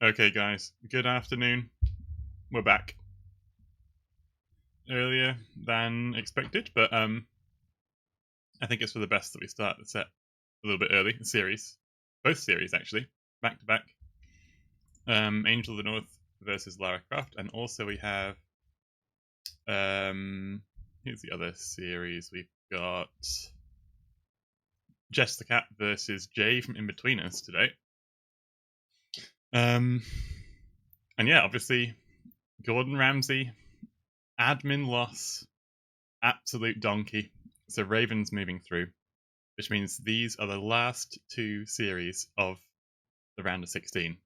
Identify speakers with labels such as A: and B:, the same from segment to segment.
A: Okay, guys, good afternoon. We're back earlier than expected, but I think it's for the best that we start the set a little bit early. The series, both series actually, back to back. Angel of the North versus Lara Croft, and also we have here's the other series. We've got Jess the Cat versus Jay from In Between Us today. And yeah, obviously Gordon Ramsay, admin loss, absolute donkey. So Raven's moving through, which means these are the last two series of the round of 16.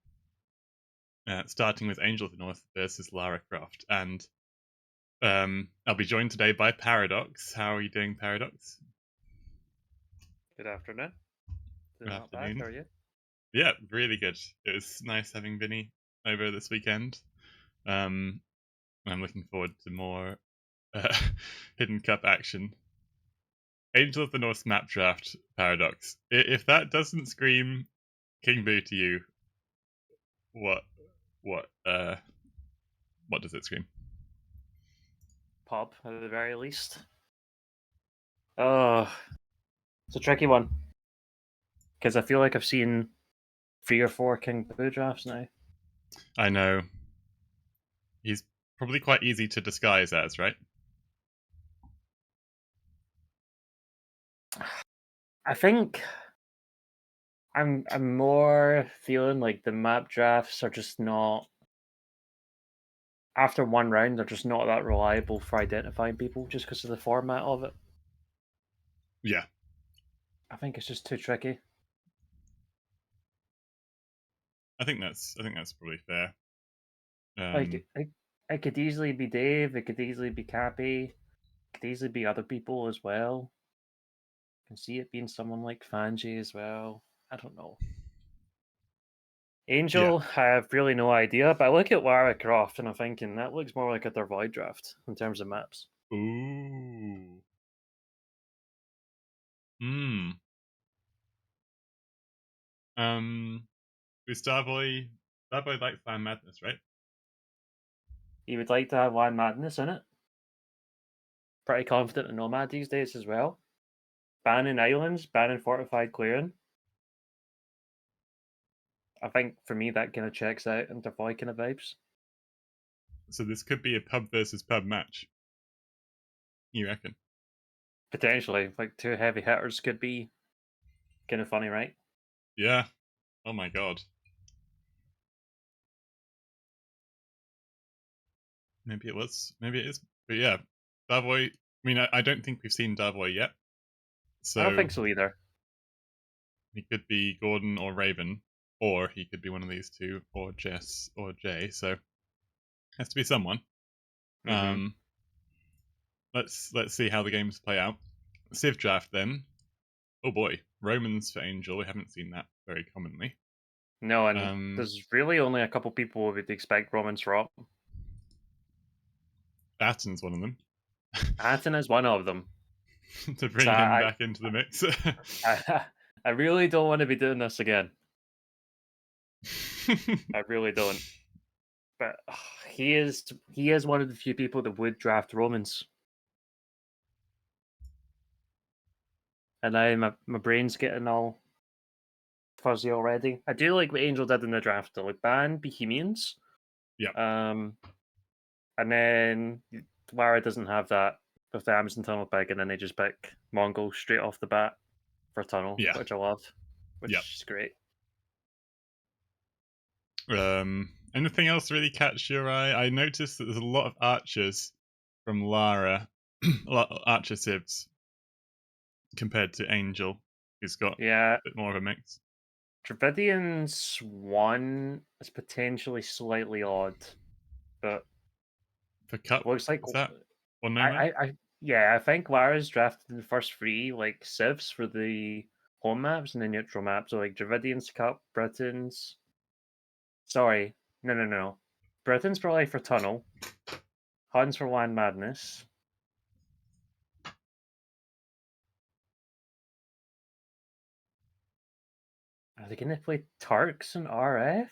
A: Starting with Angel of the North versus Lara Croft. And I'll be joined today by Paradox. How are you doing, Paradox?
B: Good afternoon.
A: Good
B: Not bad.
A: afternoon.
B: How are you?
A: Yeah, really good. It was nice having Vinny over this weekend. I'm looking forward to more uh, Hidden Cup action. Angel of the North map draft, Paradox. If that doesn't scream King Boo to you, what what uh what does it scream?
B: Pub, at the very least. Oh, it's a tricky one because I feel like I've seen 3 or 4 King Boo drafts now.
A: I know he's probably quite easy to disguise as, right?
B: I think I'm more feeling like the map drafts are just not. After one round, they're just not that reliable for identifying people, just because of the format of it.
A: Yeah,
B: I think it's just too tricky.
A: I think that's probably fair.
B: Like
A: Um,
B: it could easily be Dave. It could easily be Cappy. It could easily be other people as well. Can see it being someone like Fanji as well. I don't know.
A: yeah.
B: Angel, I have really no idea, but I look at Lara Croft and I'm thinking that looks more like a Void draft in terms of maps.
A: Ooh. Hmm. Um. With Starboy likes Land Madness, right?
B: You would like to have Land Madness in it. Pretty confident in Nomad these days as well. Banning Islands, banning Fortified Clearing. I think for me that kind of checks out into Void kind of vibes.
A: So this could be a pub versus pub match. You reckon?
B: Potentially, like 2 heavy hitters could be kind of funny, right?
A: Yeah. Oh my god. Maybe it was. Maybe it is. But yeah, Darvoy. I mean, I don't think we've seen Darvoy yet,
B: I don't
A: so
B: think so either.
A: he could be Gordon or Raven, or he could be one of these two, or Jess or Jay. So has to be someone.
B: Mm-hmm.
A: Um, let's see how the games play out. Civ draft then. Oh boy, Romans for Angel. We haven't seen that very commonly.
B: No, and
A: Um,
B: there's really only a couple people who would expect Romans Rock.
A: Batten's one of them.
B: Aten is one of them.
A: To
B: So
A: bring him back into the mix.
B: I really don't want to be doing this again. I really don't. But he is one of the few people that would draft Romans. And now my brain's getting all fuzzy already. I do like what Angel did in the draft though, like ban Bohemians.
A: Yeah,
B: Um and then Lara doesn't have that with the Amazon Tunnel pick, and then they just pick Mongol straight off the bat for Tunnel,
A: yeah,
B: which I love.
A: yeah.
B: Which is great.
A: Anything else really catch your eye? I noticed that there's a lot of archers from Lara, a lot of archer civs compared to Angel, who's got a
B: Yeah,
A: bit more of a mix.
B: Dravidian's one is potentially slightly odd, but
A: For Cup,
B: looks like
A: is that or
B: I,
A: Nomad?
B: I, I yeah, I think Lara's drafted the first 3 like civs for the home maps and the neutral maps. So like Dravidian's Cup, Britain's. Sorry, no. Britain's probably for Tunnel. Huns for Land Madness. Are they gonna play Turks and RF?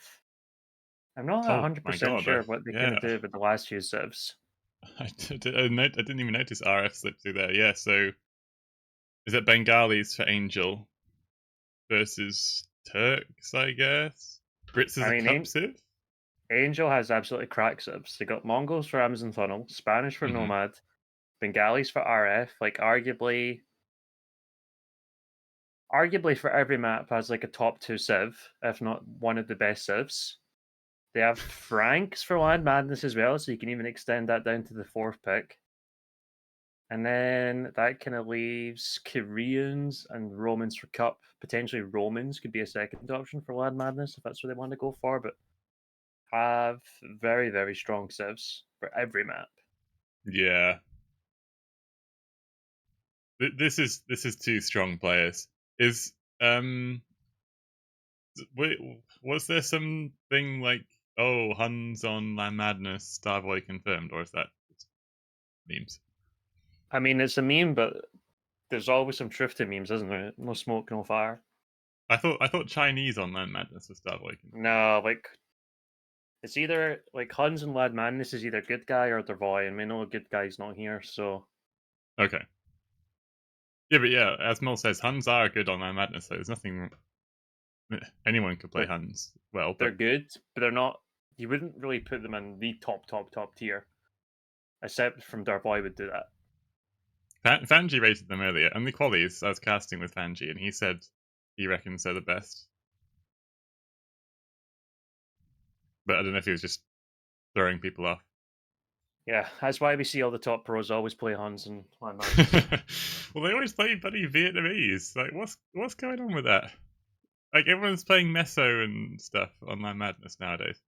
B: I'm not
A: Oh my
B: 100%
A: god!
B: sure what they're
A: Yeah,
B: gonna do with the last few civs.
A: I didn't even notice RF slipped through there. Yeah, so is it Bengalis for Angel versus Turks? I guess Brits is
B: I
A: a
B: mean,
A: cup sieve.
B: Angel has absolutely crack civs. They got Mongols for Amazon Tunnel, Spanish for
A: Mm-hmm.
B: Nomad, Bengalis for RF. Like arguably for every map has like a top 2 civ, if not one of the best civs. They have Franks for Land Madness as well, so you can even extend that down to the 4th pick. And then that kind of leaves Koreans and Romans for Cup. Potentially Romans could be a second option for Land Madness if that's what they want to go for, but have very, very strong civs for every map.
A: Yeah, this is two strong players. Is wait, was there something like Huns on Land Madness Starboy confirmed, or is that just memes?
B: I mean, it's a meme, but there's always some truth to memes, isn't there? No smoke, no fire.
A: I thought Chinese on Land Madness was Starboy confirmed.
B: No, like it's either like Huns and Lad Madness is either good guy or Dervoy, and we know a good guy's not here, so
A: Okay. Yeah, but yeah, as Mol says, Huns are good on Land Madness, so there's nothing. Anyone could play
B: they're
A: Huns well,
B: they're
A: but
B: good, but they're not. You wouldn't really put them in the top tier, except from Dervoy would do that.
A: Fanji rated them earlier. And the qualies, I was casting with Fanji, and he said he reckons they're the best. But I don't know if he was just throwing people off.
B: Yeah, that's why we see all the top pros always play Huns and Land Madness.
A: Well, they always play bloody Vietnamese. Like, what's going on with that? Like, everyone's playing Meso and stuff on Land Madness nowadays.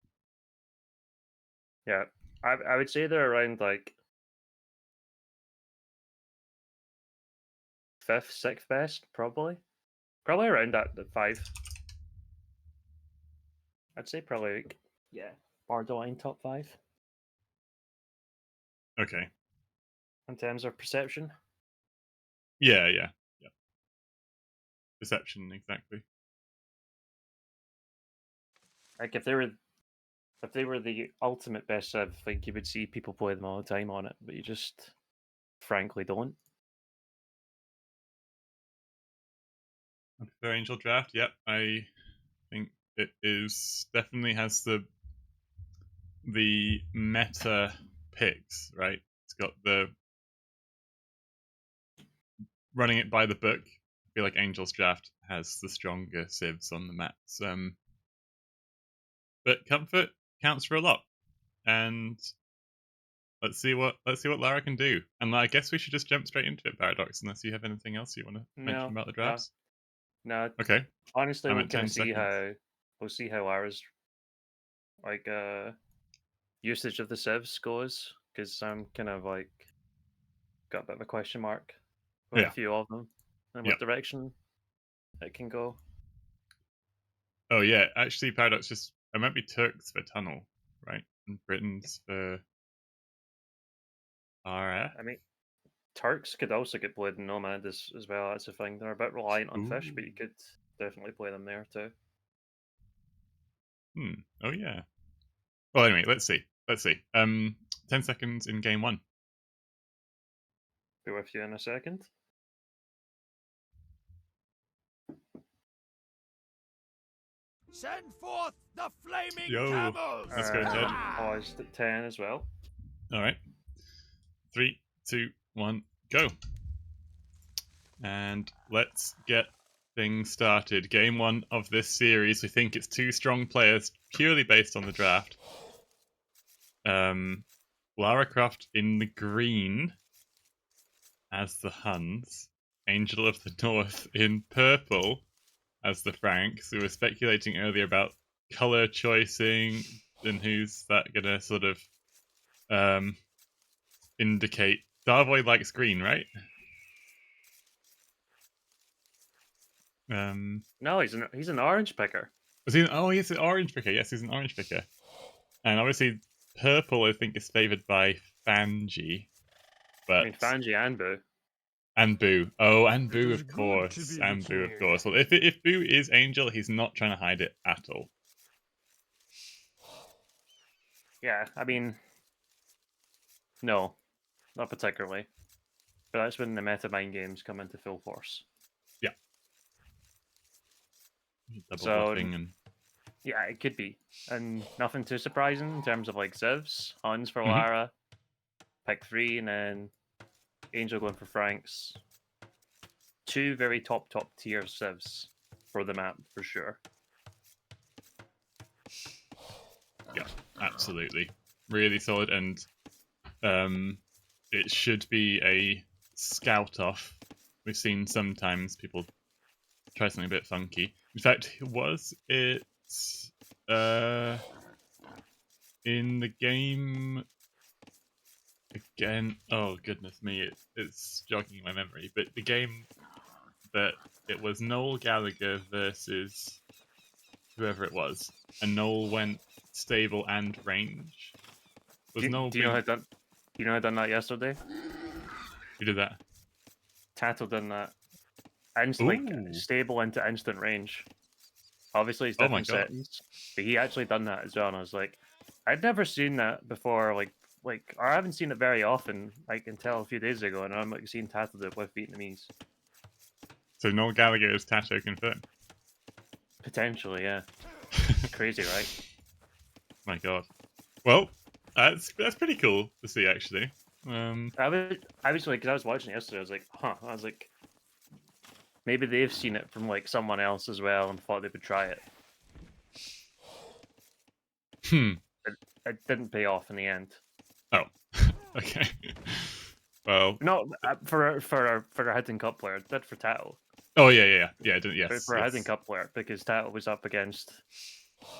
B: Yeah, I would say they're around like 5th, 6th best, probably. Probably around that 5. I'd say probably like, yeah, borderline top 5
A: Okay.
B: in terms of perception.
A: Yeah. Deception, exactly.
B: Like if they were the ultimate best civ, like you would see people play them all the time on it, but you just frankly don't.
A: For Angel Draft, yep, I think it is definitely has the meta picks, right? It's got the running it by the book. I feel like Angel's Draft has the stronger civs on the mats. But comfort counts for a lot, and let's see what Lara can do. And I guess we should just jump straight into it, Paradox, unless you have anything else you want to mention
B: No,
A: about the
B: no,
A: drafts.
B: no.
A: Okay,
B: Honestly,
A: I'm
B: we'll
A: at
B: kind
A: 10
B: of see
A: seconds.
B: how Lara's like usage of the civs goes, because I'm kind of like got a bit of a question mark with a
A: Yeah,
B: few of them and
A: yeah.
B: what direction it can go.
A: Oh yeah, actually, Paradox just it might be Turks for Tunnel, right? And Britons for RF.
B: I mean, Turks could also get played in Nomad as well. That's the thing. They're a bit reliant on fish,
A: Ooh.
B: but you could definitely play them there too.
A: Oh yeah. Well, anyway, let's see. 10 seconds in game one.
B: Be with you in a second.
C: Send forth the flaming
A: Yo,
C: camels!
A: let's go, Ted.
B: Paused at 10 as well.
A: All right. 3, 2, 1, go. And let's get things started. Game one of this series. We think it's two strong players, purely based on the draft. Lara Croft in the green as the Huns. Angel of the North in purple as the Franks. We were speculating earlier about color choicing and who's that gonna sort of indicate. Darvoy likes green, right?
B: No, he's an orange picker.
A: Was he? Oh, he's an orange picker. Yes, he's an orange picker. And obviously, purple, I think, is favored by Fanji. But
B: I mean, Fanji and Boo.
A: and Boo. Oh, and
C: It
A: Boo,
C: is
A: of
C: good to
A: course.
C: be the
A: And Boo, of
C: king.
A: course. Well, if Boo is Angel, he's not trying to hide it at all.
B: Yeah, I mean, no, not particularly. But that's when the meta mind games come into full force.
A: Yeah. Double
B: So
A: buffing and...
B: yeah, it could be. And nothing too surprising in terms of like Zivs, Hans for
A: Mhm.
B: Lara, pick 3, and then Angel going for Franks. 2 very top tier Civs for the map for sure.
A: Yeah, absolutely. Really solid, and it should be a scout off. We've seen sometimes people try something a bit funky. In fact, was it in the game again? Oh goodness me, it's jogging my memory. But the game that it was Noel Gallagher versus whoever it was, and Noel went stable and range. Was Noel
B: Do you know
A: being...
B: how done? You know I done that yesterday?
A: Who did that?
B: Tattle done that. Like
A: Ooh!
B: stable into instant range. Obviously, it's
A: Oh my
B: different
A: god!
B: settings, but he actually done that as well. And I was like, I'd never seen that before. Like I haven't seen it very often, like until a few days ago, and I'm like seeing Tattle do it with Vietnamese.
A: So Noel Gallagher is Tato confirmed.
B: Potentially, yeah. Crazy, right?
A: My god. Well, that's pretty cool to see actually.
B: I was like, because I was watching it yesterday, I was like, huh. I was like, maybe they've seen it from like someone else as well and thought they would try it.
A: Hmm.
B: It didn't pay off in the end.
A: Oh. Okay. Well.
B: No, for a hidden cup player, it did for Tattle.
A: Oh yeah. Yes.
B: For a hidden
A: Yes.
B: cup player, because Tattle was up against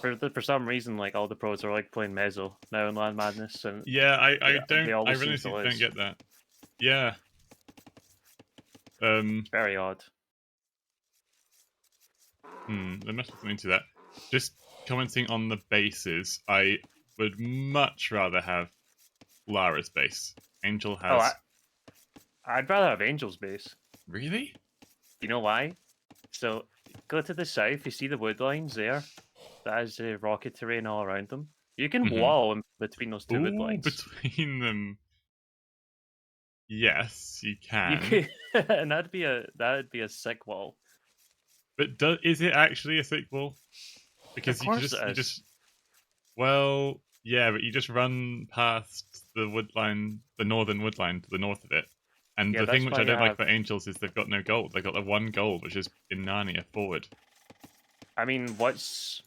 B: for some reason like all the pros are like playing Mezzo now in Land Madness, and
A: Yeah. I
B: they
A: don't. I
B: always
A: really
B: seem to
A: don't
B: lose.
A: get that. Yeah.
B: It's very odd.
A: There must be something to that. Just commenting on the bases, I would much rather have Lara's base. Angel
B: Oh,
A: has...
B: I'd rather have Angel's base.
A: Really?
B: You know why? So go to the south. You see the wood lines there. That has rocket terrain all around them. You can
A: Mm-hmm.
B: wall in between those two wood
A: Ooh,
B: lines.
A: between them. Yes, you
B: You
A: can.
B: could, and that'd be a sick wall.
A: But is it actually a sequel?
B: Of
A: Because
B: course it
A: you
B: is.
A: just... Well, yeah, but you just run past the woodline, the northern woodline to the north of it. And
B: Yeah,
A: the thing
B: that's
A: which
B: why
A: I
B: you
A: don't like
B: have.
A: about Angels is they've got no gold. They've got the one gold, which is in Narnia forward.
B: I mean, what's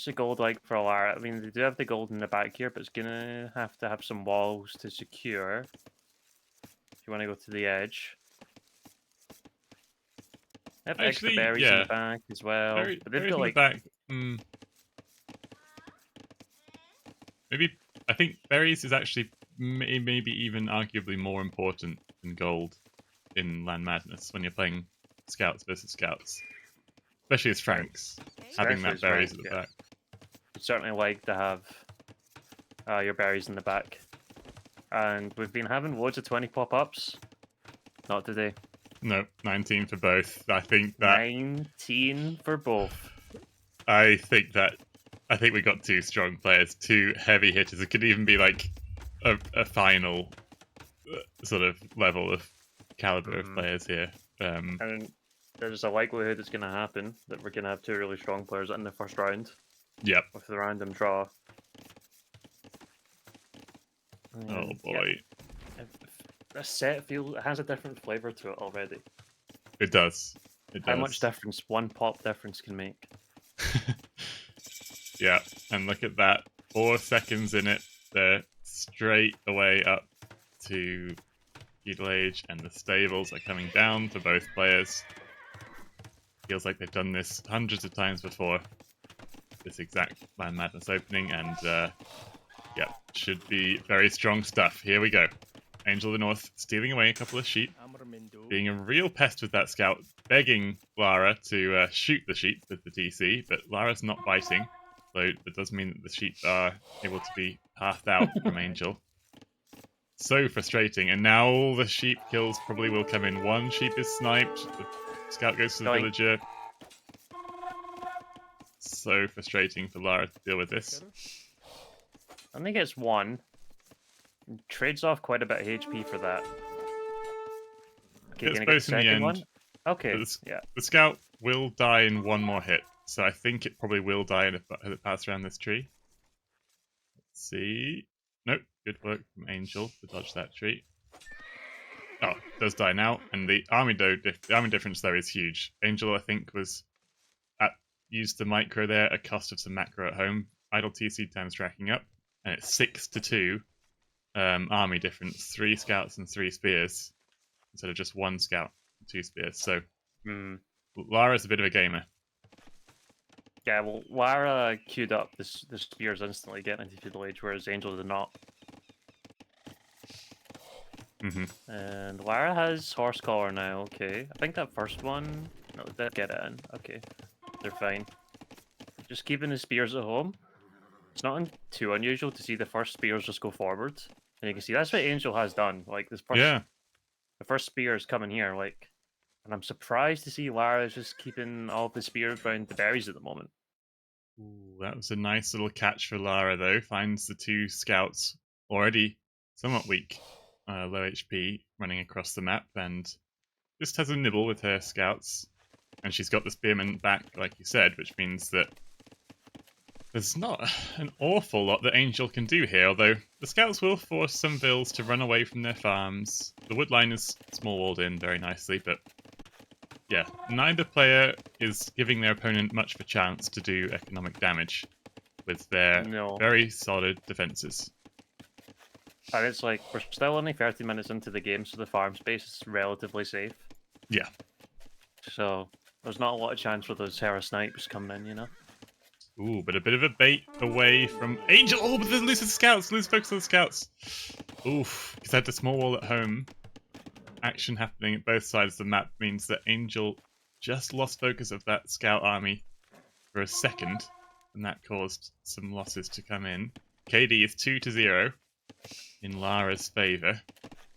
B: the gold like for Lara? I mean, they do have the gold in the back here, but it's gonna have to have some walls to secure. If you want to go to the edge, they have extra
A: Actually,
B: berries in the
A: yeah,
B: back as well, but they've
A: berries
B: got
A: in the
B: like
A: back. Maybe I think berries is actually maybe even arguably more important than gold in Land Madness when you're playing scouts versus scouts, especially as Franks, having
B: especially
A: that
B: as
A: berries
B: rank.
A: at the
B: Yeah,
A: back.
B: you'd certainly like to have your berries in the back. And we've been having loads of 20 pop-ups. Not today.
A: No, 19 for both.
B: 19 for both.
A: I think that I think we got two strong players, two heavy hitters. It could even be like a final sort of level of caliber of players here.
B: And there's a likelihood it's going to happen that we're going to have two really strong players in the first round
A: Yep.
B: with the random draw.
A: Oh boy.
B: Yeah, this set has a different flavor to it already.
A: It does. It does.
B: How much difference one pop difference can make.
A: Yeah, and look at that. 4 seconds in it. They're straight away up to Feudal Age, and the stables are coming down for both players. Feels like they've done this hundreds of times before. This exact Land Madness opening, and yeah, should be very strong stuff. Here we go. Angel of the North stealing away a couple of sheep, being a real pest with that scout, begging Lara to shoot the sheep with the TC, but Lara's not biting, so that does mean that the sheep are able to be pathed out from Angel. So frustrating, and now all the sheep kills probably will come in. One sheep is sniped, the scout goes to the villager. So frustrating for Lara to deal with this.
B: Only gets one. Trades off quite a bit of HP for that. Okay,
A: Gets
B: gonna get the
A: both in the
B: second
A: end.
B: one.
A: But
B: Okay, yeah.
A: the scout will die in one more hit, so I think it probably will die if it passes around this tree. Let's see. Nope. Good work from Angel to dodge that tree. Oh, it does die now, and the army difference though is huge. Angel, I think, was used the micro there at cost of some macro at home. Idle TC times tracking up, and it's 6-2 army difference. 3 scouts and 3 spears instead of just 1 scout and 2 spears. So Lara's a bit of a gamer.
B: Yeah, well, Lara queued up the spears instantly, getting into feudal age, whereas Angel did not. And Lara has horse collar now. Okay, I think that first one, no, they did get it in. Okay, they're fine. Just keeping the spears at home. It's not too unusual to see the first spears just go forward, and you can see that's what Angel has done. Like this first,
A: Yeah.
B: the first spear is coming here. Like, and I'm surprised to see Lara just keeping all the spears around the berries at the moment.
A: Ooh, that was a nice little catch for Lara, though. Finds the 2 scouts already somewhat weak, low HP, running across the map, and just has a nibble with her scouts. And she's got the spearmen back, like you said, which means that there's not an awful lot that Angel can do here, although the scouts will force some vills to run away from their farms. The wood line is small walled in very nicely, but yeah, neither player is giving their opponent much of a chance to do economic damage with their very solid defenses.
B: And it's like, we're still only 30 minutes into the game, so the farm space is relatively safe.
A: Yeah.
B: So there's not a lot of chance for those Terra snipes coming in, you know?
A: Ooh, but a bit of a bait away from Angel. Oh, but lose the scouts. Lose focus on the scouts. Oof. Because they had the small wall at home. Action happening at both sides of the map means that Angel just lost focus of that scout army for a second, and that caused some losses to come in. KD is 2-0 in Lara's favor.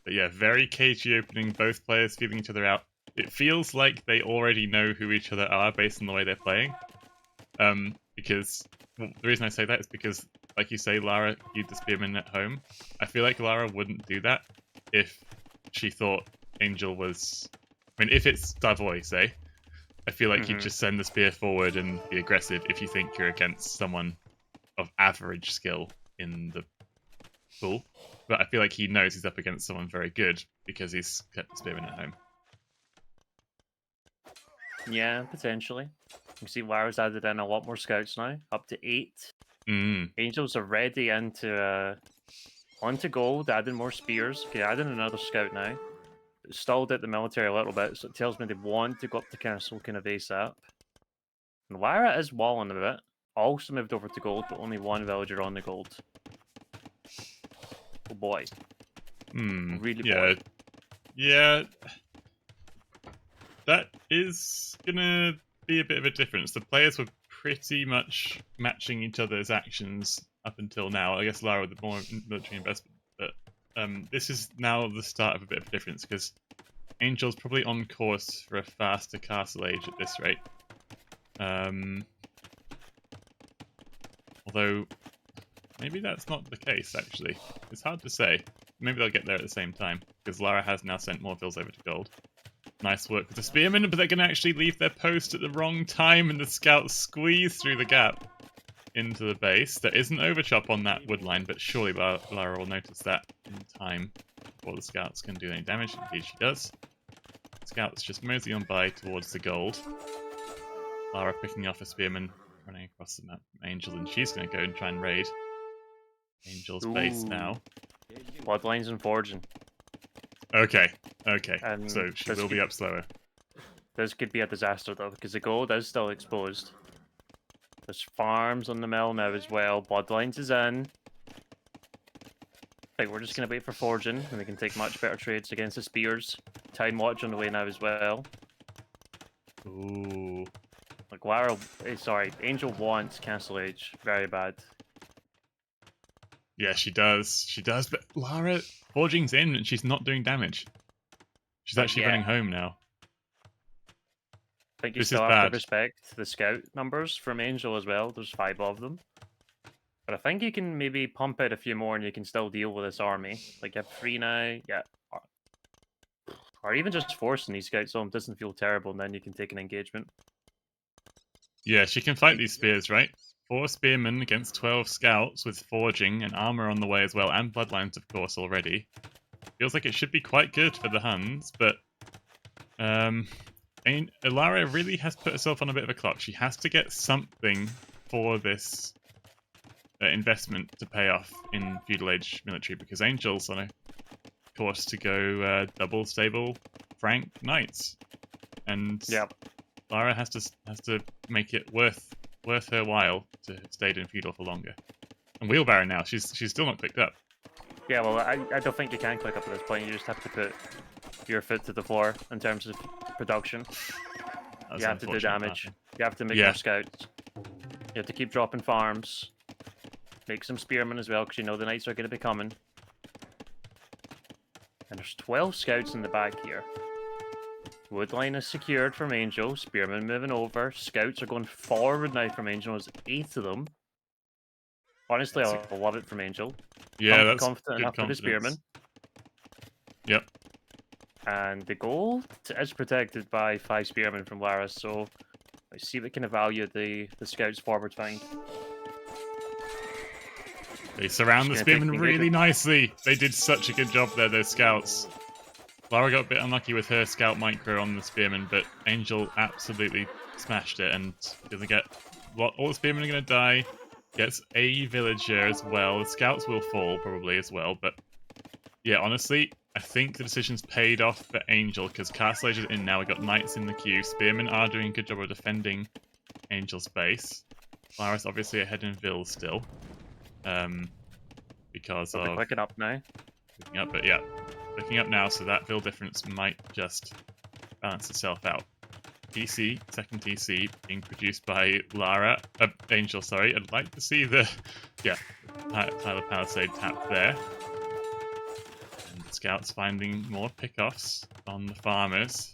A: But yeah, very cagey opening, both players feeling each other out. It feels like they already know who each other are based on the way they're playing. Because the reason I say that is because, like you say, Lara queued the spearman at home. I feel like Lara wouldn't do that if she thought Angel was... I mean, if it's Davoy, say, I feel like you'd just send the spear forward and be aggressive if you think you're against someone of average skill in the pool. But I feel like he knows he's up against someone very good because he's kept the spearman at home.
B: Yeah, potentially. You can see Lara's added in a lot more scouts now, up to 8. Angels are ready into onto gold, adding more spears. Okay, adding another scout now. It stalled at the military a little bit, so it tells me they want to go up to castle kind of ASAP. And Lara is walling a bit. Also moved over to gold, but only one villager on the gold. Oh boy. Really boy.
A: Yeah. That is gonna be a bit of a difference. The players were pretty much matching each other's actions up until now. I guess Lara with the more military investment, but this is now the start of a bit of a difference because Angel's probably on course for a faster castle age at this rate. Although maybe that's not the case actually. It's hard to say. Maybe they'll get there at the same time because Lara has now sent more vills over to gold. Nice work with the spearmen, but they're going to actually leave their post at the wrong time, and the scouts squeeze through the gap into the base. There is an overchop on that wood line, but surely Lara will notice that in time before the scouts can do any damage. Indeed she does. Scouts just mosey on by towards the gold. Lara picking off a spearman, running across the map from Angel, and she's going to go and try and raid Angel's base now.
B: Bloodlines and forging.
A: Okay.
B: And
A: so she will be up slower.
B: This could be a disaster though, because the gold is still exposed. There's farms on the mill now as well. Bloodlines is in. Like, we're just going to wait for forging, and we can take much better trades against the spears. Time watch on the way now as well.
A: Ooh.
B: Like, Lara, sorry, Angel wants Cancel Age very bad.
A: Yeah, she does. But Lara, forging's in and she's not doing damage. She's actually running home now.
B: I think you still have to respect the scout numbers from Angel as well. There's 5 of them. But I think you can maybe pump out a few more and you can still deal with this army. Like, you have 3 now, yeah. Or even just forcing these scouts on doesn't feel terrible, and then you can take an engagement.
A: Yeah, she can fight these spears, right? 4 spearmen against 12 scouts with forging and armor on the way as well, and bloodlines, of course, already. Feels like it should be quite good for the Huns, but Lara really has put herself on a bit of a clock. She has to get something for this investment to pay off in feudal age military, because Angel's on a course to go double stable Frank knights, and Lara has to make it worth her while to have stayed in feudal for longer. And wheelbarrow now, she's still not clicked up.
B: Yeah, well, I don't think you can click up at this point. You just have to put your foot to the floor in terms of production. You have to do damage. You have to make more scouts. You have to keep dropping farms. Make some spearmen as well, because you know the knights are going to be coming. And there's 12 scouts in the back here. Woodline is secured from Angel. Spearmen moving over. Scouts are going forward now from Angel. There's 8 of them. Honestly, I love it from Angel.
A: Yeah, that's
B: confident enough with the spearmen.
A: Yep.
B: And the gold is protected by 5 spearmen from Lara, so let's see what kind of value the scouts forward find.
A: They surround the spearmen really nicely. They did such a good job there, those scouts. Lara got a bit unlucky with her scout micro on the spearmen, but Angel absolutely smashed it and doesn't get... all the spearmen are going to die. Gets a villager as well. The scouts will fall probably as well, but yeah, honestly, I think the decision's paid off for Angel, because Castle Age is in now. We got knights in the queue. Spearmen are doing a good job of defending Angel's base. Lara's obviously ahead in Vil still. Because of...
B: clicking up now.
A: Clicking up, but yeah. Clicking up now, so that Vil difference might just balance itself out. TC, second TC, being produced by Angel, sorry. I'd like to see the, Tyler Palisade tap there. And the scouts finding more pickoffs on the farmers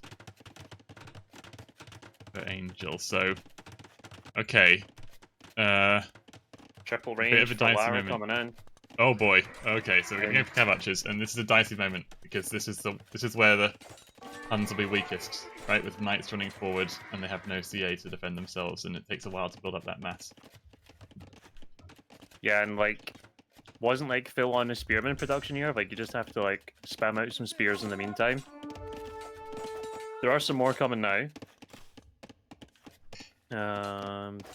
A: for Angel, so, okay.
B: Triple range for Lara coming in.
A: Oh boy, okay, so we're going to go for Cavachers, and this is a dicey moment, because this is where the Huns will be weakest, right? With knights running forward, and they have no CA to defend themselves, and it takes a while to build up that mass.
B: Yeah, and wasn't full on a spearman production here. You just have to spam out some spears in the meantime. There are some more coming now.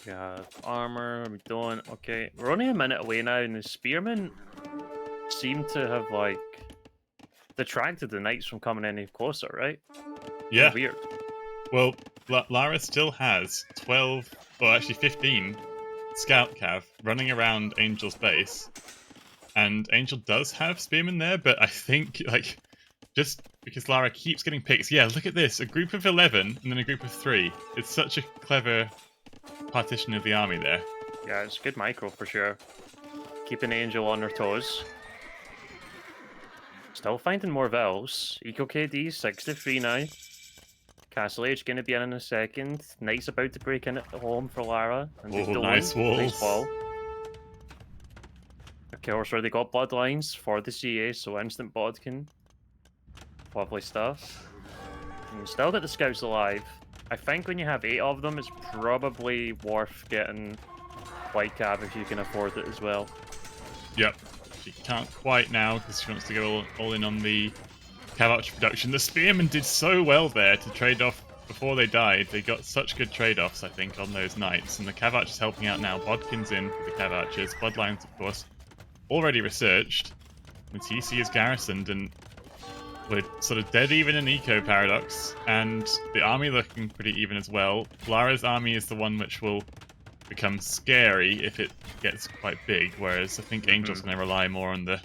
B: Yeah, armor. I'm doing okay. We're only a minute away now, and the spearmen seem to have detracted the knights from coming any closer, right?
A: Yeah.
B: Weird.
A: Well, Lara still has 12, or actually 15 scout cav running around Angel's base, and Angel does have spearmen there, but I think just because Lara keeps getting picks. Yeah, look at this. A group of 11 and then a group of 3. It's such a clever partition of the army there.
B: Yeah, it's good micro for sure. Keeping Angel on her toes. Still finding more Vels. Eco KD 63 now. Castle Age going to be in a second. Knight's about to break in at the home for Lara. And
A: nice walls.
B: Nice wall. Of course, they got bloodlines for the CA, so instant bodkin. Lovely stuff. And you still got the scouts alive. I think when you have 8 of them, it's probably worth getting White Cav if you can afford it as well.
A: Yep. She can't quite now because she wants to go all in on the Cav production. The Spearmen did so well there to trade off before they died. They got such good trade-offs, I think, on those knights. And the Cav Archers helping out now. Bodkin's in for the Cav Archers. Bloodlines, of course, already researched. The TC is garrisoned, and we're sort of dead even in Eco Paradox, and the army looking pretty even as well. Lara's army is the one which will become scary if it gets quite big, whereas I think Angel's going to rely more on the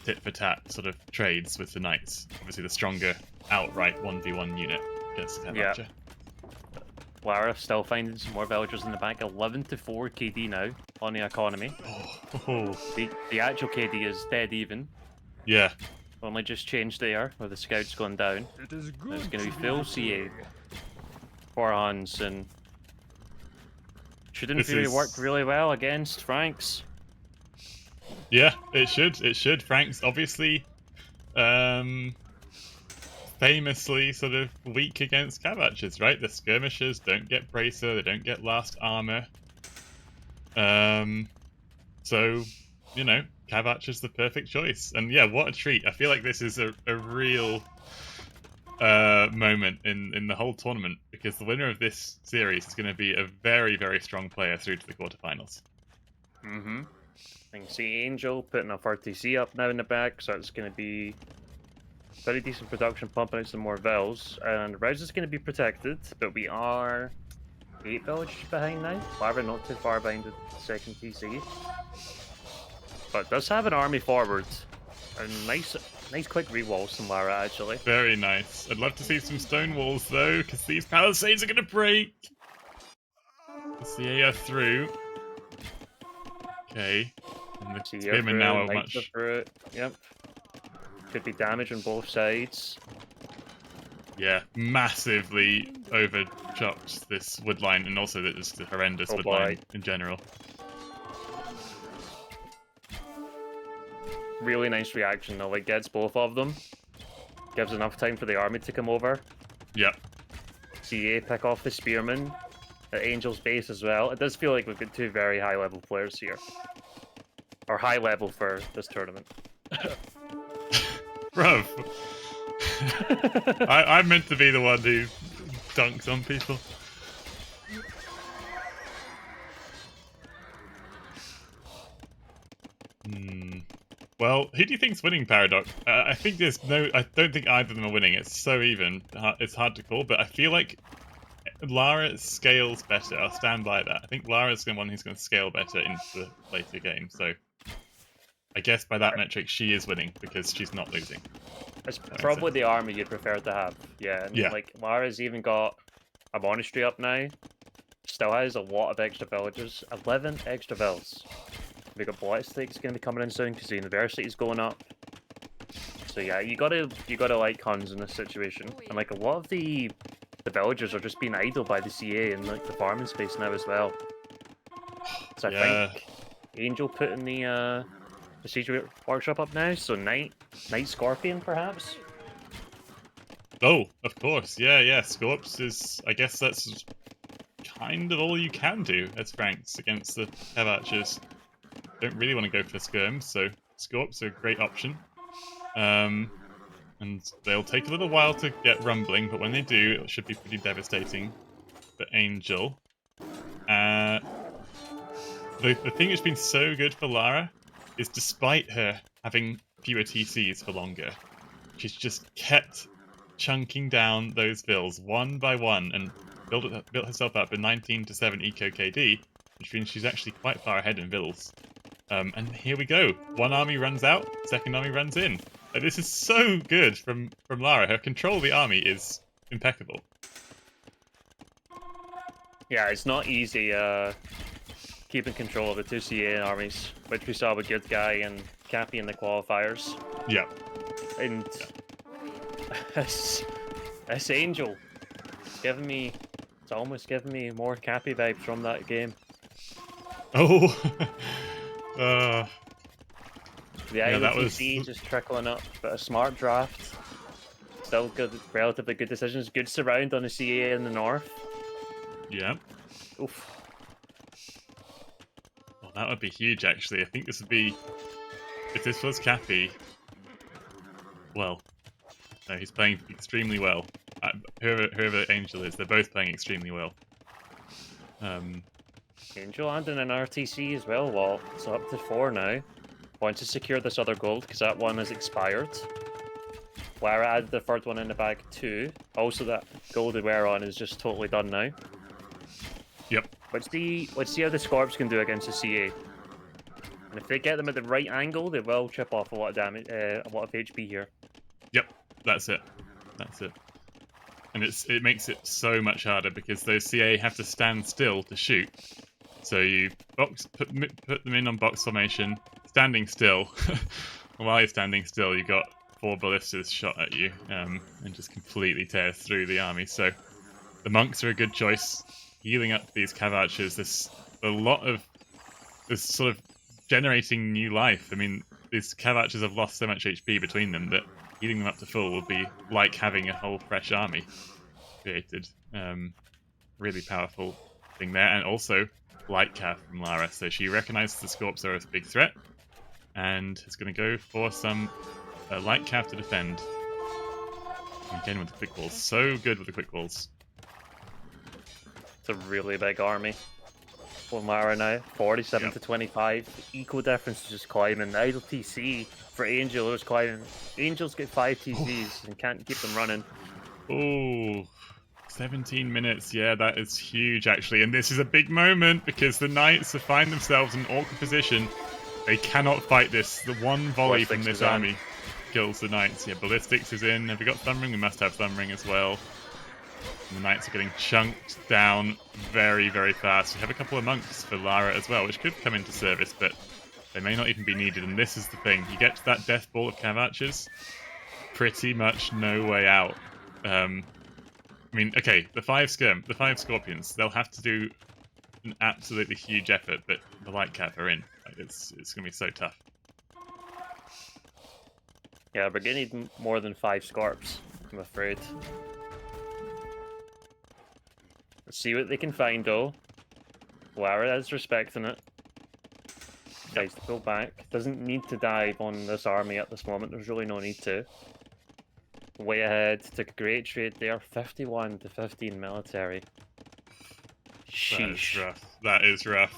A: tit-for-tat sort of trades with the knights. Obviously the stronger outright 1v1 unit against the Cavacher.
B: Lara still finding some more villagers in the back. 11 to 4 KD now on the economy. The actual KD is dead even.
A: Yeah.
B: Only just changed there, where the scout's gone down. It's going to be full CA for Huns, and shouldn't really work really well against Franks.
A: Yeah, it should. It should. Frank's obviously famously sort of weak against cav archers, right? The skirmishers don't get bracer, they don't get last armor. So, you know, cav archer's the perfect choice. And yeah, what a treat. I feel like this is a real moment in the whole tournament, because the winner of this series is going to be a very, very strong player through to the quarterfinals.
B: Mm-hmm. I can see Angel putting a 30C up now in the back, so it's going to be very decent production, pumping out some more Vels. And Res is going to be protected, but we are 8 villages behind now. Lara not too far behind the second TC. But does have an army forward. A nice quick rewalls from Lara, actually.
A: Very nice. I'd love to see some stone walls, though, because these palisades are going to break. The CA are through. Okay. And the spearmen now are much...
B: Yep. Could be damage on both sides.
A: Yeah, massively overchopped this wood line, and also that it's a horrendous wood line in general.
B: Really nice reaction though, like gets both of them. Gives enough time for the army to come over.
A: Yep.
B: CA pick off the spearmen at Angel's base as well. It does feel like we've got two very high level players here. Or high level for this tournament.
A: Bruv. I'm meant to be the one who dunks on people. Well, who do you think's winning, Paradox? I think I don't think either of them are winning. It's so even. It's hard to call, but I feel like Lara scales better. I'll stand by that. I think Lara's the one who's going to scale better into the later game. So I guess by that metric, she is winning because she's not losing.
B: It's probably the army you'd prefer to have. Yeah, and like Lara's even got a monastery up now. Still has a lot of extra villages. 11 extra villas. We got Blight Stakes going to be coming in soon because the university's going up. So yeah, you gotta like Huns in this situation. And like a lot of the villagers are just being idle by the CA and like the farming space now as well. So I think Angel putting the siege workshop up now. So Night Scorpion perhaps.
A: Oh, of course, yeah. Scorps is, I guess that's kind of all you can do as Franks against the Cav archers. Don't really want to go for skirms, so Scorps are a great option. And they'll take a little while to get rumbling, but when they do, it should be pretty devastating for Angel. The thing that's been so good for Lara is, despite her having fewer TCs for longer, she's just kept chunking down those bills one by one and built herself up a 19 to 7 eco KD, which means she's actually quite far ahead in vills. And here we go. One army runs out, second army runs in. This is so good from Lara. Her control of the army is impeccable.
B: Yeah, it's not easy keeping control of the two CA armies, which we saw with Good Guy and Cappy in the qualifiers.
A: Yeah.
B: And this Angel, it's almost giving me more Cappy vibes from that game.
A: Oh.
B: The IOTC just trickling up, but a smart draft. Still good, relatively good decisions. Good surround on the CA in the north.
A: Yeah.
B: Oof.
A: Well, that would be huge, actually. I think this would be... If this was Cappy... Well... No, he's playing extremely well. Whoever Angel is, they're both playing extremely well.
B: Angel and an RTC as well, Walt. So up to 4 now. Want to secure this other gold, because that one has expired. Lara added the third one in the bag too. Also, that gold that we're on is just totally done now.
A: Yep.
B: Let's see how the Scorps can do against the CA. And if they get them at the right angle, they will chip off a lot of damage, a lot of HP here.
A: Yep, that's it. And it makes it so much harder because those CA have to stand still to shoot. So you put them in on box formation, standing still. And while you're standing still, you got 4 ballistas shot at you, and just completely tear through the army. So the monks are a good choice. Healing up these cav archers. There's a lot of sort of generating new life. I mean, these Cav have lost so much HP between them that healing them up to full will be like having a whole fresh army created. Really powerful thing there, and also light Cav from Lara. So she recognizes the Scorps are a big threat, and is going to go for some light Cav to defend. And again with the quick balls, so good with the quick balls.
B: It's a really big army. For Lara now, 47
A: Yep.
B: to 25. Eco difference is just climbing. The idle TC for Angel is climbing. Angel's get 5 TCs and can't keep them running.
A: Oh, 17 minutes. Yeah, that is huge, actually. And this is a big moment because the Knights have find themselves in an awkward position. They cannot fight this. The one volley from this army kills the Knights. Yeah, Ballistics is in. Have we got Thumbring? We must have Thumbring as well. And the Knights are getting chunked down very, very fast. We have a couple of Monks for Lara as well, which could come into service, but they may not even be needed. And this is the thing. You get to that death ball of Cav Archers, pretty much no way out. I mean, okay, the five Scorpions, they'll have to do an absolutely huge effort, but the light Cav are in. Like, it's going to be so tough.
B: Yeah, we're gonna need more than 5 Scorps, I'm afraid. Let's see what they can find, though. Lara is respecting it. Tries to go back. Doesn't need to dive on this army at this moment. There's really no need to. Way ahead. Took a great trade there. 51 to 15 military. Sheesh.
A: That is rough. That is rough.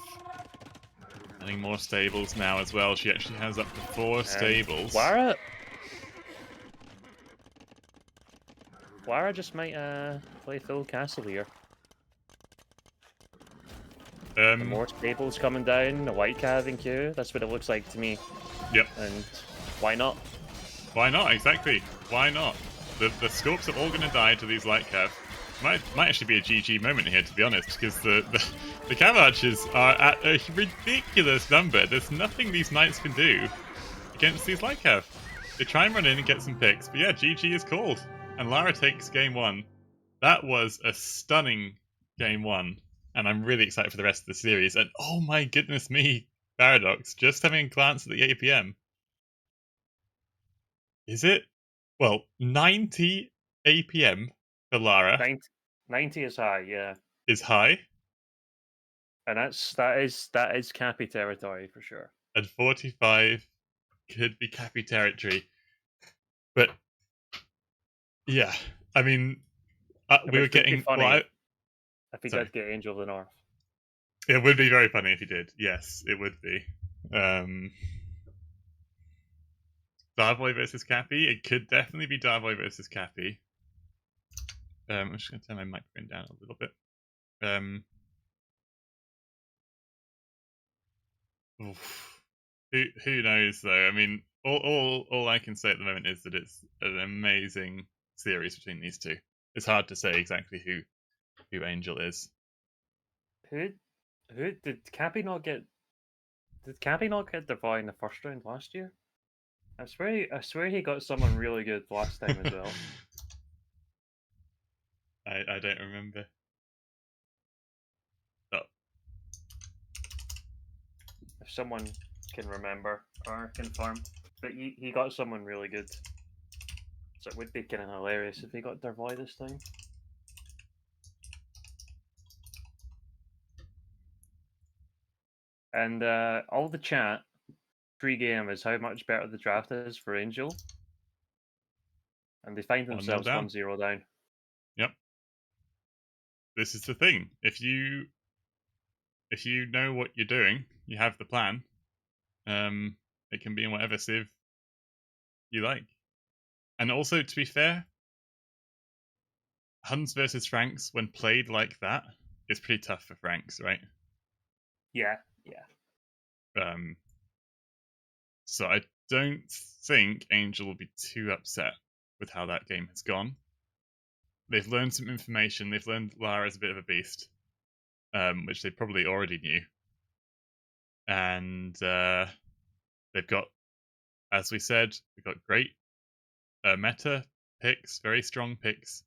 A: Adding more stables now as well. She actually has up to 4 stables.
B: Lara just might play full castle here. The more stables coming down, the white Cav in queue. That's what it looks like to me.
A: Yep.
B: And why not?
A: Why not? Exactly. Why not? The Scorps are all going to die to these light Cav. Might actually be a GG moment here, to be honest, because the Cav Archers are at a ridiculous number. There's nothing these Knights can do against these light Cav. They try and run in and get some picks, but yeah, GG is called. And Lara takes game 1. That was a stunning game 1. And I'm really excited for the rest of the series. And oh my goodness me, Paradox, just having a glance at the APM. Is it? Well, 90 APM for Lara.
B: 90 is high, yeah.
A: Is high.
B: And that is Cappy territory for sure.
A: And 45 could be Cappy territory. But yeah, I mean, we were getting.
B: Funny if he did get Angel of the North.
A: It would be very funny if he did. Yes, it would be. Darvoy versus Cappy. It could definitely be Darvoy versus Cappy. I'm just going to turn my microphone down a little bit. Who knows though? I mean, all I can say at the moment is that it's an amazing series between these two. It's hard to say exactly who Angel is.
B: Who did Cappy not get? Did Cappy not get Devoy in the first round last year? I swear he got someone really good last time as well.
A: I don't remember. Oh.
B: If someone can remember or confirm, but he got someone really good. So it would be kind of hilarious if he got Devoy this time. And all the chat pre-game is how much better the draft is for Angel. And they find themselves 1-0 down.
A: Yep. This is the thing. If you know what you're doing, you have the plan. It can be in whatever civ you like. And also, to be fair, Huns versus Franks, when played like that, is pretty tough for Franks, right?
B: Yeah.
A: So I don't think Angel will be too upset with how that game has gone. They've learned some information. They've learned Lara's a bit of a beast, which they probably already knew. And they've got, as we said, they've got great meta picks, very strong picks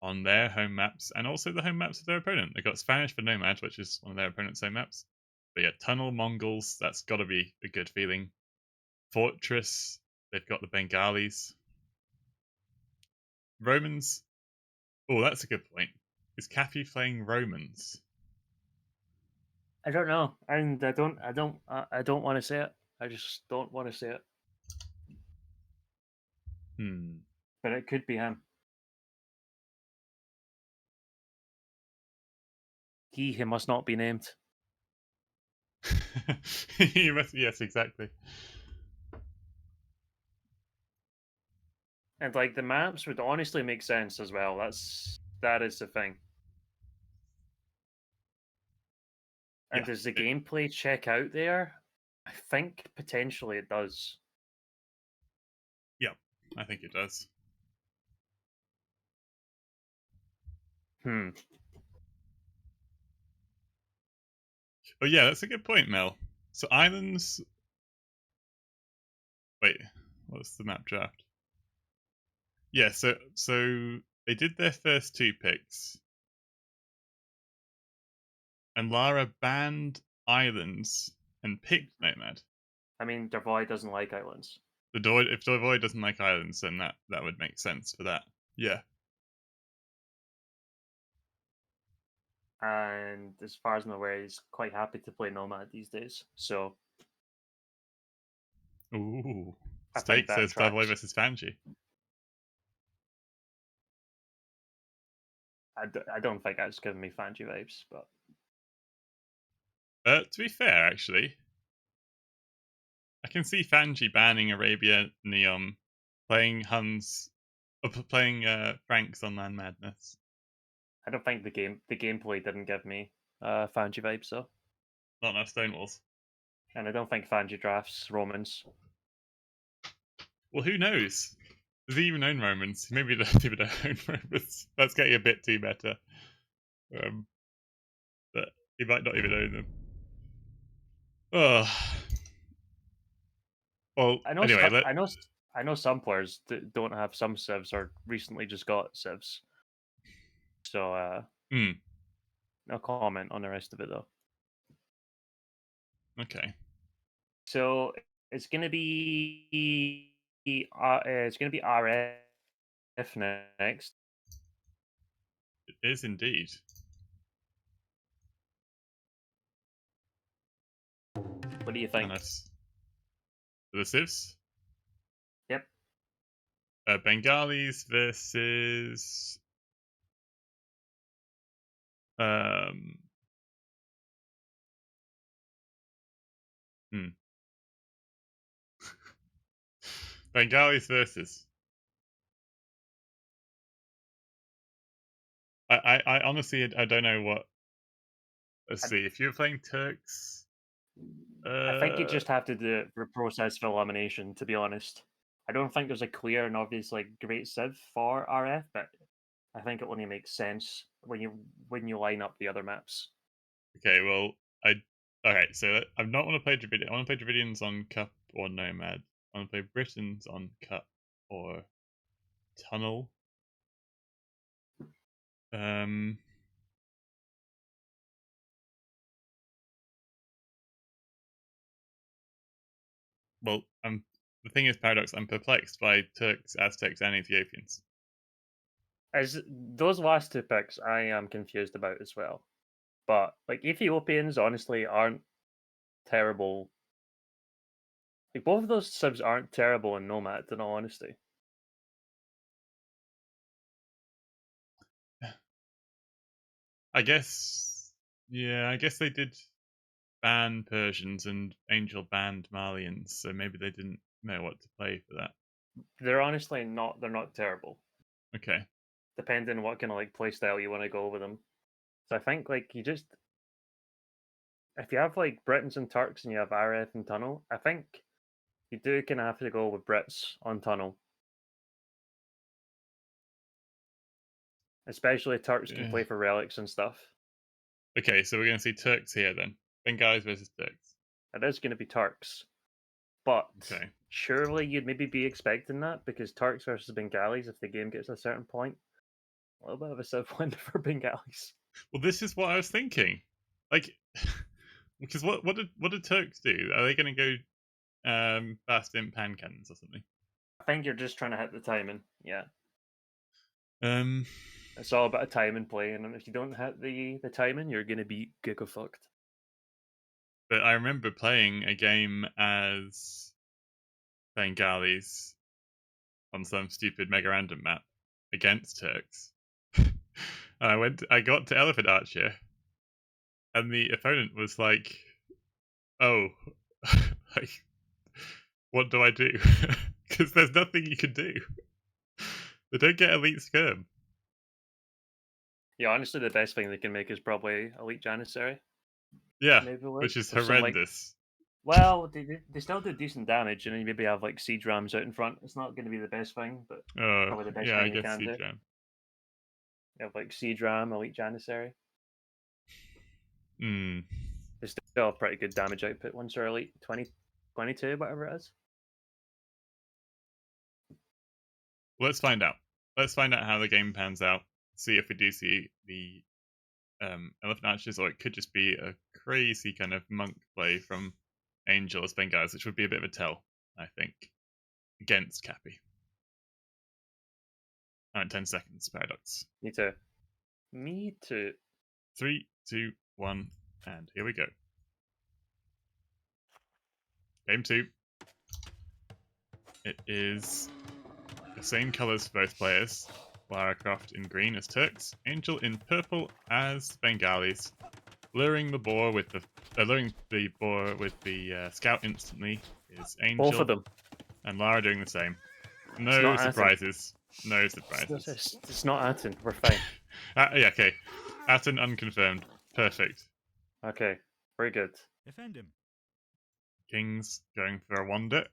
A: on their home maps, and also the home maps of their opponent. They've got Spanish for Nomad, which is one of their opponent's home maps. But yeah, Tunnel Mongols, that's got to be a good feeling. Fortress, they've got the Bengalis. Romans, oh, that's a good point. Is Kathy playing Romans?
B: I don't know, and I don't want to say it. I just don't want to say it.
A: Hmm.
B: But it could be him. He who must not be named.
A: Yes, exactly.
B: And like the maps would honestly make sense as well. That is the thing. And
A: Yeah.
B: does the gameplay check out there? I think potentially it does.
A: Yeah, I think it does.
B: Hmm.
A: Oh yeah, that's a good point, Mel. So islands. Wait, what's the map draft? Yeah, so they did their first two picks, and Lara banned islands and picked Nomad.
B: I mean, Devoy doesn't like islands.
A: If Devoy doesn't like islands, then that would make sense for that. Yeah.
B: And as far as I'm aware, he's quite happy to play Nomad these days. So
A: Ooh.
B: I think
A: Steak
B: that
A: says Devoy
B: tracks.
A: versus Fanji.
B: I don't think that's giving me Fanji vibes, but
A: To be fair, actually, I can see Fanji banning Arabia Neom, playing playing Franks on Land Madness.
B: I don't think the gameplay didn't give me Fanji vibes though.
A: Not enough Stonewalls.
B: And I don't think Fanji drafts Romans.
A: Well, who knows? Does he even own Romans? Maybe he doesn't even own Romans. That's getting a bit too meta. But he might not even own them. Oh. Well,
B: I know
A: anyway,
B: I know some players don't have some civs or recently just got civs. So
A: hmm,
B: no comment on the rest of it though.
A: okay.
B: So it's gonna be RF next.
A: It is indeed.
B: What do you
A: And
B: think?
A: that's the Civs.
B: Yep.
A: Bengalis versus um hmm. Bengalis versus I honestly I don't know what. Let's
B: I,
A: see. If you're playing Turks,
B: I think you
A: uh,
B: just have to do it for process of elimination. To be honest, I don't think there's a clear and obvious like great civ for RF, but I think it only makes sense when you line up the other maps.
A: okay. Well, I okay. So I'm not want to play Dravidian. I want to play Dravidians on Cup or Nomad. I want to play Britons on Cup or Tunnel. Um. Well, the thing is, Paradox. I'm perplexed by Turks, Aztecs, and Ethiopians.
B: As those last two picks, I am confused about as well. But like Ethiopians, honestly, aren't terrible. Like both of those subs aren't terrible in Nomad, in all honesty.
A: I guess. Yeah, I guess they did ban Persians and Angel banned Malians, so maybe they didn't know what to play for that.
B: They're honestly not. They're not terrible,
A: Okay.
B: depending on what kind of like play style you want to go with them. So I think like you just if you have like Britons and Turks and you have RF and Tunnel, I think you do kind of have to go with Brits on Tunnel. Especially Turks can
A: Yeah.
B: play for relics and stuff.
A: Okay, so we're going to see Turks here then. Bengalis versus Turks.
B: It is going to be Turks, but
A: Okay.
B: surely you'd maybe be expecting that because Turks versus Bengalis, if the game gets to a certain point, a little bit of a civ win for Bengalis.
A: Well, this is what I was thinking. Like, Because what do Turks do? Are they going to go fast in pan cannons or something?
B: I think you're just trying to hit the timing. Yeah,
A: Um,
B: it's all about a timing play, and if you don't hit the timing, you're gonna be giga fucked.
A: but I remember playing a game as Bengalis on some stupid mega random map against Turks. I got to Elephant Archer, and the opponent was like, "Oh, like, what do I do?" Because there's nothing you can do. They don't get elite skirm.
B: Yeah, honestly, the best thing they can make is probably Elite Janissary.
A: Yeah,
B: Maybe
A: which
B: like
A: is
B: with some like.
A: horrendous.
B: Well, they still do decent damage, and then you maybe have like siege rams out in front. It's not going to be the best thing, but
A: Oh,
B: probably the best
A: yeah, I
B: thing they
A: guess
B: can do.
A: Siege Ram.
B: You have like siege ram, Elite Janissary.
A: Hmm.
B: They still have pretty good damage output once they're Elite 20, 22, whatever it is.
A: Let's find out. Let's find out how the game pans out. See if we do see the Elephant Archers, or it could just be a crazy kind of monk play from Angel as Bengals, which would be a bit of a tell, I think, against Cappy. All right, 10 seconds, Paradox.
B: Me too. Me too.
A: 3, 2, 1, and here we go. Game 2. It is the same colours for both players. Lara Croft in green as Turks, Angel in purple as Bengalis, luring the boar with the scout instantly is
B: Both
A: Angel,
B: of them.
A: and Lara doing the same.
B: It's
A: No
B: not Atten.
A: surprises. No surprises.
B: It's not Atten. We're fine.
A: Yeah, okay. Atten unconfirmed. Perfect.
B: Okay, very good.
C: Defend him.
A: Kings going for a wander,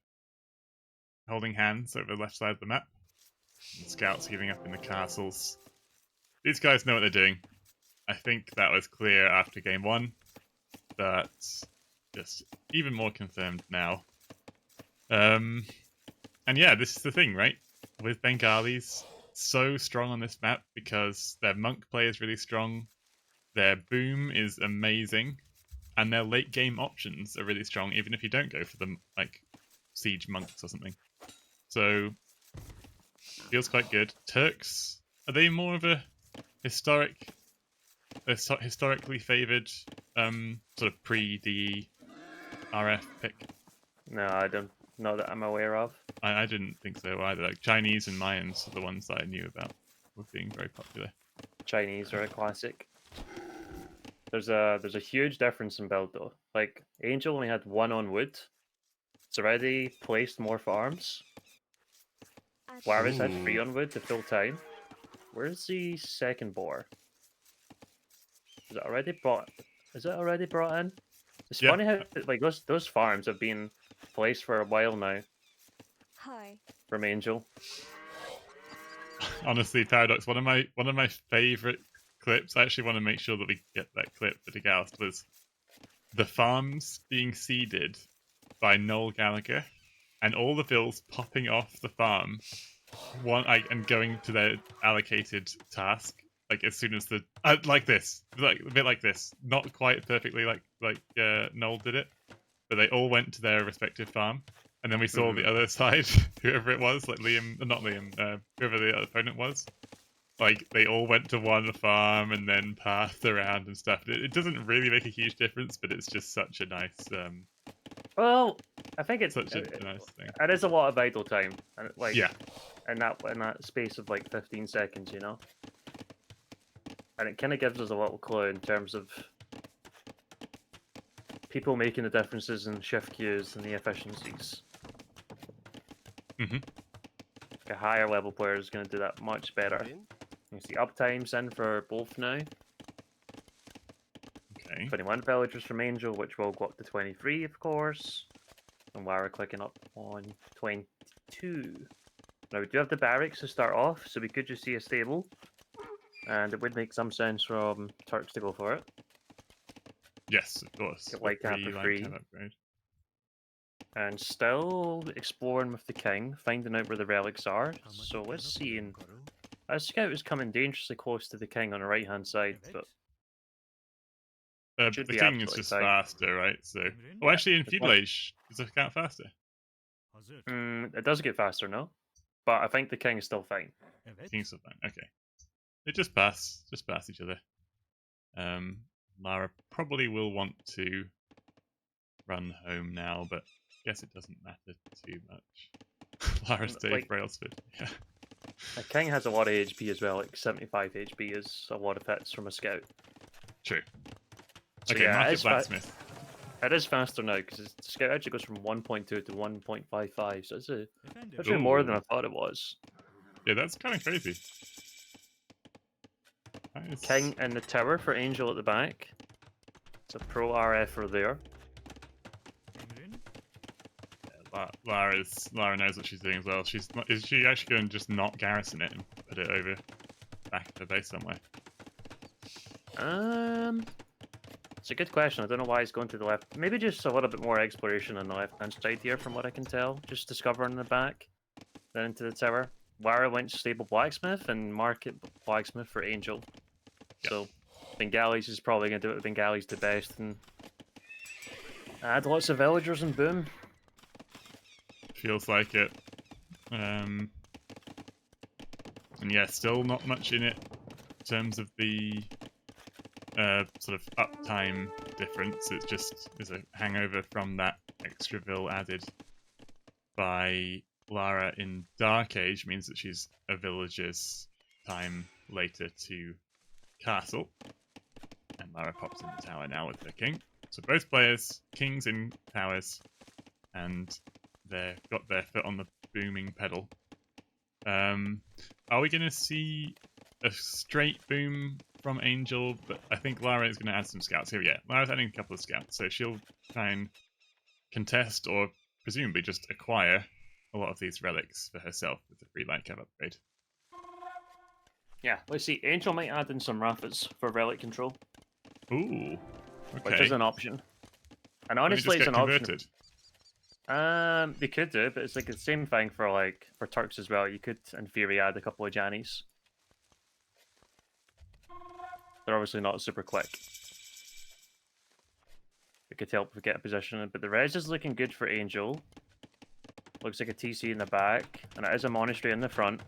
A: holding hands over the left side of the map. And scouts giving up in the castles. These guys know what they're doing. I think that was clear after game 1, but just even more confirmed now. And yeah, this is the thing, right? With Bengalis, so strong on this map because their monk play is really strong, their boom is amazing, and their late game options are really strong, even if you don't go for them like siege monks or something. So feels quite good. Turks, are they more of a historically favoured sort of pre-DE RF pick?
B: No, I don't know that I'm aware of.
A: I didn't think so either. Like Chinese and Mayans are the ones that I knew about with being very popular.
B: Chinese are a classic. There's a huge difference in build though. Like Angel only had one on wood. It's already placed more farms. Lara's had 3 on wood the full time. Where's the second boar? Is it already brought? Is it already brought in? It's
A: Yeah.
B: funny how like those farms have been placed for a while now
D: Hi.
B: from Angel.
A: Honestly, Paradox, one of my favourite clips. I actually want to make sure that we get that clip for the Ghost, was the farms being seeded by Noel Gallagher, and all the vills popping off the farm, and going to their allocated task. Like as soon as the like this, like a bit like this, not quite perfectly like Noel did it, but they all went to their respective farm, and then we saw the other side, whoever it was, like Liam, not Liam, whoever the opponent was, like they all went to one farm and then passed around and stuff. It doesn't really make a huge difference, but it's just such a nice,
B: Well, I think it's
A: such a nice thing.
B: it is a lot of idle time, and like
A: Yeah,
B: in that space of like 15 seconds, you know. And it kind of gives us a little clue in terms of people making the differences in shift queues and the efficiencies.
A: Mhm.
B: A higher level player is going to do that much better. You see uptimes in for both now.
A: Okay.
B: 21 villagers from Angel, which will go up to 23, of course. And Lara clicking up on 22. Now, we do have the barracks to start off, so we could just see a stable. And it would make some sense from Turks to go for it.
A: Yes, of course.
B: Get light cap for free.
A: Upgrade.
B: And still exploring with the king, finding out where the relics are. So let's see. Our scout is coming dangerously close to the king on the right hand side, but Should
A: The
B: be
A: king is
B: absolutely
A: just
B: fine.
A: faster, right? So, oh, actually, in
B: It's
A: feudal age, is the scout faster?
B: It does get faster, no? But I think the king is still fine.
A: King's still fine. Okay, they just pass each other. Lara probably will want to run home now, but I guess it doesn't matter too much. Lara's Dave
B: Like,
A: Brailsford. Yeah.
B: a king has a lot of HP as well. Like 75 HP is a lot of hits from a scout.
A: True.
B: So
A: Okay,
B: yeah,
A: Market Blacksmith.
B: it is faster now because the scout actually goes from 1.2 to 1.55. So it's actually
A: Ooh.
B: more than I thought it was.
A: Yeah, that's kind of crazy. Nice.
B: King in the tower for Angel at the back. It's a pro RF there.
A: Lara knows what she's doing as well. Is she actually going to just not garrison it and put it over back to the base somewhere?
B: It's a good question. I don't know why he's going to the left. Maybe just a little bit more exploration on the left-hand side here, from what I can tell. Just discovering the back, then into the tower. Lara went stable blacksmith and market blacksmith for Angel.
A: Yep.
B: So Bengalis is probably going to do it with Bengalis the best and add lots of villagers and boom.
A: Feels like it. And yeah, still not much in it in terms of the sort of uptime difference. It's just is a hangover from that extra vill added by Lara in Dark Age, means that she's a villager's time later to castle. And Lara pops in the tower now with her king. So both players, kings in towers, and they've got their foot on the booming pedal. Are we going to see a straight boom from Angel? But I think Lara is going to add some scouts here. Yeah, Lara's adding a couple of scouts, so she'll try and contest or presumably just acquire a lot of these relics for herself with the free light cap upgrade.
B: Yeah, let's see. Angel might add in some Raffas for relic control.
A: Ooh, okay.
B: Which is an option. And
A: Honestly,
B: honestly, it's an
A: converted?
B: option. They could do, but it's like the same thing for Turks as well. You could, in theory, add a couple of Jannies. They're obviously not super quick. It could help get a position, but the res is looking good for Angel. Looks like a TC in the back, and it is a monastery in the front.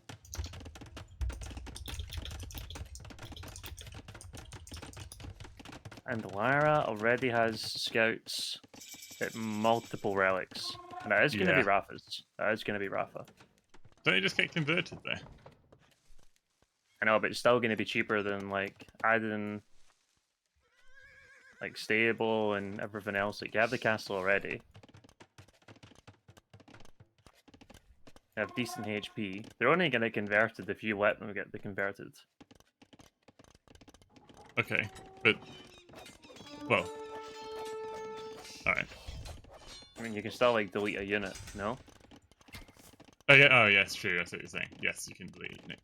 B: And Lara already has scouts at multiple relics. And it is going to be Rafa's. It is going to be Rafa.
A: Don't you just get converted there?
B: I know, but it's still going to be cheaper than adding stable and everything else. Like, you have the castle already. You have decent HP. They're only going to convert it if you let them get the converted.
A: Okay, but well, all right.
B: I mean, you can still delete a unit, no?
A: Oh yeah, oh yes, true. That's what you're saying. Yes, you can delete it. Yes.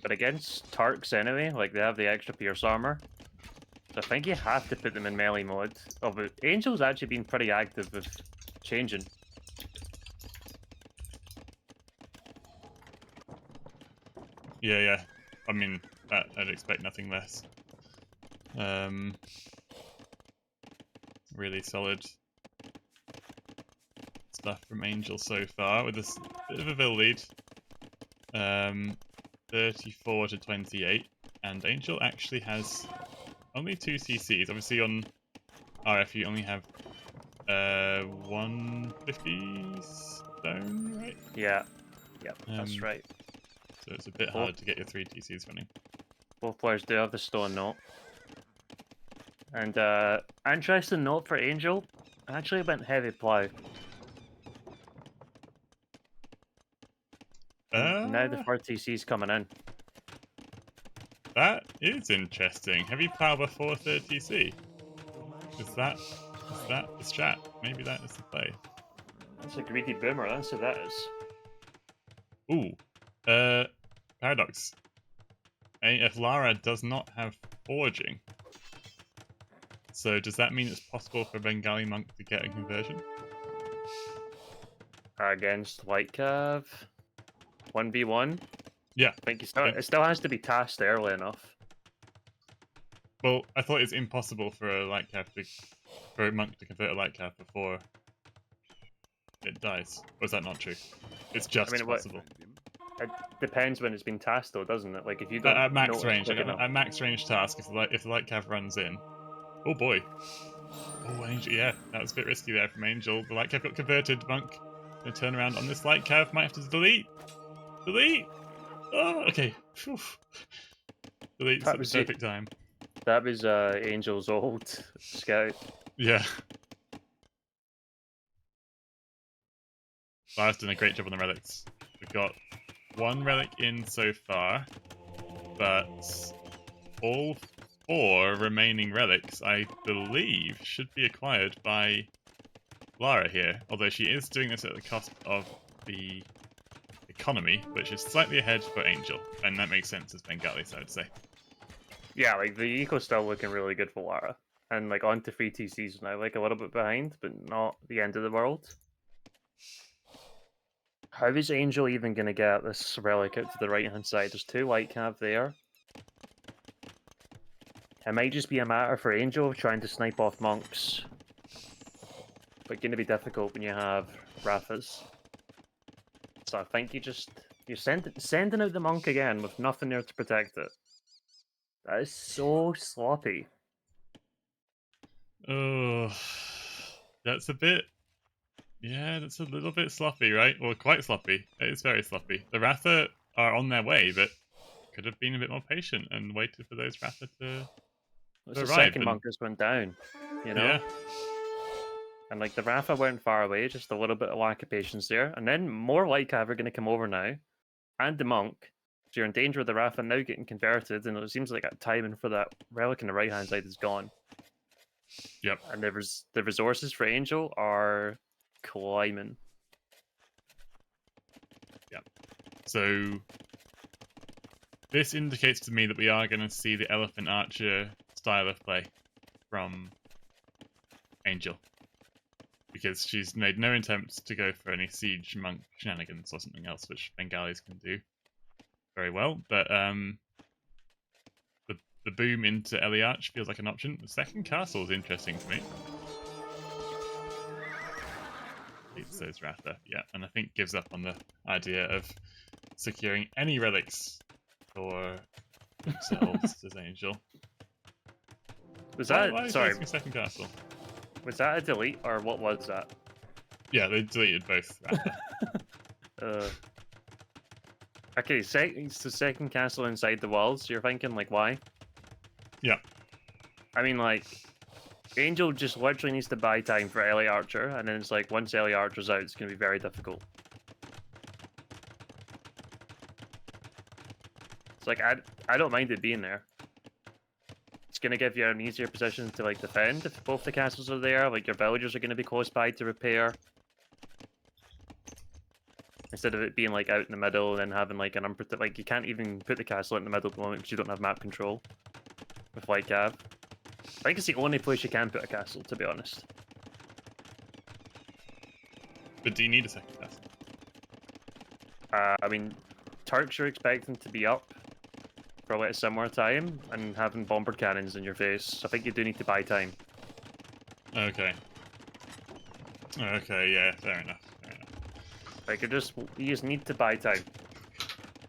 B: But against Turks anyway, they have the extra pierce armor. So I think you have to put them in melee mode. Oh, but Angel's actually been pretty active with changing.
A: Yeah. I mean, I'd expect nothing less. Really solid stuff from Angel so far, with a bit of a vill lead. 34 to 28, and Angel actually has only 2 CCs. Obviously on RF you only have 150 stone, right?
B: Yeah, that's right.
A: So it's a bit hard to get your 3 TCs running.
B: Both players do have the stone note. And interesting note for Angel, I actually went heavy plow. Now the 4 TC's coming in.
A: That is interesting. Heavy plow before 3rd TC. Is that the strat? Maybe that is the play.
B: That's a greedy boomer, that's who that is.
A: Ooh. Paradox. If Lara does not have forging, so does that mean it's possible for Bengali Monk to get a conversion?
B: Against White Cav. 1v1.
A: Yeah.
B: I think it still has to be tasked early enough.
A: Well, I thought it's impossible for a light cav for a monk to convert a light cav before it dies. Or is that not true? It's just
B: I mean,
A: possible.
B: it depends when it's been tasked, though, doesn't it? Like, if you don't
A: At max
B: notice
A: range,
B: quick enough.
A: at max range task, if the light cav runs in. Oh boy. Oh, Angel, yeah, that was a bit risky there from Angel. The light cav got converted. Monk, gonna turn around on this light cav. Might have to delete. Delete. Oh, okay. Whew. Deletes
B: That
A: at the
B: was it.
A: perfect time.
B: That was Angel's old scout.
A: Yeah. Lara's done a great job on the relics. We've got one relic in so far, but all 4 remaining relics, I believe, should be acquired by Lara here. Although she is doing this at the cost of the economy, which is slightly ahead for Angel, and that makes sense as Bengalis, I would say.
B: Yeah, like the eco's still looking really good for Lara. And like on to 3 TCs now, like a little bit behind, but not the end of the world. How is Angel even going to get this relic out to the right hand side? There's 2 light cav there. It might just be a matter for Angel of trying to snipe off monks. But going to be difficult when you have Rathas. So I think you're sending out the monk again with nothing there to protect it. That is so sloppy.
A: Oh, that's a bit. Yeah, that's a little bit sloppy, right? Well, quite sloppy. It is very sloppy. The Ratha are on their way, but could have been a bit more patient and waited for those Ratha to
B: It's the
A: arrive.
B: second
A: And,
B: monk just went down, you know?
A: yeah,
B: And like the Ratha weren't far away, just a little bit of lack of patience there. And then more light cav are going to come over now, and the monk. So you're in danger of the Ratha now getting converted, and it seems like that timing for that relic on the right hand side is gone.
A: yep.
B: And the resources for Angel are climbing.
A: Yep. So this indicates to me that we are going to see the Elephant Archer style of play from Angel. Because she's made no attempts to go for any siege monk shenanigans or something else, which Bengalis can do very well. But the boom into Eliarch feels like an option. The second castle is interesting to me. It's those Ratha, yeah, and I think gives up on the idea of securing any relics for themselves as Angel.
B: Was that
A: Why
B: sorry?
A: second castle?
B: Was that a delete or what was that?
A: Yeah, they deleted both Ratha.
B: Okay, it's the second castle inside the walls. So you're thinking like why?
A: Yeah.
B: I mean like Angel just literally needs to buy time for Ellie Archer, and then it's like once Ellie Archer's out, it's gonna be very difficult. It's like I don't mind it being there. It's gonna give you an easier position to like defend if both the castles are there. Like your villagers are gonna be close by to repair. Instead of it being like out in the middle and then having like an unprotected, like you can't even put the castle in the middle at the moment because you don't have map control with light cav. I think it's the only place you can put a castle, to be honest.
A: But do you need a second castle?
B: I mean, Turks are expecting to be up probably at a similar time and having bomber cannons in your face. So I think you do need to buy time.
A: Okay. Okay, yeah, fair enough. Fair enough.
B: Like you just need to buy time.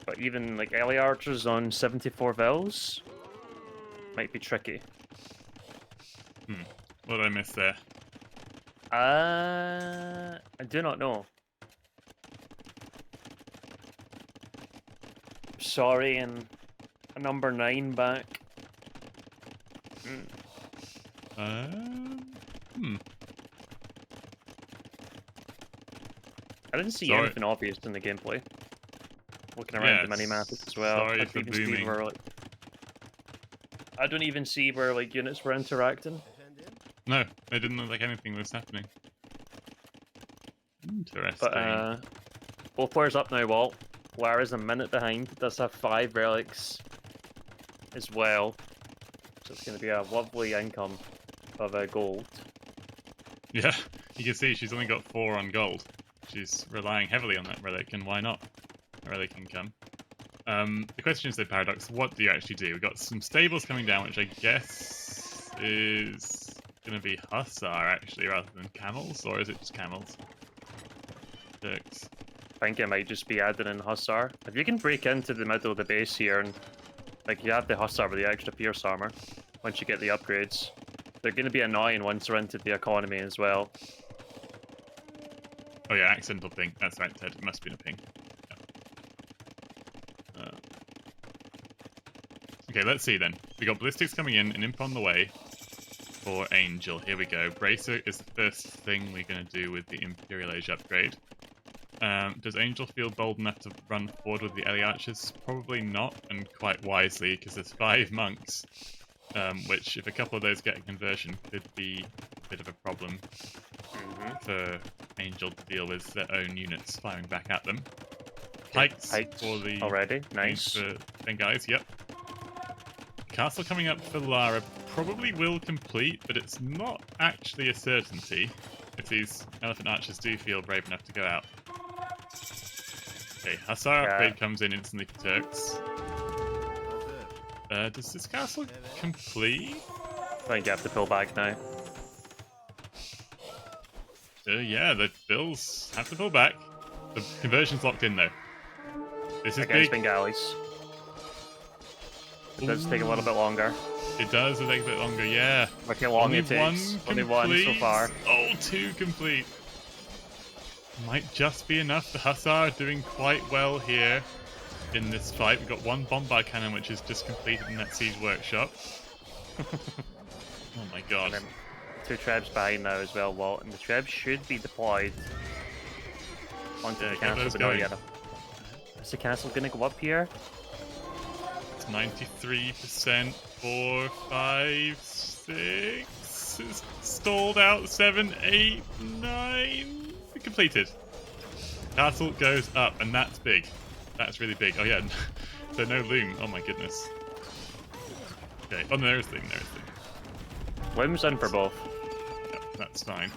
B: But even like Ellie Archers on 74 vills might be tricky.
A: What did I miss there?
B: I do not know. Sorry, and a number 9 back. I didn't see
A: Sorry.
B: anything obvious in the gameplay. Looking around the minimap as well.
A: Sorry
B: I
A: for
B: don't even see
A: booming.
B: where, like, I don't even see where like units were interacting.
A: No, they didn't look like anything was happening. Interesting.
B: But both players up now, Walt. Lara's a minute behind. Does have 5 relics as well. So it's going to be a lovely income of gold.
A: Yeah, you can see she's only got 4 on gold. She's relying heavily on that relic, and why not? A relic income. The question is, though, Paradox, what do you actually do? We've got some stables coming down, which I guess is going to be Hussar, actually, rather than camels, or is it just camels? Turks.
B: I think it might just be adding in Hussar. If you can break into the middle of the base here and like you have the Hussar with the extra Pierce armor, once you get the upgrades, they're going to be annoying once they're into the economy as well.
A: Oh yeah, accidental ping. That's right, Ted. It must have been a ping. Yeah. Okay, let's see then. We got ballistics coming in, an imp on the way for Angel. Here we go. Bracer is the first thing we're going to do with the Imperial Age upgrade. Does Angel feel bold enough to run forward with the Ellie Archers? Probably not, and quite wisely, because there's 5 monks, which, if a couple of those get a conversion, could be a bit of a problem for Angel to deal with their own units firing back at them. Pikes for the...
B: already, nice.
A: Then guys, yep. Castle coming up for Lara probably will complete, but it's not actually a certainty if these Elephant Archers do feel brave enough to go out. Okay, Hussar upgrade comes in instantly for Turks. Does this castle complete?
B: I think you have to pull back now.
A: Yeah, the bills have to pull back. The conversion's locked in though. This is
B: Against
A: big.
B: Bengalis. It does take a little bit longer.
A: It does take a bit longer, yeah.
B: Look how long it takes. Only one so far.
A: Oh, 2 complete. Might just be enough. The Hussar doing quite well here in this fight. We've got 1 bombard cannon which is just completed in that siege workshop. Oh my god.
B: And then 2 trebs behind now as well, Walt, and the trebs should be deployed onto the castle, but not yet. Is the castle gonna go up here?
A: It's 93%, 4, 5, 6. It's stalled out. 7, 8, 9. Completed. Castle goes up, and that's big. That's really big. Oh yeah, so no loom. Oh my goodness. Okay. Oh no, there's thing.
B: Loom's in for both.
A: Yep, that's fine.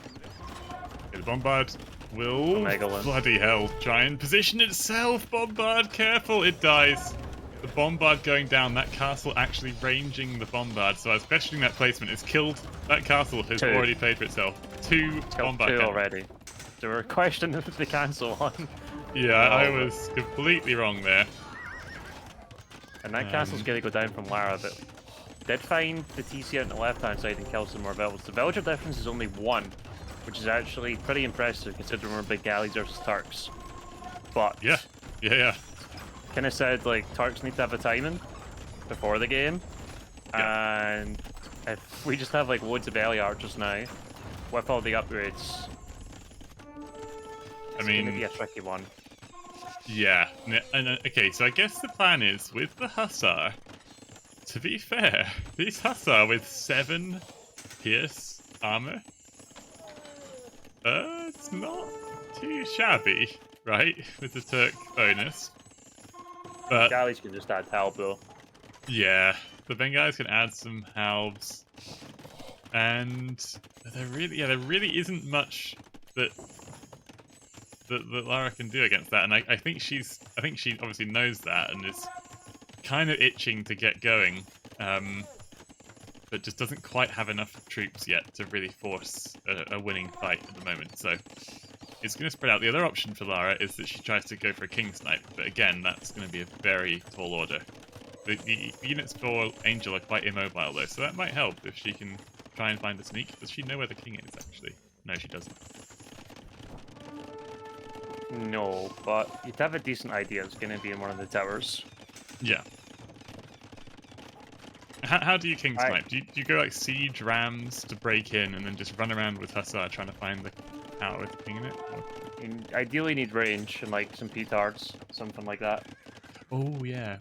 A: Okay, the bombard will bloody hell try and position itself. Bombard, careful! It dies. The bombard going down. That castle actually ranging the bombard. So I was questioning that placement. It's killed. That castle has already paid for itself. 2 bombard cannons.
B: Already. They were questioning the cancel one.
A: Yeah, I was completely wrong there.
B: And that castle's gonna go down from Lara, but did find the TC on the left-hand side and kill some more villagers. The villager difference is only 1, which is actually pretty impressive considering we're big galleys versus Turks. But
A: yeah.
B: kind of said like Turks need to have a timing before the game, and if we just have like loads of belly archers now with all the upgrades, it's gonna be a tricky one.
A: Yeah, and okay, so I guess the plan is with the Hussar. To be fair, these Hussar with 7 pierce armor, it's not too shabby, right? With the Turk bonus. But
B: galleys can just add help though.
A: Yeah, the Bengals can add some halves, and there really isn't much that Lara can do against that. And I think she obviously knows that and is kind of itching to get going, but just doesn't quite have enough troops yet to really force a winning fight at the moment. So it's going to spread out. The other option for Lara is that she tries to go for a king snipe, but again, that's going to be a very tall order. The units for Angel are quite immobile though, so that might help if she can try and find a sneak. Does she know where the king is actually? No, she doesn't.
B: No, but you'd have a decent idea it's going to be in one of the towers.
A: Yeah. How do you king snipe? Do you go like siege rams to break in and then just run around with Hussar trying to find the tower with the king in it?
B: You ideally need range and like some petards, something like that.
A: Oh yeah.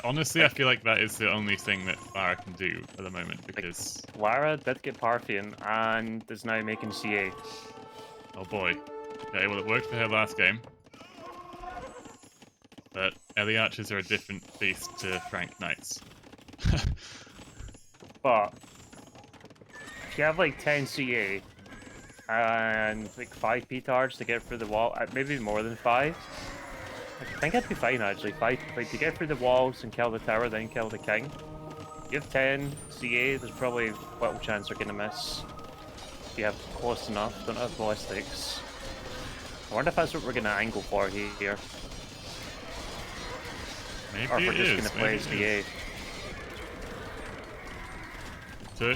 A: Honestly, I feel like that is the only thing that Lara can do at the moment because
B: Lara did get Parthian and is now making CA.
A: Oh boy. Okay, well it worked for her last game. But Ellie Archers are a different beast to Frank Knights.
B: But if you have like 10 CA and like 5 petards to get through the wall, maybe more than 5, I think I'd be fine actually. If you get through the walls and kill the tower, then kill the king. You have 10 CA, there's probably little chance they're gonna miss. If you have close enough, don't have ballistics. I wonder if that's what we're gonna angle for here.
A: Maybe
B: Or if we're
A: it
B: just
A: is.
B: gonna play CA.
A: So,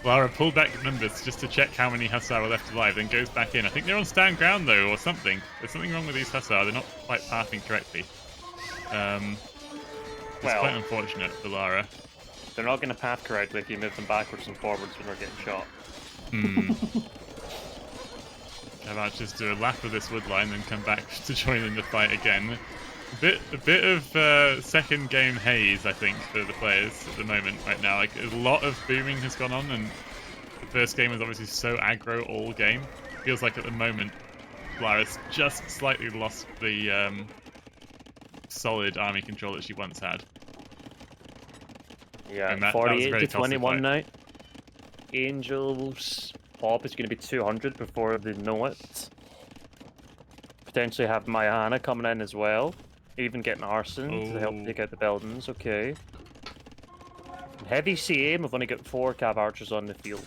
A: Lara pulled back numbers just to check how many Hussar are left alive, then goes back in. I think they're on stand ground though, or something. There's something wrong with these Hussar. They're not quite pathing correctly. It's quite unfortunate for Lara.
B: They're not gonna path correctly if you move them backwards and forwards when they're getting shot.
A: How about just do a lap of this wood line, then come back to join in the fight again? A bit of second game haze, I think, for the players at the moment right now. Like a lot of booming has gone on, and the first game was obviously so aggro all game. Feels like at the moment, Lara's just slightly lost the solid army control that she once had.
B: Yeah, 48 to 21 now. Angel's pop is going to be 200 before they know it. Potentially have Mayana coming in as well. Even getting Arson to help take out the buildings. Okay. Heavy CA, we've only got 4 Cav archers on the field.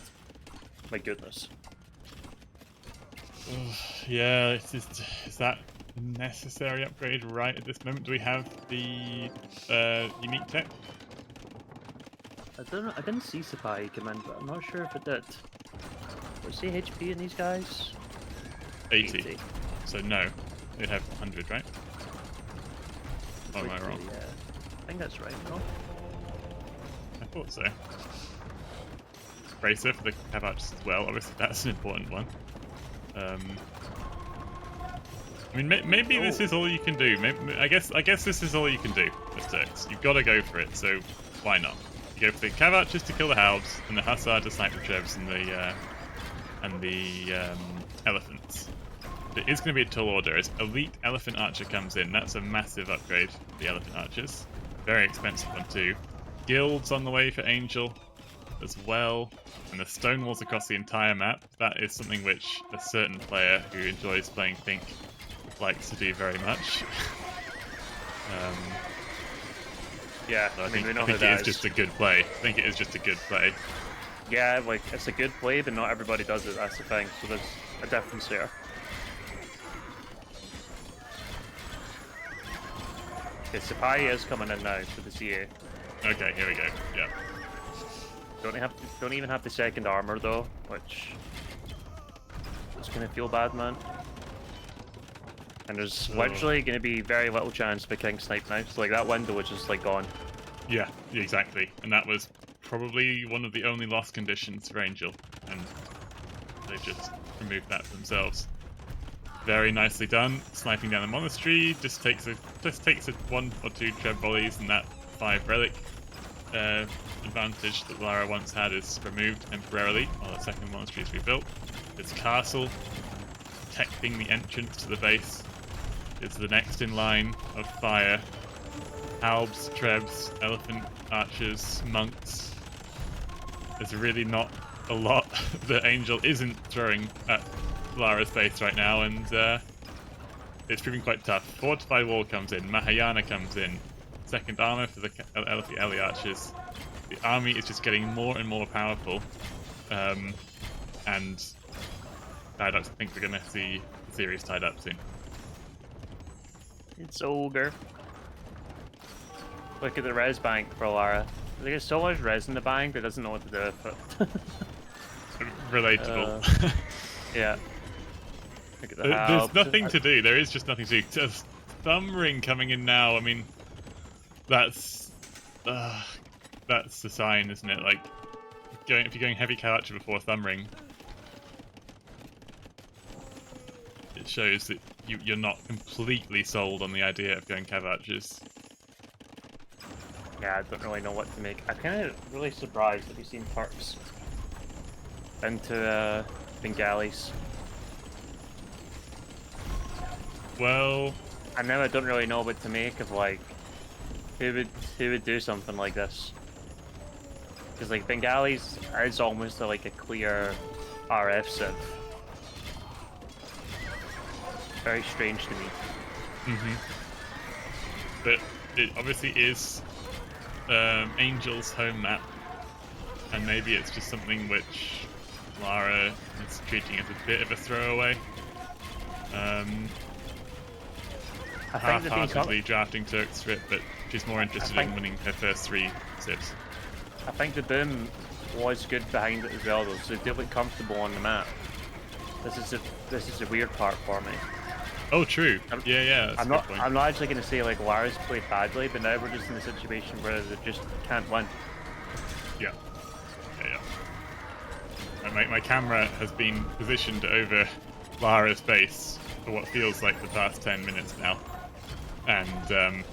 B: My goodness.
A: Yeah, is that a necessary upgrade right at this moment? Do we have the unique tech?
B: I don't know. I didn't see Sapai come in, but I'm not sure if it did. What's the HP in these guys?
A: 80. So no, they'd have 100, right? Or am I wrong?
B: Yeah, I think that's right. No.
A: I thought so. Bracer for the Cav archers as well. Obviously, that's an important one. I mean, maybe this is all you can do. I guess this is all you can do as Turks. You've got to go for it. So why not? You go for the Cav archers to kill the Halbs, and the Hussar to snipe the Trebs and the elephants. It is going to be a tall order as Elite Elephant Archer comes in. That's a massive upgrade for the Elephant Archers. Very expensive one too. Guilds on the way for Angel as well. And the stone walls across the entire map. That is something which a certain player who enjoys playing Pink likes to do very much.
B: Yeah,
A: so I think
B: we know
A: it is just a good play. I think it is just a good play.
B: Yeah, like, it's a good play, but not everybody does it, that's the thing. So there's a difference there. Okay, Sapai is coming in now for the CA.
A: Okay, here we go. Yeah.
B: Don't even have the second armor though, which is gonna feel bad, man. And there's literally gonna be very little chance of a king snipe now. So like that window is just like gone.
A: Yeah, exactly. And that was probably one of the only lost conditions for Angel, and they just removed that for themselves. Very nicely done. Sniping down the monastery just takes a 1 or 2 Treb volleys, and that 5 relic advantage that Lara once had is removed temporarily while the second monastery is rebuilt. Its castle protecting the entrance to the base is the next in line of fire. Halbs, Trebs, Elephant Archers, Monks. There's really not a lot that Angel isn't throwing at Lara's base right now, and it's proving quite tough. Fortified wall comes in, Mahayana comes in, second armor for the Ellie Archers. The army is just getting more and more powerful, and I don't think we're going to see the series tied up soon.
B: It's ogre. Look at the res bank for Lara. There's so much res in the bank, but it doesn't know what to do with it.
A: Relatable.
B: Yeah. Look at the
A: There's nothing to do. There is just nothing to do. Just Thumb Ring coming in now. I mean, that's the sign, isn't it? Like, if you're going heavy Archer before Thumb Ring, it shows that you're not completely sold on the idea of going Cav Archers.
B: Yeah, I don't really know what to make. I'm kind of really surprised that we've seen Turks into Bengalis.
A: Well,
B: I now I don't really know what to make of like who would do something like this. Because like Bengalis is almost like a clear RF civ. Very strange to me.
A: mm-hmm. but it obviously is Angel's home map, and maybe it's just something which Lara is treating as a bit of a throwaway.
B: I think they've been
A: Half-heartedly drafting Turks for it, but she's more interested in winning her first 3 civs.
B: I think the boom was good behind it as well, though, so they look comfortable on the map. This is the weird part for me.
A: Oh, true. Yeah. That's
B: I'm
A: a good
B: not.
A: point.
B: I'm not actually going to say like Lara's played badly, but now we're just in a situation where they just can't win.
A: Yeah. My camera has been positioned over Lara's base for what feels like the past 10 minutes now, and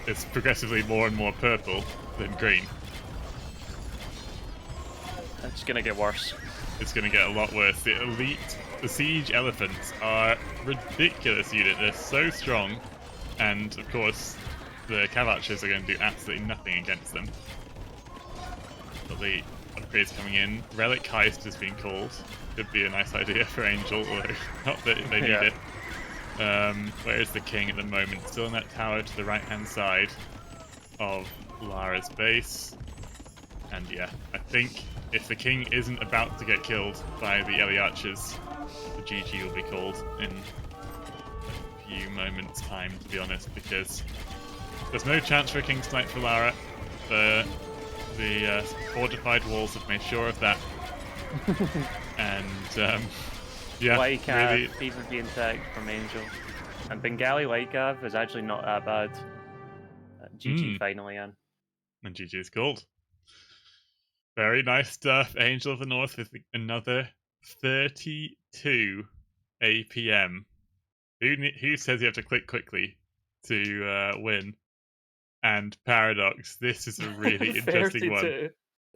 A: it's progressively more and more purple than green.
B: It's going to get worse.
A: It's going to get a lot worse. The siege elephants are ridiculous unit. They're so strong, and of course, the cav archers are going to do absolutely nothing against them. But the upgrades coming in. Relic Heist has been called. Could be a nice idea for Angel, although not that they need it. Where is the king at the moment? Still in that tower to the right-hand side of Lara's base. And yeah, I think if the king isn't about to get killed by the Ellie archers, the GG will be called in a few moments' time, to be honest, because there's no chance for a king's snipe for Lara. The fortified walls have made sure of that. And yeah,
B: Light Cav,
A: really,
B: even being tagged from Angel. And Bengali Light Cav is actually not that bad. GG finally in.
A: And GG is called. Very nice stuff. Angel of the North with another 32 APM. Who says you have to click quickly to win? And Paradox, this is a really interesting one.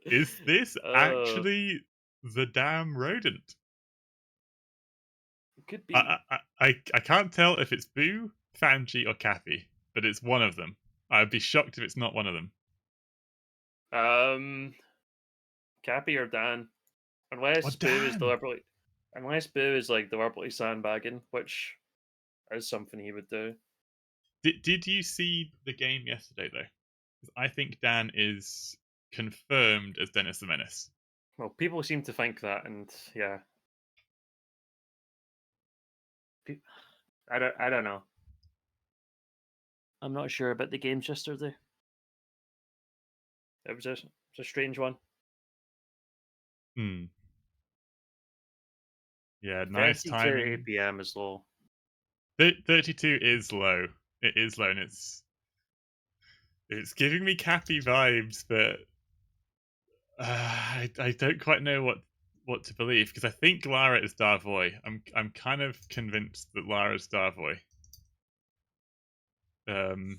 A: Is this actually the damn rodent?
B: It could be.
A: I can't tell if it's Boo, Fanji, or Kathy, but it's one of them. I'd be shocked if it's not one of them.
B: Cappy or Dan. Unless Boo is deliberately deliberately sandbagging, which is something he would do.
A: Did you see the game yesterday though? I think Dan is confirmed as Dennis the Menace.
B: Well, people seem to think that, and yeah, I don't know. I'm not sure about the games yesterday. It was a strange one.
A: Yeah, nice timing.
B: 32 APM is low.
A: 32 is low. It is low, and it's giving me Cappy vibes, but I don't quite know what to believe, because I think Lara is Darvoy. I'm kind of convinced that Lara is Darvoy. It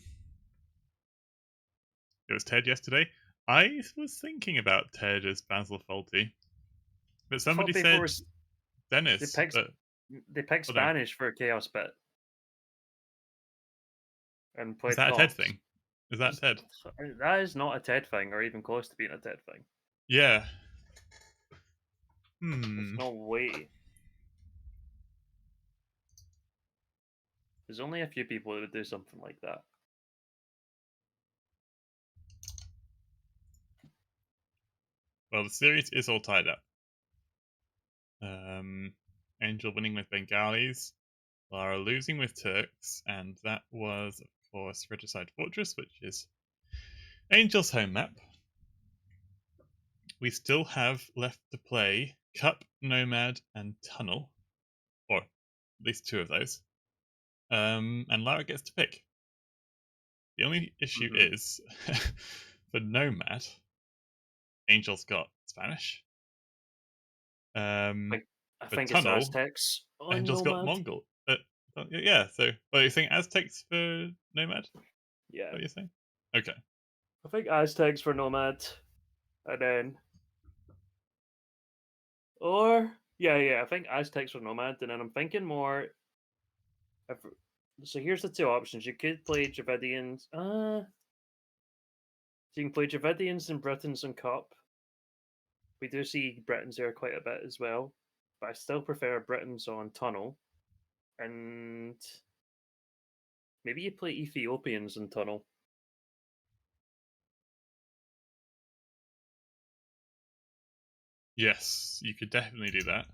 A: was Ted yesterday. I was thinking about Ted as Basil Fawlty, but somebody said Dennis.
B: They picked Spanish for a Chaos bit. And played
A: is that
B: Fox.
A: a Ted thing? Is that Ted?
B: That is not a Ted thing, or even close to being a Ted thing.
A: Yeah.
B: There's no way. There's only a few people that would do something like that.
A: Well, the series is all tied up. Angel winning with Bengalis, Lara losing with Turks, and that was, of course, Regicide Fortress, which is Angel's home map. We still have left to play Cup, Nomad, and Tunnel, or at least 2 of those. And Lara gets to pick. The only issue is, for Nomad, Angel's got Spanish.
B: I think
A: Tunnel,
B: it's Aztecs.
A: Angel's got Mongol. Yeah, so are you saying Aztecs for Nomad?
B: Yeah.
A: What are you saying? Okay.
B: I think Aztecs for Nomad, and then, or I think Aztecs for Nomad, and then I'm thinking more. So here's the 2 options. You could play Dravidians. So you can play Dravidians and Britons and Cup. We do see Britons there quite a bit as well, but I still prefer Britons on Tunnel, and Maybe you play Ethiopians in Tunnel.
A: Yes, you could definitely do that.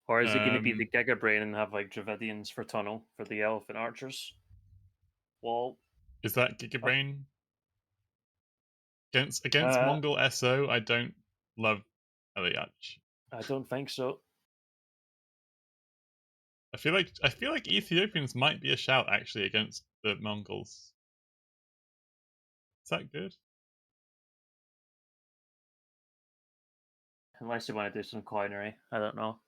B: Or is it going to be the Giga Brain and have like Dravidians for Tunnel for the Elephant Archers? Well,
A: Is that Gigabrain? Against Mongol SO, I don't love Eliach.
B: I don't think so.
A: I feel like Ethiopians might be a shout actually against the Mongols. Is that good?
B: Unless you want to do some coinery. I don't know.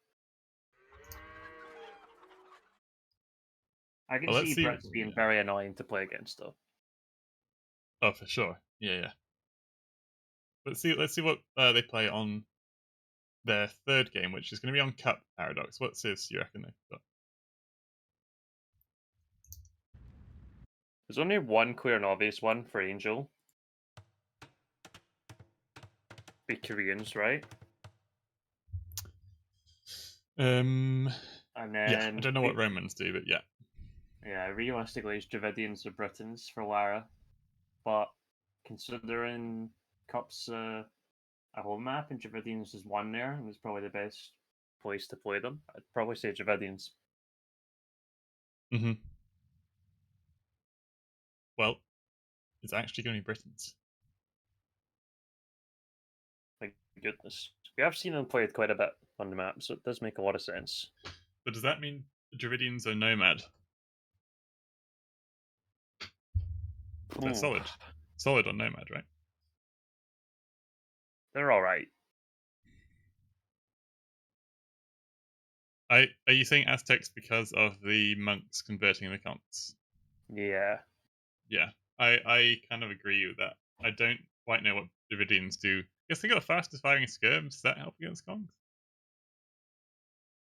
B: I can
A: Well,
B: see Brits being very annoying to play against, though.
A: Oh, for sure. Yeah. Let's see what they play on their third game, which is going to be on Cup Paradox. What's this you reckon they've got?
B: There's only one clear and obvious one for Angel. Be Koreans, right?
A: And
B: then
A: yeah, I don't know what Romans do, but yeah.
B: Yeah, realistically, it's Dravidians or Britons for Lara, but considering Cup's a home map and Dravidians is one there, and it's probably the best place to play them, I'd probably say Dravidians.
A: Mm-hmm. Well, it's actually going to be Britons.
B: Thank goodness. We have seen them played quite a bit on the map, so it does make a lot of sense.
A: But does that mean the Dravidians are Nomad? They're solid. Solid on Nomad, right?
B: They're alright.
A: Are you saying Aztecs because of the monks converting the conks?
B: Yeah.
A: Yeah, I kind of agree with that. I don't quite know what Dravidians do. Guess they got fastest firing skirms. Does that help against conks?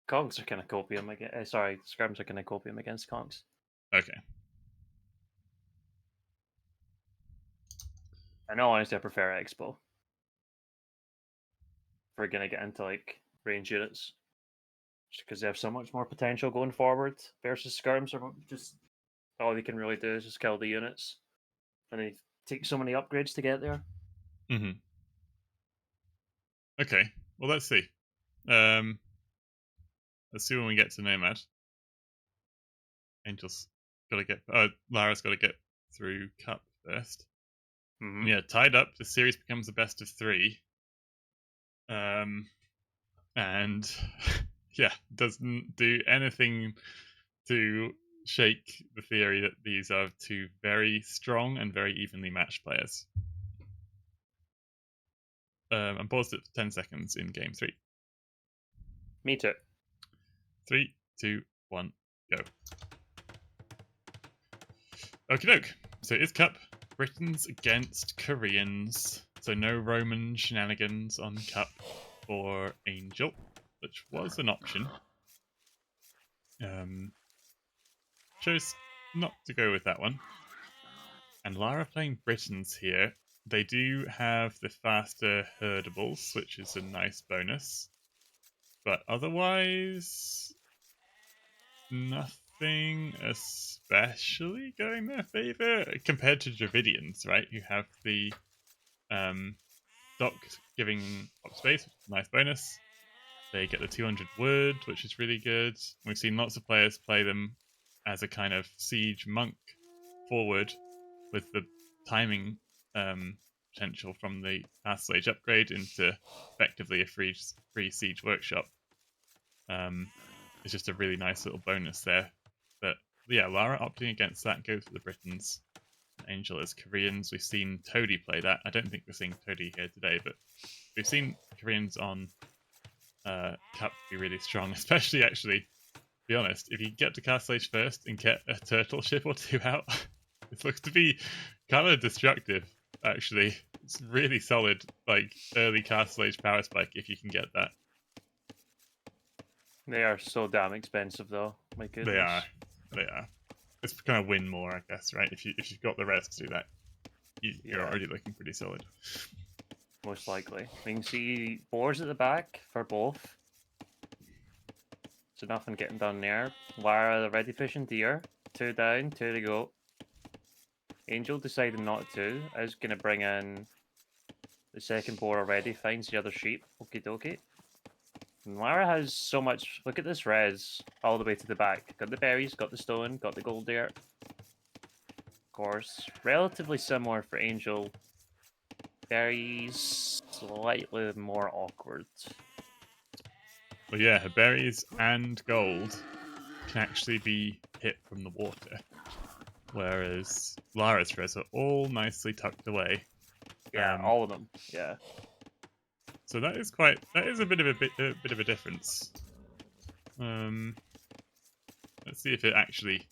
B: Conks are kind of copium against. Sorry, skirms are kind of copium against conks.
A: Okay.
B: I know, honestly, I prefer Expo. If we're gonna get into like range units, just because they have so much more potential going forward versus skirms are just all they can really do is just kill the units, and they take so many upgrades to get there.
A: Mm-hmm. Okay. Well, let's see. Let's see when we get to Nomad. Angel's got to get. Lara's got to get through Cup 1st.
B: Mm-hmm.
A: Yeah, tied up. The series becomes a best of 3. And yeah, doesn't do anything to shake the theory that these are two very strong and very evenly matched players. I'm paused at 10 seconds in game 3.
B: Me too.
A: 3, 2, 1, go. Okie doke. So it's Cup. Britons against Koreans. So no Roman shenanigans on Cup or Angel, which was an option. Chose not to go with that one. And Lara playing Britons here. They do have the faster herdables, which is a nice bonus. But otherwise, nothing especially going their favor compared to Dravidians, right? You have the dock giving up space, which is a nice bonus. They get the 200 wood, which is really good. We've seen lots of players play them as a kind of siege monk forward with the timing potential from the Castle Age upgrade into effectively a free siege workshop. It's just a really nice little bonus there. But yeah, Lara opting against that goes to the Britons. Angel is Koreans. We've seen Toady play that. I don't think we're seeing Toady here today, but we've seen Koreans on Cup be really strong, especially actually, to be honest, if you get to Castle Age first and get a turtle ship or 2 out, it looks to be kind of destructive, actually. It's really solid, like, early Castle Age power spike if you can get that.
B: They are so damn expensive, though. My goodness.
A: They are. It's kind of win more, I guess, right? If you've got the rest to do that, you're already looking pretty solid.
B: Most likely. We can see boars at the back for both. So nothing getting done there. Lara the ready fishing deer. 2 down, 2 to go. Angel decided not to. I was going to bring in the second boar already, finds the other sheep. Okie dokie. And Lara has so much. Look at this res all the way to the back. Got the berries, got the stone, got the gold there. Of course. Relatively similar for Angel. Berries, slightly more awkward.
A: But yeah, her berries and gold can actually be hit from the water, whereas Lara's res are all nicely tucked away.
B: Yeah, all of them. Yeah.
A: So that is a bit of a difference. Let's see if it actually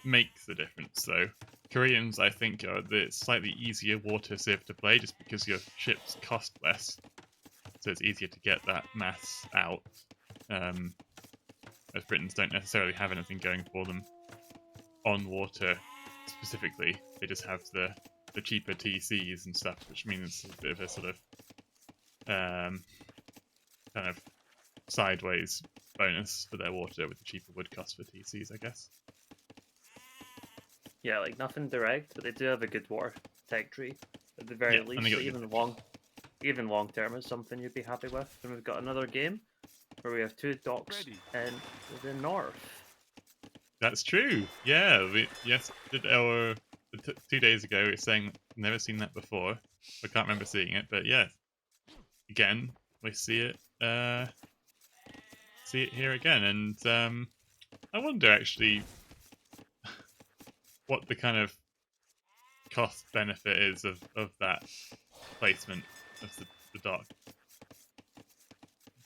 A: makes a difference. So Koreans, I think, are the slightly easier water civ to play, just because your ships cost less, so it's easier to get that mass out. As Britons don't necessarily have anything going for them on water specifically. They just have the cheaper TCs and stuff, which means a bit of a sort of kind of sideways bonus for their water with the cheaper wood cost for TCs, I guess.
B: Yeah, like nothing direct, but they do have a good war tech tree at the very least. So even long term is something you'd be happy with. And we've got another game where we have 2 docks in the north.
A: That's true. Yeah, did our 2 days ago. We were saying never seen that before. I can't remember seeing it, but yeah, again we see it. See it here again, and I wonder actually what the kind of cost benefit is of that placement of the dock.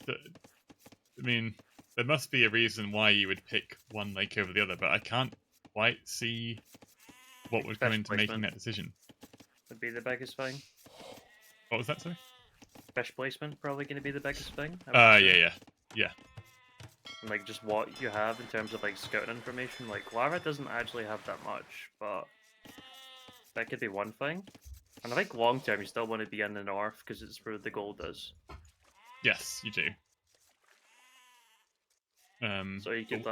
A: I mean, there must be a reason why you would pick one lake over the other, but I can't quite see what would go into making that decision.
B: Would be the biggest thing.
A: What was that, sorry?
B: Fish placement probably going to be the biggest thing.
A: Yeah.
B: And like just what you have in terms of like scouting information. Like Lara doesn't actually have that much, but that could be one thing. And I think long term you still want to be in the north because it's where the gold is.
A: Yes, you do.
B: So you could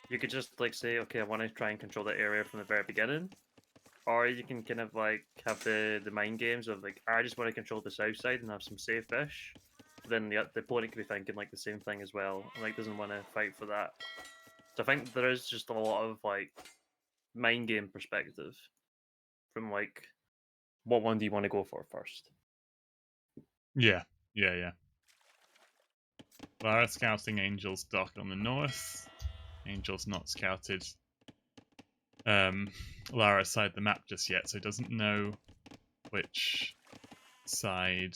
B: you could just like say, okay, I want to try and control that area from the very beginning, or you can kind of like have the mind games of like, I just want to control the south side and have some safe fish. But then the opponent could be thinking like the same thing as well, and like doesn't want to fight for that. So I think there is just a lot of like mind game perspective from like what one do you want to go for first.
A: Yeah. Lara scouting Angel's dock on the north. Angel's not scouted Lara's side of the map just yet, so he doesn't know which side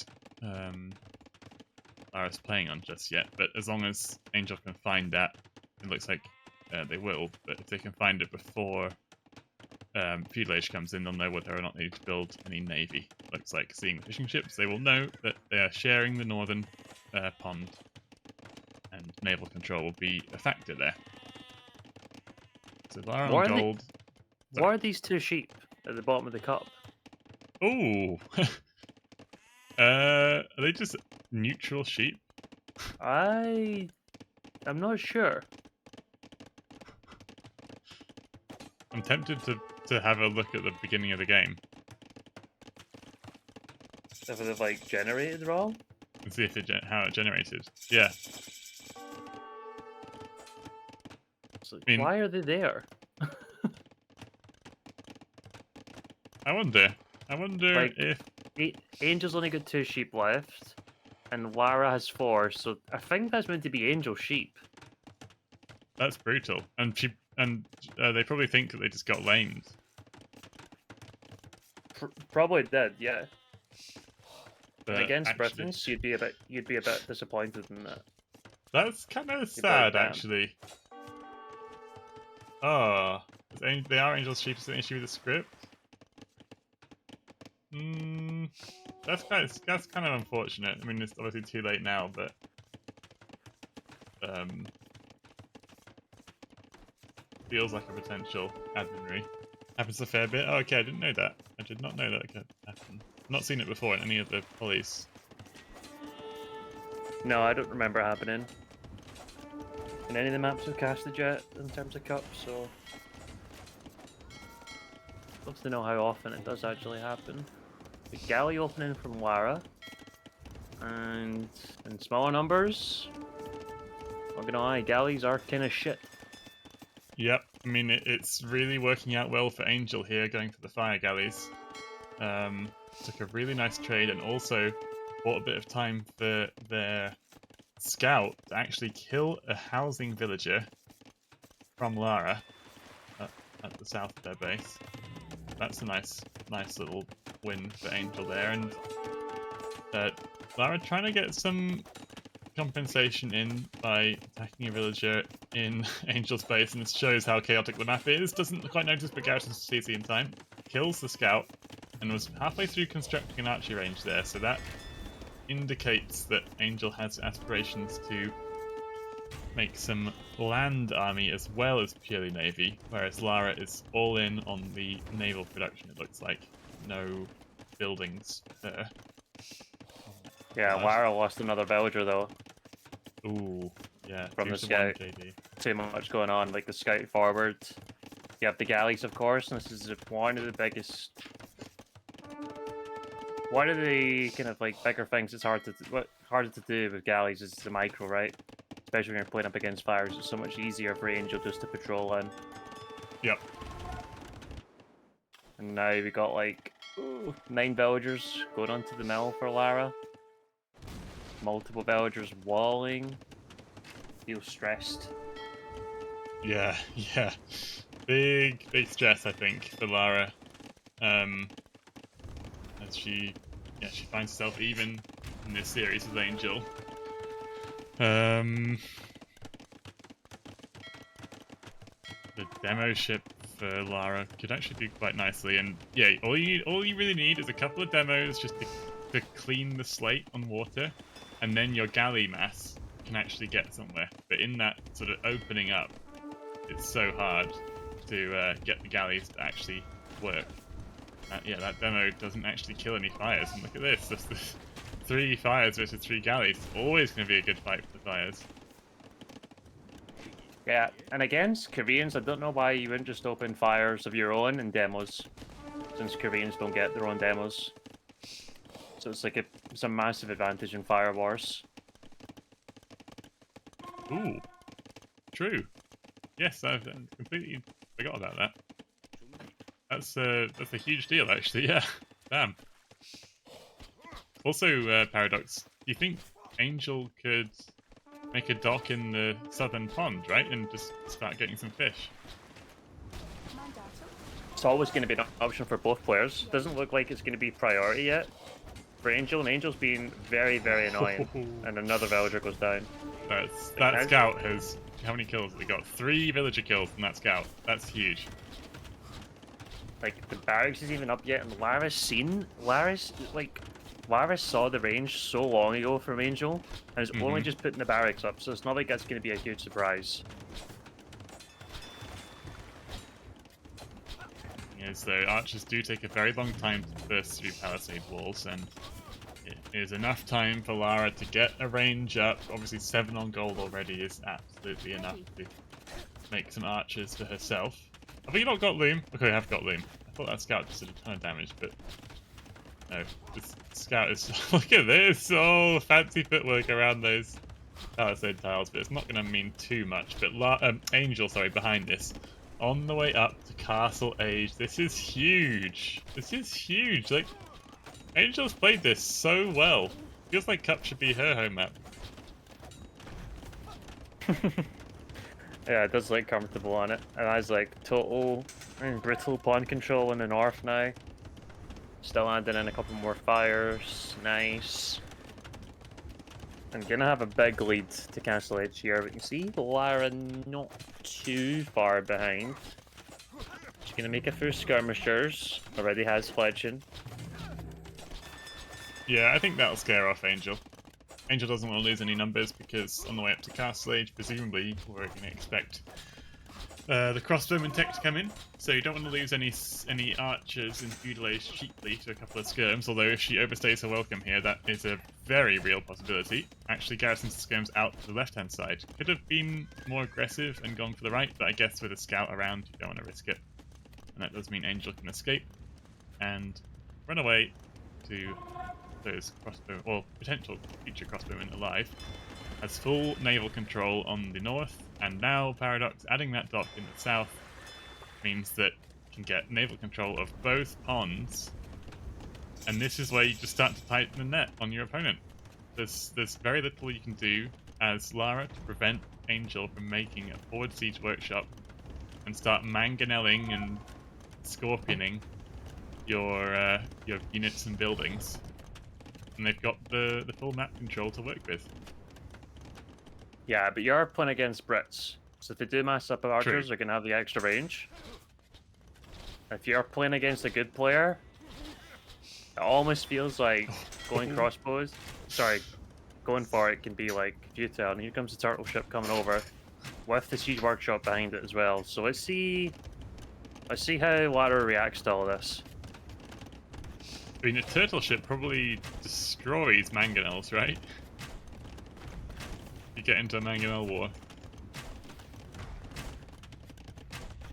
A: Lara's playing on just yet. But as long as Angel can find that, it looks like they will. But if they can find it before Feudal Age comes in, they'll know whether or not they need to build any navy. Looks like seeing the fishing ships, they will know that they are sharing the northern pond, and naval control will be a factor there. So Lara on gold.
B: What are these 2 sheep at the bottom of the cup?
A: Oh, are they just neutral sheep?
B: I'm not sure.
A: I'm tempted to have a look at the beginning of the game.
B: If they've like generated wrong?
A: And see if how it generated. Yeah.
B: So why are they there?
A: I wonder
B: like,
A: if
B: Angel's only got 2 sheep left, and Lara has 4. So I think that's meant to be Angel sheep.
A: That's brutal, and they probably think that they just got lamed.
B: Probably did, yeah.
A: But
B: and against Britons, you'd be a bit disappointed in that.
A: That's kind of sad, actually. Oh, they are Angel's sheep. Is there an issue with the script? That's kind of unfortunate. I mean, it's obviously too late now, but feels like a potential admin. Happens a fair bit. Oh, okay, I didn't know that. I did not know that could happen. Not seen it before in any of the polys.
B: No, I don't remember happening. in any of the maps we've casted yet in terms of cups, so love to know how often it does actually happen. The galley opening from Lara, and in smaller numbers, not gonna lie, galleys are kind of shit.
A: Yep, I mean it's really working out well for Angel here, going for the fire galleys. Took a really nice trade and also bought a bit of time for their scout to actually kill a housing villager from Lara at the south of their base. That's a nice little win for Angel there, and Lara trying to get some compensation in by attacking a villager in Angel's base, and this shows how chaotic the map is. Doesn't quite notice, but Garrison's CC in time. Kills the scout, and was halfway through constructing an archery range there, so that indicates that Angel has aspirations to make some land army as well as purely navy, whereas Lara is all in on the naval production, it looks like. No buildings there.
B: Yeah, Lara lost another villager though.
A: Ooh, yeah.
B: From the
A: 2-1
B: scout.
A: JD.
B: Too much going on, like the scout forward. You have the galleys, of course, and this is one of the biggest. One of the kind of like bigger things it's harder to do with galleys is the micro, right? Especially when you're playing up against fires, it's so much easier for Angel just to patrol in.
A: Yep.
B: And now we got like 9 villagers going onto the mill for Lara. Multiple villagers walling. Feel stressed.
A: Yeah, yeah. Big stress, I think, for Lara. As she finds herself even in this series with Angel. The demo ship for Lara could actually do quite nicely, and yeah, all you really need is a couple of demos just to clean the slate on water, and then your galley mass can actually get somewhere. But in that sort of opening up, it's so hard to get the galleys to actually work. Yeah, that demo doesn't actually kill any fires, and look at this. That's the 3 fires versus 3 galleys. Always going to be a good fight for the fires.
B: Yeah, and against Koreans, I don't know why you wouldn't just open fires of your own in demos, since Koreans don't get their own demos. So it's like it's a massive advantage in fire wars.
A: Ooh, true. Yes, I've completely forgot about that. That's a huge deal, actually. Yeah, damn. Also, Paradox, do you think Angel could make a dock in the southern pond, right, and just start getting some fish?
B: It's always going to be an option for both players. Doesn't look like it's going to be priority yet for Angel, and Angel's being very, very annoying. And another villager goes down.
A: That scout has... How many kills have we got? 3 villager kills from that scout. That's huge.
B: Like, the barracks isn't even up yet, and Lara's saw the range so long ago from Angel, and is only just putting the barracks up, so it's not like that's going to be a huge surprise.
A: Yeah, so archers do take a very long time to burst through palisade walls, and it is enough time for Lara to get a range up. Obviously 7 on gold already is absolutely enough to make some archers for herself. Have we not got Loom? Okay, I have got Loom. I thought that scout just did a ton of damage, but no. This scout is... Look at this! Oh, fancy footwork around those palisade tiles, but it's not going to mean too much. But Angel, sorry, behind this. On the way up to Castle Age. This is huge! This is huge! Like, Angel's played this so well. Feels like Cup should be her home map.
B: Yeah, it does look comfortable on it. And I was like total and brittle pawn control in the north now. Still adding in a couple more fires. Nice. I'm gonna have a big lead to Castle Edge here, but you see Lara not too far behind. She's gonna make a few skirmishers. Already has fletching.
A: Yeah, I think that'll scare off Angel. Angel doesn't want to lose any numbers because on the way up to Castle Age, presumably, we're going to expect The crossbowmen tech to come in, so you don't want to lose any archers and fusiliers cheaply to a couple of skirms, although if she overstays her welcome here, that is a very real possibility. Actually garrisons the skirms out to the left-hand side. Could have been more aggressive and gone for the right, but I guess with a scout around, you don't want to risk it. And that does mean Angel can escape and run away to those crossbow, or potential future crossbowmen alive. Has full naval control on the north, and now Paradox adding that dock in the south means that you can get naval control of both ponds, and this is where you just start to tighten the net on your opponent. There's very little you can do as Lara to prevent Angel from making a forward siege workshop and start mangonelling and scorpioning your units and buildings, and they've got the full map control to work with.
B: Yeah, but you're playing against Brits, so if they do mass up archers, they're gonna have the extra range. If you're playing against a good player, it almost feels like going crossbows. Sorry, going for it can be like futile. And here comes the turtle ship coming over with the siege workshop behind it as well. So let's see how Lara reacts to all this.
A: I mean, a turtle ship probably destroys mangonels, right? You get into a mangonel war.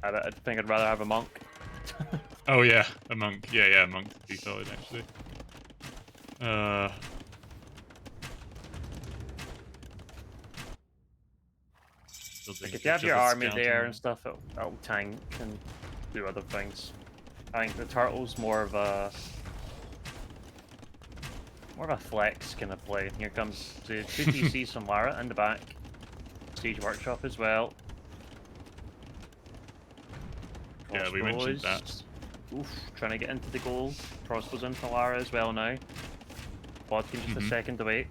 B: I think I'd rather have a monk.
A: Oh yeah, a monk. Yeah, a monk would be solid actually.
B: Like if you have your army there and stuff, it'll tank and do other things. I think the turtle's more of a flex kind of play. Here comes the 2 TCs from Lara in the back. Siege workshop as well.
A: Yeah, we mentioned that.
B: Oof, trying to get into the goal. Crossbows in for Lara as well now. Bodkin just a second away.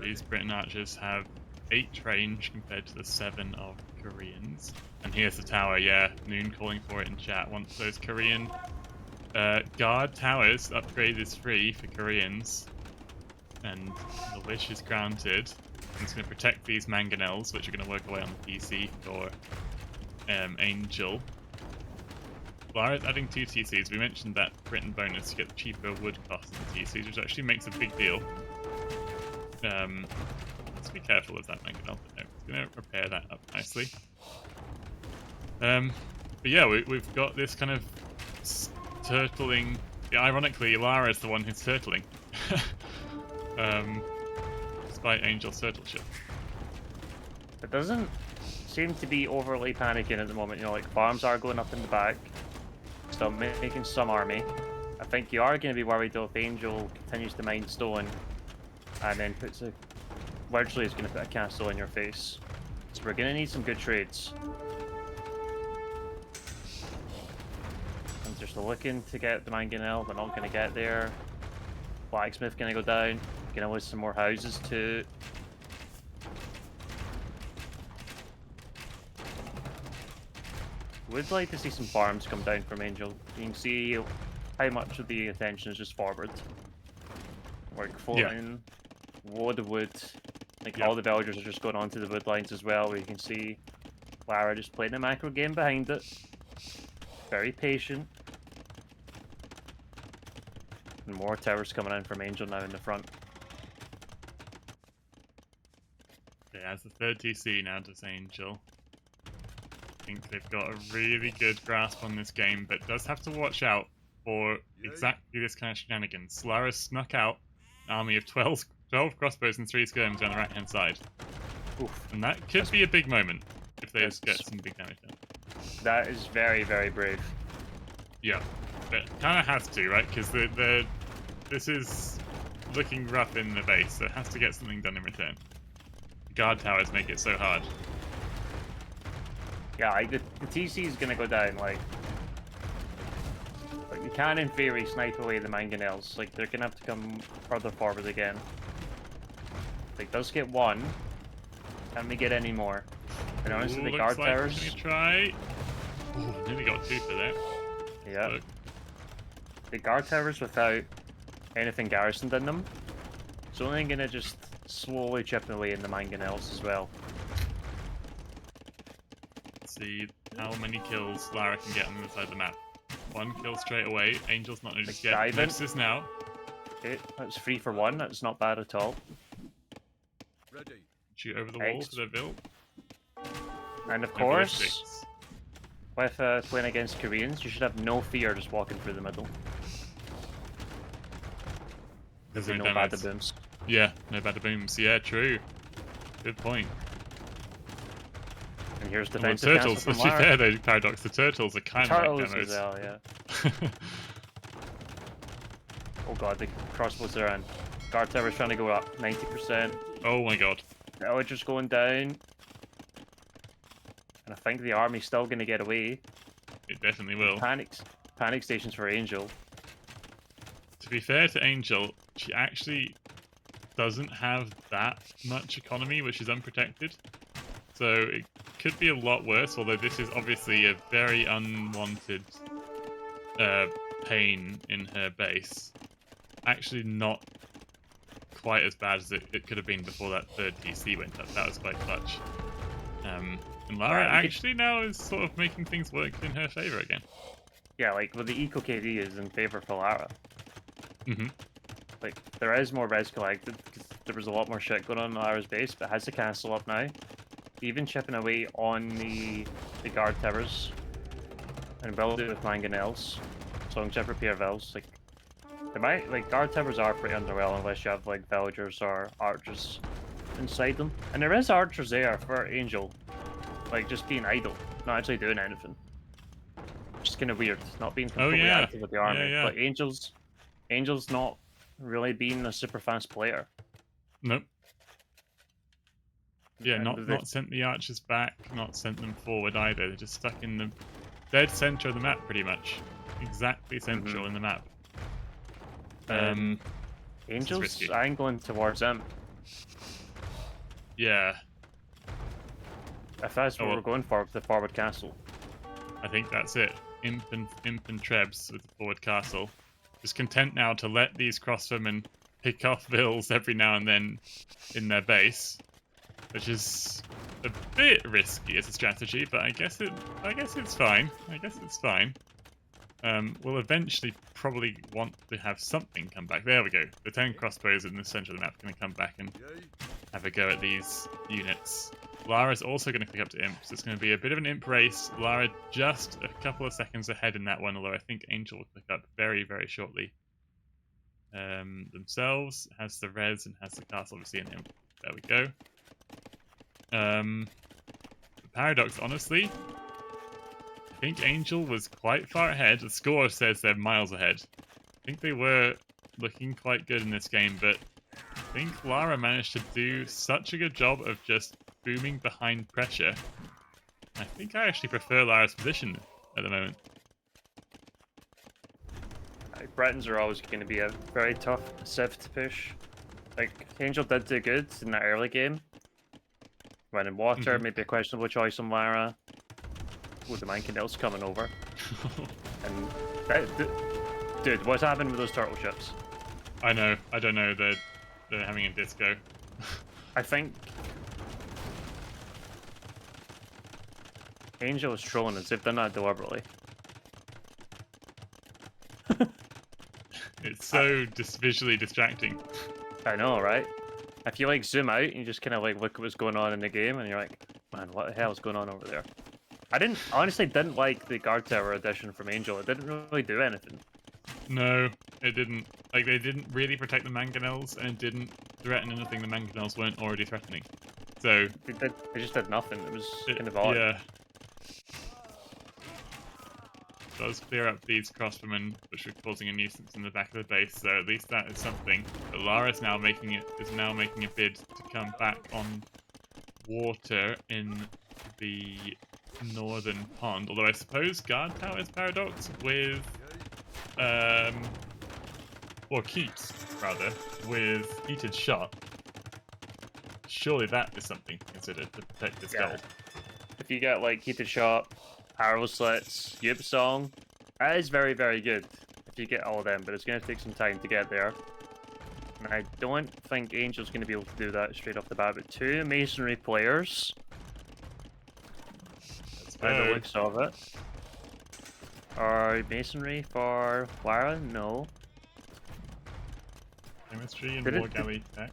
A: These Britain archers have 8 range compared to the 7 of Koreans. And here's the tower, yeah. Noon calling for it in chat. Once those Korean guard towers upgrade is free for Koreans, and the wish is granted. I'm just going to protect these mangonels, which are going to work away on the PC for Angel. Lara's adding 2 TCs. We mentioned that Britain bonus to get the cheaper wood cost in the TCs, which actually makes a big deal. Let's be careful of that mangonel, but no, it's going to repair that up nicely. But yeah, we've got this kind of turtling. Yeah, ironically, Lara is the one who's turtling. Despite Angel's turtle ship.
B: It doesn't seem to be overly panicking at the moment. You know, like farms are going up in the back, still making some army. I think you are going to be worried though if Angel continues to mine stone and then virtually is going to put a castle in your face. So we're going to need some good trades. Just looking to get the mangonel, but not going to get there. Blacksmith going to go down. Going to lose some more houses too. Would like to see some farms come down from Angel. You can see how much of the attention is just forward. Like floating, load of wood. Like all the villagers are just going onto the wood lines as well, where you can see Lara just playing a macro game behind it. Very patient. And more towers coming in from Angel now in the front.
A: Yeah, as the 3rd TC now does Angel. I think they've got a really good grasp on this game, but does have to watch out for exactly this kind of shenanigans. Lara snuck out an army of 12 crossbows and 3 skirms down the right-hand side. Oof. And that could be a big moment if they get some big damage done.
B: That is very, very brave.
A: Yeah, but kind of has to, right? Because this is looking rough in the base, so it has to get something done in return. Guard towers make it so hard.
B: Yeah, like the TC is gonna go down. Like you can, in theory, snipe away the mangonels. Like they're gonna have to come further forward again. Like does get 1. Can we get any more? And honestly, the guard towers.
A: Gonna try. Ooh, nearly got 2 for that.
B: Yeah. Look. The guard towers without anything garrisoned in them, it's only gonna just slowly chip away in the mangonels as well.
A: see how many kills Lara can get on the side of the map. 1 kill straight away. Angel's not noticed yet.
B: diving.
A: Notices now.
B: Okay, that's 3 for 1. That's not bad at all.
A: Shoot over the wall for the build.
B: And of
A: No
B: course,
A: ballistics.
B: with playing against Koreans, you should have no fear just walking through the middle.
A: There's
B: No
A: no
B: bad
A: demos.
B: booms.
A: Yeah, no bada booms. Yeah, true. Good point.
B: And here's
A: Well,
B: defensive cancel
A: turtles,
B: from
A: to be
B: Lara.
A: fair though, Paradox, the turtles are kind of like
B: Turtles
A: demos.
B: as well, yeah. Oh god, the crossbows are in. Guard tower's trying to go up 90%.
A: Oh my god.
B: Villager's going down. And I think the army's still going to get away.
A: It definitely will.
B: Panic stations for Angel.
A: To be fair to Angel, she actually doesn't have that much economy, which is unprotected. So it could be a lot worse, although this is obviously a very unwanted pain in her base. Actually not quite as bad as it could have been before that third TC went up. That was quite clutch. And Lara actually now is sort of making things work in her favour again.
B: Yeah, like, well, the eco KD is in favour for Lara.
A: Mm-hmm.
B: Like, there is more res collected, because there was a lot more shit going on in Lara's base, but has the castle up now. Even chipping away on the guard towers. And build it with mangonels. Song chip repair vills. Like, they might, like, guard towers are pretty underwhelming unless you have, like, villagers or archers inside them. And there is archers there for Angel. Like, just being idle, not actually doing anything. Just kind of weird, not being completely active with the army.
A: Yeah.
B: But Angel's not really being a super fast player.
A: Nope. Yeah,
B: And
A: not sent the archers back, not sent them forward either. They're just stuck in the dead center of the map, pretty much. Exactly central in the map.
B: Angel's angling towards him.
A: Yeah.
B: If that's what we're going for with the forward castle.
A: I think that's it. Imp and Trebs with the forward castle. Just content now to let these crossbowmen pick off vills every now and then in their base, which is a bit risky as a strategy, but I guess it's fine. We'll eventually probably want to have something come back. There we go. The 10 crossbows in the center of the map are going to come back and have a go at these units. Lara's also going to click up to imps. It's going to be a bit of an imp race. Lara just a couple of seconds ahead in that one, although I think Angel will click up very, very shortly. Themselves has the res and has the castle, obviously, an imp. There we go. The Paradox, honestly, I think Angel was quite far ahead. The score says they're miles ahead. I think they were looking quite good in this game, but I think Lara managed to do such a good job of just booming behind pressure. I think I actually prefer Lara's position at the moment.
B: Bretons are always going to be a very tough civ to push. Like, Angel did do good in that early game. Running water, maybe a questionable choice on Lara. With the mangonels coming over. And dude, what's happened with those turtle ships?
A: I know. I don't know. They're having a disco.
B: I think Angel is trolling us. They've done that deliberately.
A: It's so visually distracting.
B: I know, right? If you like zoom out and you just kind of like look at what's going on in the game, and you're like, man, what the hell is going on over there? I honestly didn't like the guard tower addition from Angel. It didn't really do anything.
A: No, it didn't. Like, they didn't really protect the mangonels, and it didn't threaten anything the mangonels weren't already threatening. So
B: They just did nothing. It was kind of odd.
A: Yeah. Does clear up these crossbowmen, which are causing a nuisance in the back of the base, so at least that is something. But Lara is now making a bid to come back on water in the northern pond. Although I suppose guard tower is Paradox with or keeps rather with heated shot. Surely that is something to consider to protect this gold.
B: If you get like heated shot, arrow slits, Yup song, that is very, very good if you get all of them, but it's going to take some time to get there. And I don't think Angel's going to be able to do that straight off the bat, but 2 masonry players. by the
A: go.
B: looks of it. Or masonry for Lara? No.
A: Chemistry and
B: Did
A: war
B: it?
A: galley tech.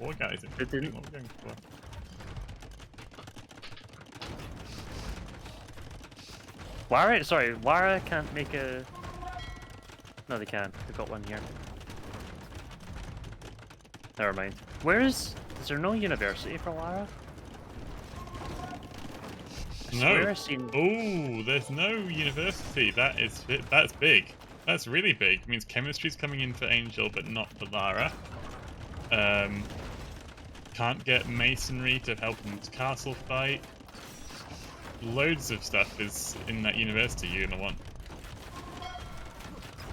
A: War galley's
B: It
A: interesting.
B: didn't.
A: What we're going for?
B: Lara? Sorry, Lara can't make a. No, they can. They've got one here. Never mind. Where is? Is there no university for Lara? I swear
A: No.
B: I've seen.
A: Oh, there's no university. That's big. That's really big. It means chemistry's coming in for Angel, but not for Lara. Can't get masonry to help in the castle fight. Loads of stuff is in that university you're gonna want.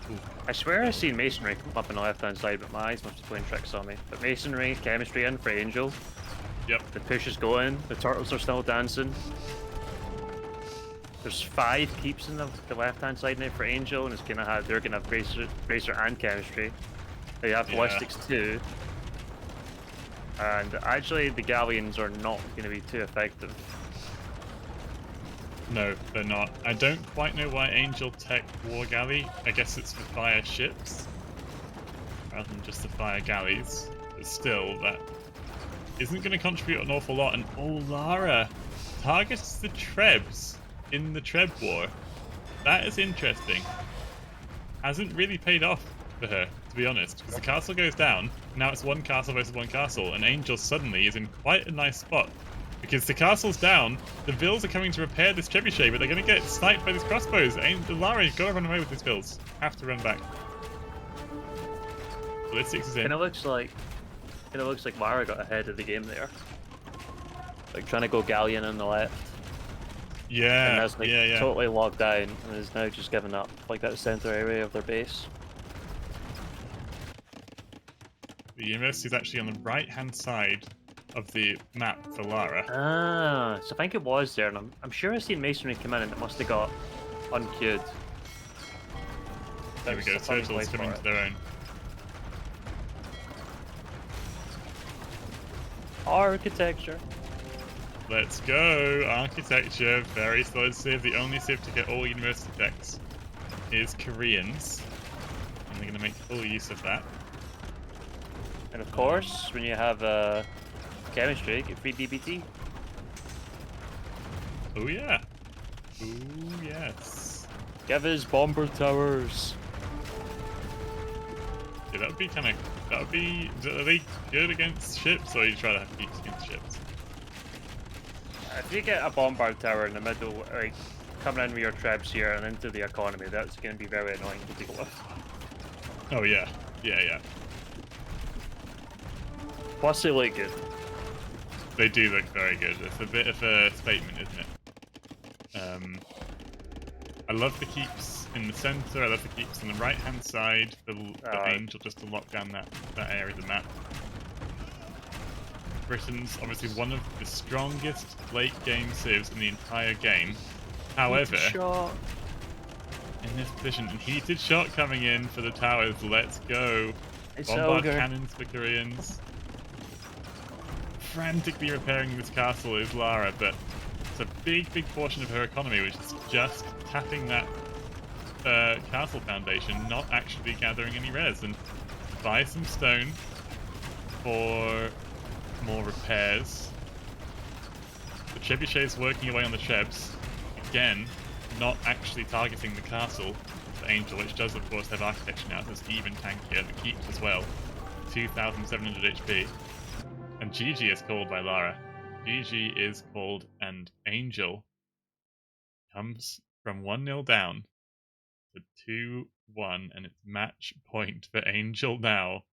A: Ooh.
B: I swear I've seen masonry come up on the left-hand side, but my eyes must be playing tricks on me. But masonry, chemistry, and for Angel.
A: Yep.
B: The push is going. The turtles are still dancing. There's 5 keeps in the left-hand side now for Angel, and they're gonna have bracer and chemistry. They have
A: Yeah.
B: ballistics too. And actually, the galleons are not going to be too effective.
A: No, they're not. I don't quite know why Angel tech war galley. I guess it's for fire ships rather than just the fire galleys. But still, that isn't going to contribute an awful lot. And oh, Lara targets the Trebs in the Treb war. That is interesting. Hasn't really paid off for her, to be honest, because the castle goes down. Now it's one castle versus one castle, and Angel suddenly is in quite a nice spot. Because the castle's down, the Vills are coming to repair this trebuchet, but they're going to get sniped by these crossbows. Lara, you've got to run away with these Vills. Have to run back. Ballistics is in.
B: Kind of looks like Lara got ahead of the game there. Like trying to go galleon on the left.
A: Yeah,
B: And that's like
A: yeah.
B: totally locked down, and is now just given up. Like that center area of their base.
A: The university is actually on the right-hand side of the map for Lara.
B: Ah, so I think it was there, and I'm sure I've seen masonry come in, and it must have got unqueued.
A: There we go, turtles coming to their own.
B: Architecture.
A: Let's go! Architecture, very solid civ. The only civ to get all university techs is Koreans. And they're going to make full use of that.
B: And of course, when you have chemistry, you get free DBT.
A: Oh yeah! Oh yes!
B: Give us bomber towers.
A: Yeah, that would be kind of... That would be... Are they good against ships, or you try to have peaks against ships?
B: If you get a bombard tower in the middle, like coming in with your trebs here and into the economy, that's going to be very annoying to deal with.
A: Oh yeah. Yeah.
B: Plus, they look good.
A: They do look very good. It's a bit of a statement, isn't it? I love the keeps in the center. I love the keeps on the right-hand side. The Angel just to lock down that area of the map. Britain's obviously one of the strongest late game civs in the entire game. However, in this position, a heated shot coming in for the towers. Let's go.
B: It's
A: Bombard
B: ogre.
A: cannons for Koreans. Frantically repairing this castle is Lara, but it's a big portion of her economy which is just tapping that castle foundation, not actually gathering any res. And buy some stone for more repairs. The trebuchet is working away on the Trebs. Again, not actually targeting the castle, the Angel, which does of course have architecture now, so it's even tankier. The keeps as well. 2,700 HP. And GG is called by Lara. GG is called, and Angel comes from 1-0 down to 2-1, and it's match point for Angel now.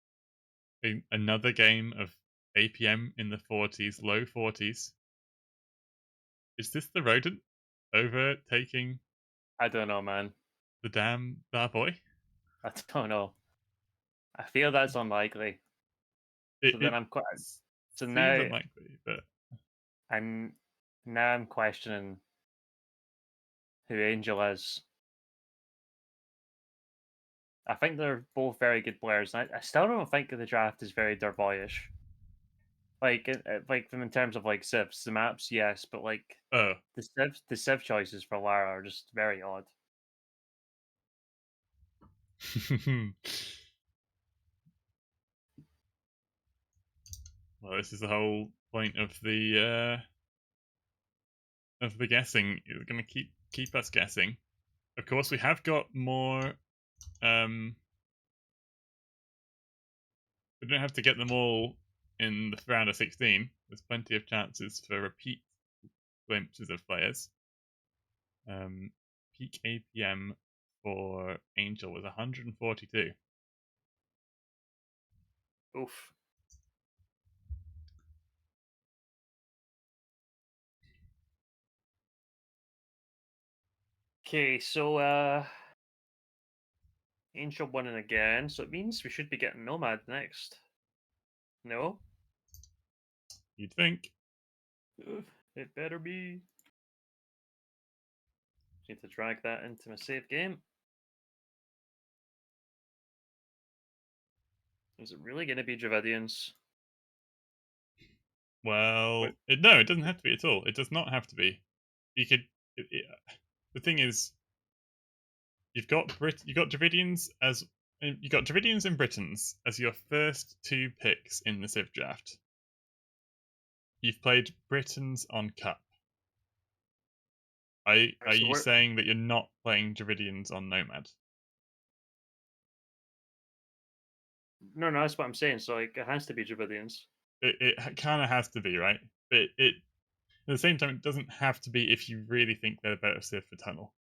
A: In another game of APM in the 40s, low 40s. Is this the rodent overtaking
B: I don't know, man.
A: the damn boy?
B: I don't know. I feel that's unlikely. So then I'm quite. So
A: seems
B: now
A: unlikely, but
B: I'm questioning who Angel is. I think they're both very good players. I still don't think the draft is very Dervoyish. Like, like in terms of like civs, the maps, yes, but like
A: Oh.
B: the civ choices for Lara are just very odd.
A: Well, this is the whole point of the guessing. You're going to keep us guessing. Of course, we have got more. We don't have to get them all in the round of 16. There's plenty of chances for repeat glimpses of players. Peak APM for Angel was 142.
B: Oof. Okay, so Angel winning again, so it means we should be getting Nomad next. No?
A: You'd think.
B: It better be. Need to drag that into my save game. Is it really going to be Dravidians?
A: Well,
B: Wait.
A: no, it doesn't have to be at all. It does not have to be. You could. The thing is, you've got Dravidians as you got Dravidians and Britons as your first two picks in the Civ draft. You've played Britons on Cup. Are
B: So
A: you saying that you're not playing Dravidians on Nomad?
B: No, that's what I'm saying. So like, it has to be Dravidians.
A: It kind of has to be, right? But it at the same time, it doesn't have to be if you really think they're better Civ for Tunnel.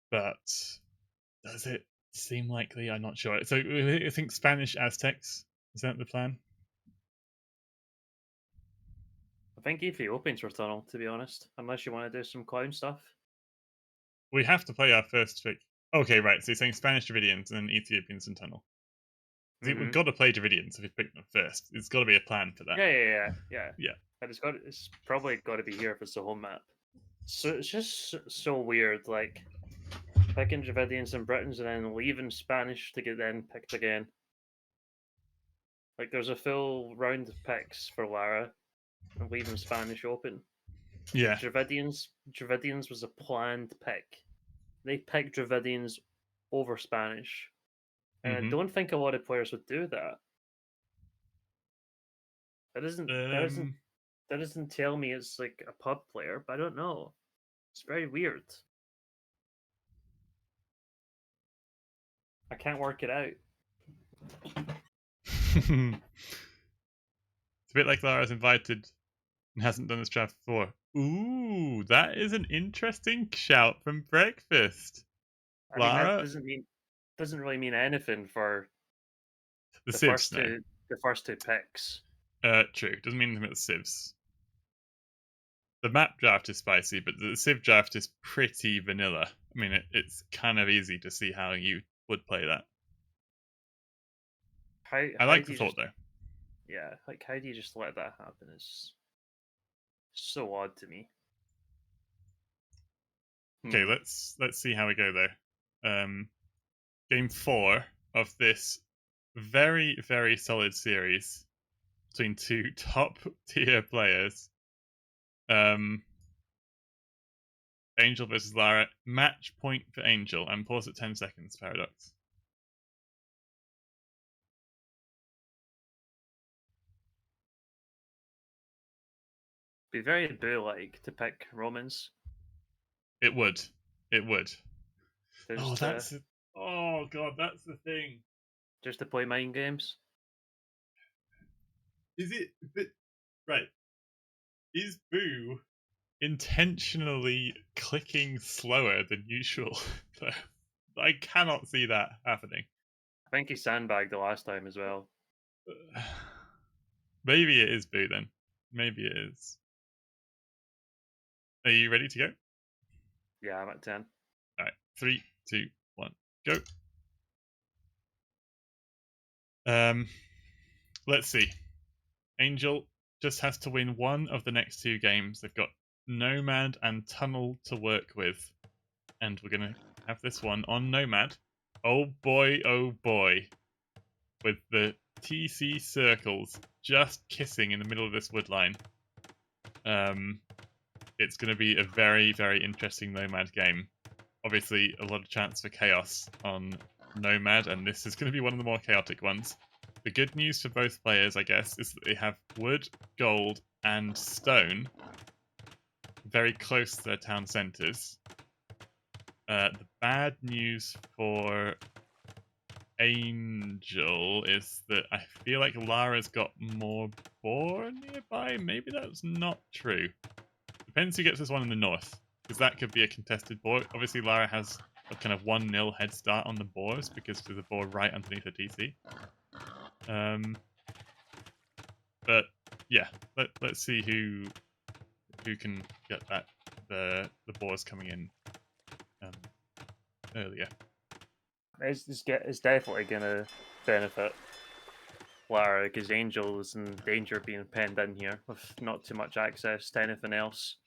A: But does it seem likely? I'm not sure. So I think Spanish Aztecs, is that the plan?
B: I think Ethiopians for Tunnel, to be honest. Unless you want to do some clown stuff.
A: We have to play our first pick. Okay, right. So you're saying Spanish Dravidians and then Ethiopians and Tunnel. See, we've got to play Dravidians if we pick them first. There's got to be a plan for that.
B: Yeah. And it's probably got to be here if it's the home map. So it's just so weird, like picking Dravidians and Britons and then leaving Spanish to get then picked again. Like there's a full round of picks for Lara and leaving Spanish open.
A: Yeah.
B: Dravidians was a planned pick. They picked Dravidians over Spanish. And I don't think a lot of players would do that. That doesn't tell me it's like a pub player, but I don't know. It's very weird. I can't work it out.
A: It's a bit like Lara's invited and hasn't done this draft before. Ooh, that is an interesting shout from Breakfast.
B: I mean,
A: Lara,
B: that doesn't really mean anything for
A: the
B: the
A: Civs now.
B: first two picks.
A: True. Doesn't mean anything about the Civs. The map draft is spicy, but the Civ draft is pretty vanilla. I mean, it's kind of easy to see how you would play that. I like the thought, though.
B: Yeah, like how do you just let that happen? Is so odd to me.
A: Okay, let's see how we go though. Game 4 of this very, very solid series between two top tier players. Angel versus Lara. Match point for Angel. And pause at 10 seconds, Paradox.
B: Be very boo-like to pick Romans.
A: It would.
B: Oh,
A: that's oh god, that's the thing.
B: Just to play mind games.
A: Is it? But, right. Is Boo intentionally clicking slower than usual? I cannot see that happening.
B: I think he sandbagged the last time as well.
A: Maybe it is Boo then. Maybe it is. Are you ready to go?
B: Yeah, I'm at 10.
A: Alright. 3, 2, 1, go. Let's see. Angel just has to win one of the next two games. They've got Nomad and Tunnel to work with. And we're going to have this one on Nomad. Oh boy, with the TC circles just kissing in the middle of this wood line. It's going to be a very, very interesting Nomad game. Obviously, a lot of chance for chaos on Nomad, and this is going to be one of the more chaotic ones. The good news for both players, I guess, is that they have wood, gold, and stone very close to their town centres. The bad news for Angel is that I feel like Lara's got more boar nearby. Maybe that's not true. Depends who gets this one in the north, because that could be a contested boar. Obviously, Lara has a kind of 1-0 head start on the boars because there's a boar right underneath her TC. But yeah, let's see who can get that the boars coming in earlier.
B: It's definitely gonna benefit Lara because Angel is in danger of being penned in here with not too much access to anything else.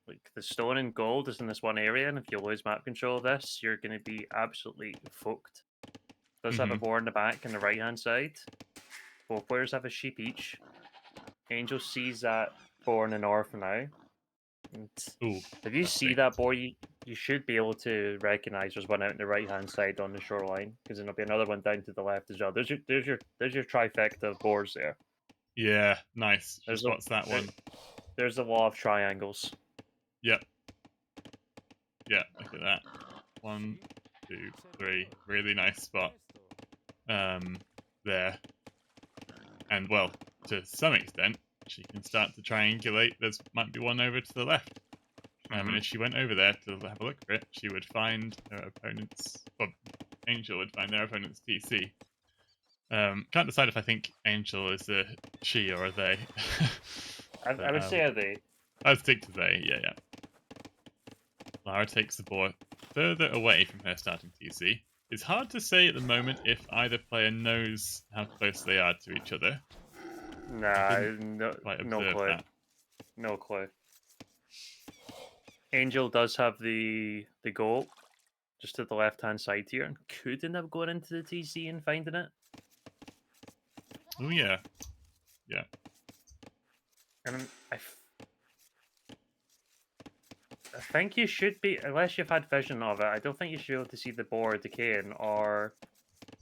B: Like the stone and gold is in this one area, and if you lose map control of this, you're gonna be absolutely fucked. Does have a boar in the back and the right hand side. Both players have a sheep each. Angel sees that boar in the north now. And
A: Ooh,
B: if you see that boar, you should be able to recognize there's one out on the right hand side on the shoreline, because there'll be another one down to the left as well. There's your trifecta of boars there.
A: yeah, nice. Just what's that one?
B: There's a law of triangles.
A: Yep. Yeah, look at that. 1, 2, 3. Really nice spot. There. And well, to some extent, she can start to triangulate. There's might be one over to the left. And if she went over there to have a look for it, she would find her opponent's... Well, Angel would find their opponent's TC. Can't decide if I think Angel is a she or a they.
B: I would say a they.
A: I'd stick to they, yeah. Lara takes the boar further away from her starting TC. It's hard to say at the moment if either player knows how close they are to each other.
B: Nah, no clue.
A: That.
B: No clue. Angel does have the goal just to the left hand side here, and could end up going into the TC and finding it.
A: Oh yeah, yeah.
B: And I think you should be, unless you've had vision of it, I don't think you should be able to see the boar decaying, or...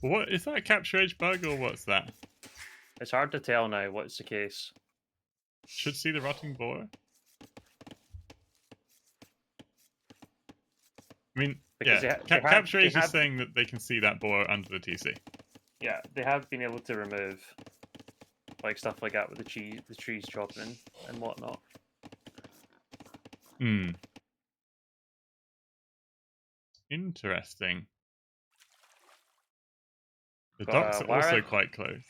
A: What, is that a capture age bug, or what's that?
B: It's hard to tell now what's the case.
A: Should see the rotting boar? I mean, because yeah, capture age is saying that they can see that boar under the TC.
B: Yeah, they have been able to remove like stuff like that with the trees chopping and whatnot.
A: Interesting. The docks are also quite close.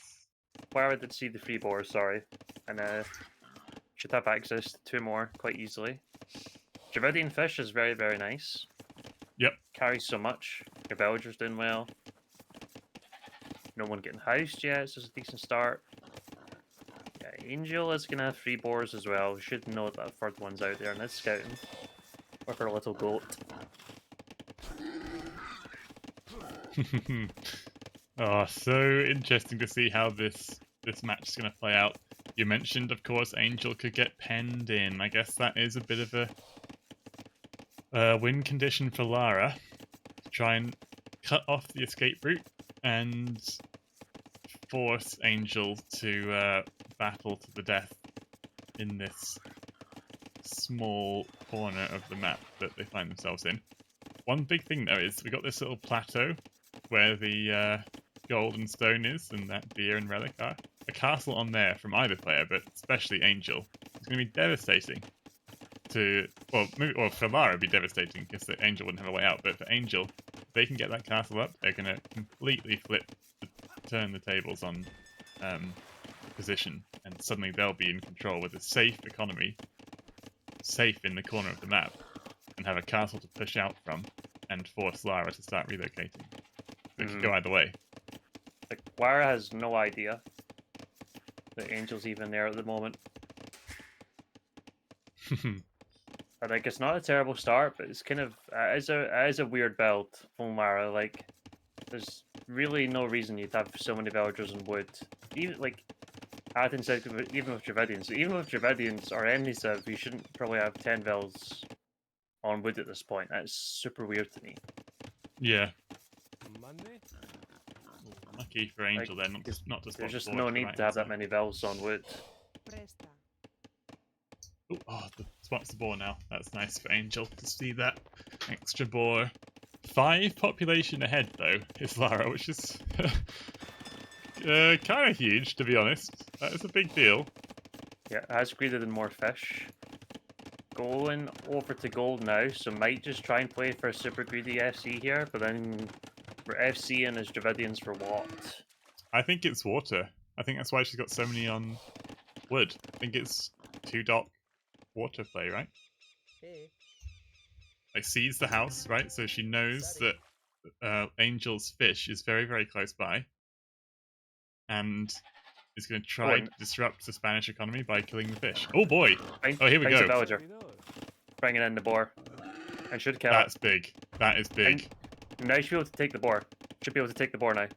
B: Lara did see the 3 boars, sorry, and should have access to 2 more quite easily. Dravidian fish is very, very nice.
A: Yep.
B: Carries so much. Your Belger's doing well. No one getting housed yet, so it's a decent start. Yeah, Angel is going to have 3 boars as well. We should know that 3rd one's out there and it's scouting. With her little goat.
A: Oh, so interesting to see how this match is going to play out. You mentioned, of course, Angel could get penned in. I guess that is a bit of a win condition for Lara. To try and cut off the escape route and force Angel to battle to the death in this small corner of the map that they find themselves in. One big thing, though, is we got this little plateau where the gold and stone is, and that deer and relic are. A castle on there from either player, but especially Angel. It's going to be devastating. Well, for Lara it'd be devastating because the Angel wouldn't have a way out, but for Angel, if they can get that castle up, they're going to completely turn the tables on position, and suddenly they'll be in control with a safe economy, safe in the corner of the map, and have a castle to push out from and force Lara to start relocating. It could go either way.
B: Like, Lara has no idea that Angel's even there at the moment. I think it's not a terrible start, but it's kind of it is a weird build from Lara. Like, there's really no reason you'd have so many villagers on wood. Even like Athen said, even with Dravidians or any civ, you shouldn't probably have 10 vills on wood at this point. That's super weird to me.
A: Yeah.
C: Monday?
A: Lucky for Angel then, not to spot
B: There's just
A: the board
B: no
A: to the
B: need
A: right
B: to have that
A: side.
B: many vills on wood.
D: Presta.
A: Ooh, oh, the spots the boar now. That's nice for Angel to see that extra boar. 5 population ahead though is Lara, which is kind of huge to be honest. That is a big deal.
B: Yeah, it has greater than more fish. Going over to gold now, so might just try and play for a super greedy FC here, but then we're FC and his Dravidians for what?
A: I think it's water. I think that's why she's got so many on wood. I think it's 2-dot water play, right?
C: Hey.
A: Like sees the house, right? So she knows that Angel's fish is very, very close by. And is going to try to disrupt the Spanish economy by killing the fish. Oh boy! Oh, here we
B: Finds a
A: go.
B: villager, bringing in the boar. And should kill it.
A: That's big. That is big.
B: And now you should be able to take the boar. Should be able to take the boar now.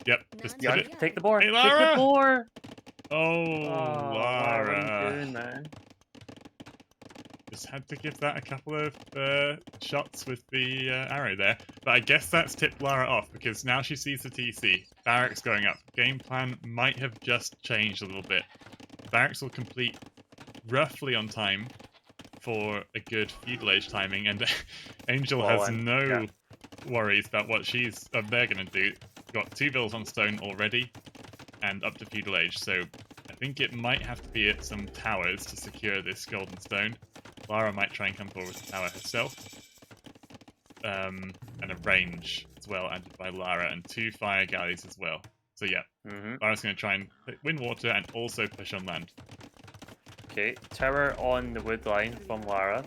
A: Yep, just
B: Yeah,
A: did it.
B: take the boar.
A: Hey,
B: Take
A: Lara!
B: the boar.
A: Oh,
B: Lara, what are you
A: Lara.
B: doing, man?
A: Just had to give that a couple of shots with the arrow there. But I guess that's tipped Lara off because now she sees the TC. Barracks going up. Game plan might have just changed a little bit. Barracks will complete roughly on time for a good feudal age timing, and Angel has no worries about what they're going to do. Got 2 vills on stone already, and up to feudal age, so I think it might have to be at some towers to secure this golden stone. Lara might try and come forward with the tower herself. And a range as well added by Lara, and 2 fire galleys as well. So yeah, Lara's going to try and win water and also push on land.
B: Okay, tower on the wood line from Lara.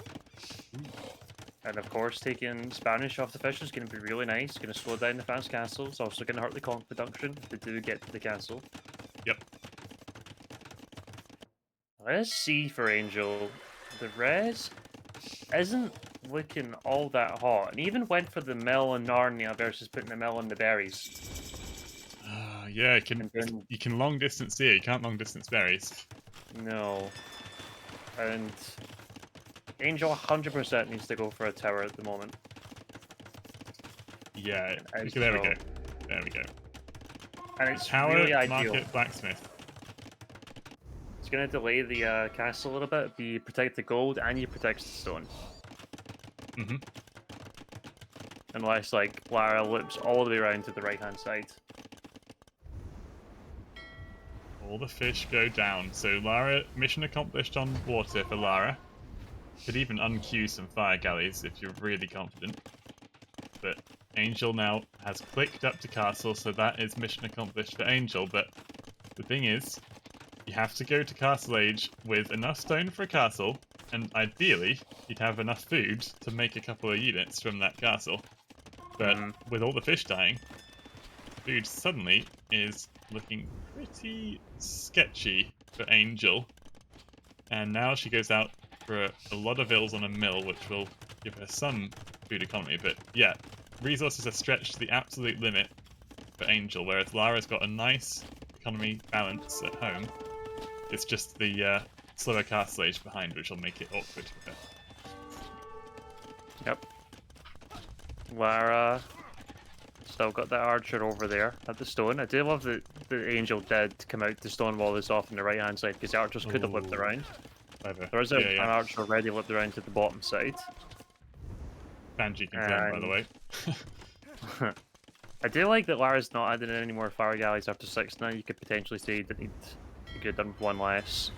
B: And of course, taking Spanish off the fish is going to be really nice. Going to slow down the fast castles. Also going to hurt the conch production if they do get to the castle.
A: Yep.
B: Let's see for Angel. The res isn't looking all that hot. And even went for the mill in Narnia versus putting the mill in the berries.
A: Yeah, you can long distance here. You can't long distance berries.
B: No. And Angel 100% needs to go for a tower at the moment.
A: Yeah, there we go. There we go.
B: And it's
A: tower,
B: really ideal.
A: market, blacksmith.
B: It's going to delay the castle a little bit, but you protect the gold and you protect the stone. Unless, like, Lara loops all the way around to the right-hand side.
A: All the fish go down. So Lara, mission accomplished on water for Lara. Could even unqueue some fire galleys if you're really confident. But Angel now has clicked up to castle, so that is mission accomplished for Angel. But the thing is, you have to go to castle age with enough stone for a castle, and ideally, you'd have enough food to make a couple of units from that castle. But with all the fish dying, food suddenly is looking pretty sketchy for Angel. And now she goes out for a lot of vills on a mill, which will give her some food economy. But yeah, resources are stretched to the absolute limit for Angel, whereas Lara's got a nice economy balance at home. It's just the slower castle age behind, which will make it awkward for her.
B: Yep. Lara still got that archer over there at the stone. I do love that the Angel did come out to stonewall this off on the right hand side, because the archers could have whipped around.
A: Clever.
B: There is an archer already whipped around to the bottom side.
A: Banji confirmed, by the way.
B: I do like that Lara's not adding any more fire galleys after 6 now. You could potentially say that you could have done with 1 less.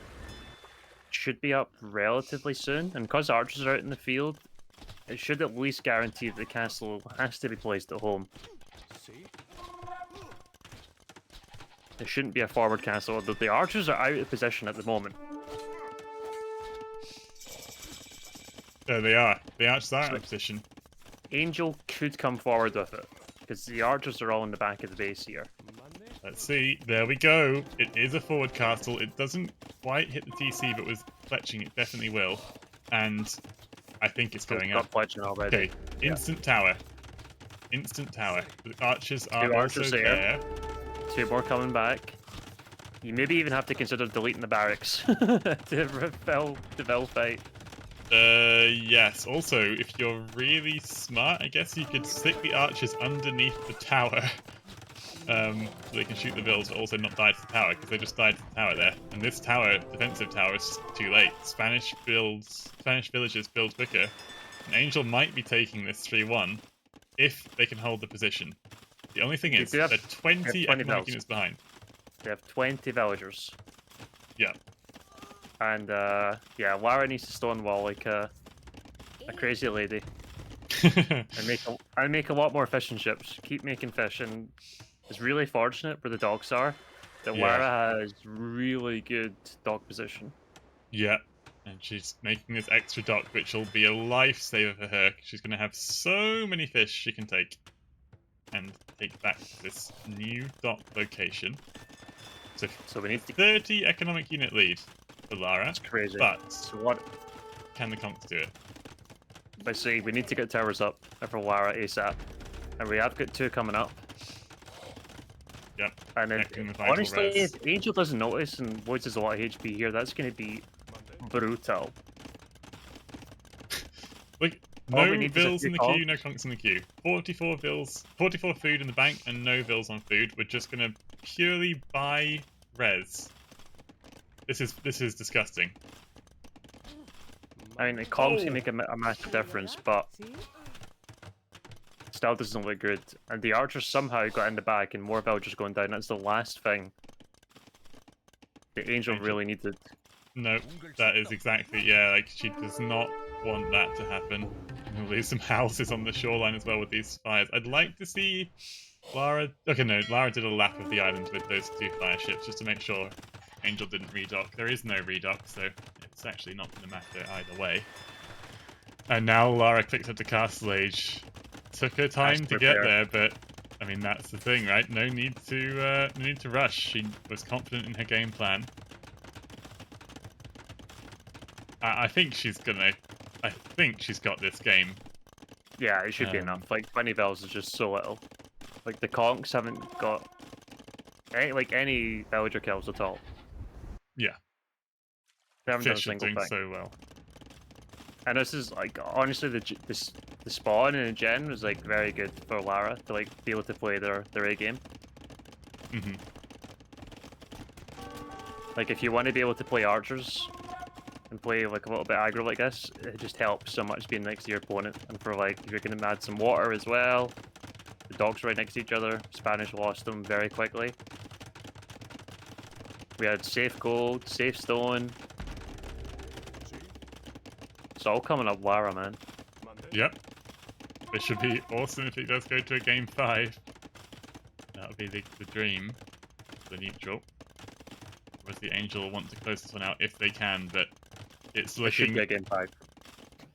B: Should be up relatively soon, and because archers are out in the field, it should at least guarantee that the castle has to be placed at home. There shouldn't be a forward castle, although the archers are out of position at the moment.
A: There they are. The archers are out of position.
B: Angel could come forward with it, because the archers are all in the back of the base here.
A: Let's see. There we go. It is a forward castle. It doesn't quite hit the TC, but with fletching it definitely will. And I think it's going up.
B: Fletching already.
A: Okay, instant tower. instant tower. The archers are
B: Two
A: also
B: archers
A: there.
B: there. 2 more coming back. You maybe even have to consider deleting the barracks to repel the Vil fight.
A: Yes. Also, if you're really smart, I guess you could stick the archers underneath the tower, so they can shoot the Vils, but also not die to the tower, because they just died to the tower there. And this tower, defensive tower, is too late. Spanish villagers build quicker. An Angel might be taking this 3-1 if they can hold the position. The only thing is, they're 20 economic units behind.
B: They have 20 villagers.
A: Yeah.
B: And yeah, Lara needs to stonewall like a crazy lady and make a lot more fish and chips. Keep making fish, and it's really fortunate where the docks are that
A: Yeah.
B: Lara has really good dock position.
A: Yeah. And she's making this extra dock, which will be a lifesaver for her. She's going to have so many fish she can take and take back to this new dock location. So
B: we need to
A: 30 economic unit lead for Lara.
B: That's crazy.
A: But
B: so what?
A: Can the Conks do it?
B: I say we need to get towers up for Lara ASAP, and we have got 2 coming up.
A: Yep.
B: And then, honestly, if Angel doesn't notice and loses a lot of HP here, that's going to be brutal.
A: Like, no Vils in the queue, no Conks in the queue. 44 Vils, 44 food in the bank, and no Vils on food. We're just going to purely buy res. This is disgusting.
B: I mean, the comms can make a massive difference, but still doesn't look good. And the archers somehow got in the back, and more villagers going down. That's the last thing the Angel really needed.
A: No, that is exactly, yeah, like, she does not want that to happen. We'll lose some houses on the shoreline as well with these fires. I'd like to see Lara... Okay, no, Lara did a lap of the island with those 2 fire ships just to make sure Angel didn't redock. There is no redock, so it's actually not going to matter either way. And now Lara clicks up to Castle Age. Took her time to get there, but I mean, that's the thing, right? No need to rush. She was confident in her game plan. I think she's gonna. I think she's got this game.
B: Yeah, it should be enough. Like 20 Vils is just so little. Like the Conks haven't got any villager kills at all.
A: Yeah.
B: They haven't done a
A: Fish are
B: single
A: doing
B: thing.
A: so well.
B: And this is like honestly the spawn in the gen was like very good for Lara to like be able to play their A game.
A: Mhm.
B: Like if you want to be able to play archers and play like a little bit aggro like this, it just helps so much being next to your opponent. And for like if you're gonna add some water as well, the docks right next to each other. Spanish lost them very quickly. We had safe gold, safe stone. It's all coming up Lara, man.
A: Yep. It should be awesome if it does go to a game 5. That would be the dream. The neutral. Whereas the Angel will want to close this one out if they can, but it's looking...
B: It should be a game 5.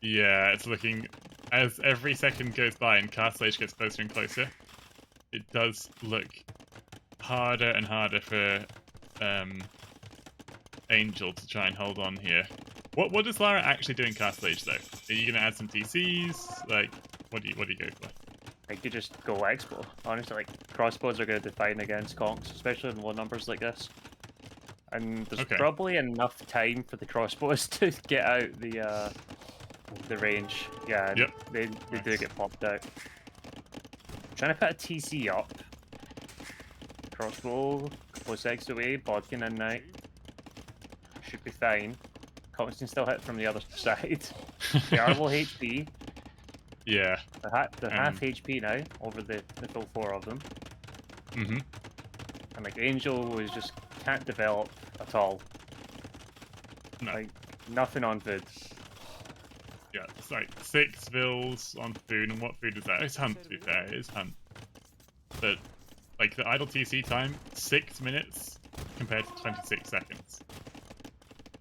A: Yeah, it's looking... As every second goes by and Castle Age gets closer and closer, it does look harder and harder for Angel to try and hold on here. What does Lara actually do in Castle Age though? Are you gonna add some DCs? Like, what do you go for?
B: I could just go expo. Honestly, like crossbows are going to define against conks, especially in low numbers like this. And there's probably enough time for the crossbows to get out the range. Yeah,
A: yep.
B: they do get popped out. Trying to put a TC up. Crossbow, close X away, Bodkin in now. Should be fine. Conks can still hit from the other side. They are low HP.
A: Yeah.
B: They're half HP now over the full 4 of them.
A: Mm-hmm.
B: And like Angel just can't develop at all.
A: No.
B: Like nothing on food.
A: Yeah, it's like 6 Vils on food, and what food is that? It's Hunt, to be fair, it is Hunt. But like the idle TC time, 6 minutes compared to 26 seconds.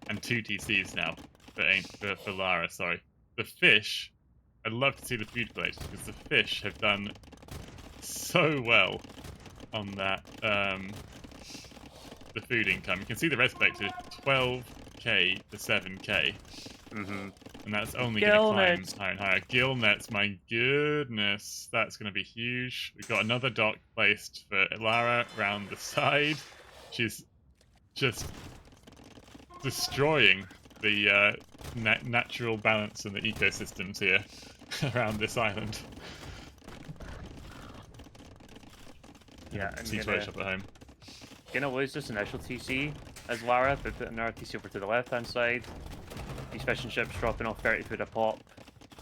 A: And 2 TCs now for Lara, sorry. The fish, I'd love to see the food glitch, because the fish have done so well on that the food income. You can see the res collector 12k to 7k.
B: Mm-hmm.
A: And that's only going to climb
B: Gillnets.
A: higher and higher. Gillnets, my goodness. That's going to be huge. We've got another dock placed for Lara around the side. She's just destroying the natural balance in the ecosystems here around this island.
B: Yeah, I'm
A: TC
B: gonna,
A: shop at home.
B: gonna lose this initial TC as Lara, but putting our TC over to the left-hand side. These fishing ships dropping off 30 food a pop.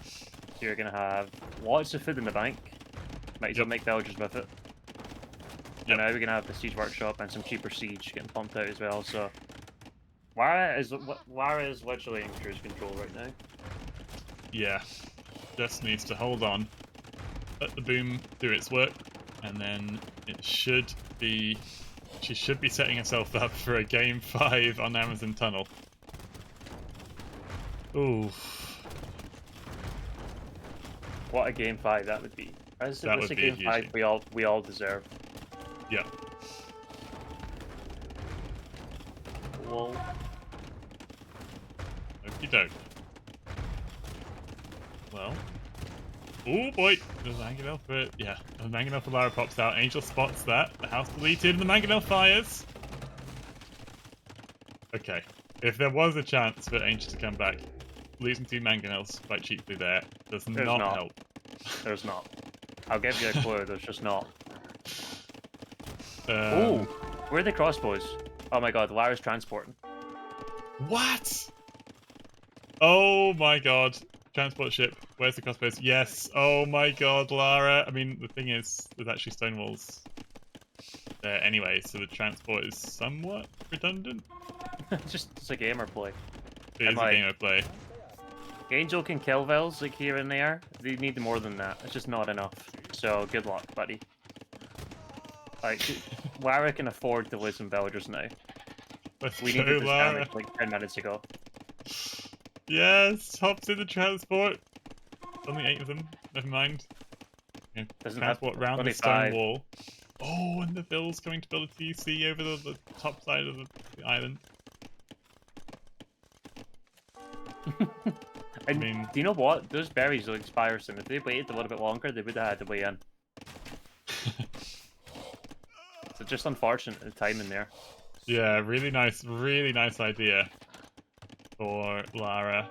B: So you're gonna have lots of food in the bank. Might as well make villagers with it. And now we're gonna have the siege workshop and some cheaper siege getting pumped out as well. So Lara is literally in cruise control right now.
A: Yeah, just needs to hold on, let the boom do its work, and then it should be. She should be setting herself up for a game 5 on Amazon Tunnel. Ooh.
B: What a game 5 that would be. This
A: That
B: is
A: would
B: a
A: be a
B: game
A: huge
B: 5
A: game.
B: we all deserve.
A: Yeah.
B: Lol.
A: Okie doke. Well. Oh boy! The mangonel for yeah. The mangonel for Lara pops out. Angel spots that. The house deleted and the mangonel fires. Okay. If there was a chance for Angel to come back, losing 2 mangonels quite cheaply there does not help.
B: There's not. I'll give you a clue, there's just not.
A: Oh,
B: Where are the crossbows? Oh my god, Lara's transporting.
A: what? Oh my god. Transport ship. Where's the crossbows? Yes. Oh my god, Lara. I mean, the thing is, there's actually stone walls there anyway, so the transport is somewhat redundant.
B: It's a gamer play.
A: It is a game of play.
B: Angel can kill Vels like here and there. They need more than that. It's just not enough. So good luck, buddy. Like, Lara can afford to lose some villagers now.
A: Let's
B: We
A: go,
B: needed this
A: Lara.
B: damage like 10 minutes ago.
A: Yes, hops in the transport. Only 8 of them. Never mind. Okay,
B: Doesn't have
A: transport round the
B: only
A: stone
B: 5.
A: wall. Oh, and the Bill's going to build a TC over the top side of the island.
B: And
A: mean-
B: do you know what? Those berries will expire soon. If they waited a little bit longer, they would have had to weigh in. So just unfortunate the timing there.
A: Yeah, really nice idea for Lara.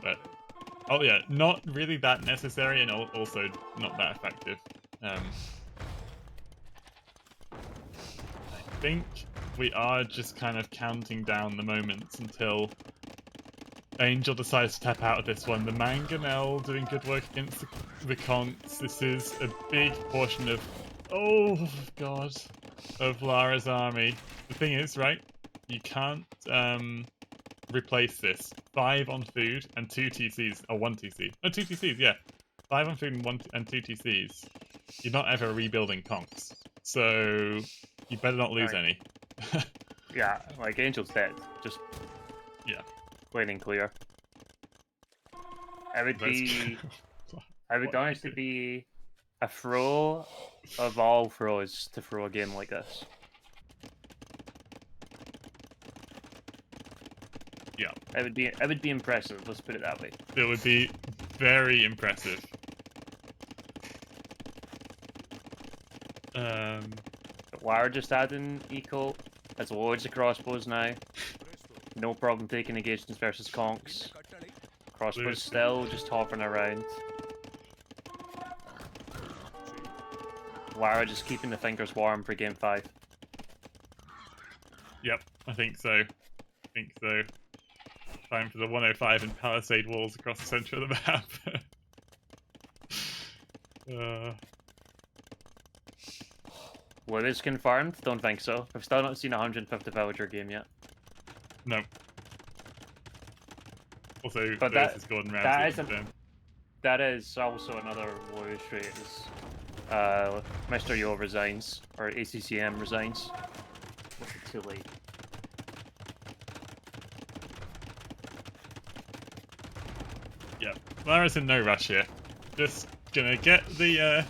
A: But, oh yeah, not really that necessary and also not that effective. I think we are just kind of counting down the moments until Angel decides to tap out of this one. The Mangonel doing good work against the Conks. This is a big portion of, oh god, of Lara's army. The thing is, right, you can't replace this. 5 on food and 2 TCs, or 1 TC. No, 2 TCs, yeah. 5 on food and 2 TCs. You're not ever rebuilding Conks. So, you better not lose any.
B: Yeah, like Angel's dead. Just
A: Yeah.
B: plain and clear. I would
A: What
B: honestly be a throw of all throws to throw a game like this.
A: Yeah.
B: It would be impressive, let's put it that way.
A: It would be very impressive.
B: But Lara just adding eco, has loads of crossbows now. No problem taking engagements versus conks. Crossbows still just hovering around. Lara just keeping the fingers warm for game 5.
A: Yep, I think so. Time for the 105 and palisade walls across the center of the map.
B: Will this confirmed? Don't think so. I've still not seen a 150 villager game yet.
A: No. Also,
B: But
A: versus Gordon Ramsay.
B: that is also another worry trait is Mr. Yo resigns, or ACCM resigns. It's too late.
A: Yep, Lara's in no rush here. Just gonna get the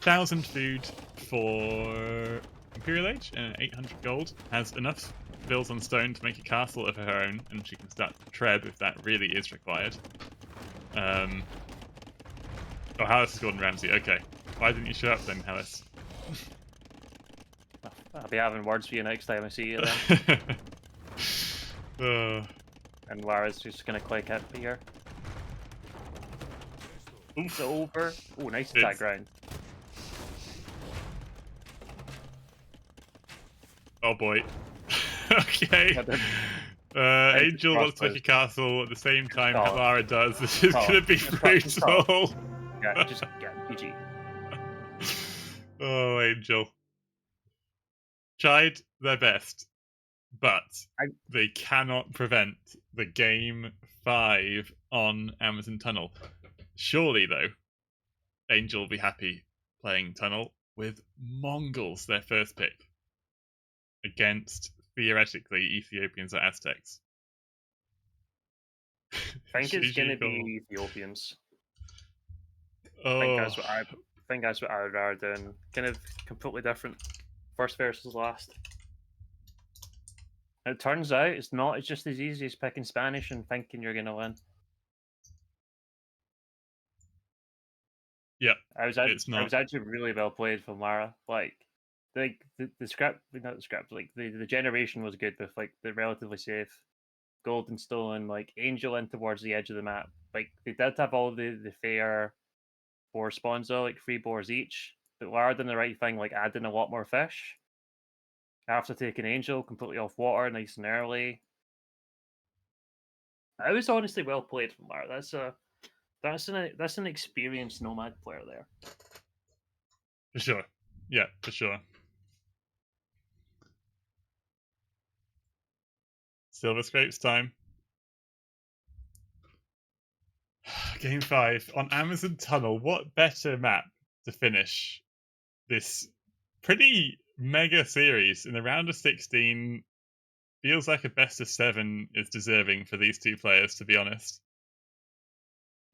A: 1,000 food for Imperial Age and 800 gold. Has enough builds on stone to make a castle of her own, and she can start Treb if that really is required. Oh, Hallis is Gordon Ramsay. Okay. Why didn't you show up then, Hallis?
B: I'll be having words for you next time I see you then. And Lara's just gonna click it here. It's over. Oh, nice attack round.
A: Oh boy. Okay. Angel wants to make a castle at the same time that Lara does. This is gonna be brutal.
B: Yeah, just GG.
A: Oh, Angel. Tried their best, but they cannot prevent the Game 5 on Amazon Tunnel. Surely, though, Angel will be happy playing Tunnel with Mongols, their first pick, against, theoretically, Ethiopians or Aztecs.
B: I think it's going to be Ethiopians.
A: Oh.
B: I think that's what I would rather do. Kind of completely different. First versus last. It turns out it's not. It's just as easy as picking Spanish and thinking you're going to win.
A: Yeah,
B: I was actually really well played from Lara. Like the script, not the script. Like the generation was good with like the relatively safe golden stone, like Angel in towards the edge of the map. Like they did have all the fair boar spawns though, like 3 boars each. But Lara done the right thing, like adding a lot more fish. After taking Angel completely off water, nice and early. I was honestly well played from Lara. That's an experienced Nomad player there.
A: For sure. Yeah, for sure. Silver Scrapes time. Game 5 on Amazon Tunnel. What better map to finish this pretty mega series in the round of 16? Feels like a best of 7 is deserving for these two players, to be honest.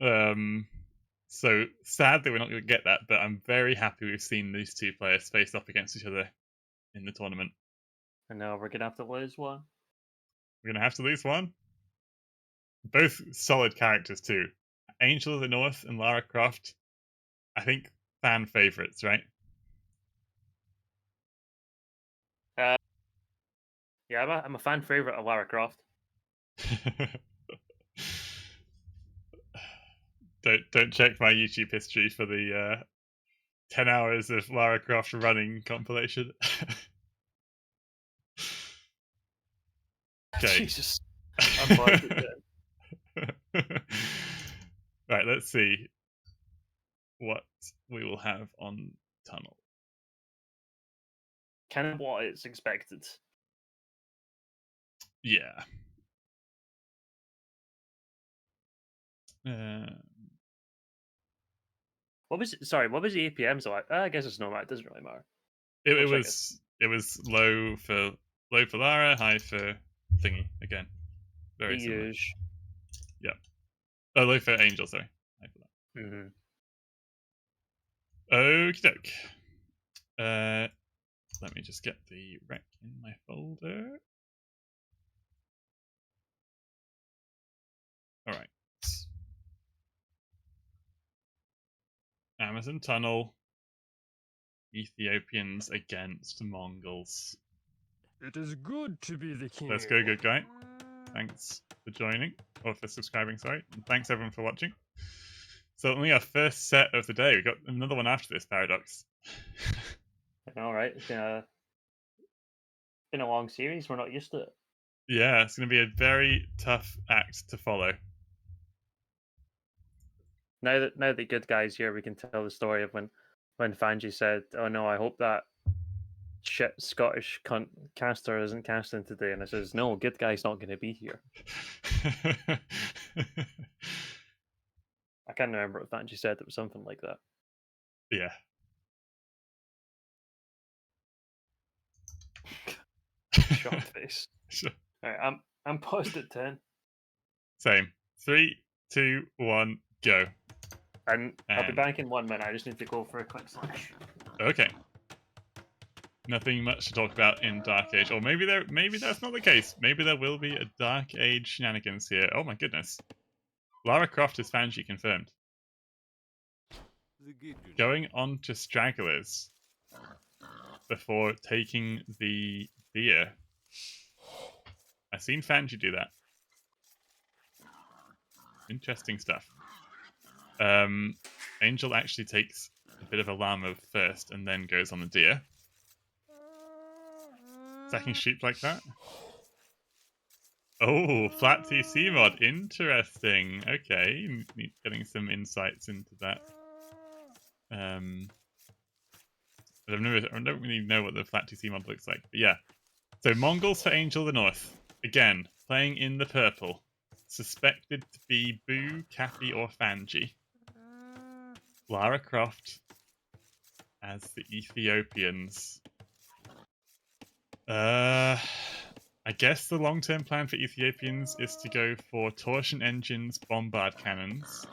A: So sadly we're not going to get that, but I'm very happy we've seen these two players face off against each other in the tournament.
B: And now we're going to have to lose one.
A: We're going to have to lose one. Both solid characters too. Angel of the North and Lara Croft, I think fan favorites, right?
B: Yeah, I'm a fan favorite of Lara Croft.
A: Don't check my YouTube history for the 10 hours of Lara Croft running compilation. Okay.
B: Jesus. I'm buzzed at that.
A: Right, let's see what we will have on Tunnel.
B: Kind of what it's expected.
A: Yeah.
B: What was it? Sorry, what was the APMs like? I guess it's Nomad. It doesn't really matter.
A: It was low for Lara, high for Thingy again. Very similar. Yeah. Oh, low for Angel. Sorry. High for that.
B: Mm-hmm.
A: Okie doke. Let me just get the rec in my folder. Alright. Amazon Tunnel. Ethiopians against Mongols.
C: It is good to be the king.
A: Let's go, good guy. Thanks for joining, or for subscribing, sorry. And thanks everyone for watching. So only our first set of the day. We've got another one after this, Paradox.
B: Alright, it's been a long series, we're not used to it.
A: Yeah, it's going to be a very tough act to follow.
B: Now that good guy's here, we can tell the story of when Fanji said, "Oh no, I hope that shit Scottish cunt caster isn't casting today," and I says, "No, good guy's not going to be here." I can't remember what Fanji said. It was something like that.
A: Yeah.
B: Shocked face.
A: Sure.
B: Alright, I'm paused at 10.
A: Same. 3, 2, 1, go.
B: And I'll be back in 1 minute. I just need to go for a quick slash.
A: Okay. Nothing much to talk about in Dark Age, or maybe that's not the case. Maybe there will be a Dark Age shenanigans here. Oh my goodness, Lara Croft is Fanji confirmed. Going on to stragglers before taking the deer. I've seen Fanji do that. Interesting stuff. Angel actually takes a bit of a llama first and then goes on the deer. Stacking sheep like that? Oh, flat TC mod. Interesting. Okay, getting some insights into that. I don't really know what the flat TC mod looks like, but yeah. So Mongols for Angel the North. Again, playing in the purple. Suspected to be Boo, Cappy, or Fanji. Lara Croft as the Ethiopians. I guess the long-term plan for Ethiopians is to go for torsion engines, bombard cannons.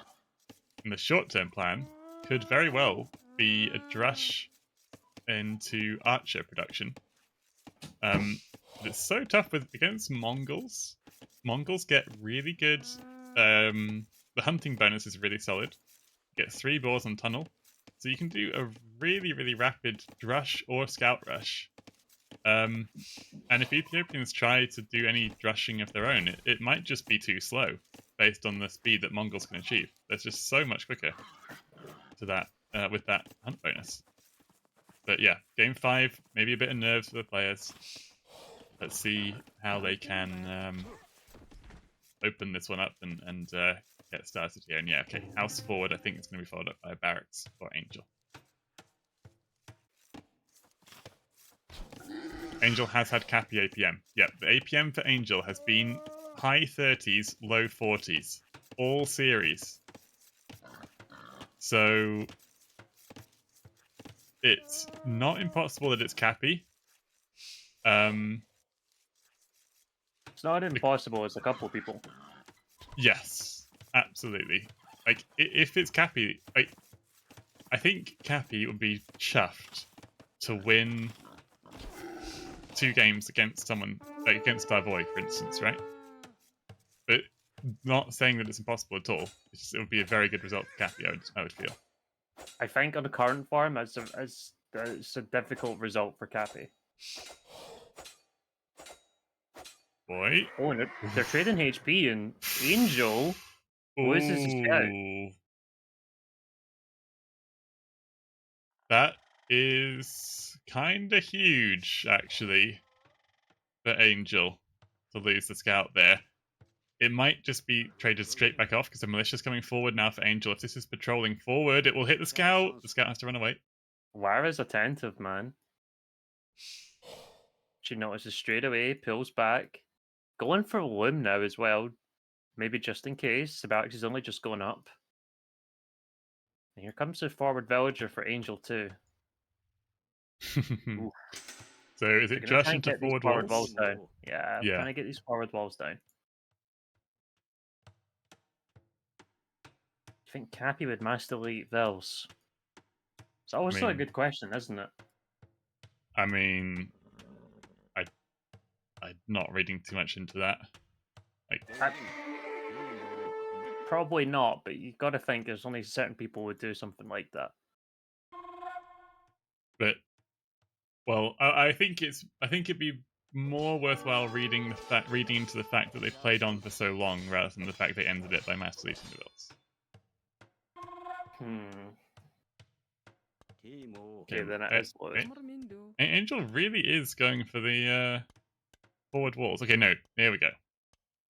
A: And the short-term plan could very well be a drush into archer production. But it's so tough against Mongols. Mongols get really good. The hunting bonus is really solid. Get 3 boars on tunnel, so you can do a really, really rapid drush or scout rush. And if Ethiopians try to do any drushing of their own, it might just be too slow based on the speed that Mongols can achieve. They're just so much quicker to that with that hunt bonus. But yeah, game 5, maybe a bit of nerves for the players. Let's see how they can open this one up and get started here. And yeah, okay, house forward. I think it's going to be followed up by a barracks for Angel. Angel has had Cappy APM. Yeah, the APM for Angel has been high 30s, low 40s. All series. So it's not impossible that it's Cappy.
B: It's not impossible, it's a couple of people.
A: Yes, absolutely. Like, if it's Cappy, I think Cappy would be chuffed to win 2 games against someone, like against Savoy, for instance, right? But not saying that it's impossible at all. It would be a very good result for Cappy, I would feel.
B: I think on the current form, it's a difficult result for Cappy.
A: Boy.
B: Oh, and they're trading HP, and Angel loses his scout.
A: Ooh. That is kind of huge, actually, for Angel to lose the scout there. It might just be traded straight back off because the militia's coming forward now for Angel. If this is patrolling forward, it will hit the scout. The scout has to run away.
B: Lara's attentive, man. She notices straight away, pulls back. Going for Loom now as well. Maybe just in case. The barracks is only just going up. And here comes the forward villager for Angel too.
A: So is it just into forward walls?
B: Down. Yeah, I'm trying to get these forward walls down. I think Cappy would mass delete Vils. It's also a good question, isn't it?
A: I mean, I'm not reading too much into that.
B: Probably not, but you got to think there's only certain people who would do something like that.
A: But well, I think it'd be more worthwhile reading into the fact that they played on for so long rather than the fact they ended it by mass deleting the Vils.
B: Okay, then it is loaded.
A: Angel really is going for the forward walls. Okay, no, here we go. I'm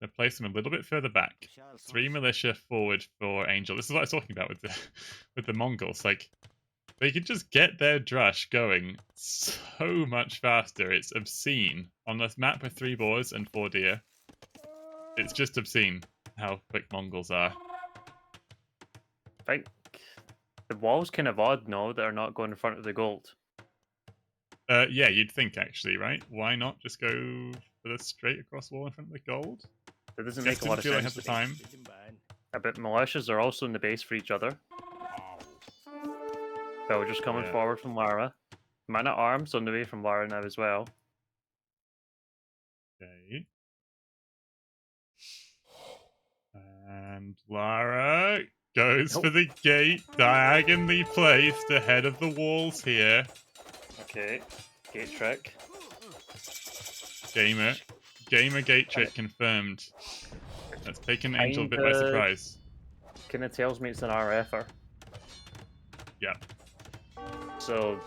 A: gonna place them a little bit further back. 3 militia forward for Angel. This is what I was talking about with the Mongols. Like, they could just get their drush going so much faster. It's obscene. On this map with 3 boars and 4 deer, it's just obscene how quick Mongols are.
B: I think the wall's kind of odd, no? They're not going in front of the gold.
A: Yeah, you'd think actually, right? Why not just go for the straight across wall in front of the gold?
B: It doesn't make a lot of sense.
A: At the time.
B: But militias are also in the base for each other. Villagers coming forward from Lara. Man at Arms on the way from Lara now as well.
A: Okay. And Lara goes for the gate, diagonally placed ahead of the walls here.
B: Okay, gate trick.
A: Gamer gate trick confirmed. That's taken Angel a bit by
B: Kinda-
A: surprise.
B: Kind of tells me it's an RFer.
A: Yeah.
B: So,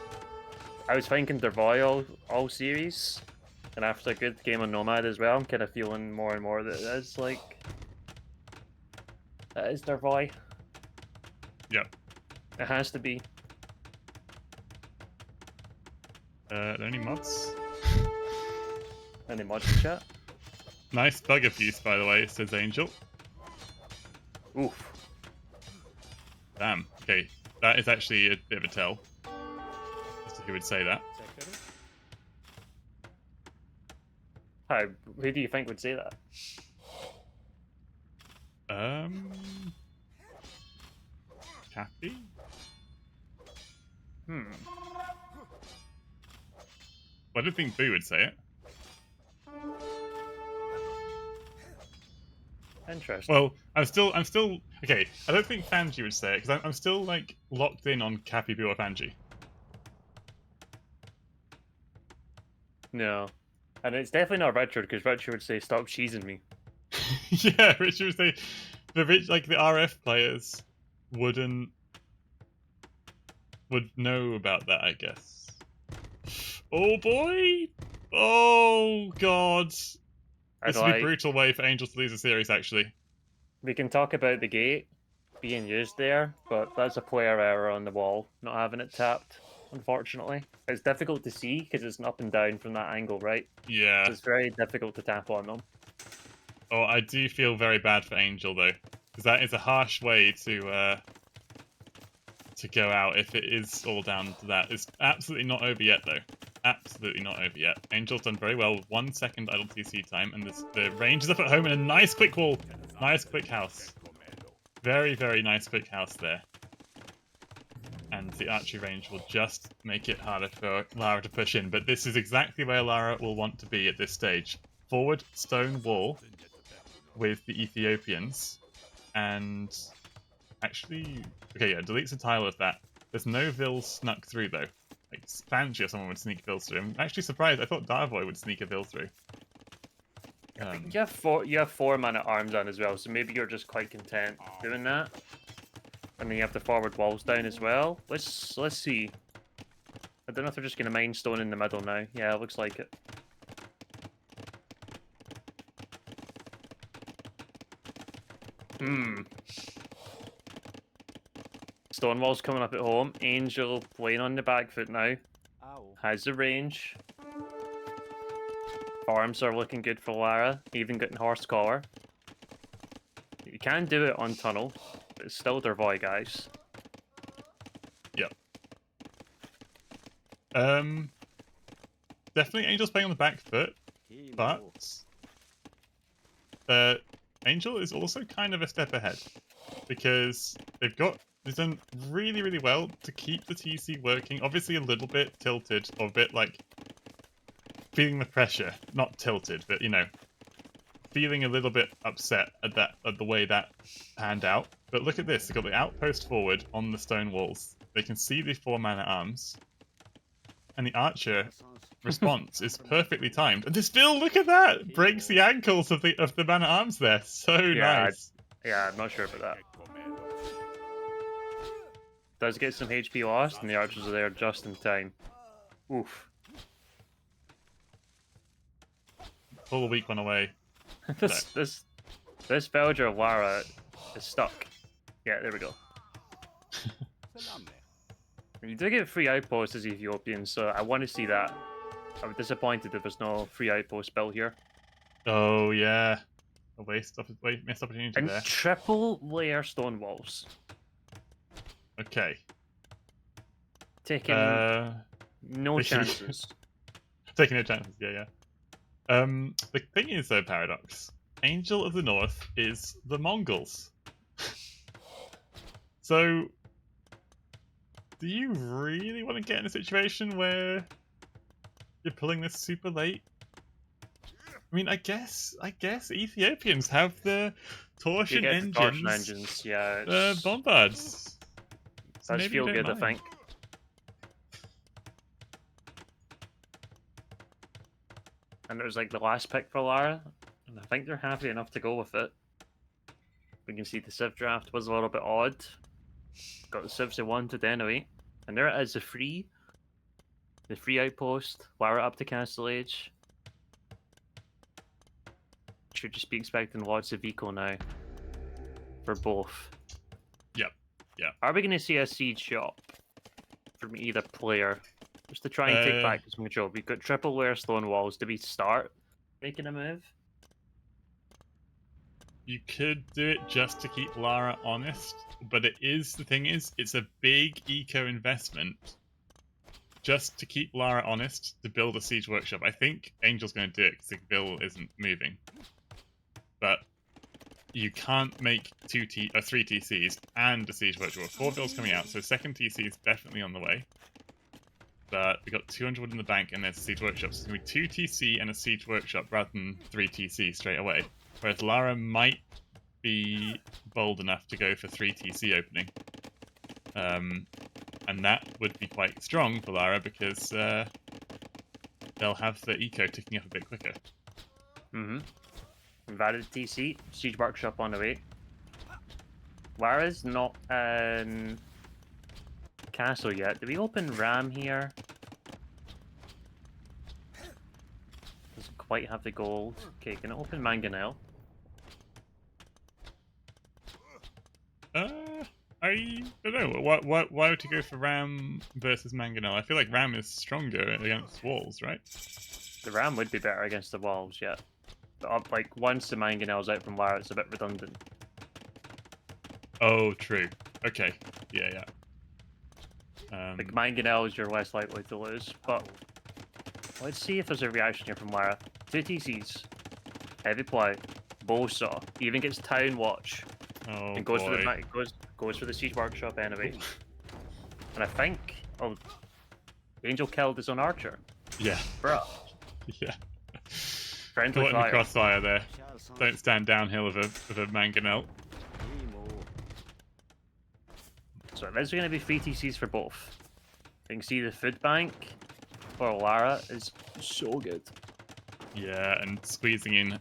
B: I was thinking Dervoy all series, and after a good game on Nomad as well, I'm kind of feeling more and more that it is like that is Dervoy.
A: Yep.
B: It has to be.
A: Are there any mods?
B: Any mods in chat?
A: Nice bug abuse, by the way, says Angel.
B: Oof.
A: Damn. Okay, that is actually a bit of a tell. As to who would say that.
B: How? Who do you think would say that?
A: Kathy?
B: Hmm.
A: Well, I don't think Boo would say it.
B: Interesting.
A: Well, I'm still okay. I don't think Fanji would say it because I'm still like locked in on Cappy, Boo, or Fanji.
B: No. And it's definitely not Richard, because Richard would say, "Stop cheesing me."
A: Yeah, Richard would say the RF players would know about that, I guess. Oh boy! Oh god!
B: I'd
A: This would be a
B: like,
A: brutal way for Angel to lose a series, actually.
B: we can talk about the gate being used there, but that's a player error on the wall, not having it tapped, unfortunately. It's difficult to see because it's an up and down from that angle, right?
A: Yeah.
B: So it's very difficult to tap on them.
A: Oh, I do feel very bad for Angel, though. Because that is a harsh way to go out if it is all down to that. It's absolutely not over yet, though. Absolutely not over yet. Angel's done very well. 1 second idle TC time, and the range is up at home, and a nice quick wall. Nice quick house. Very, very nice quick house there. And the archery range will just make it harder for Lara to push in. But this is exactly where Lara will want to be at this stage. Forward stone wall with the Ethiopians. And actually, okay, yeah, deletes the tile of that. There's no Vil snuck through, though. Like, Fancy or someone would sneak Vil through. I'm actually surprised. I thought Darvoy would sneak a Vil through.
B: You have four man at arms on as well, so maybe you're just quite content doing that. And then you have the forward walls down as well. Let's see. I don't know if they're just gonna mine stone in the middle now. Yeah, it looks like it. Stonewall's coming up at home. Angel playing on the back foot now. Has the range. Farms are looking good for Lara, even getting horse collar. You can do it on tunnel, but it's still Dervoy, guys.
A: Yep. Definitely Angel's playing on the back foot, but Angel is also kind of a step ahead because they've done really, really well to keep the TC working. Obviously a little bit tilted, or a bit like feeling the pressure. Not tilted, but you know, feeling a little bit upset at the way that panned out. But look at this, they've got the outpost forward on the stone walls. They can see the 4 man at arms. And the archer response is perfectly timed. And still, look at that! Breaks the ankles of the man at arms there. So nice.
B: Yeah, I'm not sure about that. Does get some HP lost, and the archers are there just in time. Oof.
A: Pull a weak one away.
B: this villager of Lara is stuck. Yeah, there we go. You do get free outposts as Ethiopians, so I want to see that. I'm disappointed that there's no free outpost built here.
A: Oh yeah, a missed opportunity
B: And
A: there.
B: triple layer stone walls.
A: Okay.
B: Taking no chances.
A: Taking no chances. Yeah. The thing is though, Paradox, Angel of the North is the Mongols. So do you really want to get in a situation where you're pulling this super late? I mean, I guess Ethiopians have the
B: You
A: torsion
B: get the torsion
A: engines,
B: engines, yeah. It's,
A: bombards. So
B: does
A: maybe
B: feel
A: you don't
B: good, I
A: mind.
B: think. And it was like the last pick for Lara, and I think they're happy enough to go with it. We can see the Civ draft was a little bit odd. Got the Civs they wanted anyway. And there it is, the free outpost. Lara up to Castle Age. Should just be expecting lots of eco now. For both.
A: Yep. Yeah.
B: Are we going to see a siege shop from either player? Just to try and take back some control. We've got triple layer stone walls. Do we start making a move?
A: You could do it just to keep Lara honest, but the thing is, it's a big eco investment just to keep Lara honest to build a siege workshop. I think Angel's going to do it because the bill isn't moving. But you can't make 3 TCs and a siege workshop. 4 bills coming out, so second TC is definitely on the way. But we got 200 wood in the bank and there's a siege workshop. So it's going to be 2 TC and a siege workshop rather than 3 TC straight away. Whereas Lara might be bold enough to go for 3 TC opening. And that would be quite strong for Lara because they'll have the eco ticking up a bit quicker.
B: Mm-hmm. We've added TC. Siege Workshop on the way. Lara's not in castle yet. Do we open Ram here? Doesn't quite have the gold. Okay, can I open Mangonel?
A: I don't know. Why would you go for Ram versus Mangonel? I feel like Ram is stronger against walls, right?
B: The Ram would be better against the walls, yeah. But like once the Mangonel's out from Lara, it's a bit redundant.
A: Oh, true. Okay. Yeah.
B: Like Mangonel is you're less likely to lose, but let's see if there's a reaction here from Lara. 2 TCs, heavy plow, bow saw, even gets town watch,
A: Oh,
B: and goes
A: boy.
B: for the goes for the siege workshop anyway. And I think Angel killed his own archer.
A: Yeah.
B: Bruh.
A: Yeah.
B: Friendly
A: Caught in the
B: fire.
A: crossfire there. Don't stand downhill of a Mangonel.
B: So there's going to be 3 TCs for both. You can see the food bank for Lara is so good.
A: Yeah, and squeezing in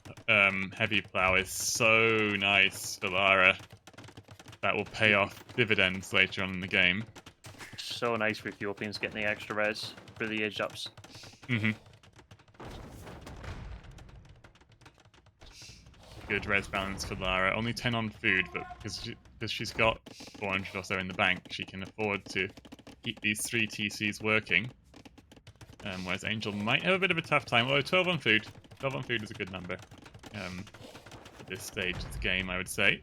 A: heavy plow is so nice for Lara. That will pay off dividends later on in the game.
B: So nice for Ethiopians getting the extra res for the edge ups.
A: Mm-hmm. Good res balance for Lara. Only 10 on food, but because she's got 400 or so in the bank, she can afford to keep these 3 TCs working. Whereas Angel might have a bit of a tough time. Although 12 on food. 12 on food is a good number. At this stage of the game, I would say.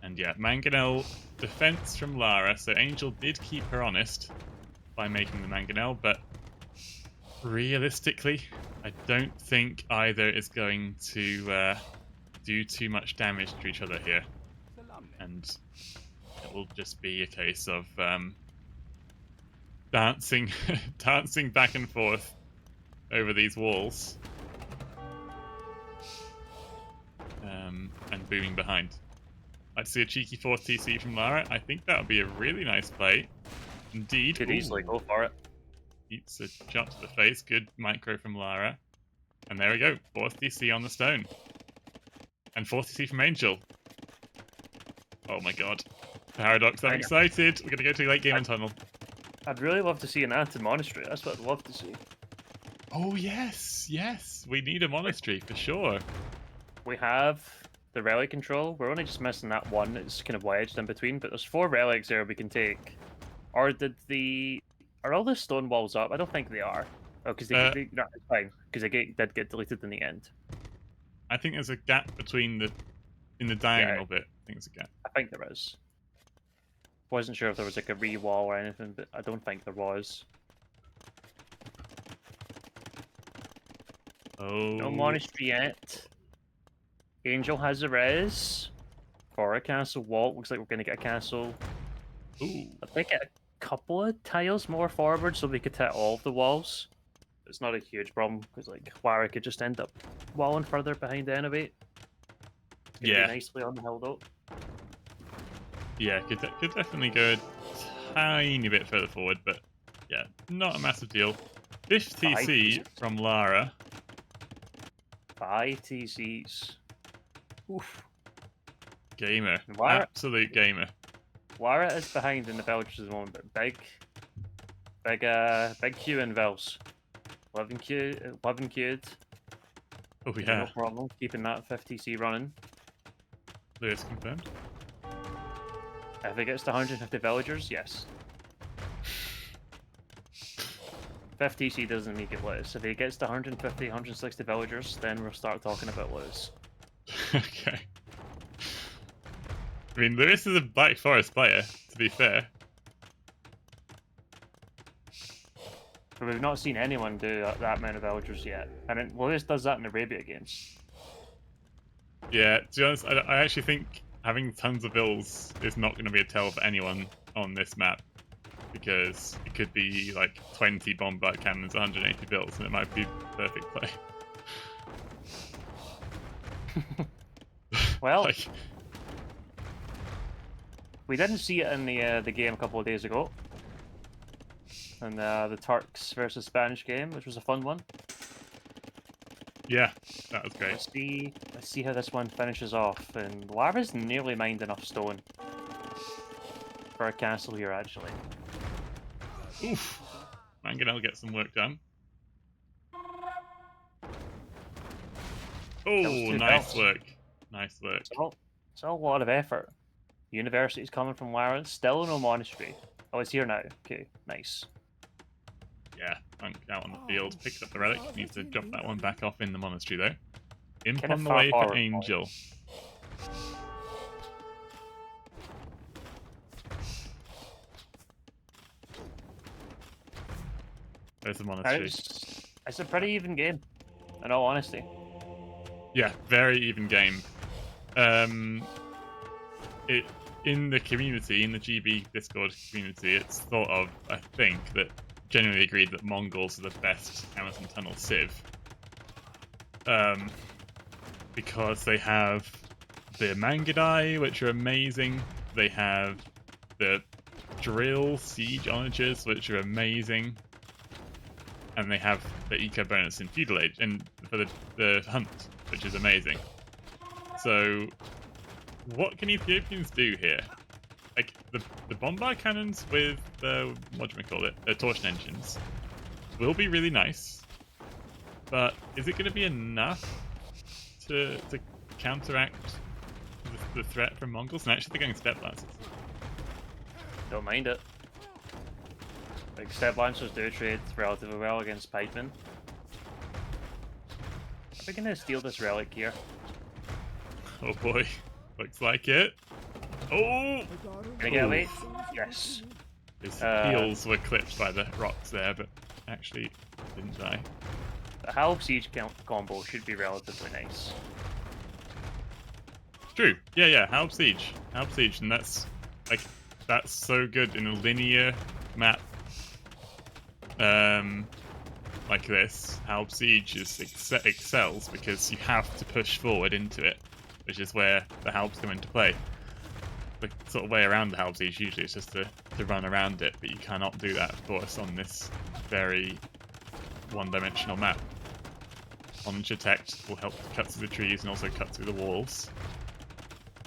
A: And yeah, Mangonel defense from Lara. So Angel did keep her honest by making the Mangonel, but realistically, I don't think either is going to do too much damage to each other here. And it will just be a case of dancing back and forth over these walls. And booming behind. I'd see a cheeky 4th TC from Lara. I think that would be a really nice play. Indeed.
B: Could easily go for it.
A: Eats a shot to the face. Good micro from Lara. And there we go. 4th TC on the stone. And 4th TC from Angel. Oh my god. Paradox, I'm excited. We're going to go to late game on tunnel.
B: I'd really love to see an Anti Monastery. That's what I'd love to see.
A: Oh yes, yes. We need a monastery for sure.
B: We have the relic control. We're only just missing that one. It's kind of wedged in between, but there's 4 relics there we can take. Or are all the stone walls up? I don't think they are. Oh, because no, it's fine. Because they did get deleted in the end.
A: I think there's a gap between in the diagonal bit. I think there's a gap.
B: I think there is. Wasn't sure if there was like a re-wall or anything, but I don't think there was.
A: Oh.
B: No monastery yet. Angel has a res for a castle wall. Looks like we're going to get a castle.
A: Ooh.
B: I think a couple of tiles more forward so we could hit all of the walls. It's not a huge problem because like Lara could just end up walling further behind anyway. It's gonna
A: Yeah.
B: be nicely on the hill though.
A: Yeah, could definitely go a tiny bit further forward, but yeah, not a massive deal. 50 TC from Lara.
B: 5 TCs. Oof.
A: Gamer.
B: Lara,
A: Absolute gamer.
B: Lara is behind in the villagers at the moment, but big Q in Vils. 11 queued.
A: Oh
B: No
A: yeah.
B: problem. Keeping that 50C running.
A: Lewis confirmed.
B: If it gets to 150 villagers, yes. 50C doesn't make it Lewis. If it gets to 150, 160 villagers, then we'll start talking about Lewis.
A: Okay. I mean, Lewis is a Black Forest player, to be fair.
B: But we've not seen anyone do that amount of villagers yet. And Lewis does that in Arabia games.
A: Yeah, to be honest, I actually think having tons of bills is not going to be a tell for anyone on this map. Because it could be like 20 bombard cannons, 180 bills, and it might be perfect play.
B: Well,
A: like,
B: we didn't see it in the game a couple of days ago. In the Turks versus Spanish game, which was a fun one.
A: yeah, that was great.
B: Let's see how this one finishes off. And Lara's nearly mined enough stone for a castle here, actually.
A: Oof. Mangonel gets some work done. Oh, nice work. Nice work.
B: It's a lot of effort. University's coming from Lara. Still no monastery. Oh, it's here now. Okay, nice.
A: Yeah, Monk out on the field. Picks up the relic. Needs to drop that one back off in the monastery, though. Imp
B: Kinda
A: on the
B: far
A: way for
B: forward,
A: Angel. There's the monastery.
B: It's a pretty even game, in all honesty.
A: Yeah, very even game. It in the community, in the GB Discord community, it's thought of, I think, that generally agreed that Mongols are the best Amazon Tunnel Civ. Because they have the Mangudai, which are amazing. They have the Drill Siege Onagers, which are amazing. And they have the eco bonus in Feudal Age, and for the Hunt, which is amazing. So, what can Ethiopians do here? Like, the bombard cannons with the, the torsion engines will be really nice. But is it going to be enough to counteract the threat from Mongols? And actually, they're going step lancers.
B: Don't mind it. Like, step lancers do trade relatively well against pikemen. Are we gonna steal this relic here?
A: Oh boy, looks like it. Oh!
B: Can I get away? Yes.
A: His heels were clipped by the rocks there, but actually didn't die.
B: The Halb Siege combo should be relatively nice.
A: True. Yeah. Halb Siege, and that's so good in a linear map. Like this, Halb Siege excels because you have to push forward into it, which is where the Halbs come into play. The sort of way around the Halb Siege usually is just to run around it, but you cannot do that, of course, on this very one-dimensional map. Onager Tech will help cut through the trees and also cut through the walls.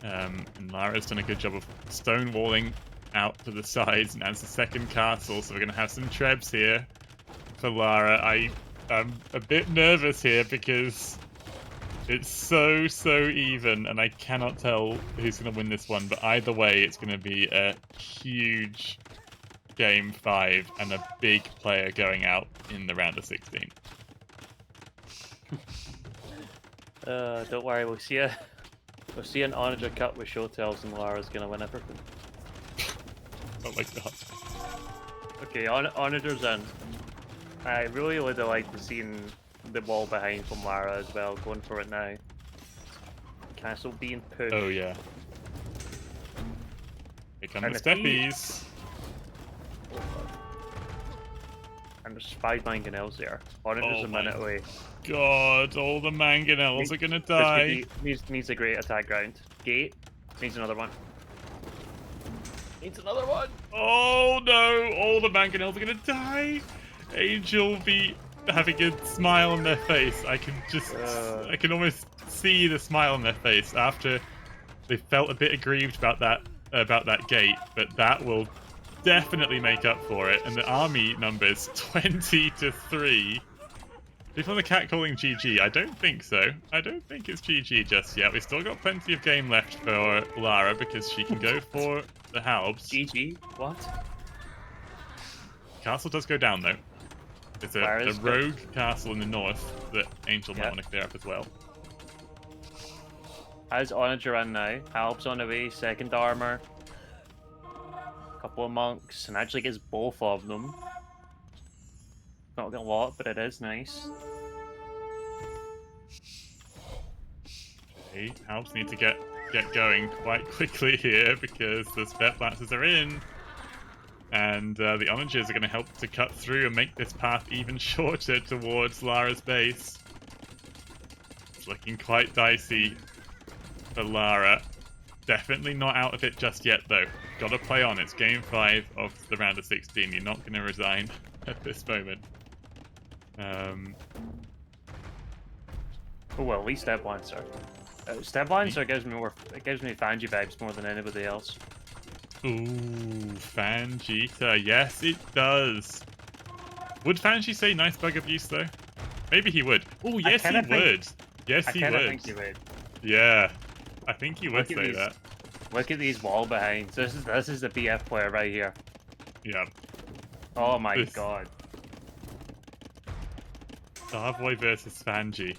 A: And Lara's done a good job of stonewalling out to the sides, and as the second castle, so we're going to have some trebs here for Lara. I'm a bit nervous here because it's so even, and I cannot tell who's going to win this one, but either way, it's going to be a huge game 5 and a big player going out in the round of 16.
B: Don't worry, we'll see an Onager cut with Showtails, and Lara's gonna win everything.
A: Oh my god.
B: Okay, Onager's in. I really would have liked to seen the wall behind from Lara as well, going for it now. Castle being pushed.
A: Oh yeah. Here come
B: And
A: the
B: if he-
A: steppies.
B: And there's 5 mangonels there. Orange is a
A: my
B: minute away.
A: God, all the mangonels are gonna die.
B: Needs a great attack ground. Gate needs another one. Needs another one.
A: Oh no, all the mangonels are gonna die. Angel will be having a smile on their face. I can almost see the smile on their face after they felt a bit aggrieved about that gate, but that will definitely make up for it. And the army numbers 20-3. People in the chat calling GG. I don't think so. I don't think it's GG just yet. We've still got plenty of game left for Lara because she can go for the halbs.
B: GG? What?
A: Castle does go down though. It's a rogue castle in the north that Angel might want to clear up as well.
B: How's Onager run now? Halbs on the way, second armor. Couple of monks, and actually gets both of them. Not a lot, but it is nice.
A: Okay, Halbs need to get going quite quickly here because the Spet Lancers are in. And the Onagers are going to help to cut through and make this path even shorter towards Lara's base. It's looking quite dicey for Lara. Definitely not out of it just yet, though. Gotta play on. It's game 5 of the round of 16. You're not going to resign at this moment.
B: Oh well, at least Step Lancer. Step Lancer gives me Fangi vibes more than anybody else.
A: Ooh, Fangita. Yes, it does. Would Fangi say nice bug abuse, though? Maybe he would. Oh, yes, he would. Yes, he would.
B: I think he would.
A: Yeah, I think he would say that.
B: Look at these wall behinds. This is the BF player right here.
A: Yeah.
B: Oh my god.
A: Starboy versus Fangi.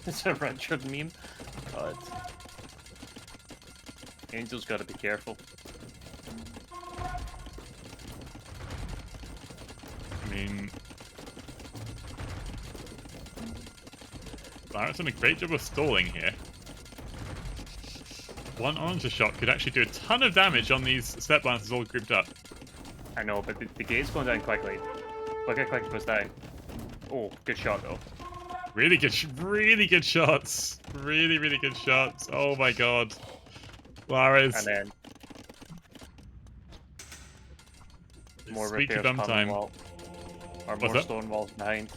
B: It's a Richard meme. God. Angel's gotta be careful.
A: I mean, Lara's done a great job of stalling here. One Onager shot could actually do a ton of damage on these Step Lancers all grouped up.
B: I know, but the gate's going down quickly. Look how quick it goes down. Oh, good shot though.
A: Really good shots. Really good shots. Oh my god. Lara's.
B: And then more
A: Speak
B: repairs
A: of dumb time.
B: wall. Or more stone walls behind.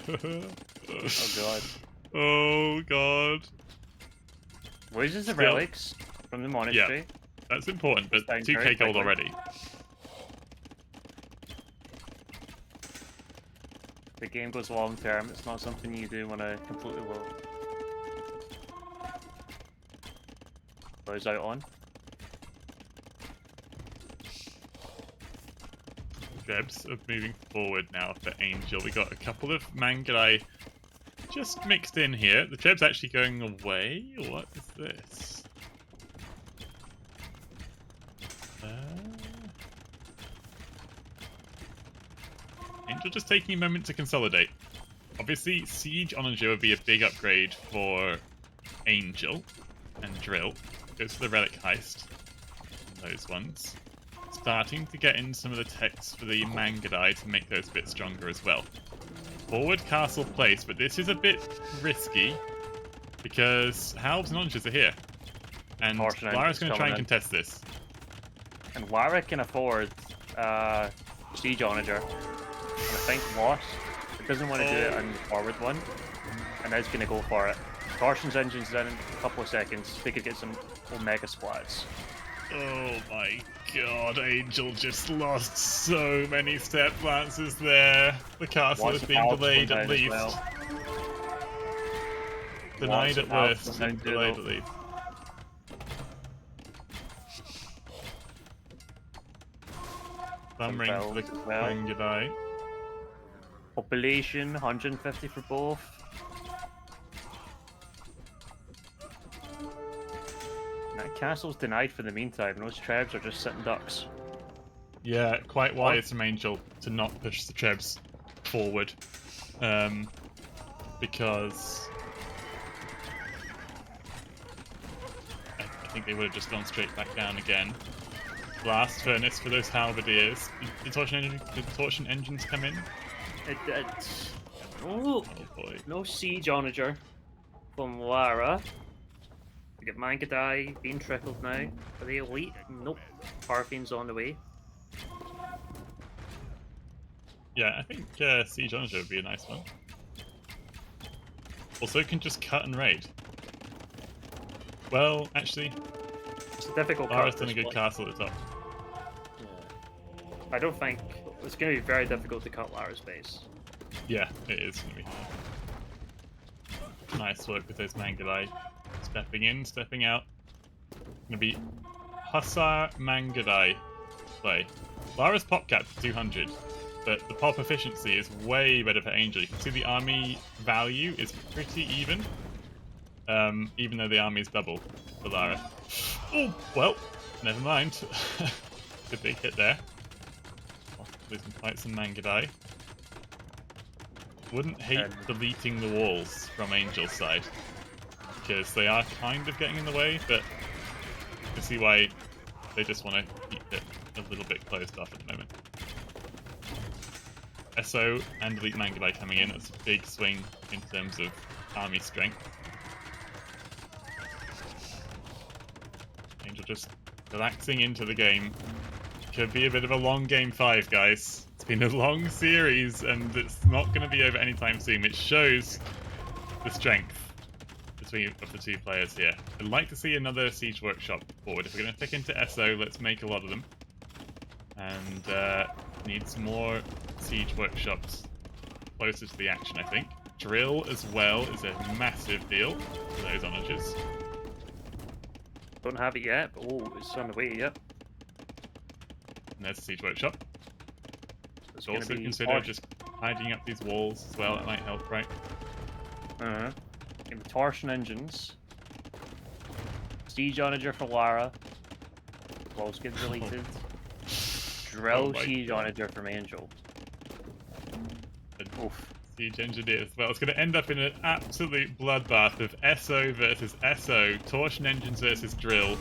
B: Oh god.
A: Oh god.
B: Where's the relics from the monastery?
A: Yeah, that's important, but 2k gold already.
B: The game goes long term, it's not something you do when I completely Goes out on.
A: Trebs are moving forward now for Angel. We got a couple of Mangalai just mixed in here. The Treb's actually going away. What is this? Angel just taking a moment to consolidate. Obviously, Siege Onager would be a big upgrade for Angel and Drill. Goes for the Relic Heist. Those ones. Starting to get in some of the techs for the Mangadai to make those a bit stronger as well. Forward Castle Place, but this is a bit risky because Halbs and Onagers are here. And Lara's going to try and contest this.
B: And Lara can afford Siege Onager. And I think Lost doesn't want to do it on the forward one. And is going to go for it. Torsion's engine's in a couple of seconds. They could get some Omega splats.
A: Oh my god, Angel just lost so many Step Lancers there. The castle is being delayed at least. Well. Denied at worst and delayed at least. Thumb ring for the Mangadai.
B: Population 150 for both. That castle's denied for the meantime, and those Trebs are just sitting ducks.
A: Yeah, quite wise from Angel to not push the Trebs forward. Because think they would have just gone straight back down again. Blast furnace for those halberdiers. Did the torsion engines come in?
B: Oh
A: boy.
B: no siege onager from Lara. We get Mangadai being trickled now. Are they elite? Nope. Parfian's on the way.
A: Yeah, I think Siege Onager would be a nice one. Also, can just cut and raid. Well, actually,
B: It's a difficult
A: Lara's
B: cut.
A: done a good castle at the top.
B: I don't think it's going to be very difficult to cut Lara's base.
A: Yeah, it is going to be hard. Nice work with those Mangadai. Stepping in, stepping out. Going to be Hussar Mangadai play. Lara's pop cap 200. But the pop efficiency is way better for Angel. You can see the army value is pretty even. Even though the army is double for Lara. Oh, well, never mind. The big hit there. Losing quite some Mangadai. Wouldn't hate deleting the walls from Angel's side. Because they are kind of getting in the way, but you can see why they just want to keep it a little bit closed off at the moment. SO and Elite Mangadai coming in, that's a big swing in terms of army strength. Angel just relaxing into the game. Could be a bit of a long game 5, guys. It's been a long series and it's not going to be over anytime soon, which shows the strength between of the two players here. I'd like to see another Siege Workshop forward. If we're going to tick into SO, let's make a lot of them. And need some more Siege Workshops closer to the action, I think. Drill as well is a massive deal for those onagers.
B: Don't have it yet, but oh, it's on the way, yep.
A: And there's the Siege Workshop.
B: It's
A: So also consider just hiding up these walls as well, that might help, right?
B: Torsion engines. Siege Onager for Lara. Walls get deleted. Drill Siege Onager from Angel. Oof.
A: Siege Engineer as well. It's going to end up in an absolute bloodbath of SO versus SO, Torsion Engines versus Drill.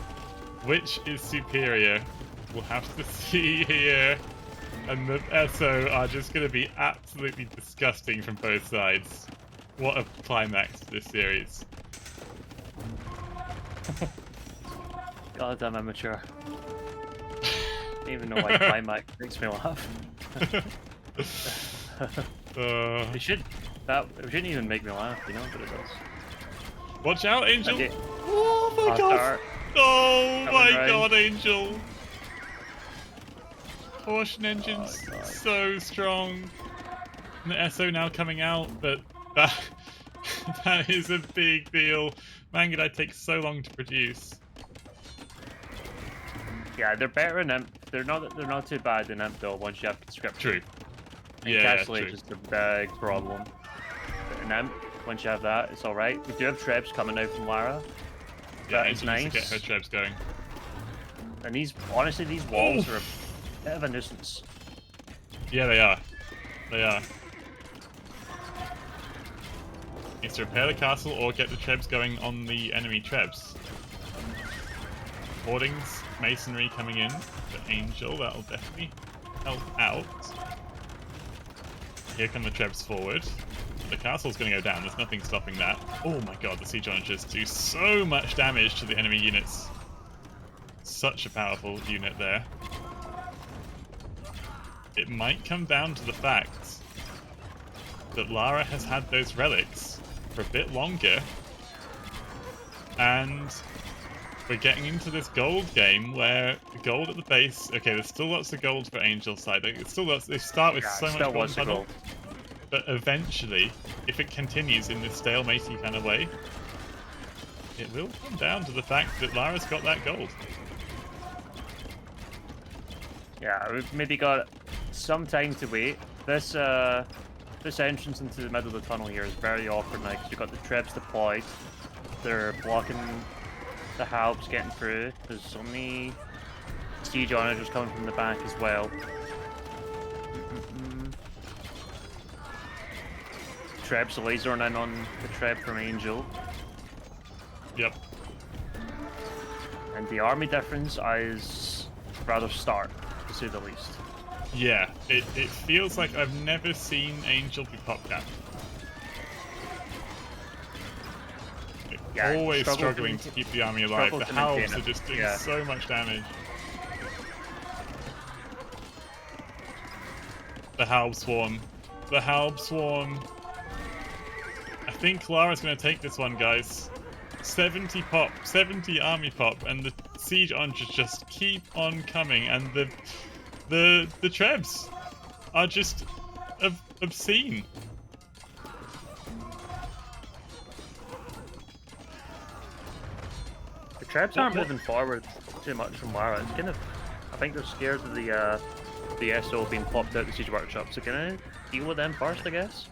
A: Which is superior? We'll have to see here. And the SO are just going to be absolutely disgusting from both sides. What a climax to this series.
B: Goddamn amateur. Even though like climax makes me laugh. It shouldn't even make me laugh, you know, but it does.
A: Watch out, Angel!
B: Okay.
A: Oh my god! Oh my god, Angel! Torsion engines so strong. And the SO now coming out, but that is a big deal. Mangadai takes so long to produce.
B: Yeah, they're better in Imp. They're not too bad in Imp though. Once you have conscription.
A: True.
B: Encapsulate
A: true.
B: is a big problem. But in Imp, once you have that, it's all right. We do have Trebs coming out from Lara.
A: Yeah,
B: that is nice.
A: To get her Trebs going.
B: And these walls are a bit of a nuisance.
A: Yeah, they are. They are. Needs to repair the castle or get the Trebs going on the enemy Trebs. Hoardings, masonry coming in for Angel, that'll definitely help out. Here come the Trebs forward. The castle's going to go down, there's nothing stopping that. Oh my god, the Siege Onagers do so much damage to the enemy units. Such a powerful unit there. It might come down to the fact that Lara has had those relics for a bit longer, and we're getting into this gold game where the gold at the base. Okay, there's still lots of gold for Angel's side. It's still lots. They start with so much gold, puddle, but eventually, if it continues in this stalematey kind of way, it will come down to the fact that Lara's got that gold.
B: Yeah, we've maybe got some time to wait. This entrance into the middle of the tunnel here is very awkward now because you've got the Trebs deployed. They're blocking the halbs getting through. There's so many Siege Onagers coming from the back as well. Trebs lasering in on the Treb from Angel.
A: Yep.
B: And the army difference is rather stark, to say the least.
A: Yeah, it feels like I've never seen Angel be popped out.
B: Yeah,
A: Always
B: struggle to
A: struggling to
B: maintain-
A: keep the army alive.
B: struggle
A: The
B: to maintain
A: halves are
B: it.
A: just doing
B: Yeah.
A: so much damage. The halb swarm. The halb swarm. I think Lara's going to take this one, guys. 70 pop, 70 army pop, and the siege archers just keep on coming, and the trebs are just obscene.
B: The Trebs aren't moving forward too much from Lara. It's kind of, I think they're scared of the SO being popped out the siege workshop. So can I deal with them first, I guess?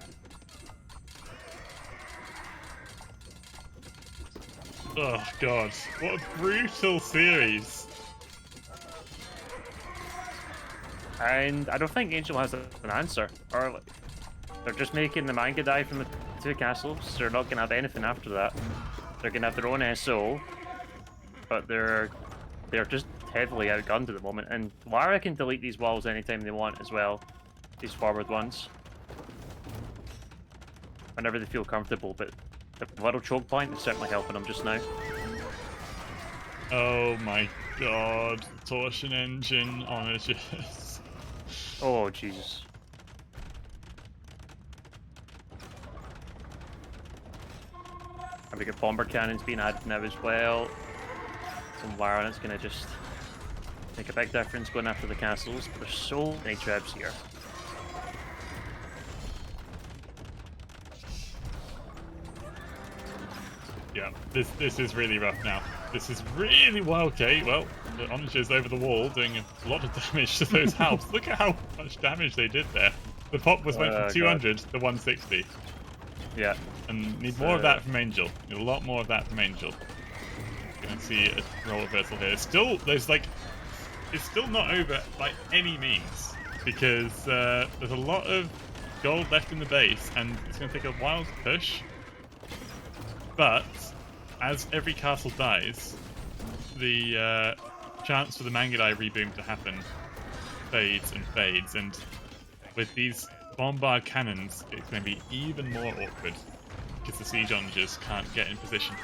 A: Oh god, what a brutal series.
B: And I don't think Angel has an answer. Or like, they're just making the manga die from the two castles. They're not gonna have anything after that. They're gonna have their own SO, but they're just heavily outgunned at the moment. And Lara can delete these walls anytime they want as well. These forward ones, whenever they feel comfortable. But the little choke point is certainly helping them just now.
A: Oh my god, the torsion engine on a Jess.
B: Oh Jesus! And we got bomber cannons being added now as well. From Lara, and it's gonna just make a big difference going after the castles. But there's so many trebs here.
A: Yeah, this is really rough now. This is really well. Okay, well, the Onagers over the wall doing a lot of damage to those halves. Look at how much damage they did there. The pop was went from 200 to 160.
B: Yeah.
A: And need more of that from Angel. Need a lot more of that from Angel. Gonna see a role reversal here. Still, there's like, it's still not over by any means because there's a lot of gold left in the base, and it's gonna take a while to push. But as every castle dies, the chance for the Mangudai reboom to happen fades and fades, and with these bombard cannons, it's going to be even more awkward because the siege onagers can't get in position.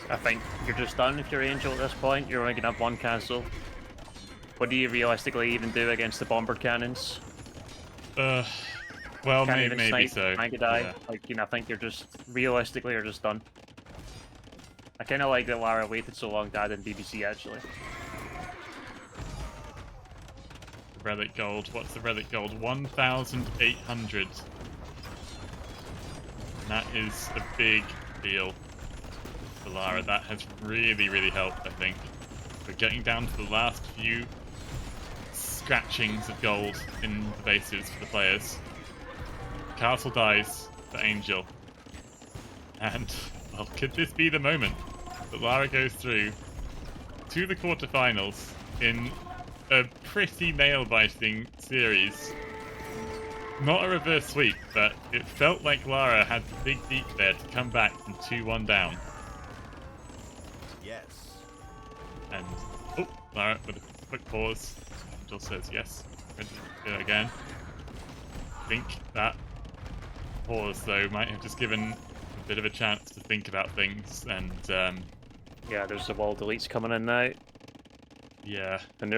B: I think you're just done if you're Angel at this point. You're only gonna have one castle. What do you realistically even do against the bomber cannons?
A: Well,
B: Can't
A: maybe,
B: even snipe
A: so.
B: Mangudai.
A: Yeah.
B: Like, you know, I think you're just realistically you're just done. I kind of like that Lara waited so long to add in BBC actually.
A: Relic gold. What's the relic gold? 1,800. And that is a big deal for Lara. That has really, really helped, I think. We're getting down to the last few scratchings of gold in the bases for the players. Castle dies for Angel. And, well, could this be the moment that Lara goes through to the quarterfinals in a pretty nail-biting series? Not a reverse sweep, but it felt like Lara had to dig deep there to come back from 2-1 down.
D: Yes.
A: And, oh, Lara with a quick pause. Angel says yes. Ready to do it again. I think that pause, though, might have just given a bit of a chance to think about things, and,
B: Yeah, there's the wall deletes coming in now.
A: yeah.
B: And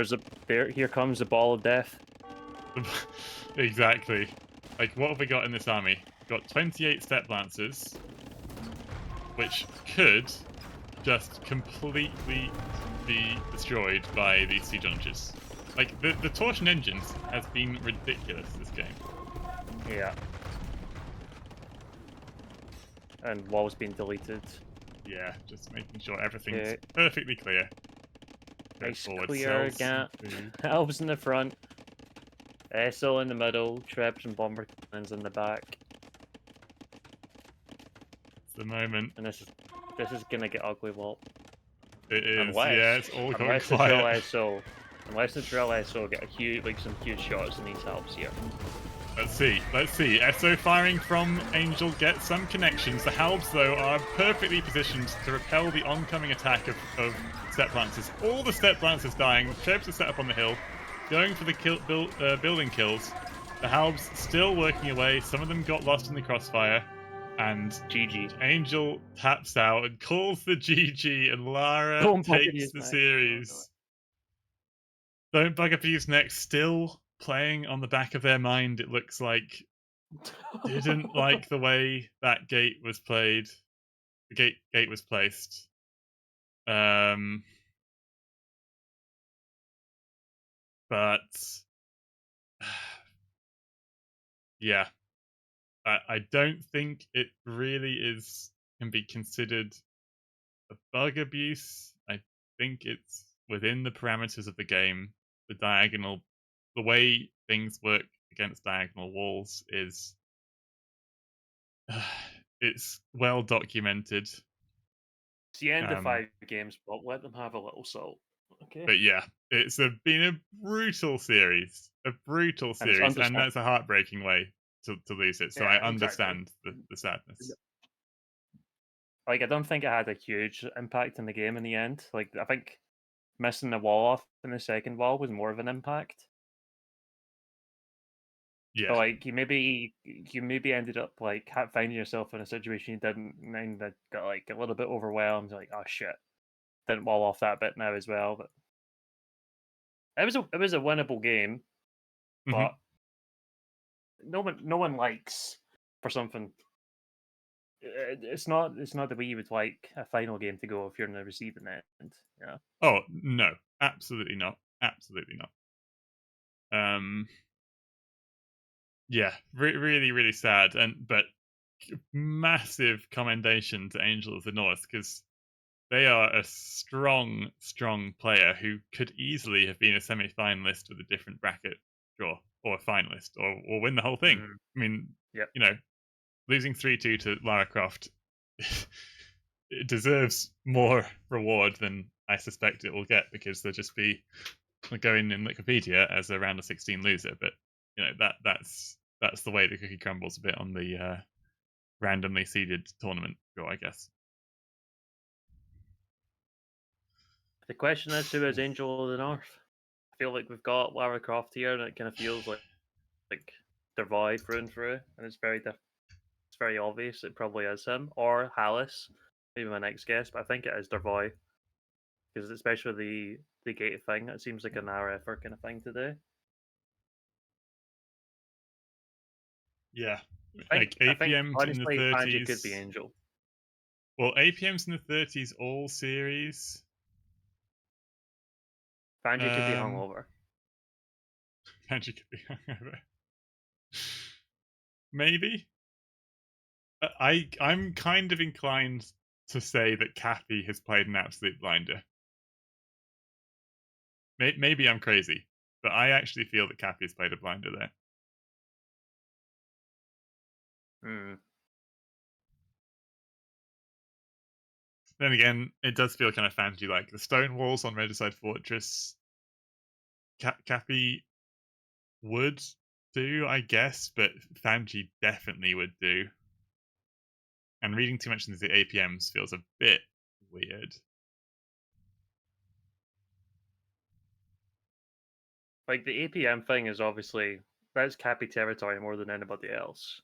B: here comes the ball of death.
A: Exactly. Like, what have we got in this army? We've got 28 step lancers, which could just completely be destroyed by these siege onagers. Like, the torsion engines has been ridiculous this game.
B: Yeah. And walls being deleted.
A: Yeah, just making sure everything's
B: Okay.
A: perfectly clear. Go
B: Nice
A: forward,
B: clear
A: cells,
B: gap.
A: food.
B: Elves in the front. SO in the middle. Trebs and bomber cannons in the back.
A: It's the moment.
B: And this is gonna get ugly, Walt.
A: It is,
B: Unless,
A: yeah, it's all gone
B: unless it's
A: quiet.
B: all SO. Unless the Trail SO get some huge shots in these helps here.
A: Let's see. SO firing from Angel gets some connections. The Halbs, though, are perfectly positioned to repel the oncoming attack of Step Lancers. All the Step Lancers dying. Chebs are set up on the hill, going for the building kills. The Halbs still working away. Some of them got lost in the crossfire. And
B: GG.
A: Angel taps out and calls the GG, and Lara takes the series. Don't Bug Abuse next, still playing on the back of their mind, it looks like. Didn't like the way that gate was played. The gate was placed. But yeah. I don't think it really can be considered a bug abuse. I think it's within the parameters of the game. The way things work against diagonal walls is it's well documented.
B: It's the end of 5 games, but let them have a little salt. Okay.
A: But yeah, it's been a brutal series. And that's a heartbreaking way to lose it. So yeah, I understand the sadness.
B: Like, I don't think it had a huge impact in the game in the end. Like, I think missing the wall off in the second wall was more of an impact.
A: Yeah.
B: But like, you maybe ended up like finding yourself in a situation you didn't, and then that got like a little bit overwhelmed. Like, oh shit, didn't wall off that bit now as well. But it was a winnable game, but no one likes for something. It's not the way you would like a final game to go if you're in the receiving end. Yeah.
A: Oh no, absolutely not. Yeah, really, really sad, but massive commendation to Angel of the North, because they are a strong player who could easily have been a semi-finalist with a different bracket draw, or a finalist, or win the whole thing. I mean,
B: yep.
A: Losing 3-2 to Lara Croft, it deserves more reward than I suspect it will get, because they'll just be going in Wikipedia as a round of 16 loser. But that's the way the cookie crumbles a bit on the randomly seeded tournament draw, I guess.
B: The question is, who is Angel of the North? I feel like we've got Lara Croft here, and it kind of feels like their vibe through and through, and it's very obvious it probably is him or Hallis, maybe my next guess, but I think it is Dervoy, because especially the gate thing, it seems like an hour effort kind of thing to do.
A: Yeah, like APMs in the 30s.
B: Fanji could be Angel.
A: Well, APMs in the 30s all series.
B: Fanji could be hungover.
A: Fanji could be hungover. Maybe. I'm kind of inclined to say that Kathy has played an absolute blinder. Maybe I'm crazy, but I actually feel that Kathy has played a blinder there. Then again, it does feel kind of fancy, like the stone walls on Regicide Fortress. Kathy would do, I guess, but Fanji definitely would do. And reading too much into the APMs feels a bit weird.
B: Like, the APM thing is obviously, that's Cappy territory more than anybody else.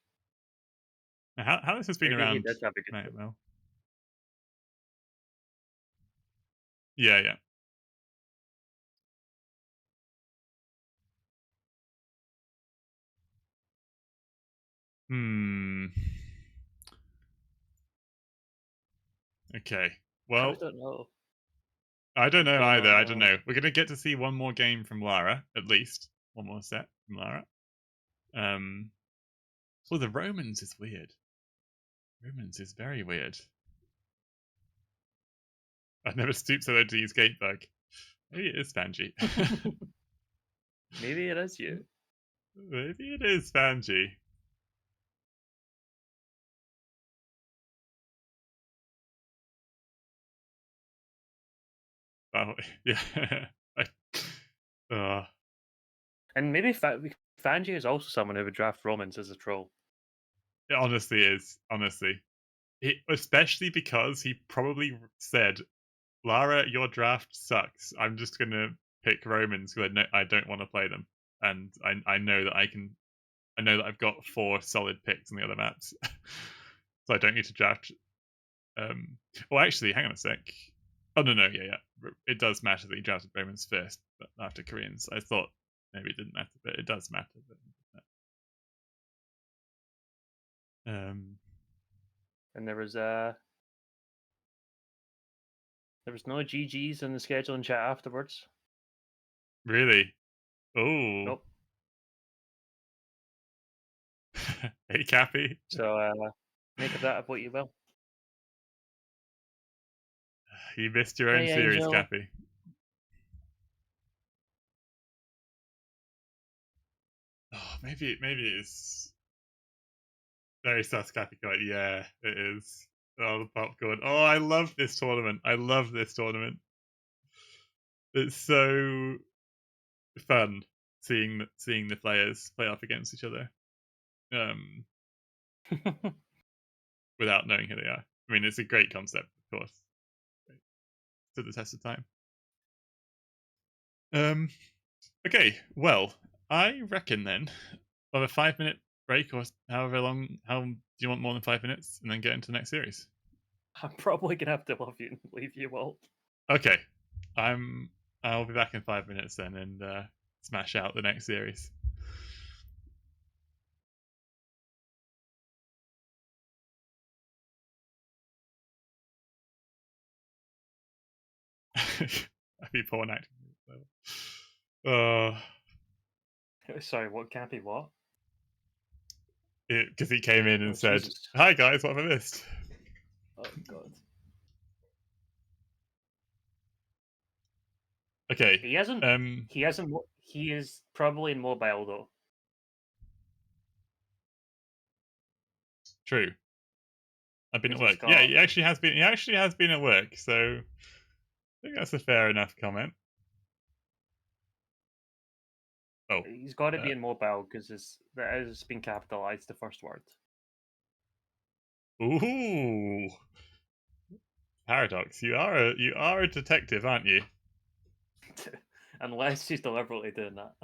A: How this has been
B: Maybe
A: around?
B: He did have a good
A: well. Yeah. Okay. Well,
B: I don't know.
A: I don't know either. I don't know. We're gonna get to see one more game from Lara, at least one more set from Lara. Well, the Romans is weird. Romans is very weird. I've never stooped so low to use gate bug. Maybe it is Fanji.
B: Maybe it is you.
A: Maybe it is Fanji. Oh, yeah.
B: And maybe Fanji is also someone who would draft Romans as a troll.
A: It honestly is. Honestly. Especially because he probably said, Lara, your draft sucks. I'm just going to pick Romans because I don't want to play them. And I know that I know that I've got 4 solid picks on the other maps. So I don't need to draft. Well, actually, hang on a sec. Oh, no, yeah. It does matter that he drafted Romans first, but after Koreans. I thought maybe it didn't matter, but it does matter.
B: And there was no GGs in the scheduling chat afterwards.
A: Really? Oh.
B: Nope.
A: Hey, Cappy.
B: So make of that of what you will.
A: You missed your own series,
B: Angel.
A: Cappy. Oh, maybe it's very sus, Cappy. Yeah, it is. Oh, the popcorn. Oh, I love this tournament. It's so fun seeing the players play off against each other. Without knowing who they are. I mean, it's a great concept, of course. To the test of time. Okay, well, I reckon then we'll have a 5-minute break or however long. How do you want more than 5 minutes, and then get into the next series?
B: I'm probably gonna have to leave you, Walt.
A: Okay, I'll be back in 5 minutes then, and smash out the next series. I'd be poor acting.
B: Sorry, what? Cappy what?
A: Because he came in and said,
B: Jesus.
A: "Hi guys, what have I missed?"
B: Oh God.
A: Okay.
B: He hasn't. He is probably in mobile though.
A: True. I've been at
B: Because
A: work. Yeah, he actually has been. He actually has been at work. So I think that's a fair enough comment. Oh,
B: he's got to be in mobile because that has been capitalized. The first word.
A: Ooh, Paradox. You are a detective, aren't you?
B: Unless he's deliberately doing that.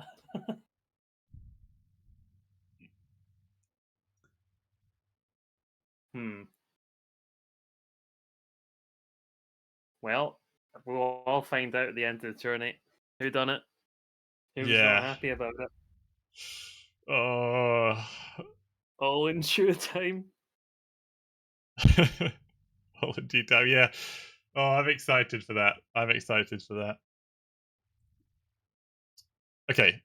B: Well, we'll all find out at the end of the tourney who done it. Who's not happy about it.
A: Oh.
B: All in due time.
A: All in due time, yeah. Oh, I'm excited for that. Okay,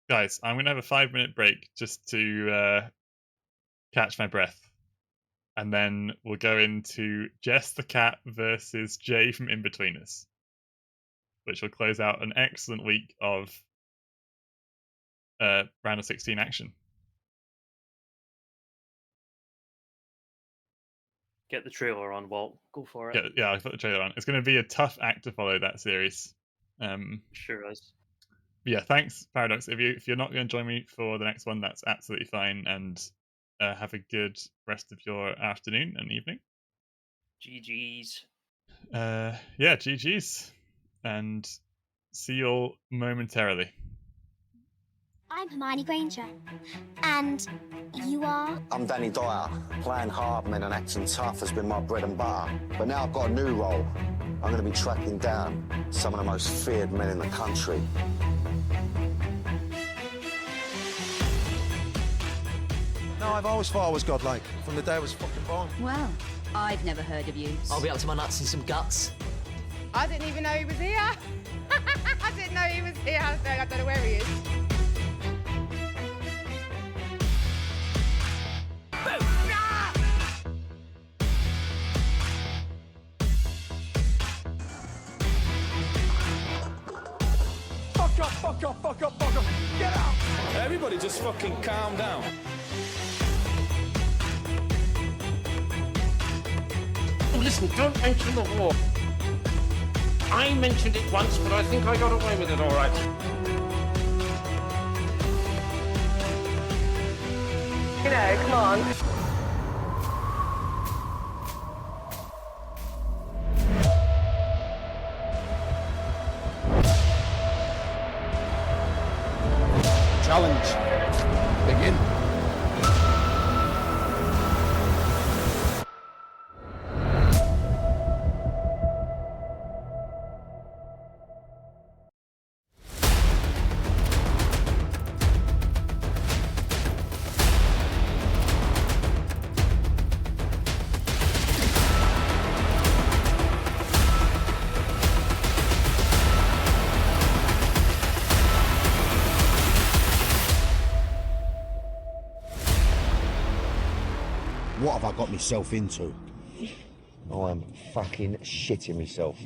A: guys, I'm gonna have a 5-minute break just to catch my breath, and then we'll go into Jess the Cat versus Jay from In Between Us, which will close out an excellent week of round of 16 action.
B: Get the trailer on, Walt. Go for it.
A: Yeah, I've got the trailer on. It's going to be a tough act to follow, that series.
B: Sure is.
A: Yeah, thanks, Paradox. If you're not going to join me for the next one, that's absolutely fine. And have a good rest of your afternoon and evening.
B: GG's.
A: Yeah, GG's. And see you all momentarily.
D: I'm Hermione Granger. And you are?
E: I'm Danny Dyer. Playing hard men and acting tough has been my bread and butter. But now I've got a new role. I'm going to be tracking down some of the most feared men in the country.
F: No, I've always thought I was godlike, from the day I was fucking born.
G: Well, I've never heard of you.
H: I'll be up to my nuts in some guts.
I: I didn't even know he was here. I didn't know he was here. I don't know where he is.
C: Fuck up. Get out!
J: Everybody just fucking calm down.
C: Oh, listen, don't mention the war.
J: I mentioned it once, but I think I got away with it all right.
I: You know, come on.
F: Challenge. Begin. What have I got myself into? I'm fucking shitting myself.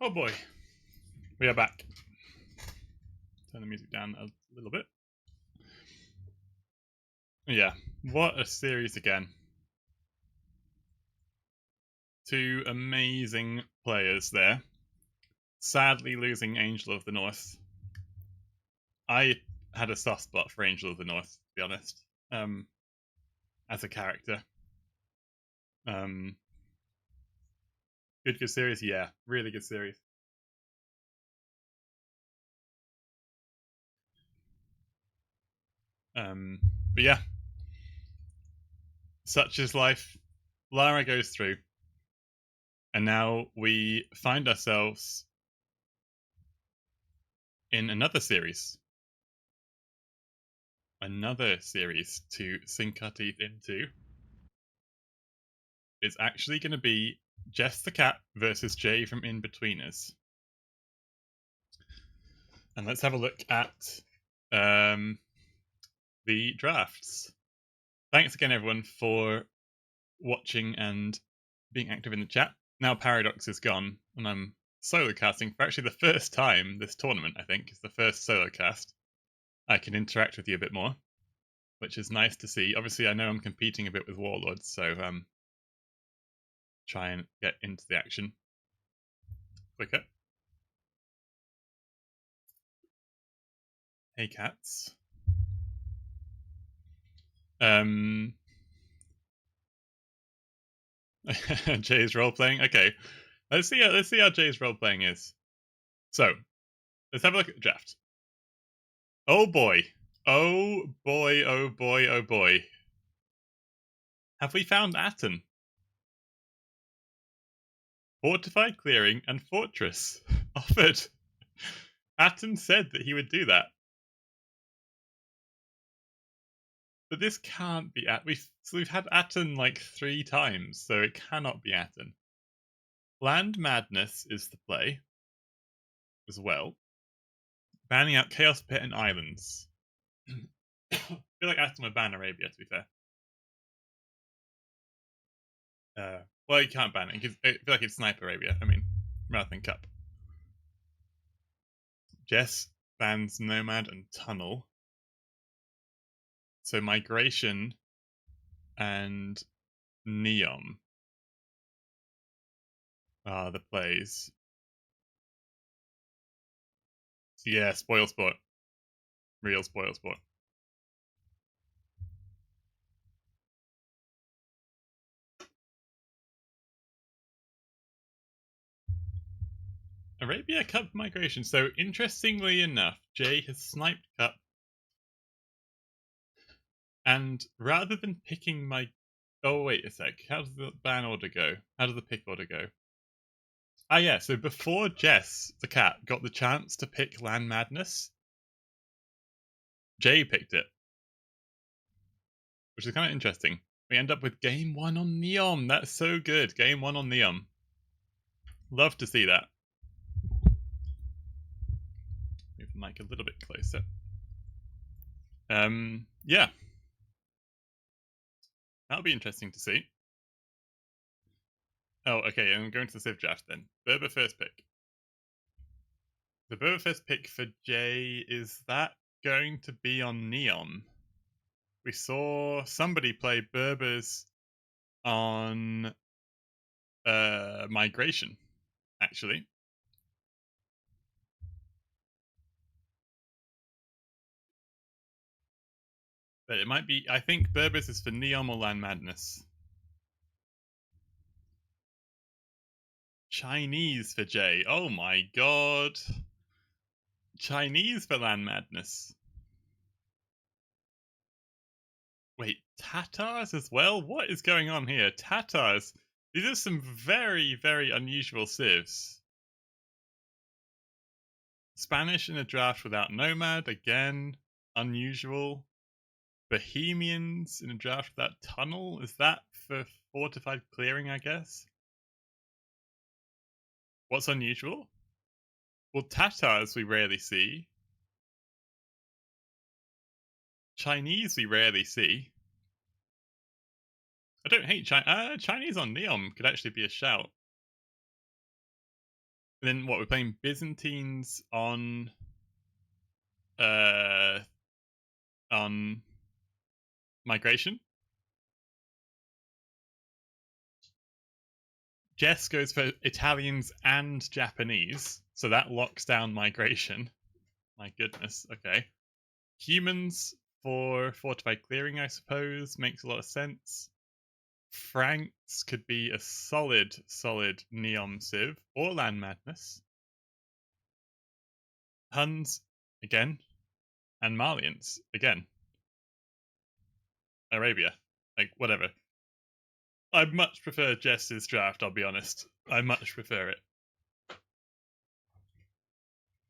A: Oh boy, we are back. Turn the music down a little bit. Yeah, what a series again. Two amazing players there. Sadly losing Angel of the North. I had a soft spot for Angel of the North, to be honest, as a character. Good series, yeah, really good series. But yeah, such is life. Lara goes through, and now we find ourselves in another series. Another series to sink our teeth into. It's actually going to be Jess the Cat versus Jay from In-Betweeners. And let's have a look at the drafts. Thanks again, everyone, for watching and being active in the chat. Now Paradox is gone, and I'm solo casting for actually the first time this tournament, I think, is the first solo cast. I can interact with you a bit more, which is nice to see. Obviously, I know I'm competing a bit with Warlords, so try and get into the action quicker. Hey, cats. Jay's role playing. Okay, let's see how Jay's role playing is. So, let's have a look at the draft. Oh boy, oh boy, oh boy, oh boy. Have we found AotN? Fortified clearing and fortress offered. AotN said that he would do that. But this can't be we've had AotN like 3 times, so it cannot be AotN. Land Madness is the play as well. Banning out Chaos Pit and Islands. I feel like AotN would ban Arabia, to be fair. Well, you can't ban it. I feel like it's Sniper Arabia. I mean, Marathon Cup. Jess bans Nomad and Tunnel. So Migration and Neon are the plays. Yeah, Spoil Sport. Real Spoil Sport. Arabia Cup Migration. So interestingly enough, Jay has sniped Cup. And rather than picking my... Oh, wait a sec. How does the ban order go? How does the pick order go? Ah, yeah, so before Jess, the cat, got the chance to pick Land Madness, Jay picked it. Which is kind of interesting. We end up with Game 1 on Neon. That's so good. Game 1 on Neon. Love to see that. Move the mic a little bit closer. Yeah. That'll be interesting to see. Oh, okay, I'm going to the Civ draft then. Berber first pick. The Berber first pick for Jay, is that going to be on Neon? We saw somebody play Berbers on Migration, actually. But it might be, I think Berbers is for Neon or Land Madness. Chinese for Jay. Oh my god. Chinese for Land Madness. Wait, Tatars as well? What is going on here? Tatars. These are some very, very unusual civs. Spanish in a draft without Nomad, again, unusual. Bohemians in a draft without Tunnel, is that for fortified clearing, I guess? What's unusual? Well, Tatars we rarely see. Chinese we rarely see. I don't hate Chinese on Neon could actually be a shout. then what? We're playing Byzantines on migration. Jess goes for Italians and Japanese, so that locks down migration. My goodness. Okay. Humans for fortified clearing, I suppose, makes a lot of sense. Franks could be a solid Neom Civ or Land Madness. Huns again, and Malians again. Arabia, like whatever. I much prefer Jess's draft. I'll be honest. I much prefer it.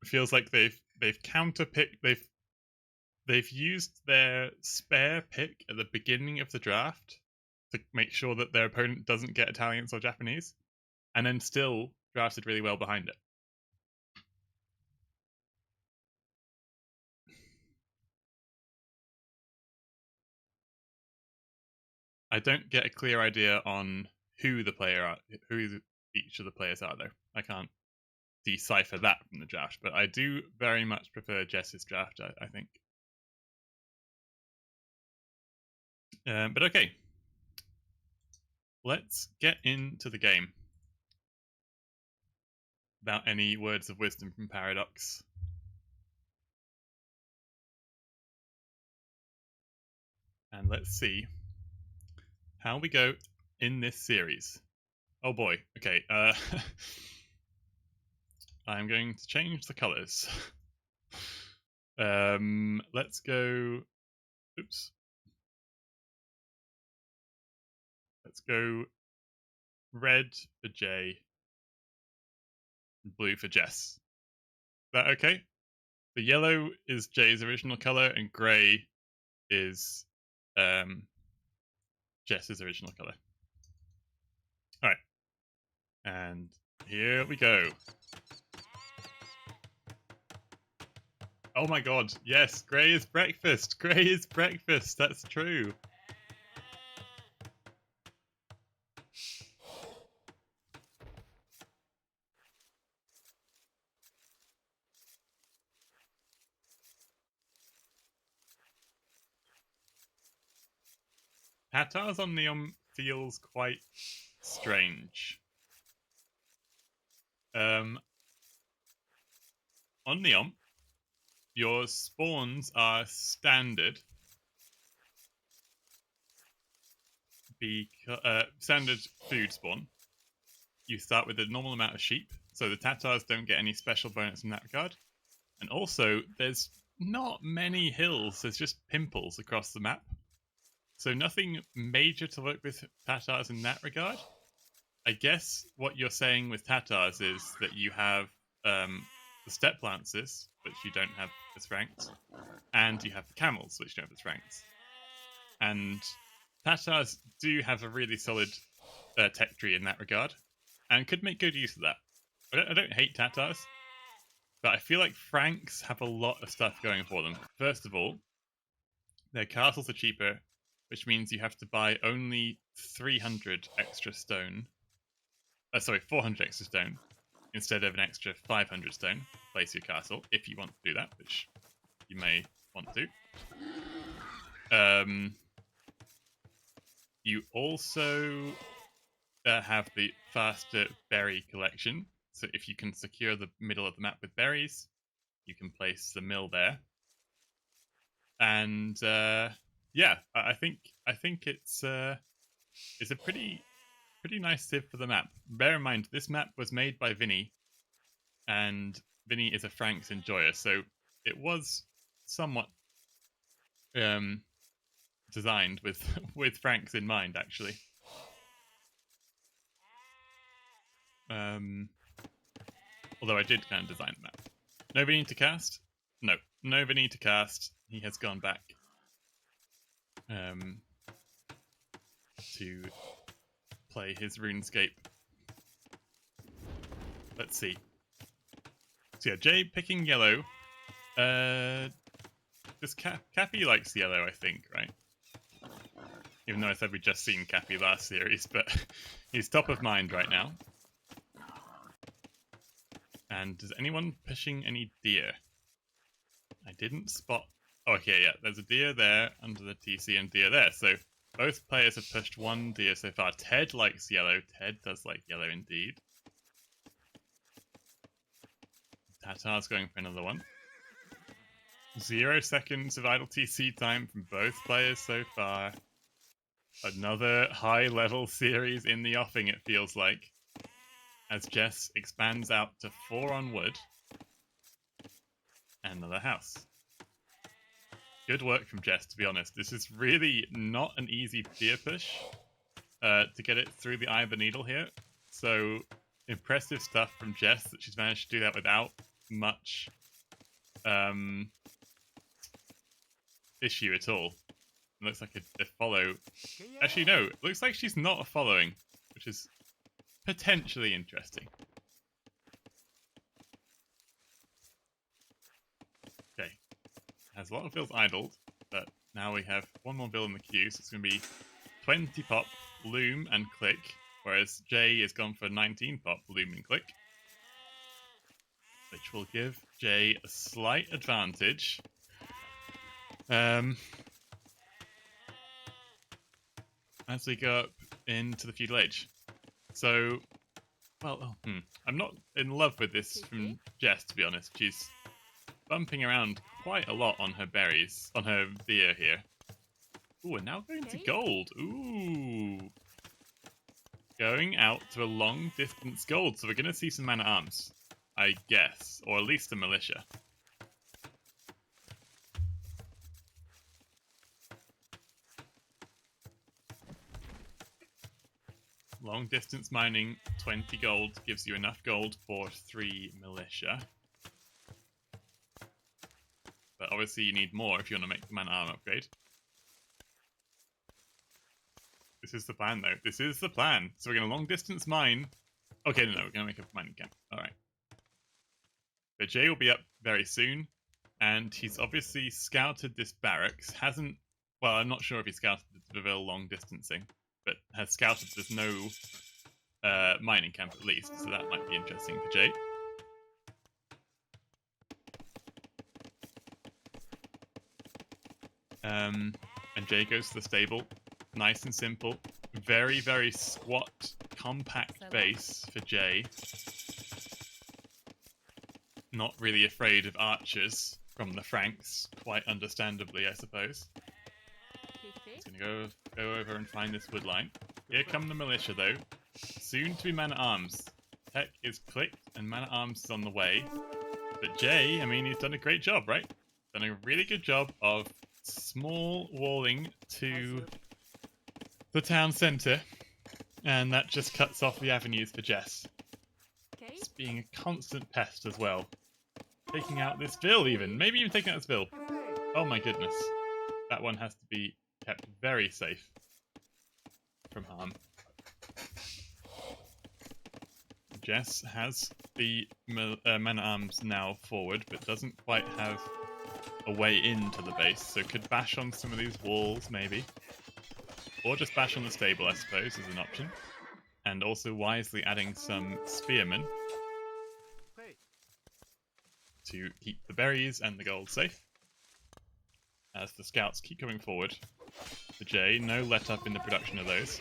A: It feels like they've counterpicked. They've used their spare pick at the beginning of the draft to make sure that their opponent doesn't get Italians or Japanese, and then still drafted really well behind it. I don't get a clear idea on who each of the players are, though. I can't decipher that from the draft, but I do very much prefer Jess's draft, I think. But okay. Let's get into the game. Without any words of wisdom from Paradox. And let's see how we go in this series. Oh boy, okay. I'm going to change the colors. Let's go. Oops. Let's go red for Jay, blue for Jess. Is that okay? The yellow is Jay's original color, and grey is Jess's original color. All right, and here we go. Oh my god, yes, grey is breakfast. Grey is breakfast. That's true. Tatars on Neom feels quite strange. On Neom, your spawns are standard. Standard food spawn. You start with a normal amount of sheep, so the Tatars don't get any special bonus in that regard. And also, there's not many hills, there's just pimples across the map. So nothing major to work with Tatars in that regard. I guess what you're saying with Tatars is that you have the steppe lances, which you don't have as Franks, and you have the camels, which you don't have as Franks. And Tatars do have a really solid tech tree in that regard, and could make good use of that. I don't hate Tatars, but I feel like Franks have a lot of stuff going for them. First of all, their castles are cheaper, which means you have to buy only 300 extra stone. 400 extra stone instead of an extra 500 stone to place your castle, if you want to do that, which you may want to. You also have the faster berry collection, so if you can secure the middle of the map with berries, you can place the mill there. And yeah, I think it's a pretty nice civ for the map. Bear in mind, this map was made by Vinny, and Vinny is a Franks enjoyer, so it was somewhat designed with Franks in mind, actually. Although I did kind of design the map. No Vinny to cast? No Vinny to cast. He has gone back to play his RuneScape. Let's see. So yeah, Jay picking yellow. This Cappy likes yellow, I think, right? Even though I said we'd just seen Cappy last series, but he's top of mind right now. And is anyone pushing any deer? I didn't spot... Oh, okay, yeah, there's a deer there under the TC and deer there. So both players have pushed one deer so far. Ted likes yellow. Ted does like yellow indeed. Tatar's going for another one. 0 seconds of idle TC time from both players so far. Another high-level series in the offing, it feels like. As Jess expands out to 4 on wood. And another house. Good work from Jess, to be honest. This is really not an easy deer push to get it through the eye of the needle here. So, impressive stuff from Jess that she's managed to do that without much issue at all. It looks like a follow. Actually, no. It looks like she's not a following, which is potentially interesting. Okay. Has a lot of vills idled, but now we have one more vill in the queue, so it's going to be 20 pop, loom, and click, whereas Jay has gone for 19 pop, loom, and click, which will give Jay a slight advantage. As we go up into the feudal age. So, well, I'm not in love with this from Jess, to be honest. She's bumping around quite a lot on her berries, on her deer here. Ooh, and now going to gold. Ooh. Going out to a long distance gold. So we're going to see some man-at-arms, I guess. Or at least a militia. Long distance mining, 20 gold gives you enough gold for 3 militia. But obviously you need more if you want to make the man-at-arm upgrade. This is the plan though. This is the plan. So we're going to long distance mine. Okay, no, we're going to make a mining camp. Alright. But Jay will be up very soon. And he's obviously scouted this barracks. Hasn't... Well, I'm not sure if he scouted the Deville long distancing. But has scouted there's no mining camp at least, so that might be interesting for Jay. And Jay goes to the stable. Nice and simple. Very, very squat, compact base for Jay. Not really afraid of archers from the Franks, quite understandably, I suppose. He's going to go over and find this wood line. Here come the militia, though. Soon to be man-at-arms. Tech is clicked, and man-at-arms is on the way. But Jay, I mean, he's done a great job, right? Done a really good job of small walling to the town centre. And that just cuts off the avenues for Jess. Just being a constant pest as well. Taking out this vill, even. Maybe even taking out this vill. Oh my goodness. That one has to be kept very safe from harm. Jess has the man-at-arms now forward, but doesn't quite have a way into the base, so could bash on some of these walls, maybe. Or just bash on the stable, I suppose, is an option. And also wisely adding some spearmen to keep the berries and the gold safe. As the scouts keep coming forward. The J, no let up in the production of those.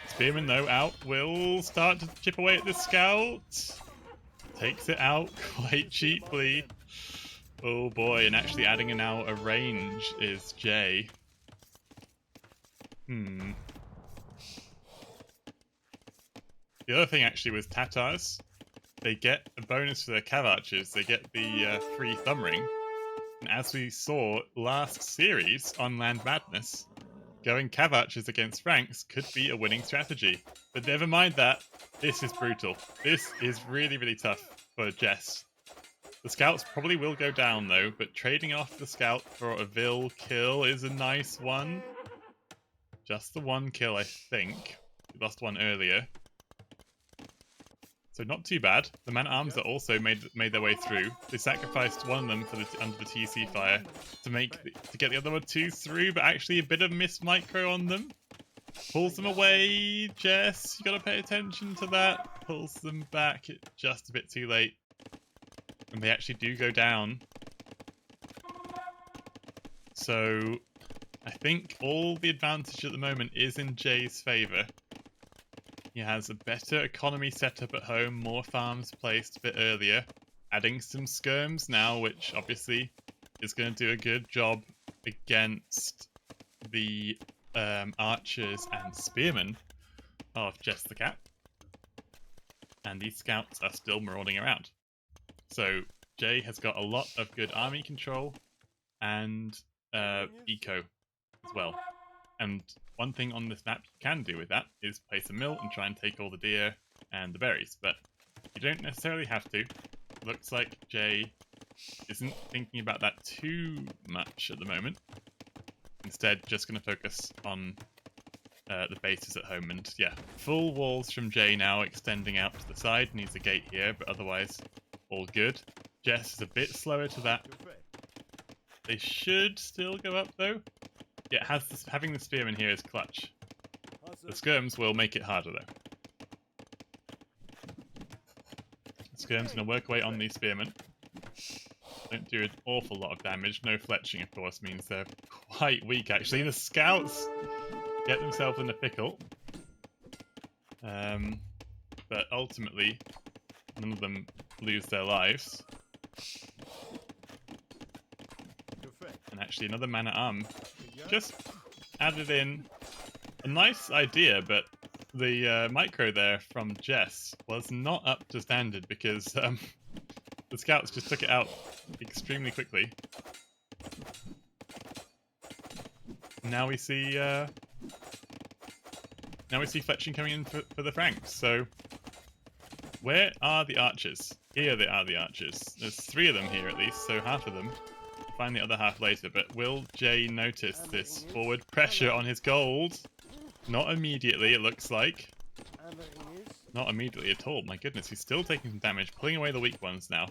A: Spearman, though, out, will start to chip away at the scout. Takes it out quite cheaply. Oh boy, and actually adding now a range is J. The other thing actually was Tatars. They get a bonus for their cav archers. They get the free thumb ring. And as we saw last series on Land Madness, going cav archers against Franks could be a winning strategy. But never mind that. This is brutal. This is really, really tough for Jess. The scouts probably will go down though, but trading off the scout for a Vil kill is a nice one. Just the one kill, I think. We lost one earlier. So not too bad. The man-at-arms that also made their way through. They sacrificed one of them for under the TC fire to get the other two through, but actually a bit of miss micro on them. Pulls them away, Jess. You gotta pay attention to that. Pulls them back just a bit too late. And they actually do go down. So I think all the advantage at the moment is in Jay's favour. He has a better economy setup at home, more farms placed a bit earlier, adding some skirms now, which obviously is going to do a good job against the archers and spearmen of Jess the Cat. And these scouts are still marauding around. So Jay has got a lot of good army control and eco as well. And one thing on this map you can do with that is place a mill and try and take all the deer and the berries, but you don't necessarily have to. Looks like Jay isn't thinking about that too much at the moment. Instead, just going to focus on the bases at home. And yeah, full walls from Jay now extending out to the side. Needs a gate here, but otherwise all good. Jess is a bit slower to that. They should still go up though. Yeah, having the spearmen here is clutch. The skirms will make it harder though. The skirms going to work away on these spearmen. Don't do an awful lot of damage. No fletching, of course, means they're quite weak actually. The scouts get themselves in a pickle. But ultimately, none of them lose their lives. And actually another man-at-arm just added in a nice idea, but the micro there from Jess was not up to standard because the scouts just took it out extremely quickly. Now we see fletching coming in for the Franks. So where are the archers? Here they are, the archers. There's 3 of them here at least, so half of them. Find the other half later, but will Jay notice this forward pressure on his gold? Not immediately, it looks like. Not immediately at all. My goodness, he's still taking some damage, pulling away the weak ones now.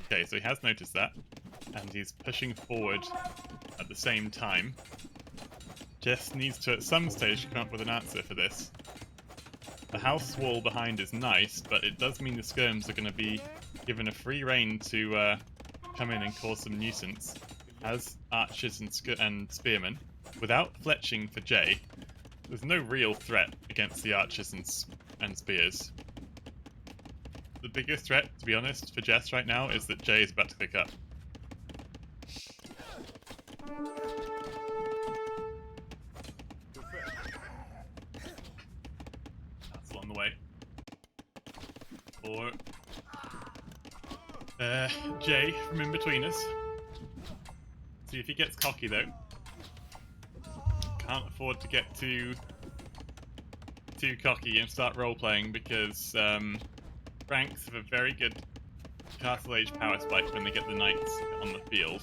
A: Okay, so he has noticed that, and he's pushing forward at the same time. Jess needs to, at some stage, come up with an answer for this. The house wall behind is nice, but it does mean the skirms are going to be given a free rein to come in and cause some nuisance as archers and spearmen. Without fletching for Jay, there's no real threat against the archers and spears. The biggest threat, to be honest, for Jess right now is that Jay is about to pick up. That's along the way. Or Jay from in between us. See if he gets cocky though. Can't afford to get too cocky and start role-playing because Franks have a very good Castle Age power spike when they get the knights on the field.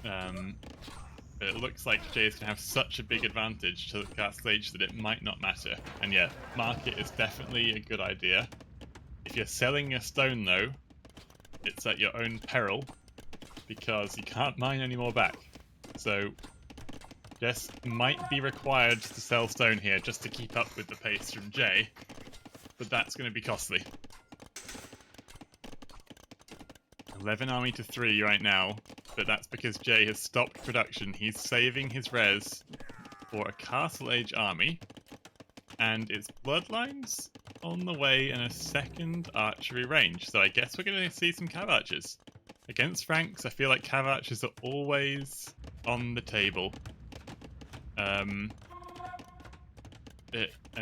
A: But it looks like Jay's gonna have such a big advantage to the Castle Age that it might not matter. And yeah, market is definitely a good idea. If you're selling your stone though, it's at your own peril because you can't mine any more back. So Jess might be required to sell stone here just to keep up with the pace from Jay, but that's going to be costly. 11 army to 3 right now, but that's because Jay has stopped production. He's saving his res for a Castle Age army, and its bloodlines on the way and a second archery range. So I guess we're going to see some cav archers. Against Franks, I feel like cav archers are always on the table. And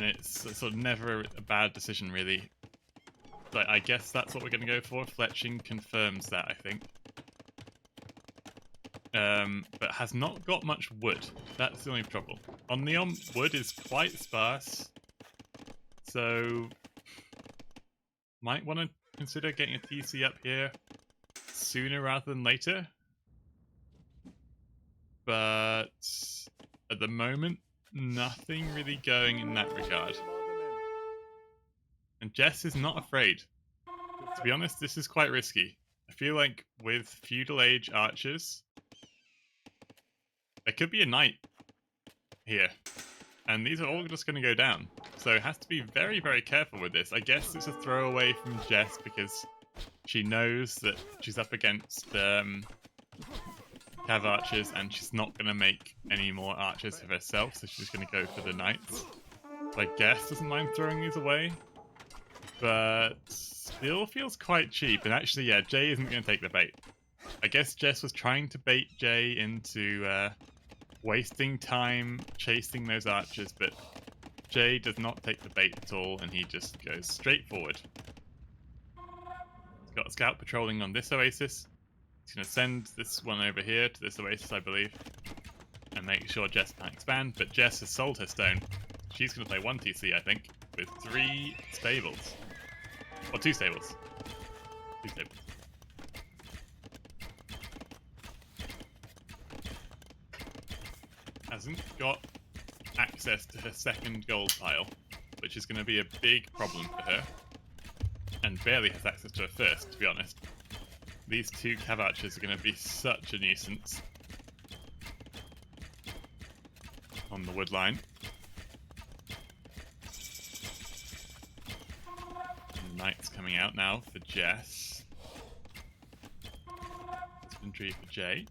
A: it's sort of never a bad decision, really. But I guess that's what we're going to go for. Fletching confirms that, I think. But has not got much wood. That's the only trouble. On Neon, wood is quite sparse. So might want to consider getting a TC up here sooner rather than later. But at the moment, nothing really going in that regard. And Jess is not afraid. To be honest, this is quite risky. I feel like with feudal age archers, there could be a knight here. and these are all just going to go down. So it has to be very, very careful with this. I guess it's a throwaway from Jess because she knows that she's up against Cav archers, and she's not going to make any more archers for herself, so she's going to go for the knights. So I guess doesn't mind throwing these away, but still feels quite cheap. And actually, yeah, Jay isn't going to take the bait. I guess Jess was trying to bait Jay into wasting time chasing those archers, but Jay does not take the bait at all, and he just goes straight forward. He's got a scout patrolling on this oasis. He's going to send this one over here to this oasis, I believe, and make sure Jess can't expand. But Jess has sold her stone. She's going to play 1 TC, I think, with 3 stables. Or 2 stables. 2 stables. Hasn't got access to her second gold pile, which is going to be a big problem for her. And barely has access to her first, to be honest. These 2 cav archers are going to be such a nuisance on the wood line. And the knight's coming out now for Jess. Infantry for Jay.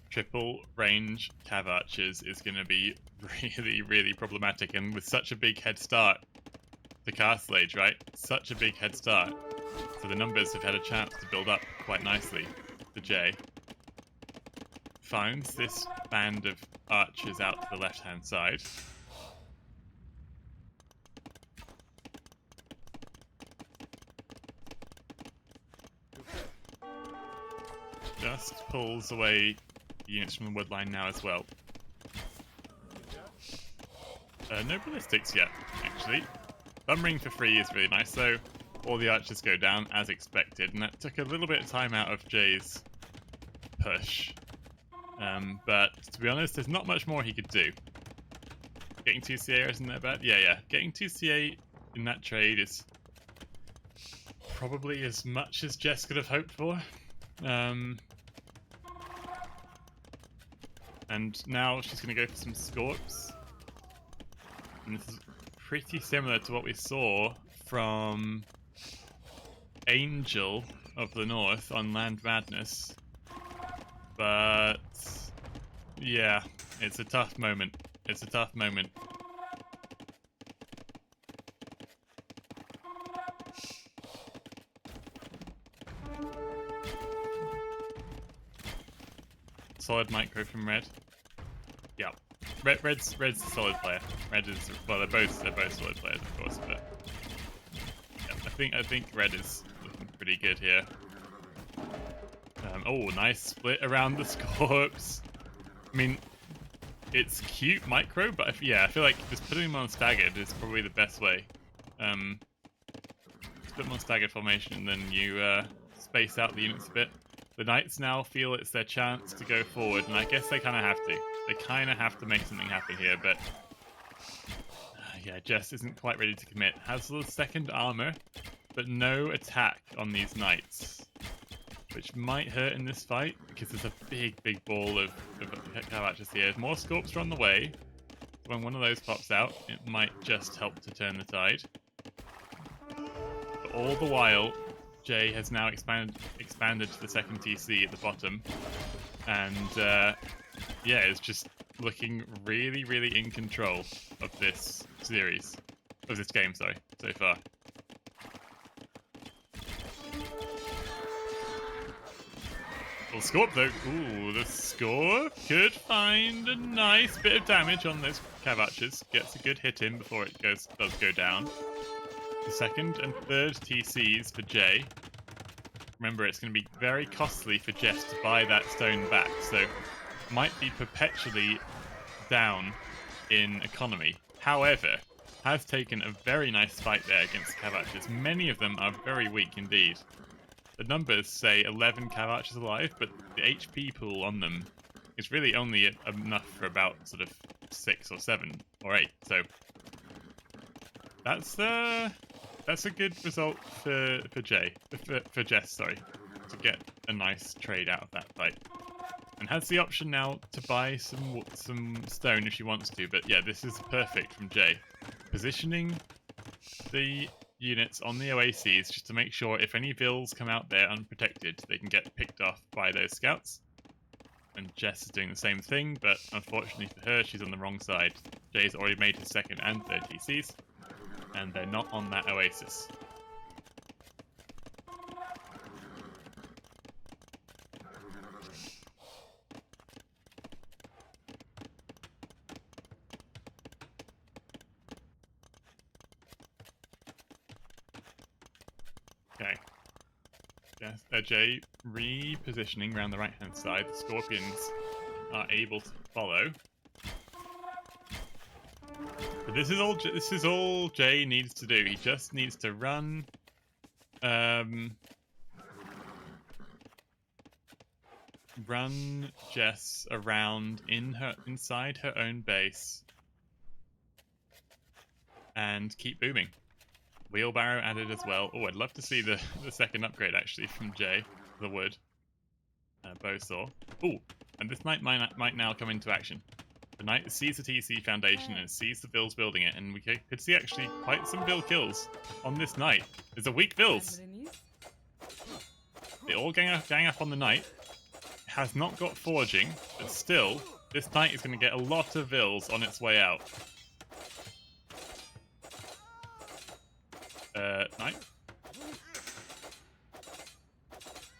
A: Triple range cav archers is going to be really, really problematic, and with such a big head start to Castle Age, right? Such a big head start. So the numbers have had a chance to build up quite nicely for Jay. Finds this band of archers out to the left-hand side. Just pulls away units from the wood line now as well. No ballistics yet, actually. Bummering for free is really nice, though. All the archers go down as expected, and that took a little bit of time out of Jay's push. But to be honest, there's not much more he could do. Getting 2 CA isn't that bad? Yeah. Getting 2 CA in that trade is probably as much as Jess could have hoped for. And now she's going to go for some Scorps. And this is pretty similar to what we saw from Angel of the North on Land Madness. But yeah, it's a tough moment. It's a tough moment. Solid micro from Red. Yeah, Red's a solid player. Red is, well, they're both solid players, of course, but yeah, I think Red is looking pretty good here. Oh, nice split around the Scorps. I mean, it's cute micro, but I feel like just putting them on staggered is probably the best way. Just put them on staggered formation, and then you space out the units a bit. The Knights now feel it's their chance to go forward, and I guess they kind of have to. They kind of have to make something happen here, but yeah, Jess isn't quite ready to commit. Has the second armor, but no attack on these Knights, which might hurt in this fight, because there's a big ball of cav archers here. More Scorps are on the way. When one of those pops out, it might just help to turn the tide. But all the while, Jay has now expanded to the second TC at the bottom, and yeah, it's just looking really in control of this series, of this game, sorry, so far. Well, Scorp though, ooh, the Scorp could find a nice bit of damage on those cav archers. Gets a good hit in before it does go down. The second and third TCs for Jay. Remember, it's going to be very costly for Jess to buy that stone back, so might be perpetually down in economy. However, has taken a very nice fight there against cav archers. Many of them are very weak indeed. The numbers say 11 cav archers alive, but the HP pool on them is really only enough for about sort of 6 or 7 or 8. So that's a good result for Jess, sorry, to get a nice trade out of that fight. and has the option now to buy some stone if she wants to. But yeah, this is perfect from Jay. Positioning the units on the oases just to make sure if any vills come out there unprotected, they can get picked off by those scouts. And Jess is doing the same thing, but unfortunately for her, she's on the wrong side. Jay's already made his second and third TCs, and they're not on that oasis. Okay. Jay repositioning around the right-hand side. The Scorpions are able to follow. But this is all Jay needs to do. He just needs to run run Jess around inside her own base and keep booming. Wheelbarrow added as well. Oh, I'd love to see the second upgrade actually from Jay, the wood. Bowsaw. Oh, and this might now come into action. The knight sees the TC foundation and sees the vills building it, and we could see actually quite some vill kills on this knight. There's a weak vills. They all gang up on the knight. Has not got forging, but still, this knight is going to get a lot of vills on its way out. Knight?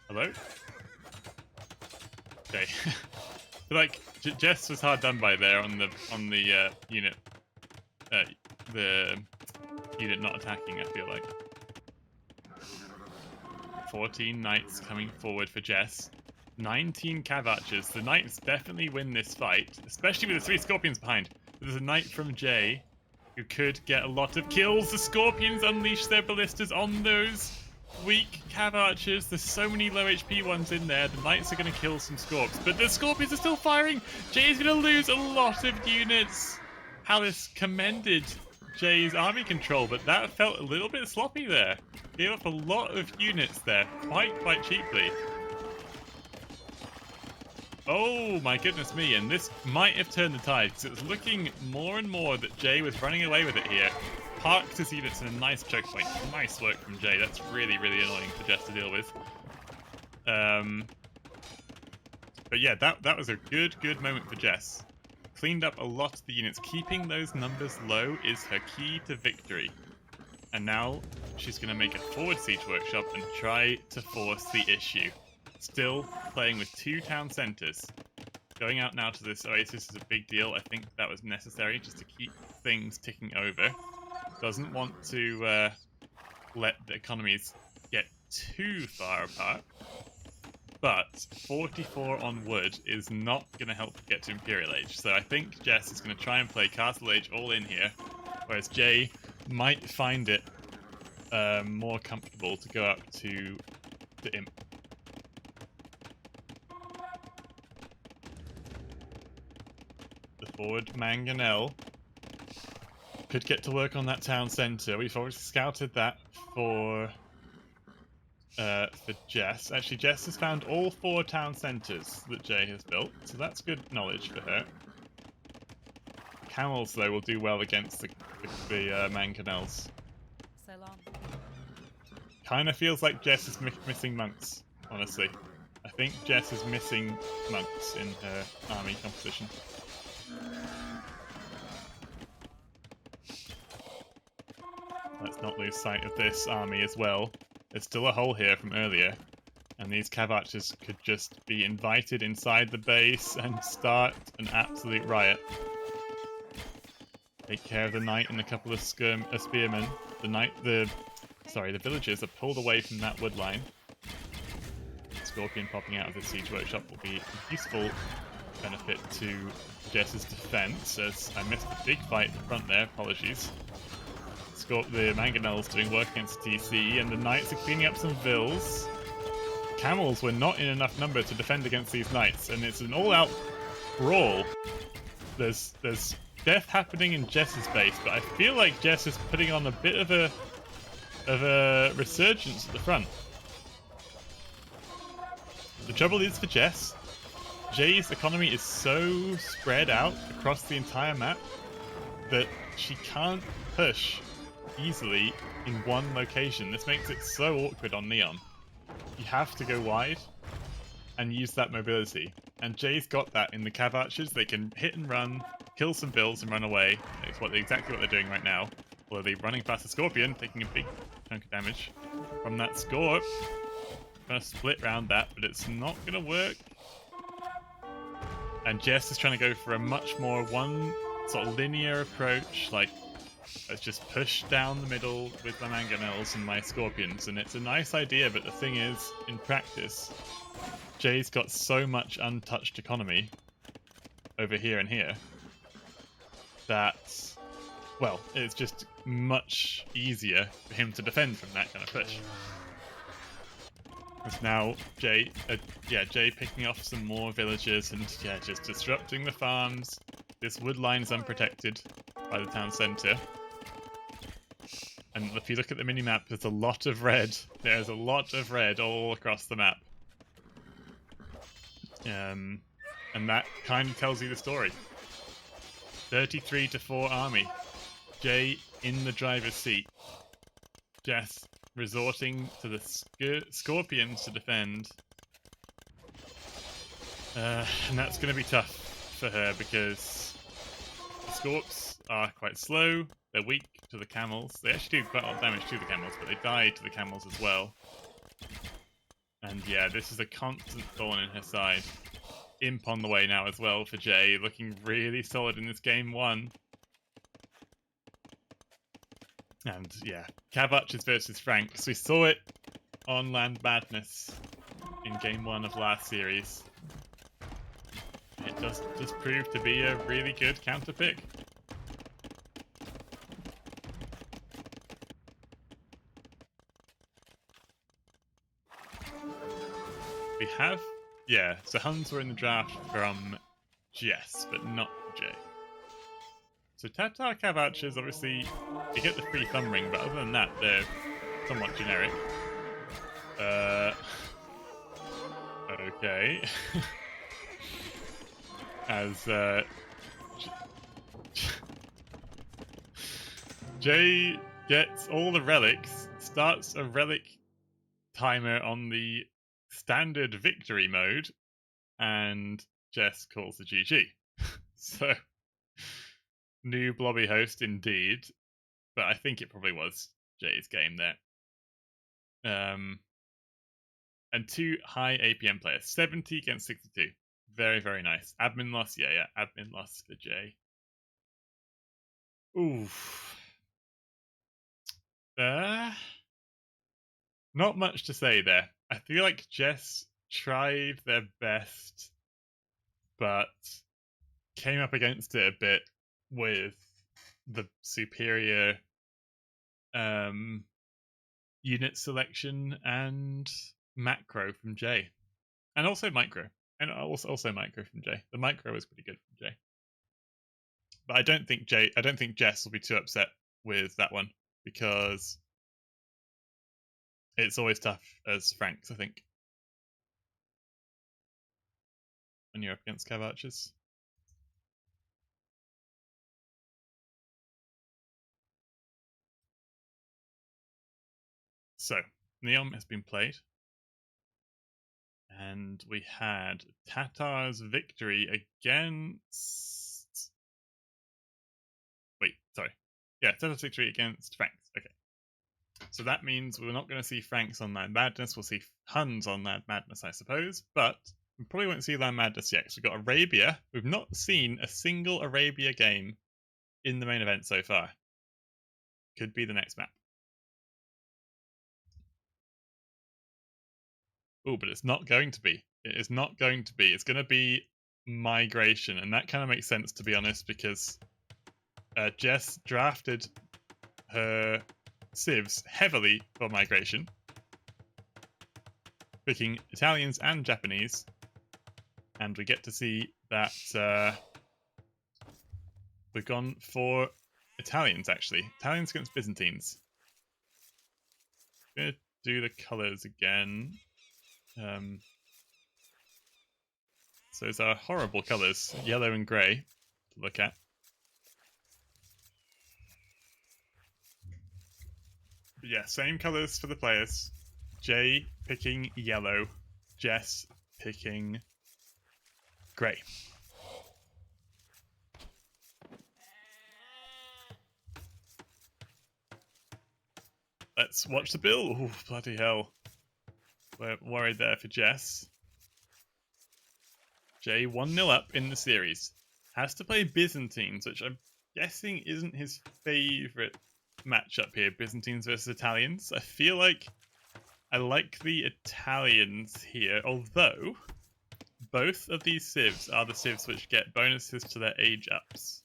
A: Hello? Okay. Like, Jess was hard done by there on the unit. The unit not attacking, I feel like. 14 knights coming forward for Jess. 19 cav archers. The knights definitely win this fight, especially with the 3 scorpions behind. There's a knight from Jay who could get a lot of kills. The scorpions unleash their ballistas on those weak cav archers. There's so many low HP ones in there. The knights are going to kill some scorps, but the scorpions are still firing. Jay's going to lose a lot of units. Hallis commended Jay's army control, but that felt a little bit sloppy there. Gave up a lot of units there, quite cheaply. Oh my goodness me, and this might have turned the tide, because it was looking more and more that Jay was running away with it here. Parked his units in a nice choke point. Nice work from Jay. That's really annoying for Jess to deal with. But yeah, that was a good moment for Jess. Cleaned up a lot of the units. Keeping those numbers low is her key to victory. And now she's going to make a forward siege workshop and try to force the issue. Still playing with 2 town centres. Going out now to this oasis is a big deal. I think that was necessary just to keep things ticking over. Doesn't want to let the economies get too far apart. But 44 on wood is not going to help get to Imperial Age. So I think Jess is going to try and play Castle Age all in here. Whereas Jay might find it more comfortable to go up to Imp. The forward mangonel could get to work on that town centre. We've already scouted that for Jess. Actually, Jess has found all 4 town centres that Jay has built, so that's good knowledge for her. Camels, though, will do well against the mangonels.
K: So long.
A: Kind of feels like Jess is missing monks, honestly. I think Jess is missing monks in her army composition. Let's not lose sight of this army as well. There's still a hole here from earlier, and these cav archers could just be invited inside the base and start an absolute riot. Take care of the knight and a couple of spearmen. The villagers are pulled away from that wood line. Scorpion popping out of the siege workshop will be a useful benefit to Jess's defense, as I missed a big fight at the front there, apologies. The mangonels doing work against TC, and the knights are cleaning up some vills. Camels were not in enough number to defend against these knights, and it's an all-out brawl. There's death happening in Jess's base, but I feel like Jess is putting on a bit of a resurgence at the front. The trouble is for Jess, Jay's economy is so spread out across the entire map that she can't push easily in one location. This makes it so awkward on Neon. You have to go wide and use that mobility. And Jay's got that in the Cav Archers. They can hit and run, kill some builds and run away. It's exactly what they're doing right now. Although they're running past the Scorpion, taking a big chunk of damage from that Scorp. Gonna split round that, but it's not gonna work. And Jess is trying to go for a much more one sort of linear approach, like let's just push down the middle with my mangonels and my scorpions, and it's a nice idea, but the thing is, in practice, Jay's got so much untouched economy over here and here that, well, it's just much easier for him to defend from that kind of push. It's now Jay picking off some more villagers and just disrupting the farms. This wood line is unprotected by the town centre. And if you look at the mini-map, there's a lot of red. There's a lot of red all across the map. And that kind of tells you the story. 33-4 army. Jay in the driver's seat. Jess resorting to the Scorpions to defend. And that's going to be tough for her because the Scorps are quite slow. They're weak to the camels. They actually do quite a lot of damage to the camels, but they die to the camels as well. And yeah, this is a constant thorn in her side. Imp on the way now as well for Jay, looking really solid in this game 1. And yeah, Cav Archers versus Franks. We saw it on Land Madness in game 1 of last series. It does prove to be a really good counter pick. We have, yeah, so Huns were in the draft from Jess, but not Jay. So Tatar Cav Archers, obviously, you get the free thumb ring, but other than that, they're somewhat generic. Okay. As, Jay gets all the relics, starts a relic timer on the standard victory mode, and Jess calls the GG. So, new blobby host indeed, but I think it probably was Jay's game there. And 2 high APM players, 70 against 62. Very, very nice. Admin loss, yeah, admin loss for Jay. Oof. Not much to say there. I feel like Jess tried their best, but came up against it a bit with the superior unit selection and macro from Jay. And also micro. And also micro from Jay. The micro was pretty good from Jay. But I don't think Jess will be too upset with that one, because it's always tough as Franks, I think, when you're up against Cav Archers. So, Neon has been played. And we had Tatar's victory against... Wait, sorry. Yeah, Tatar's victory against Franks. Okay. So that means we're not going to see Franks on Land Madness. We'll see Huns on Land Madness, I suppose. But we probably won't see Land Madness yet. So we've got Arabia. We've not seen a single Arabia game in the main event so far. Could be the next map. Oh, but it's not going to be. It is not going to be. It's going to be migration. And that kind of makes sense, to be honest, because Jess drafted her civs heavily for migration, picking Italians and Japanese. And we get to see that we've gone for Italians, actually. Italians against Byzantines. I'm going to do the colours again. So those are horrible colours, yellow and grey, to look at. But yeah, same colours for the players. Jay picking yellow, Jess picking grey. Let's watch the bill. Oh, bloody hell. We're worried there for Jess. Jay 1-0 up in the series. Has to play Byzantines, which I'm guessing isn't his favourite matchup here. Byzantines versus Italians. I feel like I like the Italians here, although both of these civs are the civs which get bonuses to their age ups.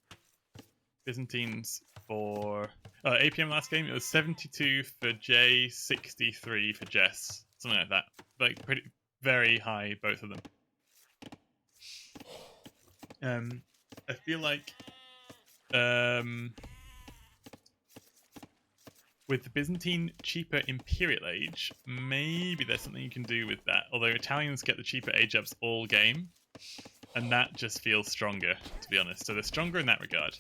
A: Byzantines for APM last game, it was 72 for Jay, 63 for Jess. Something like that. Like, pretty, very high, both of them. I feel like with the Byzantine cheaper Imperial Age, maybe there's something you can do with that. Although Italians get the cheaper age ups all game, and that just feels stronger, to be honest. So they're stronger in that regard.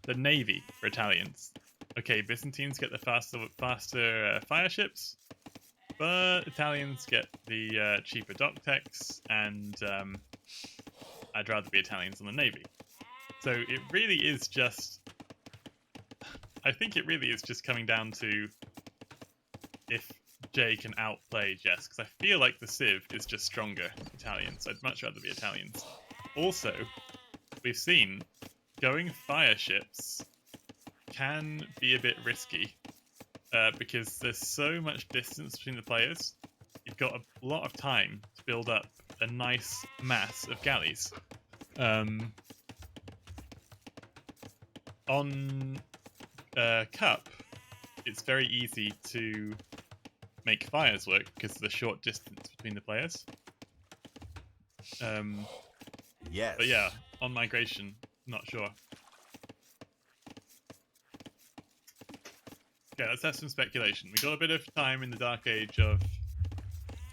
A: The Navy for Italians. Okay, Byzantines get the faster fire ships, but Italians get the cheaper dock techs, and I'd rather be Italians on the Navy. So it really is just... I think it really is just coming down to if Jay can outplay Jess, because I feel like the Civ is just stronger Italians. I'd much rather be Italians. Also, we've seen going fire ships can be a bit risky because there's so much distance between the players. You've got a lot of time to build up a nice mass of galleys. On Cup, it's very easy to make fires work because of the short distance between the players.
F: Yes.
A: But yeah, on migration, not sure. Okay, let's have some speculation. We got a bit of time in the dark age of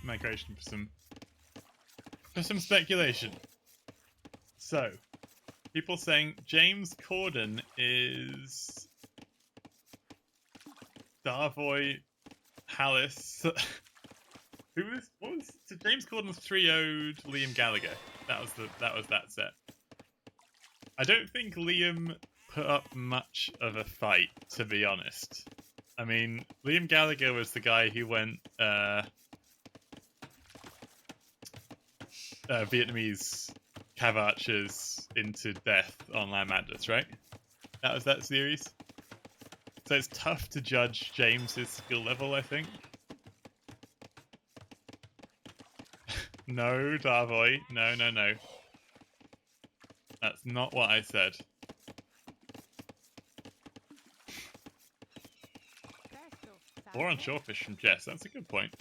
A: migration for some speculation. So, people saying James Corden is Darvoy, Hallis. What was so James Corden 3-0'd Liam Gallagher. That was that set. I don't think Liam put up much of a fight, to be honest. I mean, Liam Gallagher was the guy who went Vietnamese cav archers into death on Land Madness, right? That was that series. So it's tough to judge James's skill level, I think. No, Darvoy. No. That's not what I said. Or on Shorefish from Jess. That's a good point.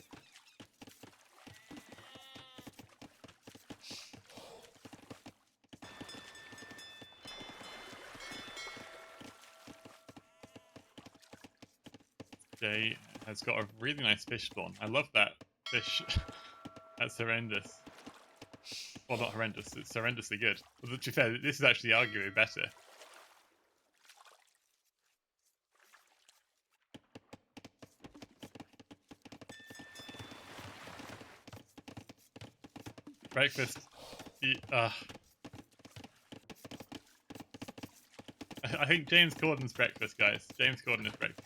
A: Jay has got a really nice fish spawn. I love that fish. That's horrendous. Well, not horrendous. It's horrendously good. But to be fair, this is actually arguably better. Breakfast. I think James Corden's breakfast, guys. James Corden is breakfast.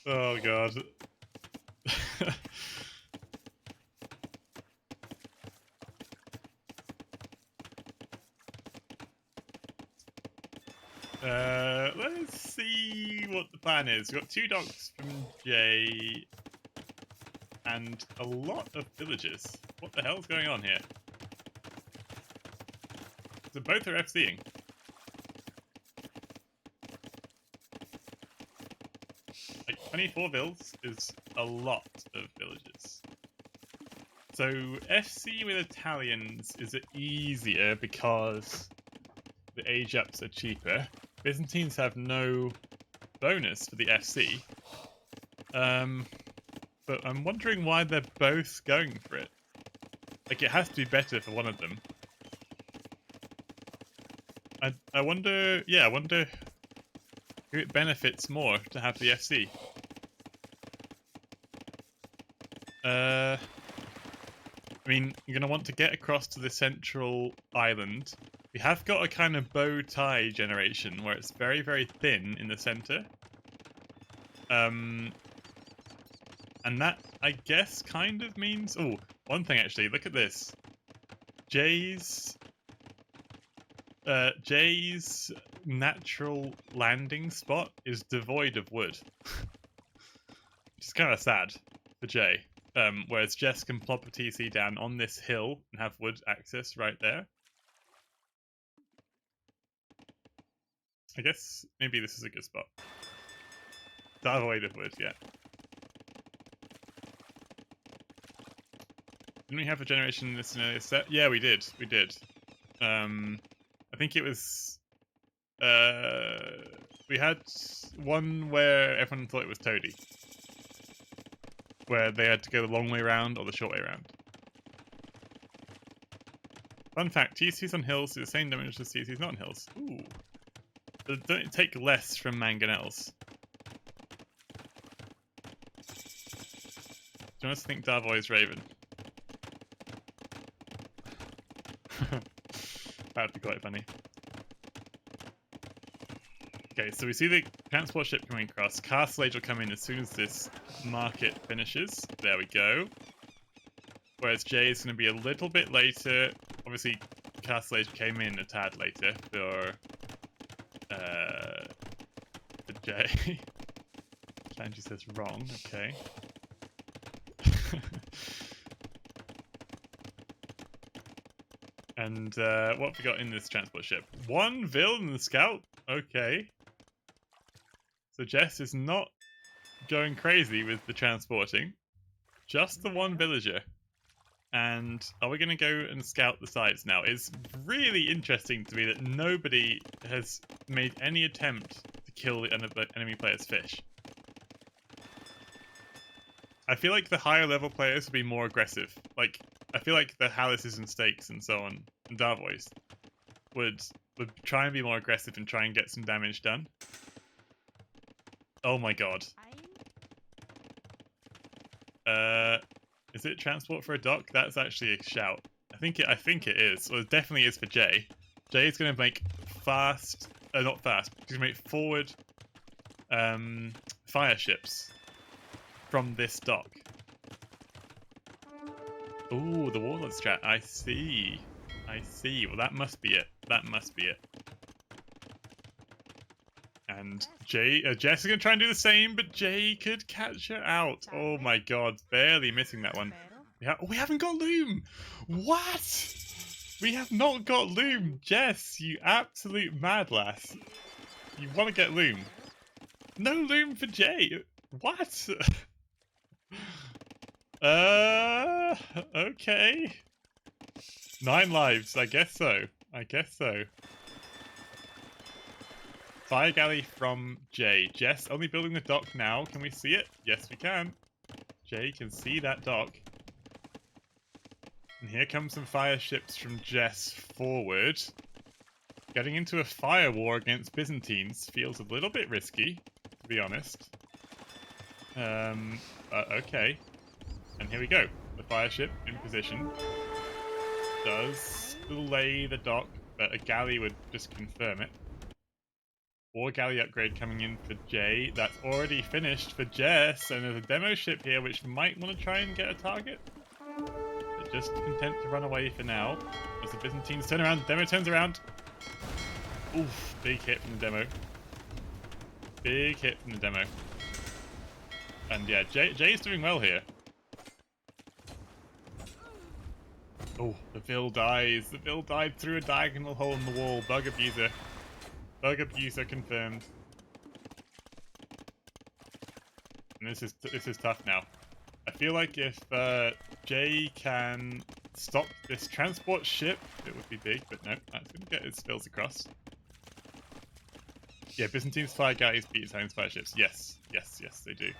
A: Oh god. Let's see what the plan is. We've got 2 docks from Jay and a lot of villagers. What the hell's going on here? So both are FCing. Like 24 vills is a lot of villagers. So FC with Italians is easier because the age ups are cheaper. Byzantines have no bonus for the FC. But I'm wondering why they're both going for it. Like, it has to be better for one of them. I wonder, yeah, I wonder who it benefits more to have the FC. I mean, you're going to want to get across to the central island. We have got a kind of bow tie generation where it's very, very thin in the center. And that, I guess, kind of means... Oh, one thing actually, look at this. Jay's natural landing spot is devoid of wood. Which is kind of sad for Jay. Whereas Jess can plop a TC down on this hill and have wood access right there. I guess maybe this is a good spot. Devoid of wood, yeah. Didn't we have a generation in this scenario set? Yeah, we did. We did. I think it was... we had one where everyone thought it was Toady. Where they had to go the long way round or the short way round. Fun fact, TCs on hills do the same damage as TCs not on hills. Ooh. But don't take less from mangonels. Do you want to think Darvoy's Raven? That'd be quite funny. Okay, so we see the transport ship coming across. Castle Age will come in as soon as this market finishes. There we go. Whereas Jay is going to be a little bit later. Obviously, Castle Age came in a tad later for Jay. Angie says wrong. Okay. And what have we got in this transport ship? One villain and scout? Okay. So Jess is not going crazy with the transporting. Just the one villager. And are we going to go and scout the sides now? It's really interesting to me that nobody has made any attempt to kill the enemy player's fish. I feel like the higher level players would be more aggressive. Like, I feel like the Hallises and Stakes and so on, and Darvois, would try and be more aggressive and try and get some damage done. Oh my god. Is it transport for a dock? That's actually a shout. I think it is. Well, it definitely is for Jay. Jay is going to make fast, not fast. He's going to make forward fire ships from this dock. Ooh, the warlord strat. I see. I see. Well, that must be it. That must be it. And Jess is going to try and do the same, but Jay could catch her out. Oh my god, barely missing that one. We haven't got Loom! What? We have not got Loom! Jess, you absolute mad lass. You want to get Loom. No Loom for Jay! What? Okay. 9 lives, I guess so. I guess so. Fire galley from Jay. Jess only building the dock now. Can we see it? Yes, we can. Jay can see that dock. And here come some fire ships from Jess forward. Getting into a fire war against Byzantines feels a little bit risky, to be honest. Okay. And here we go. The fire ship in position. Does delay the dock, but a galley would just confirm it. War galley upgrade coming in for Jay. That's already finished for Jess, and there's a demo ship here which might want to try and get a target. But just content to run away for now. As the Byzantines turn around, the demo turns around. Oof, big hit from the demo. Big hit from the demo. And yeah, Jay's doing well here. Oh, the Vil dies. The Vil died through a diagonal hole in the wall. Bug abuser. Bug abuser confirmed. And this is tough now. I feel like if Jay can stop this transport ship, it would be big, but no, that's going to get its Vils across. Yeah, Byzantine's fire galleys beat Italian's fire ships. Yes, yes, yes, they do.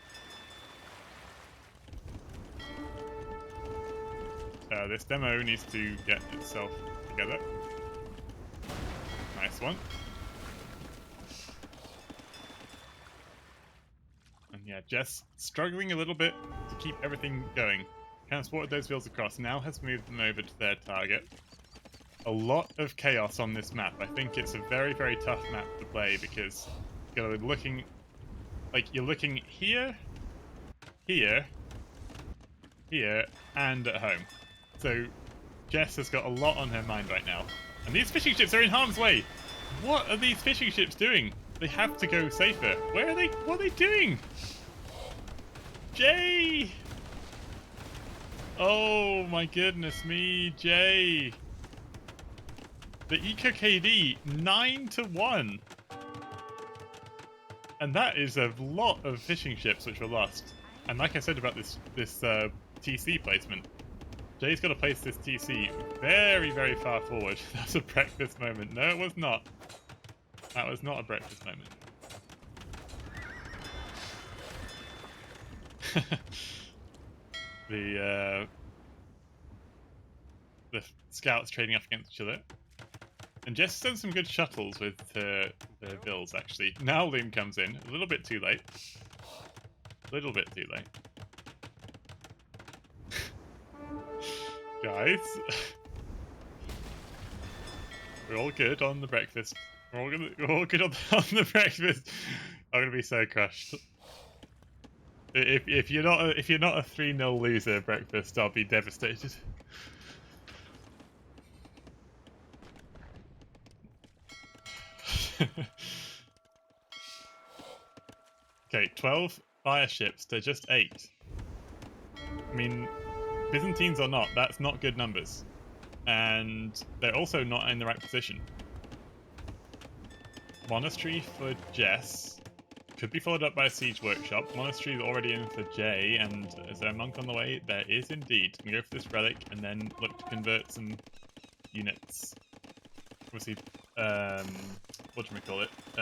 A: This demo needs to get itself together. Nice one. And yeah, Jess struggling a little bit to keep everything going. Transported those wheels across, now has moved them over to their target. A lot of chaos on this map. I think it's a very, very tough map to play because you're looking, like, you're looking here, here, here, and at home. So Jess has got a lot on her mind right now. And these fishing ships are in harm's way. What are these fishing ships doing? They have to go safer. Where are they? What are they doing? Jay! Oh my goodness me, Jay. The Eco KD 9-1. And that is a lot of fishing ships which were lost. And like I said about this TC placement, Jay's got to place this TC very, very far forward. That's a breakfast moment. No, it was not. That was not a breakfast moment. The scouts trading off against each other. And Jess has done some good shuttles with her bills, actually. Now Loom comes in. A little bit too late. A little bit too late. Guys. We're all good on the breakfast. We're all good on the breakfast. I'm gonna be so crushed. If you're not a 3-0 loser at breakfast, I'll be devastated. Okay, 12 fire ships to just 8. I mean, Byzantines or not, that's not good numbers. And they're also not in the right position. Monastery for Jess. Could be followed up by a siege workshop. Monastery is already in for Jay, and is there a monk on the way? There is indeed. We go for this relic and then look to convert some units. Obviously,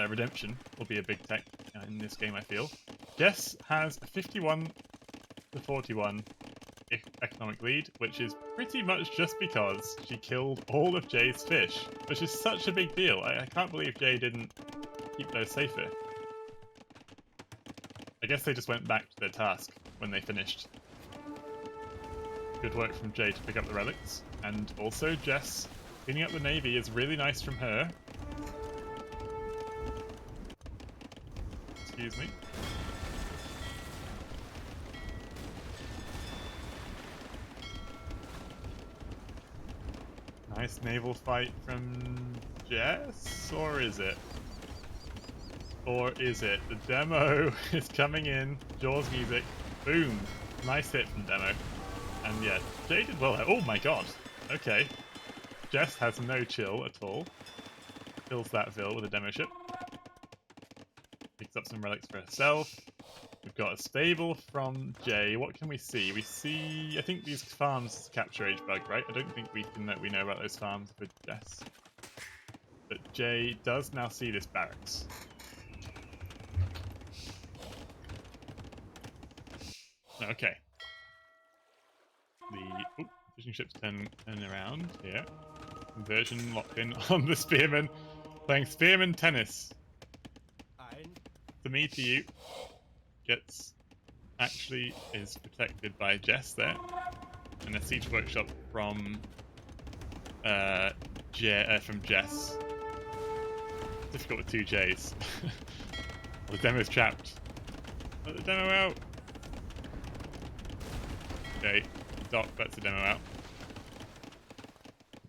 A: Redemption will be a big tech in this game, I feel. Jess has a 51-41 economic lead, which is pretty much just because she killed all of Jay's fish, which is such a big deal. I can't believe Jay didn't keep those safer. I guess they just went back to their task when they finished. Good work from Jay to pick up the relics, and also Jess cleaning up the navy is really nice from her. Excuse me. Nice naval fight from Jess, or is it? Or is it? The demo is coming in. Jaws music. Boom. Nice hit from demo. And yeah, Jay did well. Oh my god. Okay. Jess has no chill at all. Kills that Vil with a demo ship. Picks up some relics for herself. We've got a stable from Jay. What can we see? We see, I think these farms capture age bug, right? I don't think we know about those farms with Jess. But Jay does now see this barracks. Okay. The fishing ships turn around here. Conversion locked in on the spearman. Playing spearman tennis. To me, to you. Gets actually is protected by Jess there. And a siege workshop from Jess. Difficult with 2 J's. The demo's trapped. Let the demo out. Okay, Doc lets the demo out.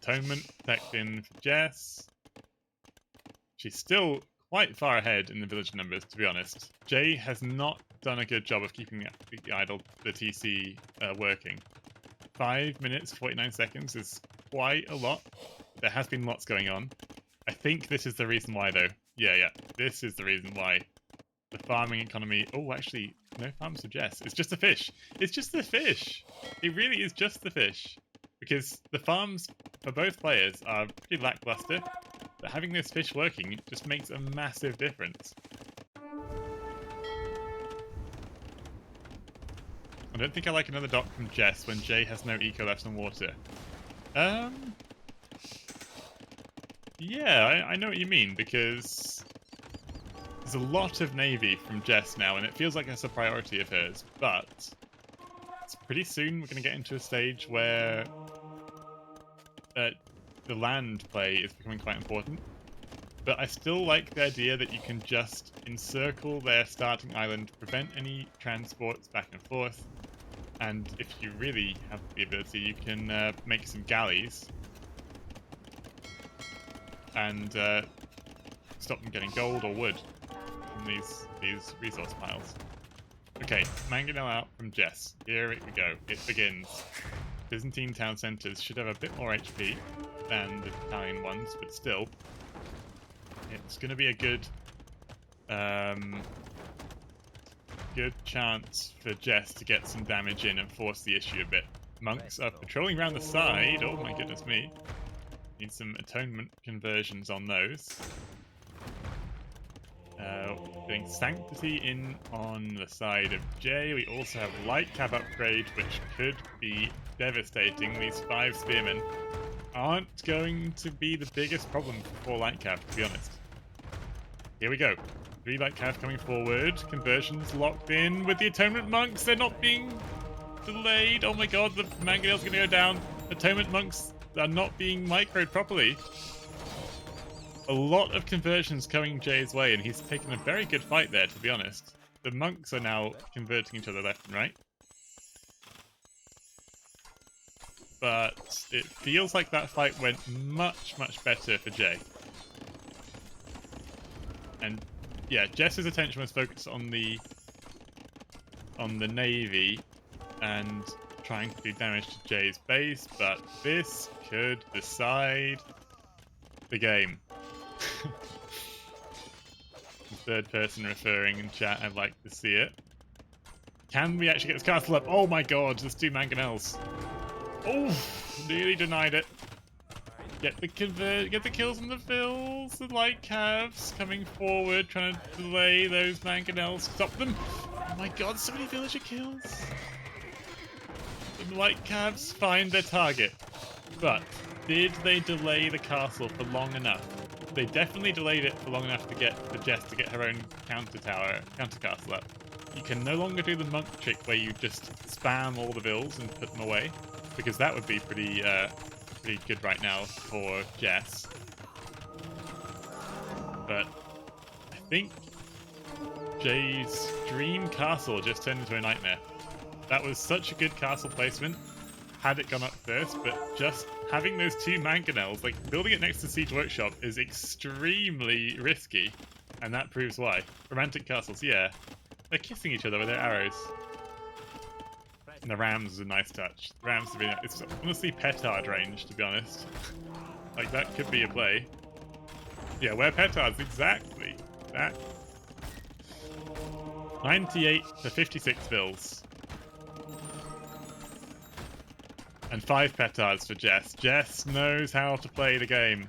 A: Atonement protected in for Jess. She's still quite far ahead in the village numbers, to be honest. Jay has not done a good job of keeping the TC working. 5 minutes, 49 seconds is quite a lot. There has been lots going on. I think this is the reason why, though. Yeah, this is the reason why. The farming economy... Oh, actually, no farms for Jess. It's just the fish. It's just the fish. It really is just the fish. Because the farms for both players are pretty lackluster. But having this fish working just makes a massive difference. I don't think I like another dock from Jess when Jay has no eco left on water. Yeah, I know what you mean, because there's a lot of Navy from Jess now, and it feels like it's a priority of hers, but it's pretty soon we're going to get into a stage where the land play is becoming quite important. But I still like the idea that you can just encircle their starting island, prevent any transports back and forth, and if you really have the ability, you can make some galleys and stop them getting gold or wood from these resource piles. Okay, mangonel out from Jess. Here we go. It begins. Byzantine town centres should have a bit more HP than the Italian ones, but still, it's going to be a good chance for Jess to get some damage in and force the issue a bit. Monks are patrolling around the side. Oh my goodness me. Need some atonement conversions on those. Getting Sanctity in on the side of Jay. We also have Light Cab upgrade, which could be devastating. These 5 spearmen aren't going to be the biggest problem for Light Cab, to be honest. Here we go. 3 Light Cab coming forward. Conversions locked in with the Atonement Monks. They're not being delayed. Oh my god, the Mangonel's going to go down. Atonement Monks are not being microed properly. A lot of conversions coming Jay's way, and he's taken a very good fight there, to be honest. The monks are now converting each other left and right. But it feels like that fight went much, much better for Jay. And yeah, Jess's attention was focused on the Navy and trying to do damage to Jay's base, but this could decide the game. The third person referring in chat, I'd like to see it. Can we actually get this castle up? Oh my god, there's 2 mangonels. Oh, nearly denied it. Get the kills on the fills. The light calves coming forward, trying to delay those mangonels. Stop them. Oh my god, so many villager kills. The light calves find their target. But did they delay the castle for long enough? They definitely delayed it for long enough to get for Jess to get her own counter castle up. You can no longer do the monk trick where you just spam all the vills and put them away, because that would be pretty good right now for Jess. But I think Jay's dream castle just turned into a nightmare. That was such a good castle placement had it gone up first, but just having those 2 mangonels, like building it next to Siege Workshop, is extremely risky, and that proves why. Romantic castles, yeah. They're kissing each other with their arrows. And the rams is a nice touch. The rams have been, it's honestly petard range, to be honest. Like, that could be a play. Yeah, where petards, exactly. That. 98 to 56 vills. And 5 petards for Jess. Jess knows how to play the game.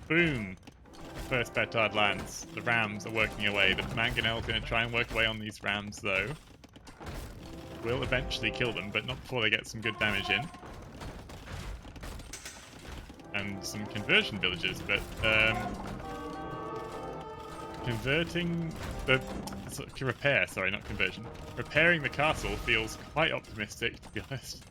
A: Boom. First petard lands. The rams are working away. The mangonel's going to try and work away on these rams, though. Will eventually kill them, but not before they get some good damage in. And some conversion villages, but converting the repair, sorry, not conversion. Repairing the castle feels quite optimistic, to be honest.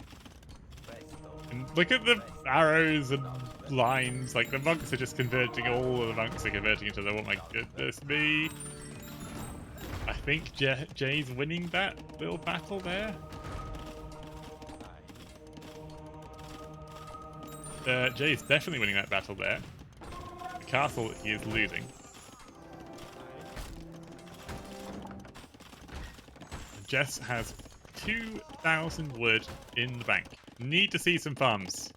A: And look at the arrows and lines, like the monks are just converting, all of the monks are converting each other. Oh my goodness me. I think Jay's winning that little battle there. Jay's definitely winning that battle there. The castle he is losing. Jess has 2,000 wood in the bank. Need to see some farms.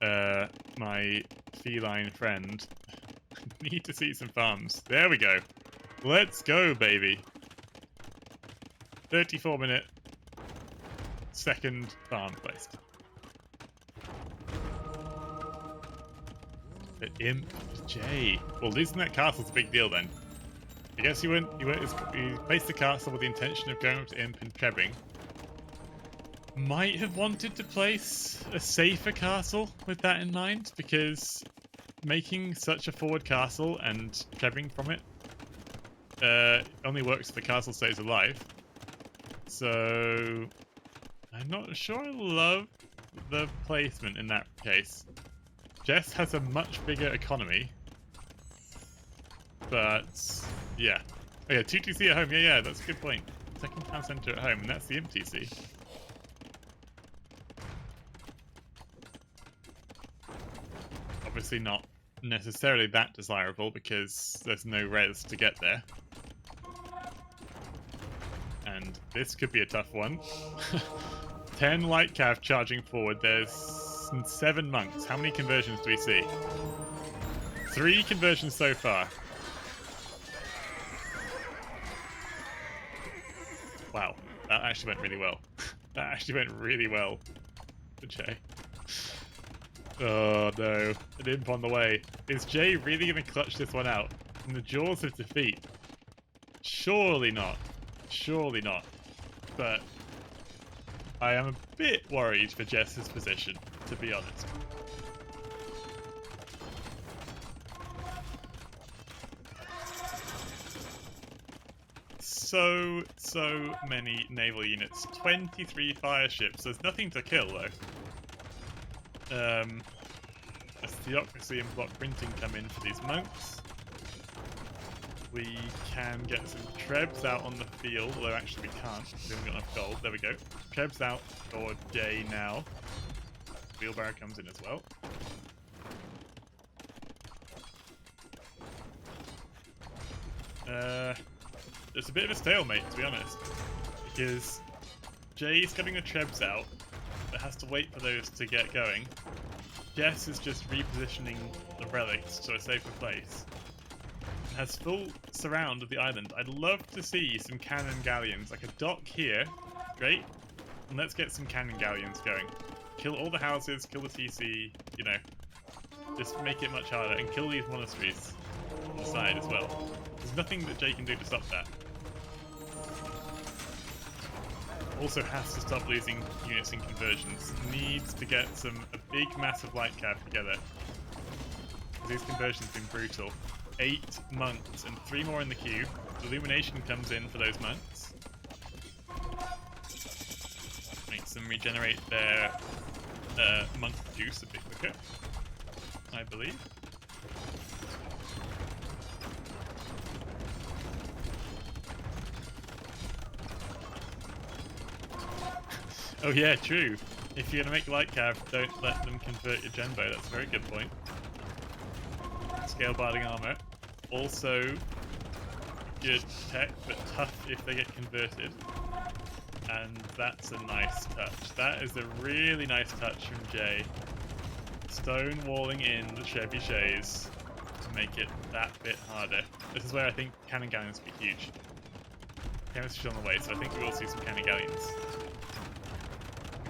A: My feline friend. Need to see some farms. There we go. Let's go, baby. 34-minute second farm placed. But Imp J. Well, losing that castle's a big deal then. I guess he placed the castle with the intention of going up to Imp and Trebbing. Might have wanted to place a safer castle with that in mind, because making such a forward castle and Trebbing from it only works if the castle stays alive. So I'm not sure I love the placement in that case. Jess has a much bigger economy, but yeah. Oh yeah, 2 TC at home. Yeah, that's a good point. Second town center at home, and that's the Imp TC. Obviously not necessarily that desirable because there's no res to get there. And this could be a tough one. 10 light cav charging forward. There's 7 monks. How many conversions do we see? 3 conversions so far. Wow, that actually went really well. That actually went really well for Jay. Oh no, an Imp on the way. Is Jay really going to clutch this one out from the jaws of defeat? Surely not. Surely not. But I am a bit worried for Jess's position, to be honest. So many naval units. 23 fire ships. There's nothing to kill, though. As Theocracy and Block Printing come in for these monks. We can get some Trebs out on the field, although actually we can't. We haven't got enough gold. There we go. Trebs out for Jay now. Wheelbarrow comes in as well. It's a bit of a stalemate, to be honest, because Jay's getting the Trebs out, but has to wait for those to get going. Jess is just repositioning the relics to a safer place. And has full surround of the island. I'd love to see some cannon galleons, like a dock here. Great. And let's get some cannon galleons going. Kill all the houses, kill the TC, you know. Just make it much harder, and kill these monasteries on the side as well. There's nothing that Jay can do to stop that. Also has to stop losing units in conversions. Needs to get a big massive light cav together. These conversions have been brutal. 8 monks and 3 more in the queue. Illumination comes in for those monks. Makes them regenerate their monk juice a bit quicker, I believe. Oh yeah, true. If you're going to make light cav, don't let them convert your genbo. That's a very good point. Scale barding armor. Also good tech, but tough if they get converted. And that's a nice touch. That is a really nice touch from Jay. Stone walling in the Chevy Shays to make it that bit harder. This is where I think cannon galleons will be huge. Chemistry's on the way, so I think we will see some cannon galleons.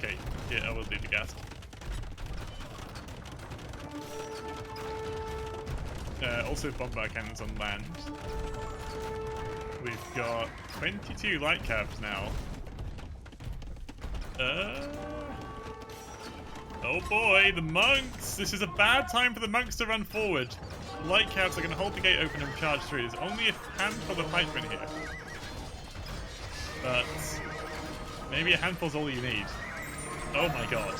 A: Okay, yeah, I will do the gas. Also bombard cannons on land. We've got 22 light cabs now. Oh boy, the monks! This is a bad time for the monks to run forward. The light cabs are going to hold the gate open and charge through. There's only a handful of pikemen here. But maybe a handful's all you need. Oh my god.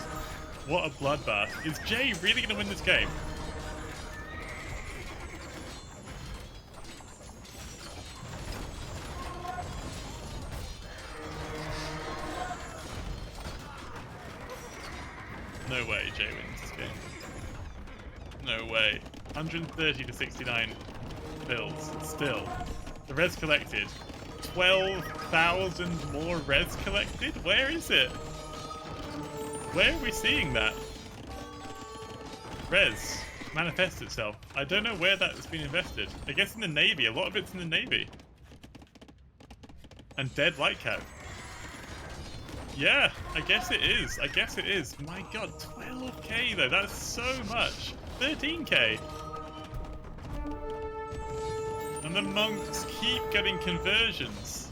A: What a bloodbath. Is Jay really going to win this game? No way Jay wins this game. No way. 130 to 69 bills. Still. The res collected. 12,000 more res collected? Where is it? Where are we seeing that? Res manifests itself. I don't know where that's been invested. I guess in the Navy. A lot of it's in the Navy. And dead light cap. Yeah, I guess it is. I guess it is. My god, 12k though. That's so much. 13k. And the monks keep getting conversions.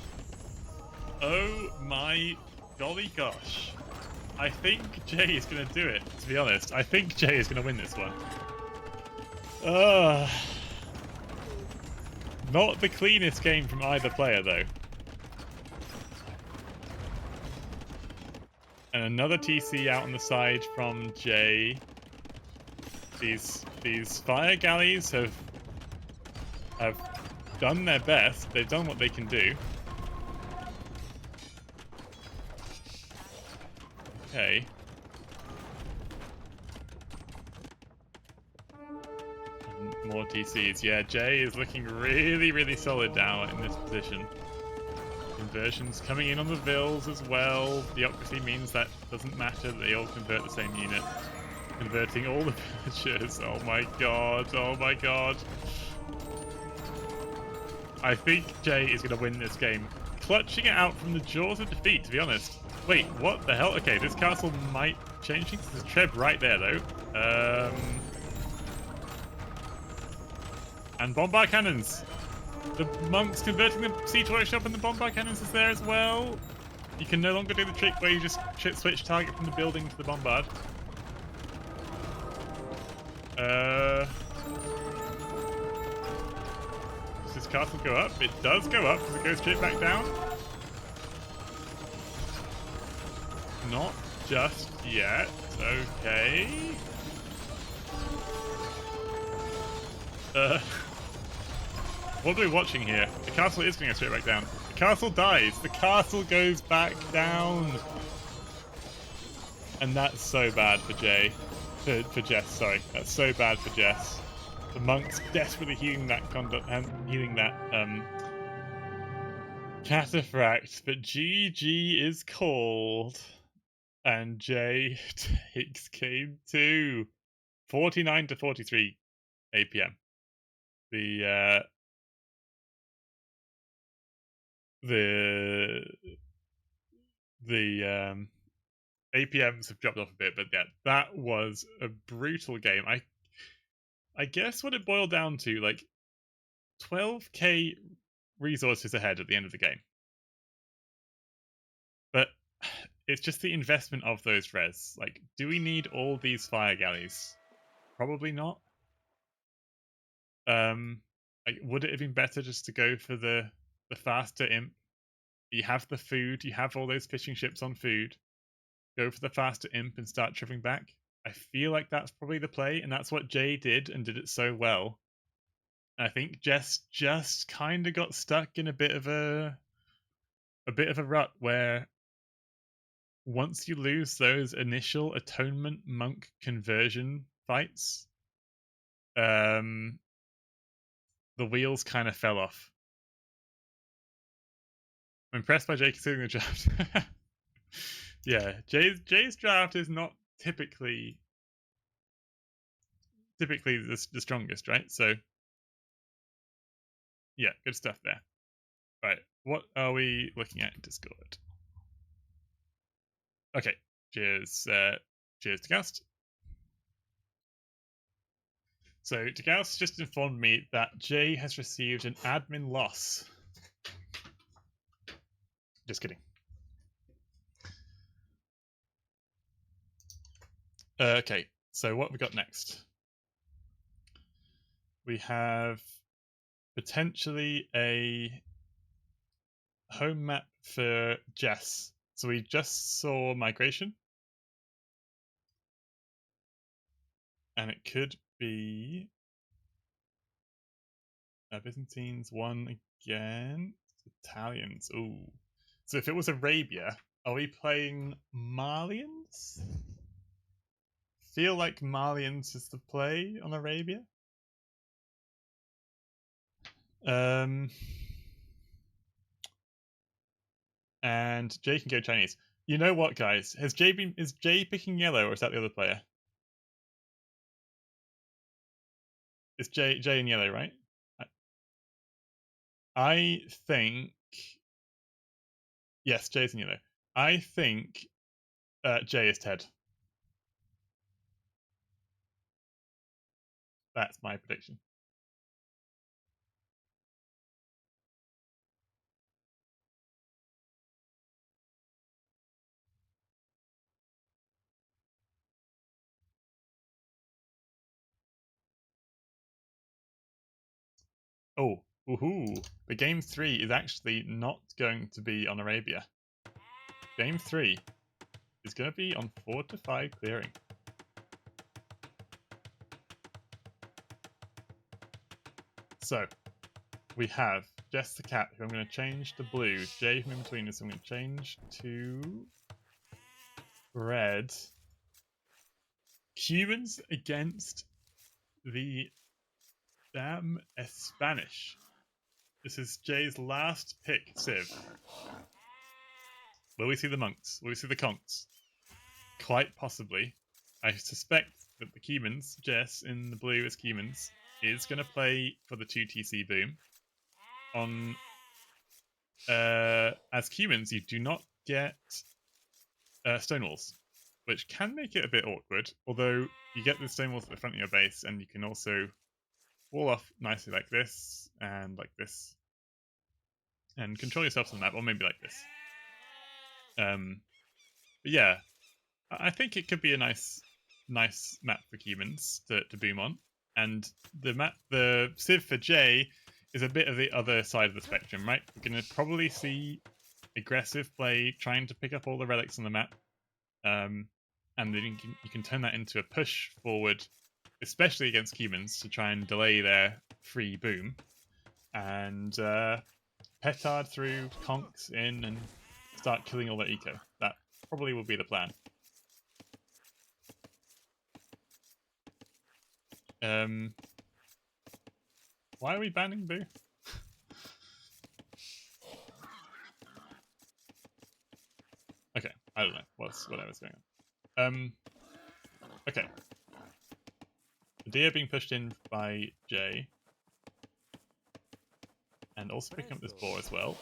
A: Oh my golly gosh. I think Jay is going to do it, to be honest. I think Jay is going to win this one. Not the cleanest game from either player, though. And another TC out on the side from Jay. These fire galleys have done their best. They've done what they can do. Okay. And more TCs. Yeah, Jay is looking really, really solid now in this position. Conversions coming in on the vills as well. Theocracy means that doesn't matter. They all convert the same unit. Converting all the villagers. Oh my god. Oh my god. I think Jay is going to win this game. Clutching it out from the jaws of defeat, to be honest. Wait, what the hell? Okay, this castle might change things. There's a Treb right there, though. And bombard cannons. The monks converting the siege workshop and the bombard cannons is there as well. You can no longer do the trick where you just switch target from the building to the bombard. Does this castle go up? It does go up. Does it go straight back down? Not just yet. Okay. What are we watching here? The castle is going to go straight back down. The castle dies. The castle goes back down. And that's so bad for Jay. For Jess, sorry. That's so bad for Jess. The monks desperately healing that cataphract, but GG is called. And Jay takes game 2. 49 to 43 APM. The APMs have dropped off a bit, but yeah, that was a brutal game. I guess what it boiled down to, like, 12k resources ahead at the end of the game. But it's just the investment of those res. Like, do we need all these fire galleys? Probably not. Like, would it have been better just to go for the faster imp? You have the food, you have all those fishing ships on food. Go for the faster imp and start tripping back. I feel like that's probably the play, and that's what Jay did and did it so well. And I think Jess just kind of got stuck in a bit of a rut where once you lose those initial atonement monk conversion fights, the wheels kind of fell off. I'm impressed by Jay considering the draft. Yeah, Jay's draft is not typically the strongest, right? So yeah, good stuff there. Right, what are we looking at in Discord? Okay, cheers to Gast. So Gast just informed me that Jay has received an admin loss. Just kidding. Okay, so what have we got next? We have potentially a home map for Jess. So we just saw migration. And it could be Byzantines won again. Italians. Ooh. So if it was Arabia, are we playing Malians? Feel like Malians is the play on Arabia. And Jay can go Chinese. You know what, guys? Is Jay picking yellow, or is that the other player? It's Jay in yellow, right? I think yes, Jay's in yellow. I think Jay is Ted. That's my prediction. Oh, woohoo! The game 3 is actually not going to be on Arabia. Game 3 is going to be on fortified clearing. So, we have Jess the cat, who I'm going to change to blue. Jay from in between us, I'm going to change to red. Cubans against the damn Spanish. This is Jay's last pick, Civ. Will we see the monks? Will we see the conks? Quite possibly. I suspect that the Cubans, Jess in the blue as Cubans, is going to play for the 2TC boom. On as Cubans, you do not get stonewalls, which can make it a bit awkward. Although you get the stonewalls at the front of your base, and you can also wall off nicely like this and control yourself on the map, or maybe like this. But yeah, I think it could be a nice map for Cubans to boom on. And the Civ for Jay is a bit of the other side of the spectrum, right? We're going to probably see aggressive play, trying to pick up all the relics on the map, and then you can turn that into a push forward, especially against Cubans, to try and delay their free boom, and petard through, conks in, and start killing all their eco. That probably will be the plan. Why are we banning Boo? Okay, I don't know. Whatever's going on. Okay. The deer being pushed in by Jay. And also picking up this boar as well.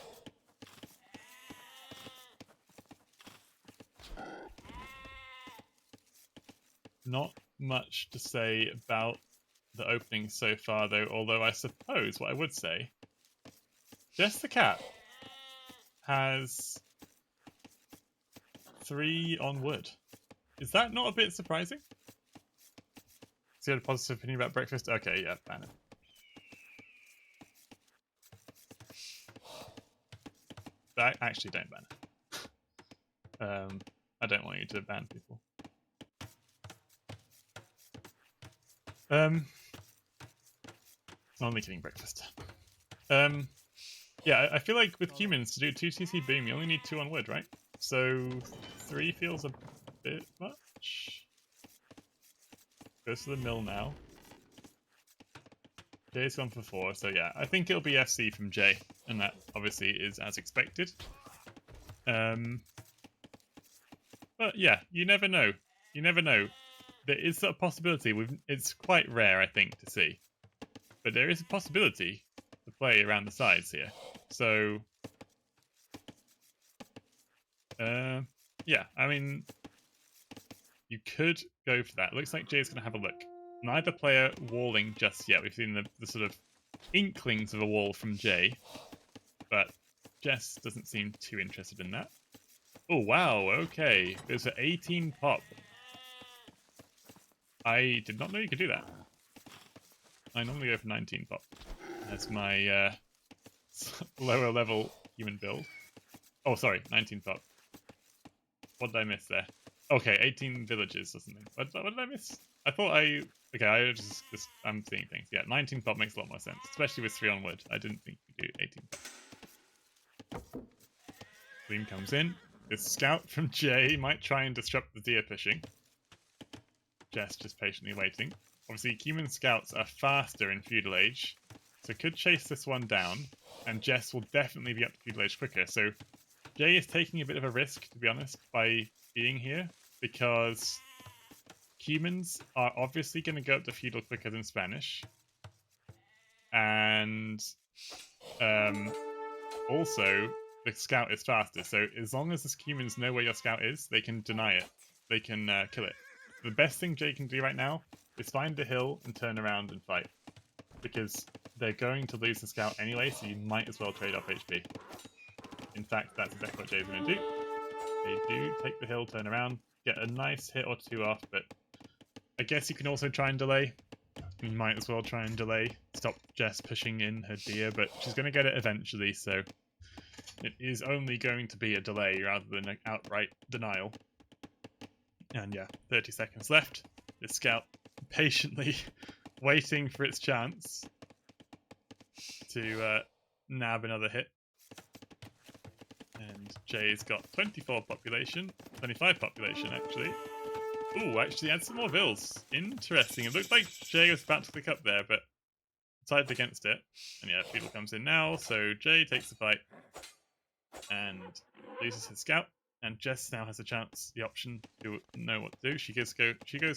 A: Not much to say about the opening so far, though, although I suppose what I would say, Jess the cat has 3 on wood. Is that not a bit surprising? So you had a positive opinion about breakfast? Okay, yeah, ban it. Actually, don't ban it. I don't want you to ban people. Only kidding, breakfast. Yeah, I feel like with humans, to do 2TC boom, you only need 2 on wood, right? So 3 feels a bit much. Goes to the mill now. Jay's gone for 4, so yeah, I think it'll be FC from Jay, and that obviously is as expected. But yeah, you never know. You never know. There is a possibility. It's quite rare, I think, to see. But there is a possibility to play around the sides here. So, yeah, I mean, you could go for that. Looks like Jay's going to have a look. Neither player walling just yet. We've seen the sort of inklings of a wall from Jay, but Jess doesn't seem too interested in that. Oh, wow, okay. There's an 18 pop. I did not know you could do that. I normally go for 19 pop. That's my lower level human build. Oh, sorry, 19 pop. What did I miss there? Okay, 18 villages or something. What did I miss? I thought okay, I'm seeing things. Yeah, 19 pop makes a lot more sense, especially with 3 on wood. I didn't think you could do 18 pop. Gleam comes in. This scout from Jay might try and disrupt the deer pushing. Jess just patiently waiting. Obviously, human scouts are faster in Feudal Age, so could chase this one down, and Jess will definitely be up to Feudal Age quicker. So Jay is taking a bit of a risk, to be honest, by being here, because humans are obviously going to go up to Feudal quicker than Spanish, and also the scout is faster. So as long as the humans know where your scout is, they can deny it. They can kill it. The best thing Jay can do right now is find the hill and turn around and fight, because they're going to lose the scout anyway, so you might as well trade off HP. In fact, that's exactly what Jay's going to do. They do take the hill, turn around, get a nice hit or 2 off, but I guess you can also try and delay. You might as well try and delay, stop Jess pushing in her deer, but she's going to get it eventually, so it is only going to be a delay rather than an outright denial. And yeah, 30 seconds left. This scout patiently waiting for its chance to nab another hit. And Jay's got 24 population, 25 population actually. Ooh, actually adds some more vills. Interesting. It looked like Jay was about to click up there, but decided against it. And yeah, Feudal comes in now, so Jay takes the fight and loses his scout. And Jess now has a chance, the option to know what to do. She goes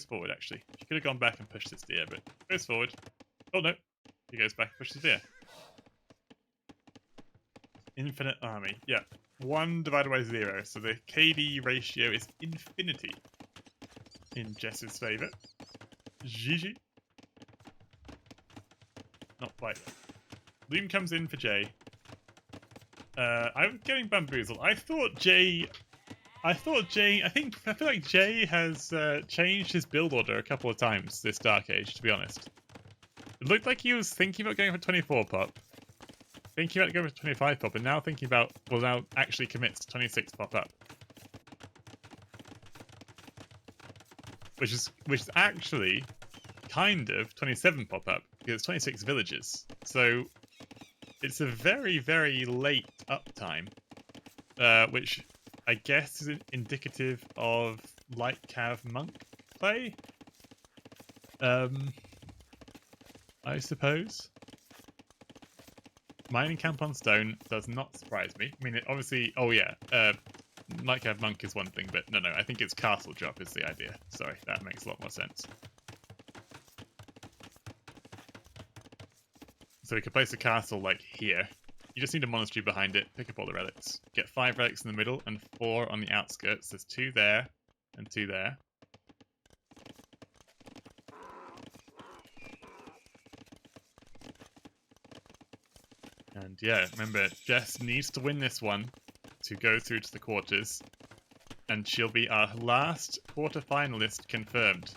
A: forward actually. She could have gone back and pushed this deer, but goes forward. Oh no, she goes back and pushes the deer. Infinite army, yeah. 1 divided by 0, so the KD ratio is infinity in Jess's favour. GG. Not quite. Loom comes in for Jay. I'm getting bamboozled. I feel like Jay has changed his build order a couple of times this Dark Age, to be honest. It looked like he was thinking about going for 24 pop, thinking about going for 25 pop, and now thinking about, well, now actually commits to 26 pop up. Which is actually kind of 27 pop up, because it's 26 villages. So it's a very, very late uptime, which I guess is indicative of light cav monk play. I suppose. Mining camp on stone does not surprise me. I mean, it obviously, oh yeah, light cav monk is one thing, but no, I think it's castle drop is the idea. Sorry, that makes a lot more sense. So we could place a castle like here. You just need a monastery behind it, pick up all the relics. Get 5 relics in the middle and 4 on the outskirts. There's 2 there and 2 there. And yeah, remember, Jess needs to win this one to go through to the quarters. And she'll be our last quarter-finalist confirmed.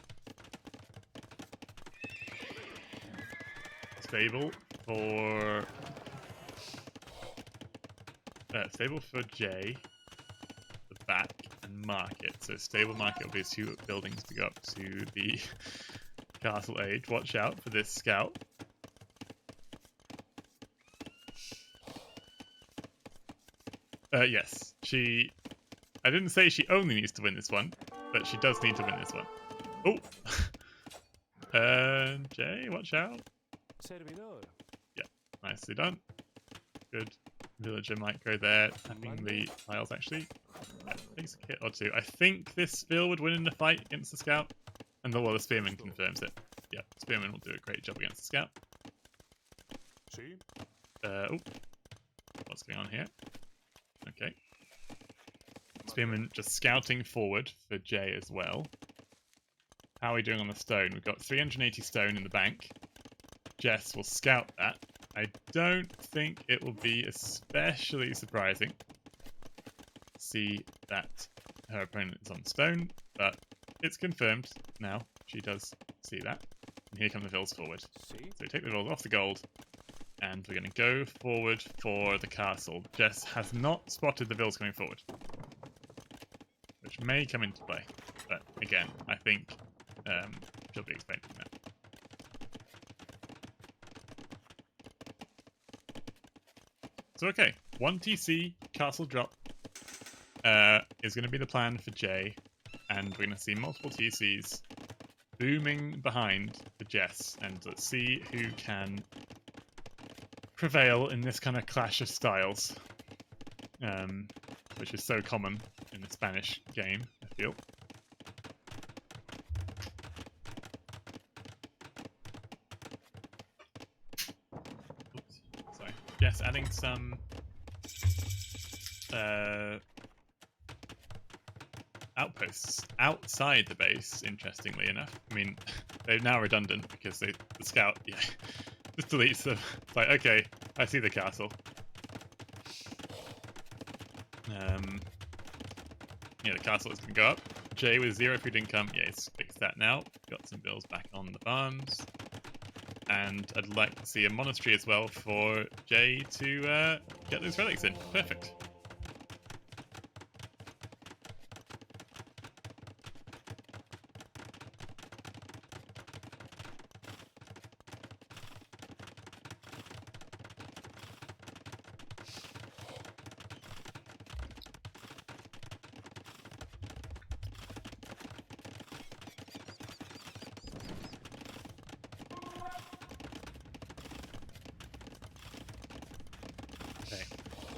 A: Stable for Jay, the back, and market. So stable market will be 2 buildings to go up to the castle age. Watch out for this scout. Yes, I didn't say she only needs to win this one, but she does need to win this one. Oh! Jay, watch out. Yeah, nicely done. Good. Villager might go there, tapping the tiles actually. Yeah, takes a hit or 2. I think this Phil would win in the fight against the scout. And the spearman confirms it. Yeah, spearman will do a great job against the scout. What's going on here? Okay. Spearman just scouting forward for Jay as well. How are we doing on the stone? We've got 380 stone in the bank. Jess will scout that. I don't think it will be especially surprising to see that her opponent is on stone, but it's confirmed now. She does see that. And here come the vills forward. So we take the vills off the gold, and we're going to go forward for the castle. Jess has not spotted the vills coming forward, which may come into play. But again, I think she'll be expecting that. So okay, 1 TC, castle drop is going to be the plan for Jay, and we're going to see multiple TCs booming behind for Jess, and let's see who can prevail in this kind of clash of styles, which is so common in the Spanish game, I feel. Yes, adding some outposts outside the base, interestingly enough. I mean, they're now redundant because the scout, yeah, just deletes them. It's like, okay, I see the castle. Yeah, the castle is going to go up. Jay with 0 food income. Yeah, he's fixed that now. Got some bills back on the farms. And I'd like to see a monastery as well for Jay to get those relics in. Perfect.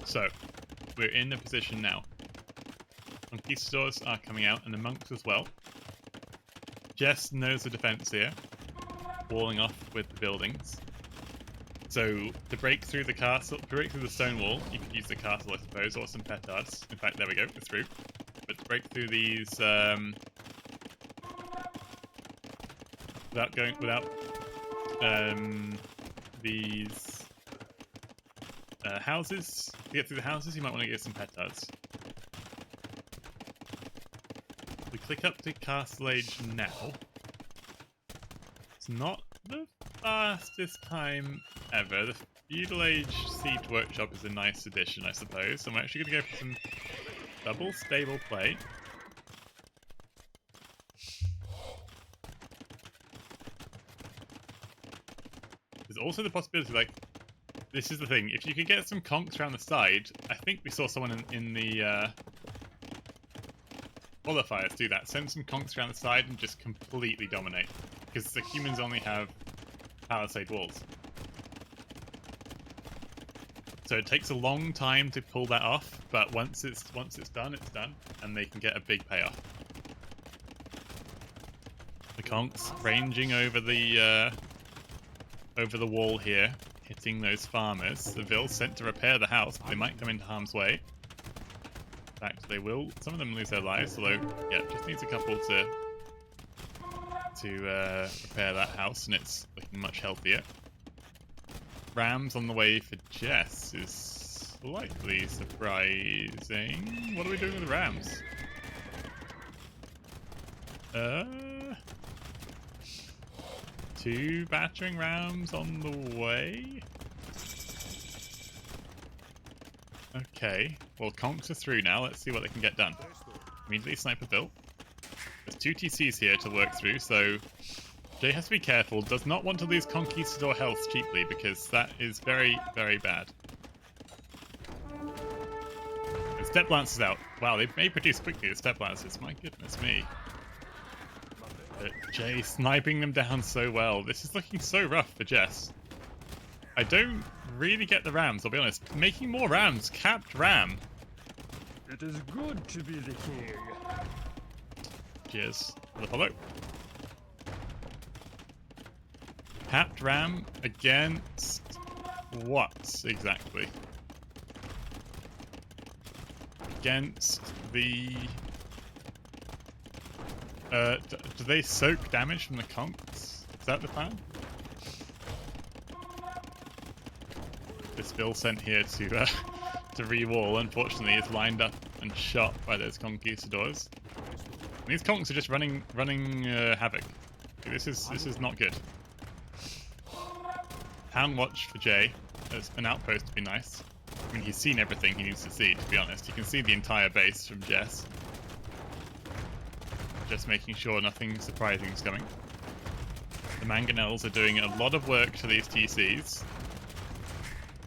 A: So, we're in a position now. Conquistadors are coming out, and the monks as well. Jess knows the defense here, walling off with the buildings. So, to break through the castle, to break through the stone wall, you could use the castle, I suppose, or some petards. In fact, there we go, we're through. But to break through these, without these houses. To get through the houses, you might want to get some petards. We click up to Castle Age now. It's not the fastest time ever. The Feudal Age Siege Workshop is a nice addition, I suppose. So I'm actually going to go for some double stable play. There's also the possibility, like, this is the thing, if you could get some conks around the side, I think we saw someone in the qualifiers do that. Send some conks around the side and just completely dominate. Because the humans only have palisade walls. So it takes a long time to pull that off, but once it's done, it's done, and they can get a big payoff. The conks ranging over the wall here, hitting those farmers. The Vil's sent to repair the house, but they might come into harm's way. In fact, they will. Some of them lose their lives, although, yeah, just needs a couple to repair that house, and it's looking much healthier. Rams on the way for Jess is slightly surprising. What are we doing with the Rams? Two battering rams on the way. Okay, well, conks are through now. Let's see what they can get done. Immediately sniper built. There's two TCs here to work through, so Jay has to be careful. Does not want to lose Conquistador health cheaply, because that is very, very bad. And Step Lancers out. Wow, they may produce quickly, the Step Lancers. My goodness me. But Jay sniping them down so well. This is looking so rough for Jess. I don't really get the Rams, I'll be honest. Making more Rams. Capped Ram.
C: It is good to be the king.
A: Cheers for the follow. Capped Ram against what exactly? Against the... do they soak damage from the conks? Is that the plan? This Bill sent here to re-wall, unfortunately, is lined up and shot by those conquistadors. And these conks are just running havoc. Okay, this is not good. Town watch for Jay. As an outpost would be nice. I mean, he's seen everything he needs to see, to be honest. You can see the entire base from Jess. Just making sure nothing surprising is coming. The mangonels are doing a lot of work to these TCs.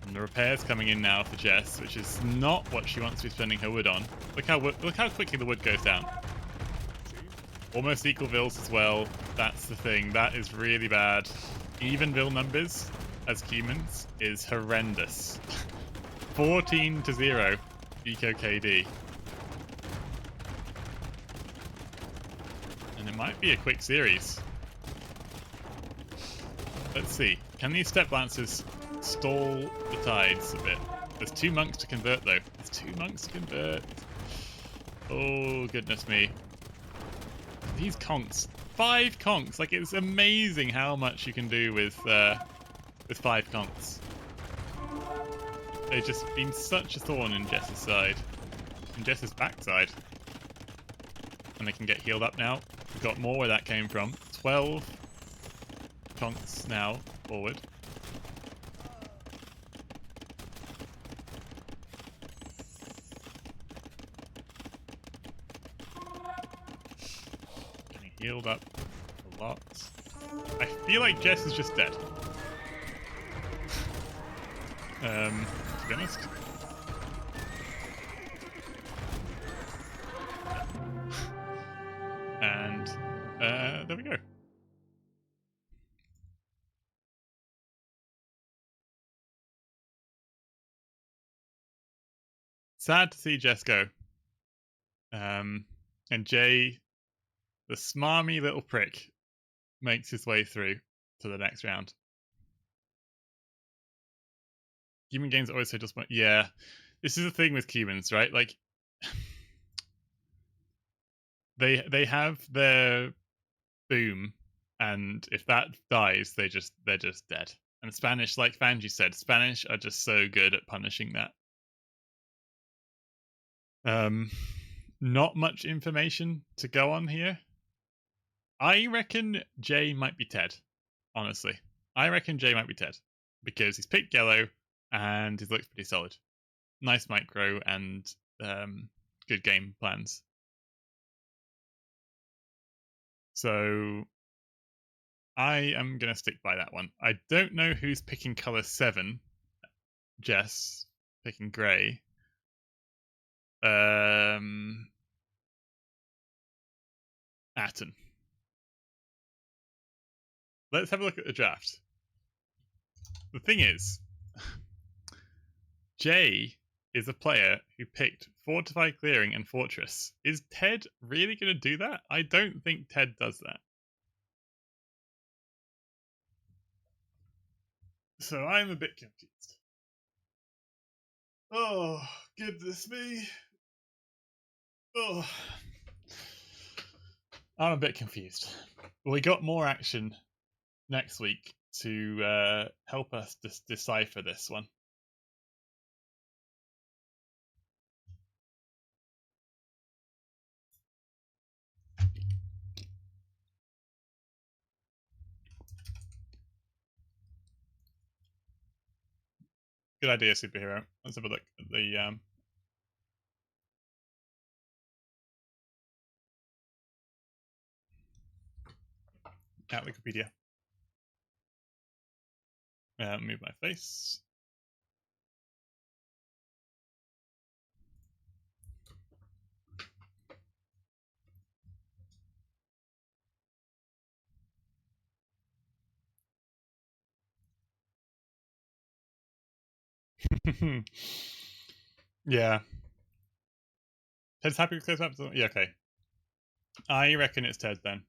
A: And the repairs coming in now for Jess, which is not what she wants to be spending her wood on. Look how quickly the wood goes down. Almost equal vills as well. That's the thing. That is really bad. Even vill numbers as humans is horrendous. 14-0 eco KD. And it might be a quick series. Let's see. Can these Step Lancers stall the tides a bit? There's two monks to convert, though. There's two monks to convert. Oh, goodness me. These conks. 5 conks. Like, it's amazing how much you can do with 5 conks. They've just been such a thorn in Jess's side. In Jess's backside. And they can get healed up now. We've got more where that came from. 12 conks now. forward. Getting healed up a lot. I feel like Jess is just dead. To be honest. And there we go. Sad to see Jess go. And Jay, the smarmy little prick, makes his way through to the next round. Cuban games always say just one. Yeah, this is the thing with Cubans, right? Like, they have their boom, and if that dies, they're just dead. And Spanish, like Fanji said, Spanish are just so good at punishing that. Not much information to go on here. I reckon Jay might be Ted. Honestly, I reckon Jay might be Ted because he's picked yellow and he looks pretty solid. Nice micro and good game plans. So I am gonna stick by that one. I don't know who's picking color 7. Jess picking grey. AotN. Let's have a look at the draft. The thing is, Jay is a player who picked Fortify, Clearing, and Fortress. Is Ted really going to do that? I don't think Ted does that. So I'm a bit confused. Oh, goodness me. Oh. I'm a bit confused. We got more action next week to help us decipher this one. Good idea, superhero. Let's have a look at the at Wikipedia. Move my face. Yeah. Ted's happy with close up? Yeah, okay. I reckon it's Ted then.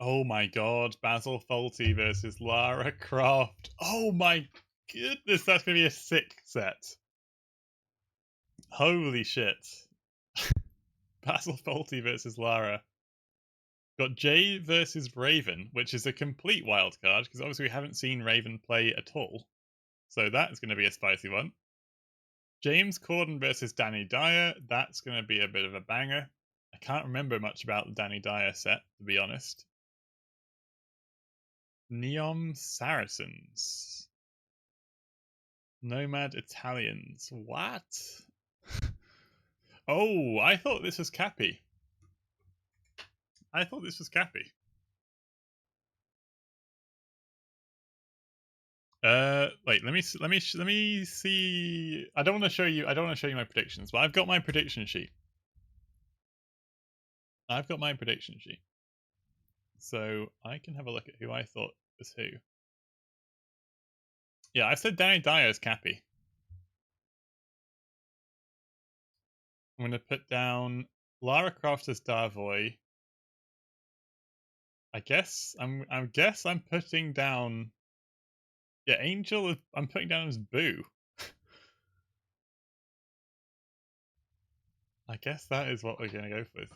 A: Oh my god, Basil Fawlty versus Lara Croft. Oh my goodness, that's gonna be a sick set. Holy shit. Basil Fawlty versus Lara. Got Jay versus Raven, which is a complete wild card, because obviously we haven't seen Raven play at all. So that's going to be a spicy one. James Corden versus Danny Dyer. That's going to be a bit of a banger. I can't remember much about the Danny Dyer set, to be honest. Neon Saracens. Nomad Italians. What? Oh, I thought this was Cappy. I thought this was Cappy. Wait, let me see. I don't want to show you my predictions, but I've got my prediction sheet. So I can have a look at who I thought was who. Yeah, I said Danny Dyer as Cappy. I'm going to put down Lara Croft as Darvoy. I guess I'm putting down. Yeah, Angel. I'm putting down as Boo. I guess that is what we're going to go with.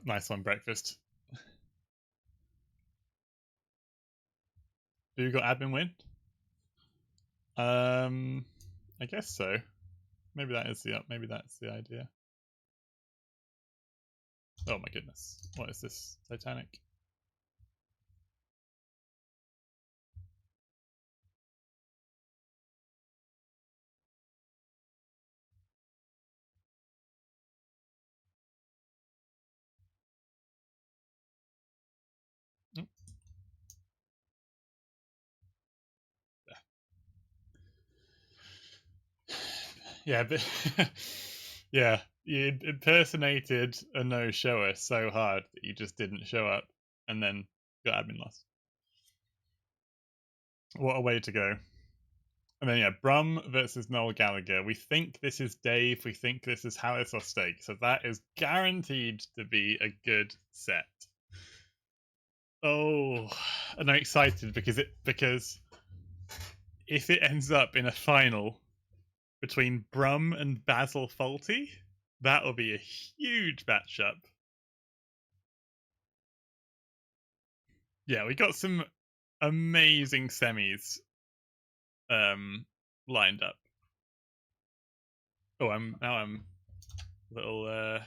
A: Nice one, breakfast. Boo got admin win. I guess so. Maybe that is the idea. Oh my goodness. What is this? Titanic? Oh. Yeah, but yeah, you impersonated a no-shower so hard that you just didn't show up and then got admin loss. What a way to go. And then, yeah, Brum versus Noel Gallagher. We think this is Dave. We think this is Harris or Steak. So that is guaranteed to be a good set. Oh, and I'm excited because if it ends up in a final between Brum and Basil Fawlty, that will be a huge matchup. Yeah, we got some amazing semis lined up. Oh, I'm a little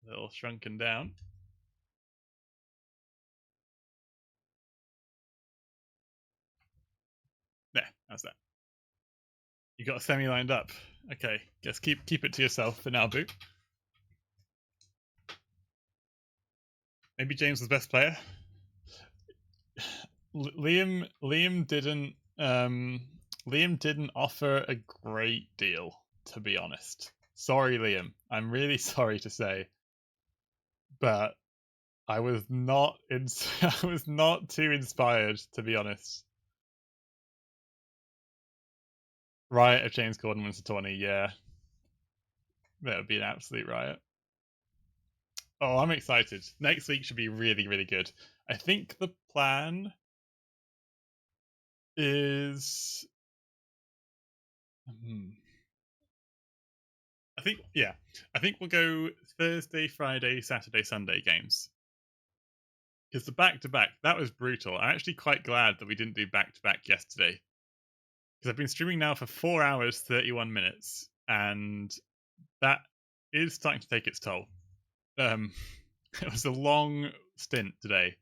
A: little shrunken down. There, how's that? You got a semi lined up. Okay, guess keep it to yourself for now, Boo. Maybe James was best player. Liam didn't offer a great deal, to be honest. Sorry, Liam. I'm really sorry to say, but I was not I was not too inspired, to be honest. Riot if James Corden wins the tourney, yeah. That would be an absolute riot. Oh, I'm excited. Next week should be really, really good. I think the plan is I think we'll go Thursday, Friday, Saturday, Sunday games. Because the back-to-back, that was brutal. I'm actually quite glad that we didn't do back-to-back yesterday. Because I've been streaming now for 4 hours, 31 minutes, and that is starting to take its toll. It was a long stint today.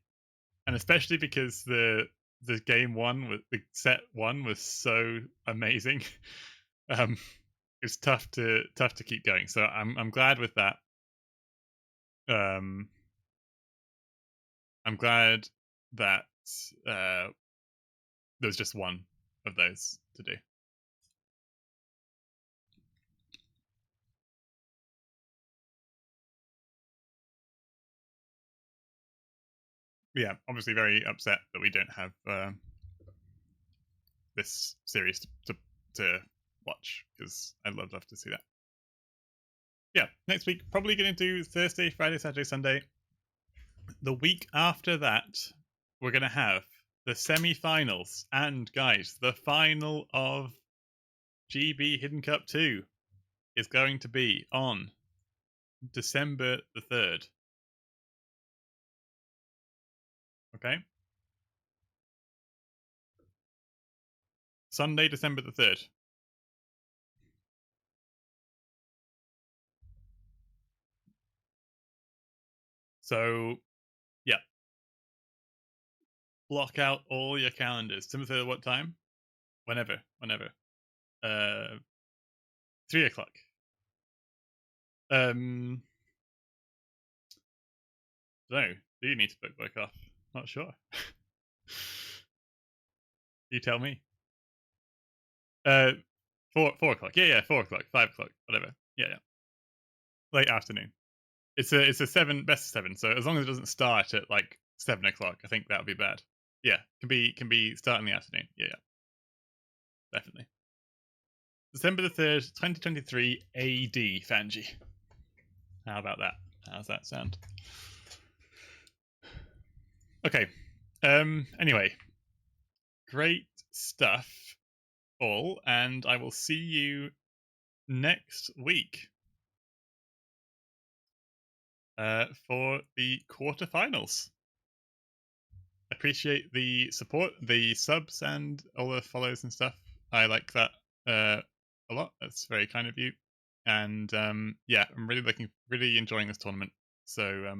A: And especially because the game one, the set one was so amazing. It's tough to keep going. So I'm glad with that. I'm glad that there's just one of those to do. Yeah, obviously very upset that we don't have this series to watch, because I'd love to see that. Yeah, next week probably going to do Thursday, Friday, Saturday, Sunday. The week after that, we're going to have the semi-finals and, guys, the final of GB Hidden Cup 2 is going to be on December the 3rd. Okay? Sunday, December the 3rd. So, yeah. Block out all your calendars. December 3rd, what time? Whenever. 3 o'clock. Don't know. Do you need to book work off? Not sure. You tell me. 4 o'clock. Yeah, 4 o'clock, 5 o'clock, whatever. Yeah. Late afternoon. It's a 7, best of 7. So as long as it doesn't start at like 7 o'clock, I think that would be bad. Yeah, can be start in the afternoon. Yeah, definitely. December the 3rd, 2023 AD, Fanji. How about that? How's that sound? Okay. Anyway, great stuff, all, and I will see you next week for the quarterfinals. appreciate the support, the subs, and all the follows and stuff. I like that a lot. That's very kind of you. And yeah, I'm really enjoying this tournament. So